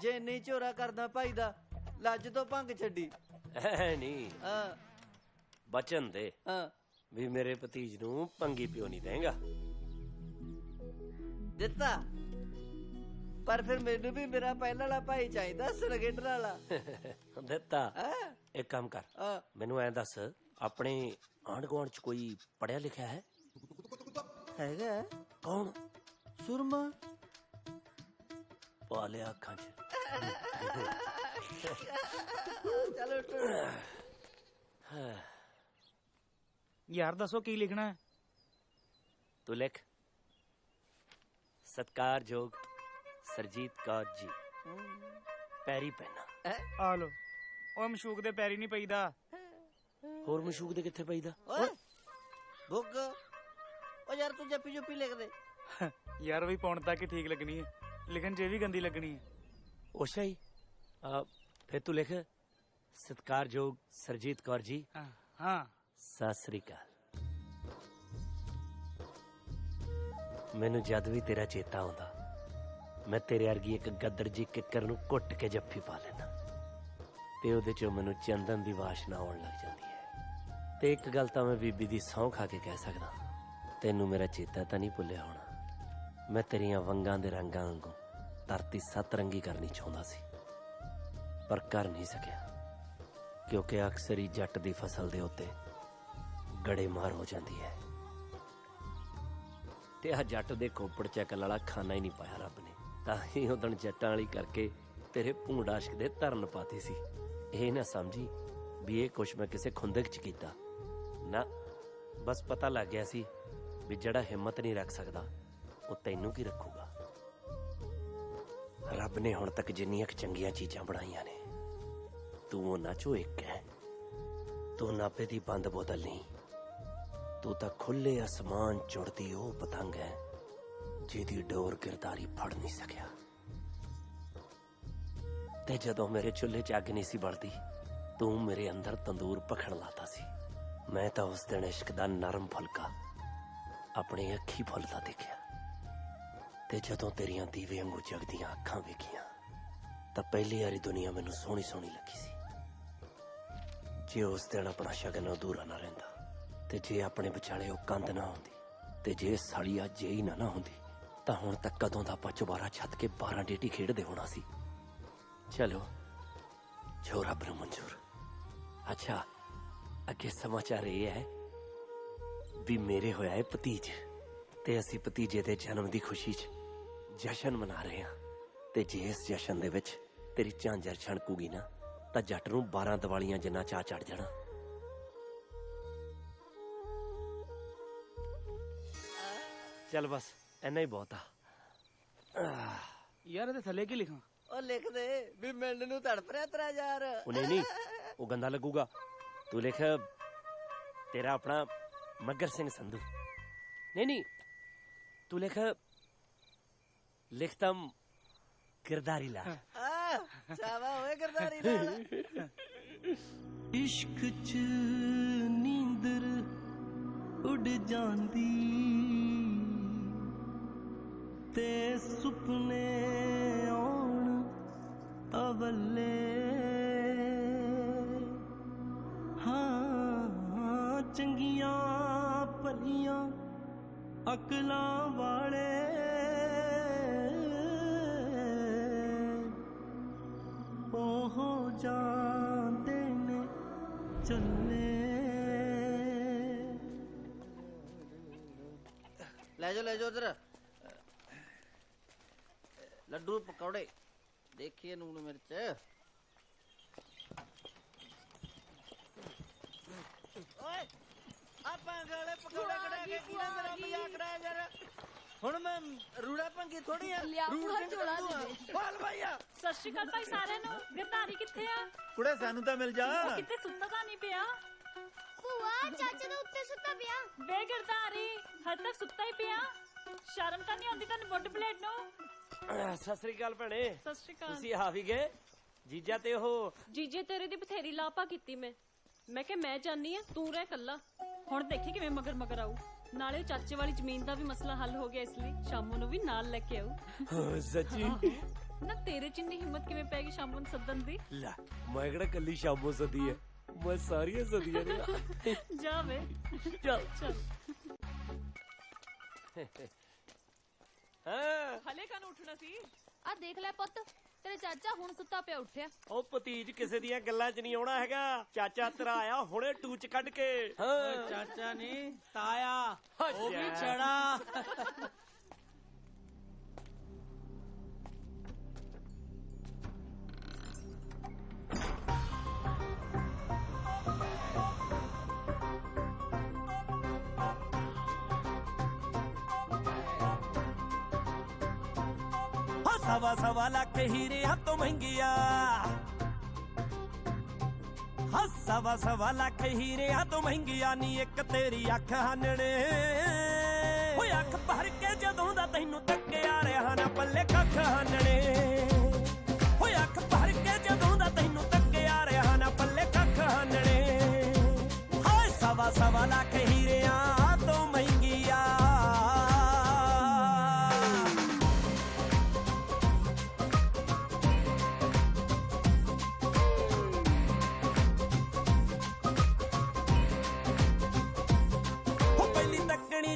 [SPEAKER 9] ਜੇ ਨਹੀਂ ਝੋਰਾ ਕਰਦਾ ਭਾਈ ਦਾ ਲੱਜ ਤੋਂ ਭੰਗ ਛੱਡੀ।
[SPEAKER 19] ਐ ਨਹੀਂ ਬਚਨ ਦੇ ਵੀ ਮੇਰੇ ਭਤੀਜ ਨੂੰ ਭੰਗੀ ਪਿਓ ਨਹੀਂ ਦੇਂਗਾ।
[SPEAKER 9] ਦਿੱਤਾ ਪਰ ਫਿਰ ਮੈਨੂੰ ਵੀ ਮੇਰਾ ਪਹਿਲਾਂ ਵਾਲਾ ਭਾਈ ਚਾਹੀਦਾ ਸਰਗੇਟਰ ਵਾਲਾ।
[SPEAKER 19] ਦਿੱਤਾ ਇੱਕ ਕੰਮ ਕਰ, ਮੈਨੂੰ ਐਂ ਦੱਸ ਆਪਣੇ ਆਂਢ ਗੁਆਂਢ ਚ ਕੋਈ ਪੜਿਆ ਲਿਖਿਆ ਹੈ?
[SPEAKER 9] ਹੈਗਾ।
[SPEAKER 19] ਕੌਣ?
[SPEAKER 9] ਸੁਰਮਾ।
[SPEAKER 19] ਪਾ ਲਿਆ ਅੱਖਾਂ ਚ।
[SPEAKER 9] ਚਲੋ
[SPEAKER 18] ਯਾਰ ਦੱਸੋ ਕੀ ਲਿਖਣਾ ਹੈ?
[SPEAKER 19] ਤੂੰ ਲਿਖ ਸਤਿਕਾਰਯੋਗ ਸਰਜੀਤ ਕੌਰ ਜੀ, ਪੈਰੀ ਪੈਣਾ।
[SPEAKER 18] ਆ ਲੋ। ਓਏ ਮਸ਼ੂਕ ਦੇ ਪੈਰੀ ਨਹੀਂ ਪਈਦਾ।
[SPEAKER 19] ਹੋਰ ਮਸ਼ੂਕ ਦੇ ਕਿੱਥੇ ਪਈਦਾ?
[SPEAKER 9] ਓਏ ਭੁੱਗ। ਓ ਯਾਰ ਤੂੰ ਜੱਪੀ ਜੁੱਪੀ ਲਿਖ ਦੇ।
[SPEAKER 18] ਯਾਰ ਵੀ ਪਾਉਣ ਤੱਕ ਹੀ ਠੀਕ ਲੱਗਣੀ ਹੈ, ਲਿਖਣ ਚ ਵੀ ਗੰਦੀ ਲੱਗਣੀ ਹੈ।
[SPEAKER 19] ਉਸ਼ਾ ਹੀ ਫਿਰ ਤੂੰ ਲਿਖ ਸਤਿਕਾਰਯੋਗ ਸਰਜੀਤ ਕੌਰ ਜੀ।
[SPEAKER 18] ਹਾਂ।
[SPEAKER 19] ਸਤਿ ਸ੍ਰੀ ਅਕਾਲ। ਮੈਨੂੰ ਜਦ ਵੀ ਤੇਰਾ ਚੇਤਾ ਆਉਂਦਾ ਮੈਂ ਤੇਰੇ ਵਰਗੀ ਇੱਕ ਗੱਦੜ ਜੀ ਕਿੱਕਰ ਨੂੰ ਕੁੱਟ ਕੇ ਜੱਫੀ ਪਾ ਲੈਣਾ, ਤੇ ਉਹਦੇ ਚੋਂ ਮੈਨੂੰ ਚੰਦਨ ਦੀ ਵਾਸ਼ਨਾ ਆਉਣ ਲੱਗ ਜਾਂਦੀ ਹੈ। ਤੇ ਇੱਕ ਗੱਲ ਤਾਂ ਮੈਂ ਬੀਬੀ ਦੀ ਸਹੁੰ ਖਾ ਕੇ ਕਹਿ ਸਕਦਾ, ਤੈਨੂੰ ਮੇਰਾ ਚੇਤਾ ਤਾਂ ਨਹੀਂ ਭੁੱਲਿਆ ਹੋਣਾ। ਮੈਂ ਤੇਰੀਆਂ ਵੰਗਾਂ ਦੇ ਰੰਗਾਂ ਵਾਂਗੂ ਧਰਤੀ ਸੱਤ ਰੰਗੀ ਕਰਨੀ ਚਾਹੁੰਦਾ ਸੀ, ਪਰ ਕਰ ਨਹੀਂ ਸਕਿਆ, ਕਿਉਂਕਿ ਅਕਸਰ ਹੀ ਜੱਟ ਦੀ ਫਸਲ ਦੇ ਉੱਤੇ ਗੜੇਮਾਰ ਹੋ ਜਾਂਦੀ ਹੈ। ਤੇ ਆ ਜੱਟ ਦੇ ਖੋਪੜ ਚੱਕਣ ਵਾਲਾ ਖਾਨਾ ਹੀ ਨਹੀਂ ਪਾਇਆ ਰੱਬ ਨੇ, ਤਾਂ ਹੀ ਉਦਣ ਜੱਟਾਂ ਵਾਲੀ ਕਰਕੇ ਤੇਰੇ ਭੂੰਡ ਆਸ਼ਕ ਦੇ ਧਰਨ ਪਾਤੀ ਸੀ। ਇਹ ਨਾ ਸਮਝੀ ਵੀ ਇਹ ਕੁਛ ਮੈਂ ਕਿਸੇ ਖੁੰਦਕ ਚ ਕੀਤਾ ਨਾ, ਬਸ ਪਤਾ ਲੱਗ ਗਿਆ ਸੀ ਵੀ ਜਿਹੜਾ ਹਿੰਮਤ ਨਹੀਂ ਰੱਖ ਸਕਦਾ ਉਹ ਤੈਨੂੰ ਕੀ ਰੱਖੂਗਾ। ਰੱਬ ਨੇ ਹੁਣ ਤੱਕ ਜਿੰਨੀਆਂ ਚੰਗੀਆਂ ਚੀਜ਼ਾਂ ਬਣਾਈਆਂ ਨੇ, ਤੂੰ ਉਹਨਾਂ ਚੋਂ ਇੱਕ ਹੈ। ਤੂੰ ਨਾਪੇ ਦੀ ਬੰਦ ਬੋਤਲ ਨਹੀਂ, ਤੂੰ ਤਾਂ ਖੁੱਲੇ ਅਸਮਾਨ ਚੁੜਦੀ ਉਹ ਪਤੰਗ ਹੈ ਜਿਹਦੀ ਡੋਰ ਗਿਰਦਾਰੀ ਫੜ ਨਹੀਂ ਸਕਿਆ। ਤੇ ਜਦੋਂ ਮੇਰੇ ਚੁੱਲ੍ਹੇ 'ਚ ਅੱਗ ਨਹੀਂ ਸੀ ਬਲਦੀ, ਤੂੰ ਮੇਰੇ ਅੰਦਰ ਤੰਦੂਰ ਭਖਣ ਲਾਤਾ ਸੀ। ਮੈਂ ਤਾਂ ਉਸ ਦਿਨ ਇਸ਼ਕ ਦਾ ਨਰਮ ਫੁਲਕਾ ਆਪਣੇ ਅੱਖੀ ਫੁੱਲਦਾ ਦੇਖਿਆ, ਤੇ ਜਦੋਂ ਤੇਰੀਆਂ ਦੀਵੇ ਵਾਂਗੂ ਜਗਦੀਆਂ ਅੱਖਾਂ ਵੇਖੀਆਂ ਤਾਂ ਪਹਿਲੀ ਵਾਰੀ ਦੁਨੀਆ ਮੈਨੂੰ ਸੋਹਣੀ ਸੋਹਣੀ ਲੱਗੀ ਸੀ। ਜੇ ਉਸ ਦਿਨ ਆਪਣਾ ਸ਼ਗਨ ਅਧੂਰਾ ਨਾ ਰਹਿੰਦਾ, ਤੇ ਜੇ ਆਪਣੇ ਵਿਚਾਲੇ ਉਹ ਕੰਧ ਨਾ ਹੁੰਦੀ, ਤੇ ਜੇ ਸਾਲੀ ਅੱਜ ਹੀ ਨਾ ਹੁੰਦੀ, ਤਾਂ ਹੁਣ ਤੱਕ ਕਦੋਂ ਦਾ ਆਪਾਂ ਚੁਬਾਰਾ ਛੱਤ ਕੇ 12 ਡੇਟੀ ਖੇਡਦੇ ਹੋਣਾ ਸੀ। ਚਲੋ ਜੋ ਰੱਬ ਨੂੰ ਮਨਜ਼ੂਰ। ਅੱਛਾ, ਅੱਗੇ ਸਮਾਚਾਰ ਇਹ ਹੈ ਵੀ ਮੇਰੇ ਹੋਇਆ ਹੈ ਭਤੀਜ, ਤੇ ਅਸੀਂ ਭਤੀਜੇ ਦੇ ਜਨਮ ਦੀ ਖੁਸ਼ੀ 'ਚ ਜਸ਼ਨ ਮਨਾ ਰਹੇ ਹਾਂ। ਤੇ ਜੇ ਇਸ ਜਸ਼ਨ ਦੇ ਵਿੱਚ ਤੇਰੀ ਝਾਂਜਰ ਛਣਕੂਗੀ ਨਾ, ਤਾਂ ਜੱਟ ਨੂੰ 12 ਦੀਵਾਲੀਆਂ ਜਿੰਨਾ ਚਾਅ ਚੜ ਜਾਣਾ। ਚੱਲ ਬਸ ਇੰਨਾ ਹੀ ਬਹੁਤ ਆ।
[SPEAKER 18] ਯਾਰ ਇਹਦੇ ਥੱਲੇ ਕੀ ਲਿਖਾਂ?
[SPEAKER 9] ਉਹ ਲਿਖ ਦੇ ਵੀ ਮਿੰਡ ਨੂੰ ਤੜਪ ਰਿਹਾ ਤੇਰਾ ਯਾਰ।
[SPEAKER 19] ਉਹ ਨਹੀਂ, ਉਹ ਗੰਦਾ ਲੱਗੂਗਾ। ਤੂੰ ਲਿਖ ਤੇਰਾ ਆਪਣਾ ਮੱਗਰ ਸਿੰਘ ਸੰਧੂ। ਨਹੀਂ, ਤੂੰ ਲਿਖ ਤਮ ਗਿਰਦਾਰੀ ਲਾਲ।
[SPEAKER 9] ਸ਼ਾਬਾ ਹੋਏ ਗਿਰਦਾਰੀ ਲਾਲ।
[SPEAKER 1] ਇਸ਼ਕ 'ਚ ਨੀਂਦਰ ਉੱਡ ਜਾਂਦੀ ਤੇ ਸੁਪਨੇ ਆਉਣ ਅਵੱਲੇ, ਹਾਂ ਚੰਗੀਆਂ ਭਲੀਆਂ ਅਕਲਾਂ ਵਾਲੇ ਉਹ ਜਾਂਦੇ ਨੇ ਚੱਲੇ।
[SPEAKER 9] ਲੈ ਜਾਓ ਉਧਰ ਲੱਡੂ ਪਕੌੜੇ, ਦੇਖੀਏ ਨੂਣ ਮਿਰਚ। ਓਏ ਆਪਾਂ ਗਾਲੇ ਪਕੌੜੇ ਕਢਾ ਕੇ ਕੀ ਨਾ ਮੇਰਾ ਮਜ਼ਾਕ ਕਰਾਇਆ ਯਾਰ। ਹੁਣ ਮੈਂ ਰੂੜਾ ਭੰਗੀ ਥੋੜੀ ਆ ਰੂੜ ਕੇ ਝੋਲਾ ਫਾਲ ਭਾਈਆ।
[SPEAKER 3] ਸਤਿ ਸ਼੍ਰੀ ਅਕਾਲ ਭਾਈ ਸਾਰਿਆਂ ਨੂੰ। ਗਿਰਧਾਰੀ ਕਿੱਥੇ ਆ?
[SPEAKER 7] ਕੁੜੇ ਸਾਨੂੰ ਤਾਂ ਮਿਲ ਜਾ।
[SPEAKER 3] ਉਹ ਕਿਤੇ ਸੁੱਤਾ ਤਾਂ ਨਹੀਂ ਪਿਆ?
[SPEAKER 8] ਭੂਆ ਚਾਚਾ ਦੇ ਉੱਤੇ ਸੁੱਤਾ ਪਿਆ।
[SPEAKER 3] ਵੇ ਗਿਰਧਾਰੀ ਹੱਦ ਤੱਕ ਸੁੱਤਾ ਹੀ ਪਿਆ? ਸ਼ਰਮ ਤਾਂ ਨਹੀਂ ਆਉਂਦੀ ਤੈਨੂੰ ਬੁੱਢ ਬਲੇਡ ਨੂੰ?
[SPEAKER 2] ਸਤਿ ਸ੍ਰੀ ਅਕਾਲ ਭੈਣੇ।
[SPEAKER 3] ਸਤਿ ਸ਼੍ਰੀ ਅਕਾਲ।
[SPEAKER 2] ਤੁਸੀਂ ਆ ਵੀ ਗਏ? ਜੀਜਾ ਤੇ ਉਹ
[SPEAKER 3] ਜੀਜੇ ਤੇਰੇ ਦੀ ਬਥੇਰੀ ਲਾਪਾ ਕੀਤੀ ਮੈਂ ਕਿਹਾ ਮੈਂ ਜਾਨੀ ਆ, ਤੂੰ ਰਹਿ ਕੱਲਾ। ਹੁਣ ਦੇਖੀ ਕਿਵੇਂ ਮਗਰ ਮਗਰ ਆਊ। ਨਾਲੇ ਚਾਚੇ ਵਾਲੀ ਜ਼ਮੀਨ ਦਾ ਵੀ ਮਸਲਾ ਹੱਲ ਹੋ ਗਿਆ, ਇਸ ਲਈ ਸ਼ਾਮੂ ਨੂੰ ਵੀ ਨਾਲ ਲੈ ਕੇ ਆਊ।
[SPEAKER 2] ਸੱਚੀ?
[SPEAKER 3] ਨਾ ਤੇਰੇ ਚ ਇੰਨੀ ਹਿੰਮਤ ਕਿਵੇਂ ਪੈ ਗਈ ਸ਼ਾਮੂ ਨੂੰ ਸੱਦਣ ਦੀ?
[SPEAKER 2] ਲੈ ਮੈਂ ਕਿਹੜਾ ਕੱਲੀ ਸ਼ਾਮੋ ਸਦੀ ਹੈ, ਮੈਂ ਸਾਰੀਆਂ ਸਦੀਆਂ ਨੇ।
[SPEAKER 3] ਜਾ ਵੇ
[SPEAKER 2] ਚੱਲ
[SPEAKER 3] ਚੱਲ।
[SPEAKER 2] ਹਾਂ
[SPEAKER 12] ਹਲੇ ਕਾਨੂੰ ਉੱਠਣਾ ਸੀ?
[SPEAKER 15] ਆ ਦੇਖ ਲੈ ਪੁੱਤ, ਤੇਰੇ ਚਾਚਾ ਹੁਣ ਸੁੱਤਾ ਪਿਆ ਉੱਠਿਆ।
[SPEAKER 2] ਉਹ ਭਤੀਜ ਕਿਸੇ ਦੀਆਂ ਗੱਲਾਂ 'ਚ ਨਹੀਂ ਆਉਣਾ ਹੈਗਾ। ਚਾਚਾ ਤੇਰਾ ਆਇਆ ਹੁਣੇ ਟੂਚ ਕੱਢ ਕੇ। ਹਾਂ
[SPEAKER 10] ਚਾਚਾ ਨਹੀਂ ਤਾਇਆ, ਉਹ ਵੀ ਛੜਾ।
[SPEAKER 2] ਸਵਾ ਸਵਾ ਲੱਖ ਹੀਰਿਆਂ ਤੋਂ ਮਹਿੰਗੀਆਂ, ਸਵਾ ਸਵਾ ਲੱਖ ਹੀਰਿਆਂ ਤੋਂ ਮਹਿੰਗੀਆਂ ਨੀ ਇੱਕ ਤੇਰੀ ਅੱਖ ਹਾਨਣੇ। ਓਏ ਅੱਖ ਭਰ ਕੇ ਜਦੋਂ ਦਾ ਤੈਨੂੰ ਤੱਕਿਆ ਰਿਹਾ ਨਾ ਪੱਲੇ ਕੱਖ ਹਾਨਣੇ। ਓਏ ਅੱਖ ਭਰ ਕੇ ਜਦੋਂ ਦਾ ਤੈਨੂੰ ਤੱਕਿਆ ਰਿਹਾ ਨਾ ਪੱਲੇ ਕੱਖ ਹਾਨਣੇ। ਹਾਏ ਸਵਾ ਸਵਾ ਲੱਖ ਹੀਰਿਆਂ ਤੋਂ ਮਹਿੰਗੀਆਂ।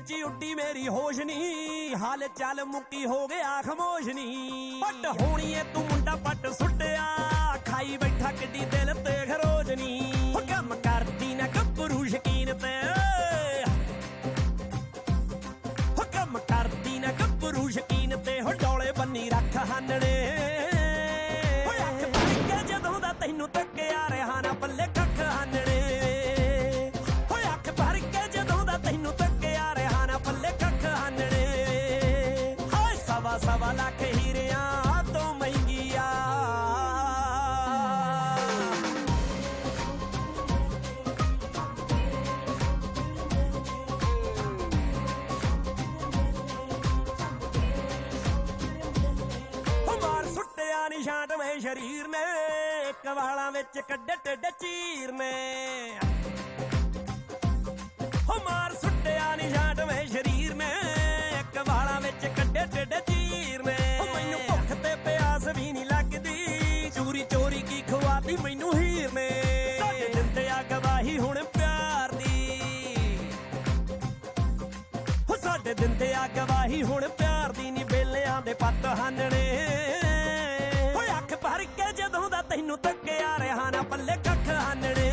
[SPEAKER 2] ਚ ਉੱਡੀ ਮੇਰੀ ਹੋਸ਼ ਨੀ, ਹਾਲ ਚੱਲ ਮੁੱਕੀ ਹੋ ਗਿਆ ਖਮੋਸ਼ ਨੀ। ਪੱਟ ਹੋਣੀ ਏ ਤੂੰ ਮੁੰਡਾ ਪੱਟ ਸੁੱਟਿਆ, ਖਾਈ ਬੈਠਾ ਕਿੱਡੀ ਦਿਲ ਤੇ ਖਰੋਜ ਨੀ। ਕੰਮ ਕਰਦੀ ਨਾ ਗੱਭਰੂ ਸ਼ਕੀਨ ਤੇ, ਕੰਮ ਕਰਦੀ ਨਾ ਗੱਭਰੂ ਸ਼ਕੀਨ ਤੇ। ਡੋਲੇ ਬੰਨੀ ਰੱਖ ਹਾਨਣੇ। ਅੱਖ ਭਰ ਕੇ ਜਦੋਂ ਦਾ ਤੈਨੂੰ ਤੱਕਿਆ ਰਿਹਾ ਨਾ ਪੱਲੇ ਕੱਖ ਹਾਨਣੇ। ਅੱਖ ਭਰ ਕੇ ਜਦੋਂ ਦਾ ਤੈਨੂੰ ਤੱਕਿਆ ਰਿਹਾ ਨਾ ਪੱਲੇ ਕੱਖ ਹਾਨਣੇ। ਹਾਏ ਸਵਾ ਸਵਾ ਲੱਖ ਹੀਰਿਆਂ ਤੋਂ ਮਹਿੰਗੀਆਂ। ਮਾਰ ਸੁੱਟਿਆ ਨਿਸ਼ਾਨਵੇਂ ਸ਼ਰੀਰ ਨੇ, ਇੱਕ ਵਾਲਾਂ ਵਿੱਚ ਕੱਢੇ ਟਿੱਡ ਚੀਰ ਨੇ। ਮਾਰ ਸੁੱਟਿਆ ਨਿਸ਼ਾਨਵੇਂ ਸ਼ਰੀਰ ਨੇ, ਇੱਕ ਵਾਲਾਂ ਵਿੱਚ ਕੱਢੇ ਟਿੱਡ ਚੀਰ ਨੇ। ਮੈਨੂੰ ਭੁੱਖ ਤੇ ਪਿਆਸ ਵੀ ਨਹੀਂ ਲੱਗਦੀ, ਚੋਰੀ ਚੋਰੀ ਕੀ ਖਵਾਤੀ ਮੈਨੂੰ ਹੀਰ ਨੇ। ਸਾਡੇ ਦਿੰਦੇ ਆ ਗਵਾਹੀ ਹੁਣ ਪਿਆਰ ਦੀ, ਸਾਡੇ ਦਿੰਦੇ ਆ ਗਵਾਹੀ ਹੁਣ ਪਿਆਰ ਦੀ। ਨੀ ਬੇਲਿਆਂ ਦੇ ਪੱਤ ਹਾਨਣੇ। ਓਏ ਅੱਖ ਭਰ ਕੇ ਜਦੋਂ ਦਾ ਤੈਨੂੰ ਤੱਕਿਆ ਰਿਹਾ ਨਾ ਪੱਲੇ ਕੱਖ ਹਾਨਣੇ।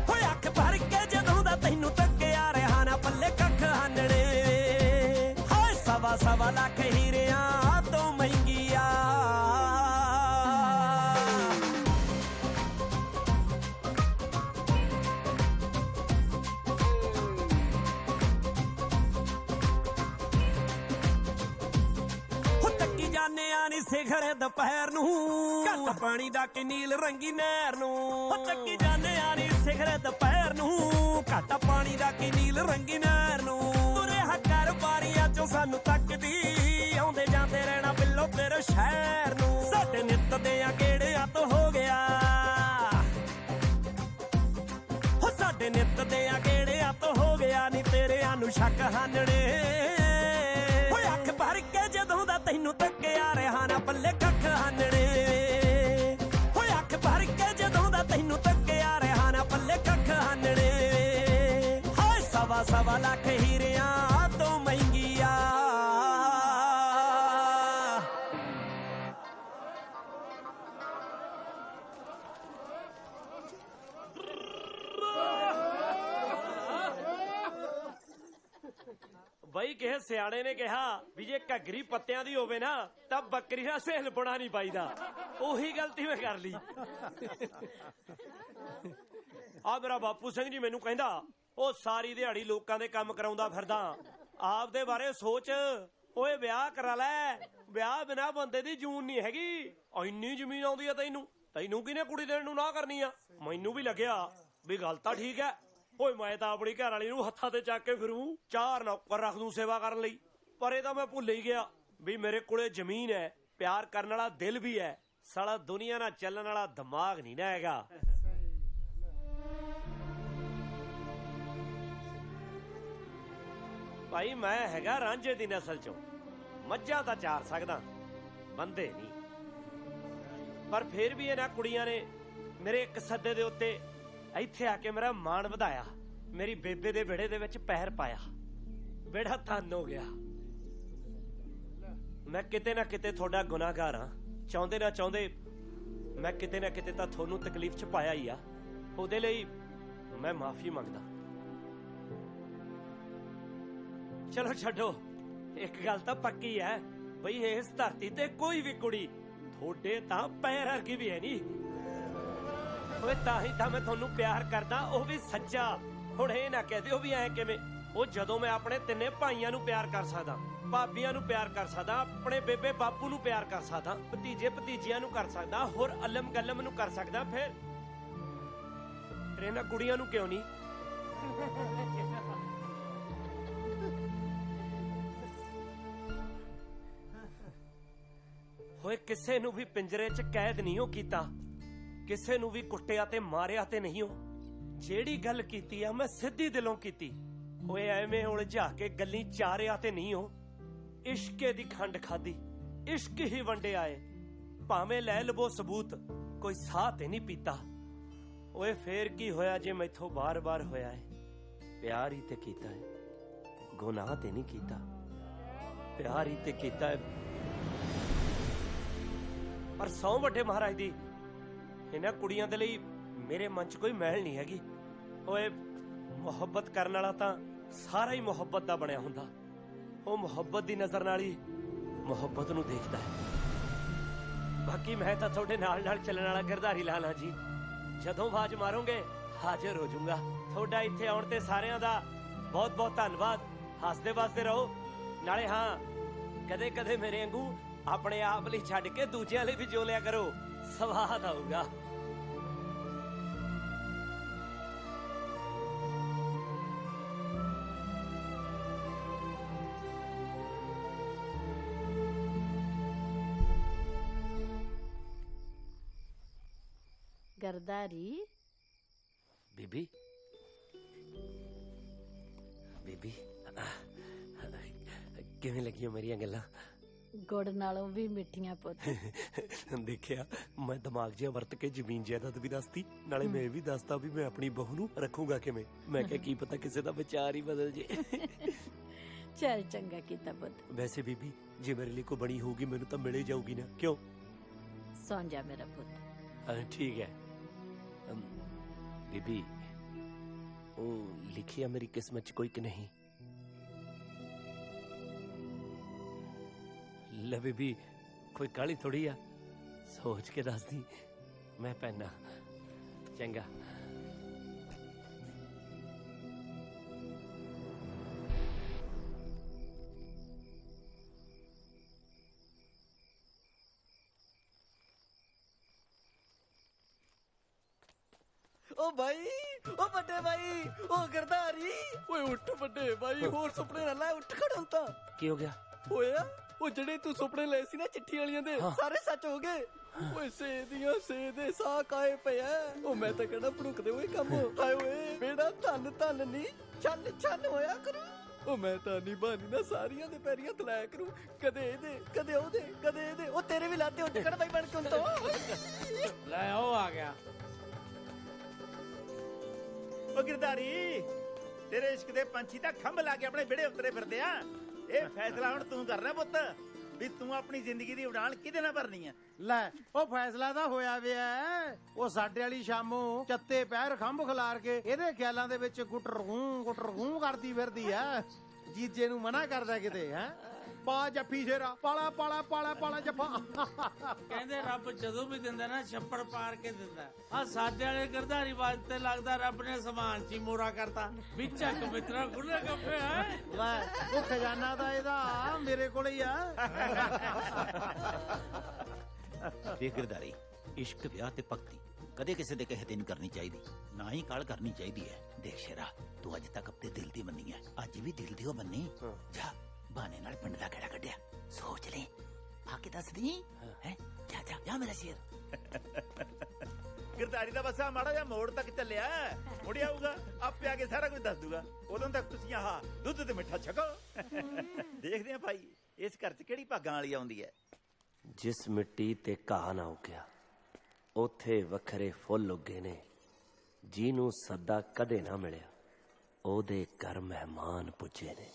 [SPEAKER 2] ਓਏ ਅੱਖ ਭਰ ਕੇ ਜਦੋਂ ਦਾ ਤੈਨੂੰ ਤੱਕਿਆ ਰਿਹਾ ਨਾ ਪੱਲੇ ਕੱਖ ਹਾਨਣੇ। ਹਾਏ ਸਵਾ ਸਵਾ ਲੱਖ ਹੀਰਿਆਂ ਤੋਂ ਮਹਿੰਗੀਆਂ। ਜਾਨਿਆ ਨੀ ਸਿਖਰ ਦੁਪਹਿਰ ਨੂੰ, ਘੱਟ ਪਾਣੀ ਦਾ ਕਿ ਨੀਲ ਰੰਗੀ ਨਹਿਰ ਨੂੰ। ਤੱਕੀ ਜਾਨਿਆ ਨੀ ਸਿਖਰ ਦੁਪਹਿਰ ਨੂੰ, ਘੱਟ ਪਾਣੀ ਦਾ ਕਿ ਨੀਲ ਰੰਗੀ ਨਹਿਰ ਨੂੰ। ਤੁਰਿਆ ਕਰ ਬਾਰੀਆਂ ਚੋਂ ਸਾਨੂੰ ਤੱਕਦੀ, ਆਉਂਦੇ ਜਾਂਦੇ ਰਹਿਣਾ ਬਿੱਲੋ ਤੇਰੇ ਸ਼ਹਿਰ ਨੂੰ। ਸਾਡੇ ਨਿੱਤ ਦੇ ਆ ਗੇੜਿਆਂ ਤੋਂ ਹੋ ਗਿਆ, ਸਾਡੇ ਨਿੱਤ ਦੇ ਆ ਗੇੜਿਆਂ ਤੋਂ ਹੋ ਗਿਆ। ਨੀ ਤੇਰਿਆਂ ਨੂੰ ਸ਼ੱਕ ਹਾਨਣੇ। ਓਏ ਅੱਖ ਭਰ ਕੇ ਜਦੋਂ ਦਾ ਤੈਨੂੰ ਤੱਕਿਆ ਰਿਹਾ ਨਾ ਪੱਲੇ ਕੱਖ ਹਾਨਣੇ। ਓਏ ਅੱਖ ਭਰ ਕੇ ਜਦੋਂ ਦਾ ਤੈਨੂੰ ਤੱਕਿਆ ਰਿਹਾ ਨਾ ਪੱਲੇ ਕੱਖ ਹਾਨਣੇ। ਹਾਏ ਸਵਾ ਸਵਾ ਲੱਖ ਹੀਰਿਆਂ ਤੋਂ ਮਹਿੰਗੀਆਂ। ਬਈ ਕਿਸੇ ਸਿਆਣੇ ਨੇ ਕਿਹਾ ਵੀ ਜੇ ਘੱਗਰੀ ਪੱਤਿਆਂ ਦੀ ਹੋਵੇ ਨਾ ਤਾਂ ਬੱਕਰੀ ਦਾ ਸੇਲ ਬਣਾ ਨਹੀਂ ਪਾਈਦਾ। ਉਹੀ ਗਲਤੀ ਮੈਂ ਕਰ ਲਈ। ਆ ਮੇਰਾ ਬਾਪੂ ਸਿੰਘ ਜੀ ਮੈਨੂੰ ਕਹਿੰਦਾ, ਉਹ ਸਾਰੀ ਦਿਹਾੜੀ ਲੋਕਾਂ ਦੇ ਕੰਮ ਕਰਾਉਂਦਾ ਫਿਰਦਾ, ਆਪਦੇ ਬਾਰੇ ਸੋਚ। ਓਏ ਵਿਆਹ ਕਰਾ ਲੈ, ਵਿਆਹ ਬਿਨਾ ਬੰਦੇ ਦੀ ਜੂਨ ਨਹੀਂ ਹੈਗੀ। ਇੰਨੀ ਜ਼ਮੀਨ ਆਉਂਦੀ ਆ ਤੈਨੂੰ, ਤੈਨੂੰ ਕਿਹਨੇ ਕੁੜੀ ਦੇਣ ਨੂੰ ਨਾ ਕਰਨੀ ਆ? ਮੈਨੂੰ ਵੀ ਲੱਗਿਆ ਵੀ ਗੱਲ ਤਾਂ ਠੀਕ ਹੈ। ਓਏ ਮੈਂ ਤਾਂ ਆਪਣੀ ਘਰ ਵਾਲੀ ਨੂੰ ਹੱਥਾਂ ਤੇ ਚੱਕ ਕੇ ਫਿਰੂ, 4 ਨੌਕਰ ਰੱਖ ਦੂੰ ਸੇਵਾ ਕਰਨ ਲਈ। ਪਰ ਇਹ ਤਾਂ ਮੈਂ ਭੁੱਲ ਹੀ ਗਿਆ ਵੀ ਮੇਰੇ ਕੋਲੇ ਜ਼ਮੀਨ ਹੈ, ਪਿਆਰ ਕਰਨ ਵਾਲਾ ਦਿਲ ਵੀ ਹੈ, ਸਾਲਾ ਦੁਨੀਆ ਨਾਲ ਚੱਲਣ ਵਾਲਾ ਦਿਮਾਗ ਨਹੀਂ ਨਾ ਹੈਗਾ। ਭਾਈ ਮੈਂ ਹੈਗਾ ਰਾਂਝੇ ਦੀ ਨਸਲ ਚੋਂ, ਮੱਝਾਂ ਤਾਂ ਚਾਰ ਸਕਦਾ, ਬੰਦੇ ਨਹੀਂ। ਪਰ ਫਿਰ ਵੀ ਇਹਨਾਂ ਕੁੜੀਆਂ ਨੇ ਮੇਰੇ ਇੱਕ ਸੱਦੇ ਦੇ ਉੱਤੇ ਇੱਥੇ ਆ ਕੇ ਮੇਰਾ ਮਾਣ ਵਧਾਇਆ, ਮੇਰੀ ਬੇਬੇ ਦੇ ਵਿਹੜੇ ਦੇ ਵਿੱਚ ਪੈਰ ਪਾਇਆ, ਵਿਹੜਾ ਧੰਨ ਹੋ ਗਿਆ। ਮੈਂ ਕਿਤੇ ਨਾ ਕਿਤੇ ਤੁਹਾਡਾ ਗੁਨਾਹਗਾਰ ਹਾਂ, ਚਾਹੁੰਦੇ ਨਾ ਚਾਹੁੰਦੇ ਮੈਂ ਕਿਤੇ ਨਾ ਕਿਤੇ ਤਾਂ ਤੁਹਾਨੂੰ ਤਕਲੀਫ ਚ ਪਾਇਆ ਹੀ ਆ। ਉਹਦੇ ਲਈ ਮੈਂ ਮਾਫੀ ਮੰਗਦਾ। ਚਲੋ ਛੱਡੋ, ਇੱਕ ਗੱਲ ਤਾਂ ਪੱਕੀ ਹੈ ਬਈ ਇਸ ਧਰਤੀ ਤੇ ਕੋਈ ਵੀ ਕੁੜੀ ਤੁਹਾਡੇ ਤਾਂ ਪੈਰ ਵਰਗੀ ਵੀ ਹੈ ਨਹੀਂ। ਓਏ ਤਾਂ ਹੀ ਤਾਂ ਮੈਂ ਤੁਹਾਨੂੰ ਪਿਆਰ ਕਰਦਾ, ਉਹ ਵੀ ਸੱਚਾ। ਹੁਣ ਇਹ ਨਾ ਕਹਿ ਦਿਓ ਵੀ ਐ ਕਿਵੇਂ। ਉਹ ਜਦੋਂ ਮੈਂ ਆਪਣੇ ਤਿੰਨੇ ਭਾਈਆਂ ਨੂੰ ਪਿਆਰ ਕਰ ਸਕਦਾ, ਭਾਬੀਆਂ ਨੂੰ ਪਿਆਰ ਕਰ ਸਕਦਾ, ਆਪਣੇ ਬੇਬੇ ਬਾਪੂ ਨੂੰ ਪਿਆਰ ਕਰ ਸਕਦਾ, ਭਤੀਜੇ ਭਤੀਜੀਆਂ ਨੂੰ ਕਰ ਸਕਦਾ, ਹੋਰ ਅਲਮ ਗਲਮ ਨੂੰ ਕਰ ਸਕਦਾ, ਫਿਰ ਇਹਨਾਂ ਕੁੜੀਆਂ ਨੂੰ ਕਿਉਂ ਨਹੀਂ? ਹੋਏ ਕਿਸੇ ਨੂੰ ਵੀ ਪਿੰਜਰੇ 'ਚ ਕੈਦ ਨਹੀਂ ਹੋ ਕੀਤਾ, ਕਿਸੇ ਨੂੰ ਵੀ ਕੁੱਟਿਆ ਤੇ ਮਾਰਿਆ ਤੇ ਨਹੀਂ ਹੋ। ਜਿਹੜੀ ਗੱਲ ਕੀਤੀ ਆ ਮੈਂ ਸਿੱਧੀ ਦਿਲੋਂ ਕੀਤੀ। ਹੋਏ ਐਵੇਂ ਉਲਝਾ ਕੇ ਗੱਲੀ ਚਾਰਿਆ ਤੇ ਨਹੀਂ ਹੋ। ਇਸ਼ਕੇ ਦੀ ਖੰਡ ਖਾਦੀ, ਇਸ਼ਕ ਹੀ ਵੰਡੇ ਆਏ, ਭਾਵੇਂ ਲੈ ਲਵੋ ਸਬੂਤ, ਕੋਈ ਸਾਹ ਤੇ ਨਹੀਂ ਪੀਤਾ। ਓਏ ਫੇਰ ਕੀ ਹੋਇਆ ਜੇ ਮੈਥੋਂ ਬਾਰ-ਬਾਰ ਹੋਇਆ ਹੈ? ਪਿਆਰ ਹੀ ਤੇ ਕੀਤਾ ਹੈ, ਗੁਨਾਹ ਤੇ ਨਹੀਂ ਕੀਤਾ। ਪਿਆਰ ਹੀ ਤੇ ਕੀਤਾ ਹੈ। ਪਰ ਸੌ ਵੱਡੇ ਮਹਾਰਾਜ ਦੀ, ਇਹਨਾਂ ਕੁੜੀਆਂ ਦੇ ਲਈ ਮੇਰੇ ਮਨ 'ਚ ਕੋਈ ਮੈਲ ਨਹੀਂ ਹੈਗੀ। ਓਏ ਮੁਹੱਬਤ ਕਰਨ ਵਾਲਾ ਤਾਂ ਸਾਰਾ ਹੀ ਮੁਹੱਬਤ ਦਾ ਬਣਿਆ ਹੁੰਦਾ। ਉਹ ਮੁਹੱਬਤ ਦੀ ਨਜ਼ਰ ਨਾਲ ਹੀ ਮੁਹੱਬਤ ਨੂੰ ਦੇਖਦਾ ਹੈ। ਬਾਕੀ ਮੈਂ ਤਾਂ ਤੁਹਾਡੇ ਨਾਲ ਨਾਲ ਚੱਲਣ ਵਾਲਾ ਗਿਰਧਾਰੀ ਲਾਲ ਹਾਂ ਜੀ। ਜਦੋਂ ਆਵਾਜ਼ ਮਾਰੋਗੇ ਹਾਜ਼ਰ ਹੋ ਜਾਊਂਗਾ। ਤੁਹਾਡਾ ਇੱਥੇ ਆਉਣ ਤੇ ਸਾਰਿਆਂ ਦਾ ਬਹੁਤ ਬਹੁਤ ਧੰਨਵਾਦ। ਹੱਸਦੇ ਵਸਦੇ ਰਹੋ। ਨਾਲੇ ਹਾਂ, ਕਦੇ ਕਦੇ ਮੇਰੇ ਵਾਂਗੂ ਆਪਣੇ ਆਪ ਲਈ ਛੱਡ ਕੇ ਦੂਜਿਆਂ ਲਈ ਵੀ ਜੋ ਲਿਆ ਕਰੋ, ਸਵਾਦ ਆਊਗਾ।
[SPEAKER 21] ਗਰਦਾਰੀ
[SPEAKER 19] ਬੀਬੀ, ਬੀਬੀ ਕਿਵੇਂ ਲੱਗੀਆਂ ਮੇਰੀਆਂ ਗੱਲਾਂ?
[SPEAKER 21] ਗੁੜ ਨਾਲੋਂ ਵੀ ਮਿੱਠੀਆਂ ਪੁੱਤ।
[SPEAKER 2] ਦੇਖਿਆ, ਮੈਂ ਦਿਮਾਗ ਜਿਹਾ ਵਰਤ ਕੇ ਜ਼ਮੀਨ ਜਾਇਦਾਦ ਵੀ ਦੱਸਤੀ, ਨਾਲੇ ਮੈਂ ਵੀ ਦੱਸਤਾ ਵੀ ਮੈਂ ਆਪਣੀ ਬਹੂ ਨੂੰ ਰੱਖੂਗਾ ਕਿਵੇਂ। ਮੈਂ ਕਿਹਾ ਕੀ ਪਤਾ ਕਿਸੇ ਦਾ ਵਿਚਾਰ ਹੀ ਬਦਲ ਜੇ।
[SPEAKER 21] ਚੱਲ ਚੰਗਾ ਕੀਤਾ ਪੁੱਤ।
[SPEAKER 2] ਵੈਸੇ ਬੀਬੀ, ਜੇ ਮੇਰੇ ਲਈ ਕੋਈ ਬਣੀ ਹੋਊਗੀ ਮੈਨੂੰ ਤਾਂ ਮਿਲੇ ਜਾਊਗੀ ਨਾ, ਕਿਉਂ?
[SPEAKER 21] ਸੌਂ ਜਾ ਮੇਰਾ ਪੁੱਤ।
[SPEAKER 2] ਠੀਕ ਹੈ
[SPEAKER 19] ਬੀਬੀ, ਉਹ ਲਿਖਿਆ ਮੇਰੀ ਕਿਸਮਤ 'ਚ ਕੋਈ ਕਿ ਨਹੀਂ?
[SPEAKER 2] ਲੈ ਬੀਬੀ, ਕੋਈ ਕਾਹਲੀ ਥੋੜੀ ਆ, ਸੋਚ ਕੇ ਦੱਸਦੀ। ਮੈਂ ਪੈਨਾ। ਚੰਗਾ।
[SPEAKER 9] ਓ ਭਾਈ, ਓ ਵੱਡੇ ਭਾਈ, ਓ ਗਿਰਧਾਰੀ। ਓਏ ਉੱਠ ਵੱਡੇ ਭਾਈ, ਹੋਰ ਸੁਪਨੇ ਨਾ ਲੈ, ਉੱਠ ਖੜੋਂ ਤਾਂ।
[SPEAKER 19] ਕੀ ਹੋ ਗਿਆ?
[SPEAKER 9] ਹੋਇਆ ਉਹ ਜਿਹੜੇ ਤੂੰ ਸੁਪਨੇ ਲਏ ਸੀ ਨਾ ਚਿੱਠੀ ਵਾਲੀਆਂ ਦੇ, ਸਾਰੇ ਸੱਚ ਹੋ ਗਏ। ਓਏ ਸੇ ਦੀਆਂ ਸੇ ਦੇ ਸਾਹ ਕਾਏ ਪਿਆ। ਉਹ ਮੈਂ ਤਾਂ ਕਹਿੰਦਾ ਭੜੁਕਦੇ ਹੋਏ ਕੰਮ। ਹਾਏ ਓਏ ਮੇਰਾ ਧੰਨ ਧੰਨ ਨਹੀਂ ਛੰਨ ਛੰਨ ਹੋਇਆ ਕਰੂ। ਉਹ ਮੈਂ ਤਾਂ ਨਹੀਂ ਬਾਨੀ ਨਾ ਸਾਰੀਆਂ ਦੇ ਪੈਰੀਆਂ ਤਲਾਇਆ ਕਰੂ, ਕਦੇ ਇਹਦੇ ਕਦੇ ਉਹਦੇ ਕਦੇ ਇਹਦੇ। ਉਹ ਤੇਰੇ ਵੀ ਲਾਤੇ ਉੱਠ ਖੜ ਬਾਈ ਬਣ ਕੇ ਤੋਂ।
[SPEAKER 10] ਲੈ ਉਹ ਆ ਗਿਆ।
[SPEAKER 7] ਉਹ ਗਿਰਧਾਰੀ, ਤੇਰੇ ਇਸ਼ਕ ਦੇ ਪੰਛੀ ਤਾਂ ਖੰਭ ਲਾ ਕੇ ਆਪਣੇ ਵਿਹੜੇ ਉਤਰੇ ਫਿਰਦੇ ਆ। ਇਹ ਫੈਸਲਾ ਹੁਣ ਤੂੰ ਕਰਨਾ ਪੁੱਤ, ਵੀ ਤੂੰ ਆਪਣੀ ਜ਼ਿੰਦਗੀ ਦੀ ਉਡਾਨ ਕਿਹਦੇ ਨਾਲ ਭਰਨੀ ਆ।
[SPEAKER 13] ਲੈ ਉਹ ਫੈਸਲਾ ਤਾਂ ਹੋਇਆ ਵਿਆ। ਉਹ ਸਾਡੇ ਵਾਲੀ ਸ਼ਾਮੋਂ ਚੱਤੇ ਪੈਰ ਖੰਭ ਖਿਲਾਰ ਕੇ ਇਹਦੇ ਖਿਆਲਾਂ ਦੇ ਵਿੱਚ ਗੁੱਟਰਗੂੰ ਕਰਦੀ ਫਿਰਦੀ ਆ। ਜੀਜੇ ਨੂੰ ਮਨਾ ਕਰਦਾ ਕਿਤੇ ਹੈ। ਪਾ ਜੱਫੀ ਸ਼ੇਰਾ, ਪਾਲਾ ਪਾਲਾ ਪਾਲਾ ਪਾਲਾ ਜੱਫਾ।
[SPEAKER 10] ਕਹਿੰਦੇ ਰੱਬ ਜਦੋਂ ਵੀ ਦਿੰਦਾ ਨਾ ਛੱਪੜ ਪਾਰ ਕੇ ਦਿੰਦਾ। ਆ ਸਾਡੇ ਵਾਲੇ ਗਿਰਧਾਰੀ ਵਾਸਤੇ ਲੱਗਦਾ ਰੱਬ ਨੇ ਸਮਾਨ ਚ ਹੀ ਮੋਰਾ ਕਰਤਾ। ਵਿੱਚਾ ਕਬਿਤਰਾ ਖੁੱਲੇ ਗੱਫੇ ਹੈ।
[SPEAKER 13] ਲੈ ਉਹ ਖਜ਼ਾਨਾ ਤਾਂ ਇਹਦਾ ਮੇਰੇ ਕੋਲ ਹੀ ਆ।
[SPEAKER 7] ਦੇਖ ਗਿਰਦਾਰੀ, ਇਸ਼ਕ ਵਿਆਹ ਤੇ ਭਗਤੀ ਕਦੇ ਕਿਸੇ ਦੇ ਕਹੇ ਤੇ ਨਹੀਂ ਕਰਨੀ ਚਾਹੀਦੀ, ਨਾ ਹੀ ਕਾਲ ਕਰਨੀ ਚਾਹੀਦੀ ਹੈ। ਦੇਖ ਸ਼ੇਰਾ, ਤੂੰ ਅੱਜ ਤੱਕ ਆਪਣੇ ਦਿਲ ਦੀ ਮੰਨੀ ਹੈ, ਅੱਜ ਵੀ ਦਿਲ ਦੀ ਉਹ ਮੰਨੀ। ਜਾ ਬਹਾਨੇ ਨਾਲ ਪਿੰਡ ਦਾ ਕਿਹੜਾ ਕੱਢਿਆ, ਸੋਚ ਲੈ, ਆ ਕੇ ਦੱਸ ਦੀ ਹੈ। ਜਾ ਜਾ ਜਾ ਮੇਰਾ ਸ਼ੇਰ। ਗਿਰਦਾਰੀ ਦਾ ਬੱਸਾ ਮਾੜਾ ਜਿਹਾ ਮੋੜ ਤੱਕ ਚੱਲਿਆ, ਮੁੜ ਆਊਗਾ ਆਪੇ ਆ ਕੇ ਸਾਰਾ ਕੁਝ ਦੱਸ ਦੂਗਾ। ਉਦੋਂ ਤੱਕ ਤੁਸੀਂ ਆਹ ਦੁੱਧ ਤੇ ਮਿੱਠਾ ਛਕੋ। ਦੇਖਦੇ ਆ ਭਾਈ ਇਸ ਘਰ 'ਚ ਕਿਹੜੀ ਭਾਗਾਂ ਵਾਲੀ ਆਉਂਦੀ ਹੈ।
[SPEAKER 19] ਜਿਸ ਮਿੱਟੀ ਤੇ ਘਾਹ ਨਾ ਉੱਗਿਆ ਉੱਥੇ ਵੱਖਰੇ ਫੁੱਲ ਉੱਗੇ ਨੇ, ਜਿਹਨੂੰ ਸੱਦਾ ਕਦੇ ਨਾ ਮਿਲਿਆ ਉਹਦੇ ਘਰ ਮਹਿਮਾਨ ਪੁੱਜੇ ਨੇ।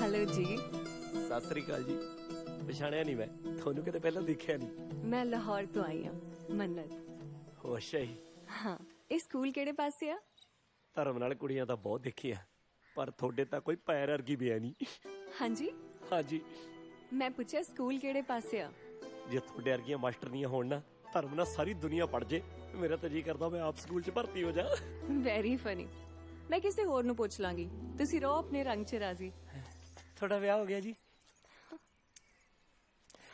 [SPEAKER 4] हेलो जी।
[SPEAKER 19] ਸਤਿ ਸ੍ਰੀ ਅਕਾਲ ਜੀ। ਪਛਾਣਿਆ ਨਹੀਂ, ਮੈਂ ਤੁਹਾਨੂੰ ਕਿਤੇ ਪਹਿਲਾਂ ਦੇਖਿਆ ਨਹੀਂ।
[SPEAKER 4] मैं लाहौर तो आई हूँ, मन्नत।
[SPEAKER 19] ਅੱਛਾ ਜੀ।
[SPEAKER 4] हाँ, ਇਹ ਸਕੂਲ ਕਿਹੜੇ ਪਾਸੇ ਆ?
[SPEAKER 19] ਧਰਮ ਨਾਲ ਕੁੜੀਆਂ ਤਾਂ ਬਹੁਤ ਦੇਖੀਆਂ, ਪਰ ਤੁਹਾਡੇ ਤਾਂ ਕੋਈ ਪੈਰ ਵਰਗੀ ਵੀ ਹੈ ਨਹੀਂ।
[SPEAKER 4] ਹਾਂਜੀ
[SPEAKER 19] ਹਾਂਜੀ,
[SPEAKER 4] ਮੈਂ ਪੁੱਛਿਆ ਸਕੂਲ ਕਿਹੜੇ ਪਾਸੇ ਆ?
[SPEAKER 19] ਜੇ ਤੁਹਾਡੇ ਵਰਗੀਆਂ ਮਾਸਟਰਨੀਆਂ ਹੋਣ ਨਾ, ਧਰਮ ਨਾਲ ਸਾਰੀ ਦੁਨੀਆ ਪੜ ਜੇ। ਮੇਰਾ ਤਾਂ ਜੀ ਕਰਦਾ ਮੈਂ ਆਪ ਸਕੂਲ 'ਚ ਭਰਤੀ ਹੋ ਜਾ।
[SPEAKER 4] Very funny. ਮੈਂ ਕਿਸੇ ਹੋਰ ਨੂੰ ਪੁੱਛ ਲਾਂਗੀ, ਤੁਸੀਂ ਰਹੋ ਆਪਣੇ ਰੰਗ 'ਚ ਰਾਜ਼ੀ।
[SPEAKER 19] ਤੁਹਾਡਾ ਵਿਆਹ ਹੋ ਗਿਆ ਜੀ?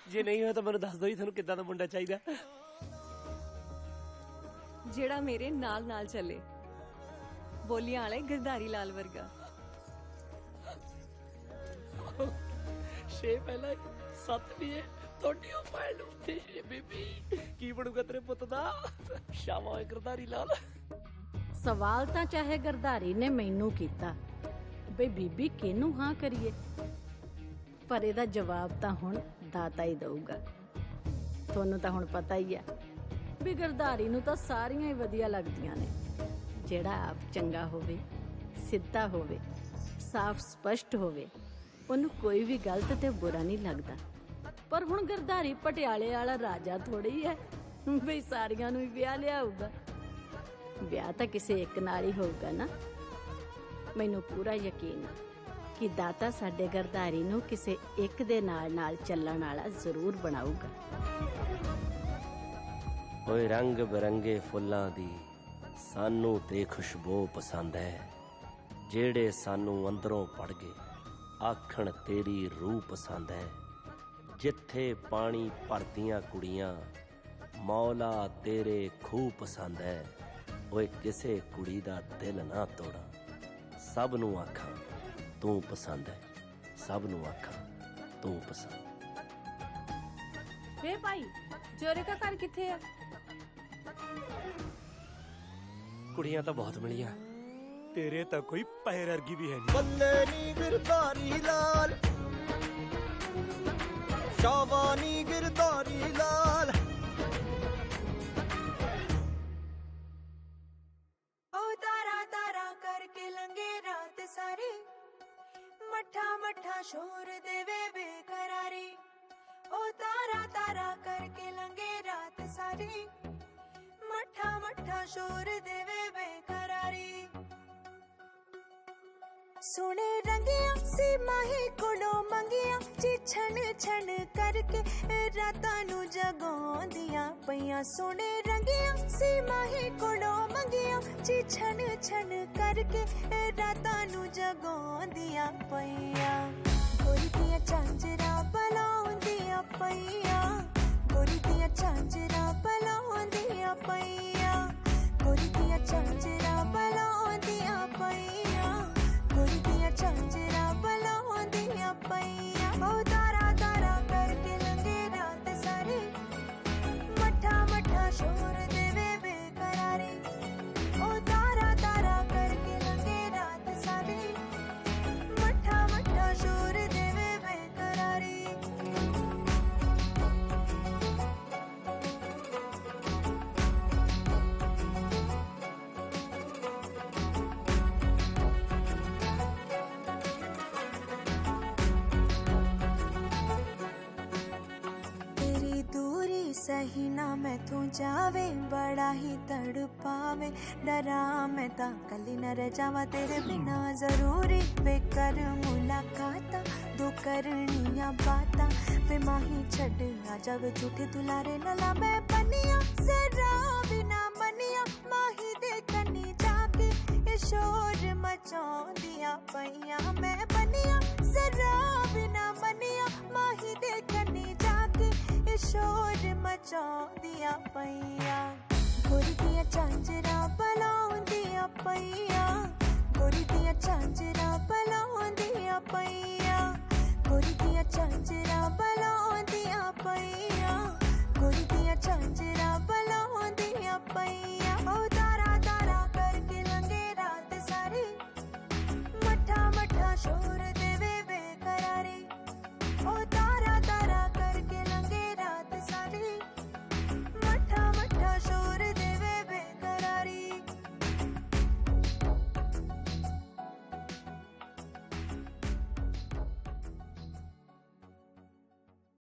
[SPEAKER 19] ਜੇ ਨਹੀਂ ਹੋਇਆ ਤਾਂ ਮੈਨੂੰ ਦੱਸ ਦਿਓ ਜੀ, ਤੁਹਾਨੂੰ ਕਿੱਦਾਂ ਦਾ ਮੁੰਡਾ ਚਾਹੀਦਾ।
[SPEAKER 4] ਜਿਹੜਾ ਮੇਰੇ ਨਾਲ ਨਾਲ ਚੱਲੇ, ਬੋਲੀਆਂ ਵਾਲੇ ਗਿਰਧਾਰੀ ਲਾਲ ਵਰਗਾ।
[SPEAKER 19] ਛੇ ਪਹਿਲਾਂ 7 ਵੀ ਹੈ ਤੁਹਾਡੀ ਉਹ ਭੈਣ ਨੂੰ ਤੇ ਬੀਬੀ ਕੀ ਬਣੂਗਾ ਤੇਰੇ ਪੁੱਤ ਦਾ? ਸ਼ਾਮਾ ਗਿਰਧਾਰੀ ਲਾਲ।
[SPEAKER 21] ਸਵਾਲ ਤਾਂ ਚਾਹੇ ਗਰਧਾਰੀ ਨੇ ਮੈਨੂੰ ਕੀਤਾ ਬਈ ਬੀਬੀ ਕਿਹਨੂੰ ਹਾਂ ਕਰੀਏ, ਪਰ ਇਹਦਾ ਜਵਾਬ ਤਾਂ ਹੁਣ ਦਾਤਾ ਹੀ ਦਊਗਾ। ਤੁਹਾਨੂੰ ਤਾਂ ਹੁਣ ਪਤਾ ਹੀ ਆ ਵੀ ਗਰਧਾਰੀ ਨੂੰ ਤਾਂ ਸਾਰੀਆਂ ਹੀ ਵਧੀਆ ਲੱਗਦੀਆਂ ਨੇ। ਜਿਹੜਾ ਆਪ ਚੰਗਾ ਹੋਵੇ, ਸਿੱਧਾ ਹੋਵੇ, ਸਾਫ਼ ਸਪਸ਼ਟ ਹੋਵੇ, ਉਹਨੂੰ ਕੋਈ ਵੀ ਗਲਤ ਤੇ ਬੁਰਾ ਨਹੀਂ ਲੱਗਦਾ। ਪਰ ਹੁਣ ਗਰਧਾਰੀ ਪਟਿਆਲੇ ਵਾਲਾ ਰਾਜਾ ਥੋੜੀ ਹੈ ਬਈ ਸਾਰੀਆਂ ਨੂੰ ਹੀ ਵਿਆਹ ਲਿਆਊਗਾ। ਵਿਆਹ ਤਾਂ ਕਿਸੇ ਇੱਕ ਨਾਲ ਹੀ ਹੋਊਗਾ ਨਾ। ਮੈਨੂੰ ਪੂਰਾ ਯਕੀਨ ਹੈ ਕਿ ਦਾਤਾ ਸਾਡੇ ਗਰਧਾਰੀ ਨੂੰ ਕਿਸੇ ਇੱਕ ਦੇ ਨਾਲ ਚੱਲਣ ਵਾਲਾ ਜ਼ਰੂਰ ਬਣਾਊਗਾ।
[SPEAKER 19] ਓਏ ਰੰਗ ਬਰੰਗੇ ਫੁੱਲਾਂ ਦੀ ਸਾਨੂੰ ਤੇ ਖੁਸ਼ਬੂ ਪਸੰਦ ਹੈ, ਜਿਹੜੇ ਸਾਨੂੰ ਅੰਦਰੋਂ ਪੜ ਗਏ ਆਖਣ ਤੇਰੀ ਰੂਹ ਪਸੰਦ ਹੈ। ਜਿੱਥੇ ਪਾਣੀ ਭਰਦੀਆਂ ਕੁੜੀਆਂ ਮੌਲਾ ਤੇਰੇ ਖੂਹ ਪਸੰਦ ਹੈ। ਓਏ ਕਿਸੇ ਕੁੜੀ ਦਾ ਦਿਲ ਨਾ ਤੋੜਾ, ਸਭ ਨੂੰ ਆਖਾਂ ਤੂੰ ਪਸੰਦ ਹੈ, ਸਭ ਨੂੰ ਆਖਾਂ ਤੂੰ ਪਸੰਦ।
[SPEAKER 15] ਵੇ ਭਾਈ, ਜੋਰੇ ਦਾ ਘਰ ਕਿੱਥੇ ਆ?
[SPEAKER 19] ਕੁੜੀਆਂ ਤਾਂ ਬਹੁਤ ਮਿਲੀਆਂ, ਤੇਰੇ ਤਾਂ ਕੋਈ ਪੈਰ ਵਰਗੀ ਵੀ ਹੈ ਨਹੀਂ।
[SPEAKER 1] ਬੱਲੇ ਨੀ ਗਿਰਧਾਰੀ ਲਾਲ, ਸ਼ਾਬਾਨੀ ਗਿਰਧਾਰੀ ਲਾਲ।
[SPEAKER 5] ओ तारा तारा करके लंगे रात सारी, मठा मठा शोर देवे बेकरारी। ओ तारा तारा करके लंगे रात सारी, मठा मठा शोर देवे बेकरारी। सोने रंगिया सी माही कोलो मंगिया, जी छन छन करके रातां नू जगाउंदियां पईयां। सोने रंगिया सी माही कोलो मंगिया, जी छन छन करके रातां नू जगाउंदियां पईयां। गोरी दियां झांजरां बलाउंदियां पईयां, गोरी दियां झांजरां बलाउंदियां पईयां, गोरी दियां झांजरां बलाउंदियां पईयां, गोरी दियां झांजरां बलाउंदियां पईयां। ओ तारा तारा करके लंगे रात सारी, मठा मठा शोर देवे बेकरारी। ओ तारा तारा करके लंगे रात सारी, मठा मठा शोर देवे बेकरारी।
[SPEAKER 11] सही ना मैं तू जावे बड़ा ही तड़पावे डरा मैं ता कली न रह जावा तेरे बिना जरूरी बेकर मुलाकात दो करनिया बाता वे माही छड़ आ जावे झूठे दुलारे न ला मैं बनिया जरा बिना मनिया माही दे कनी जाके ये शोर मचाउंदियां पईया मैं बनिया जरा बिना मनिया माही दे कनी जाके ये शोर मचाउंदियां पईया गोरी दियां झांजरा पलाउंदियां पईया गोरी दियां झांजरा पलाउंदियां पईया गोरी दियां झांजरा पलाउंदियां पईया गोरी दियां झांजरा पलाउंदियां पईया ओ तारा तारा करके लंगे रात सारी मठा मठा शोर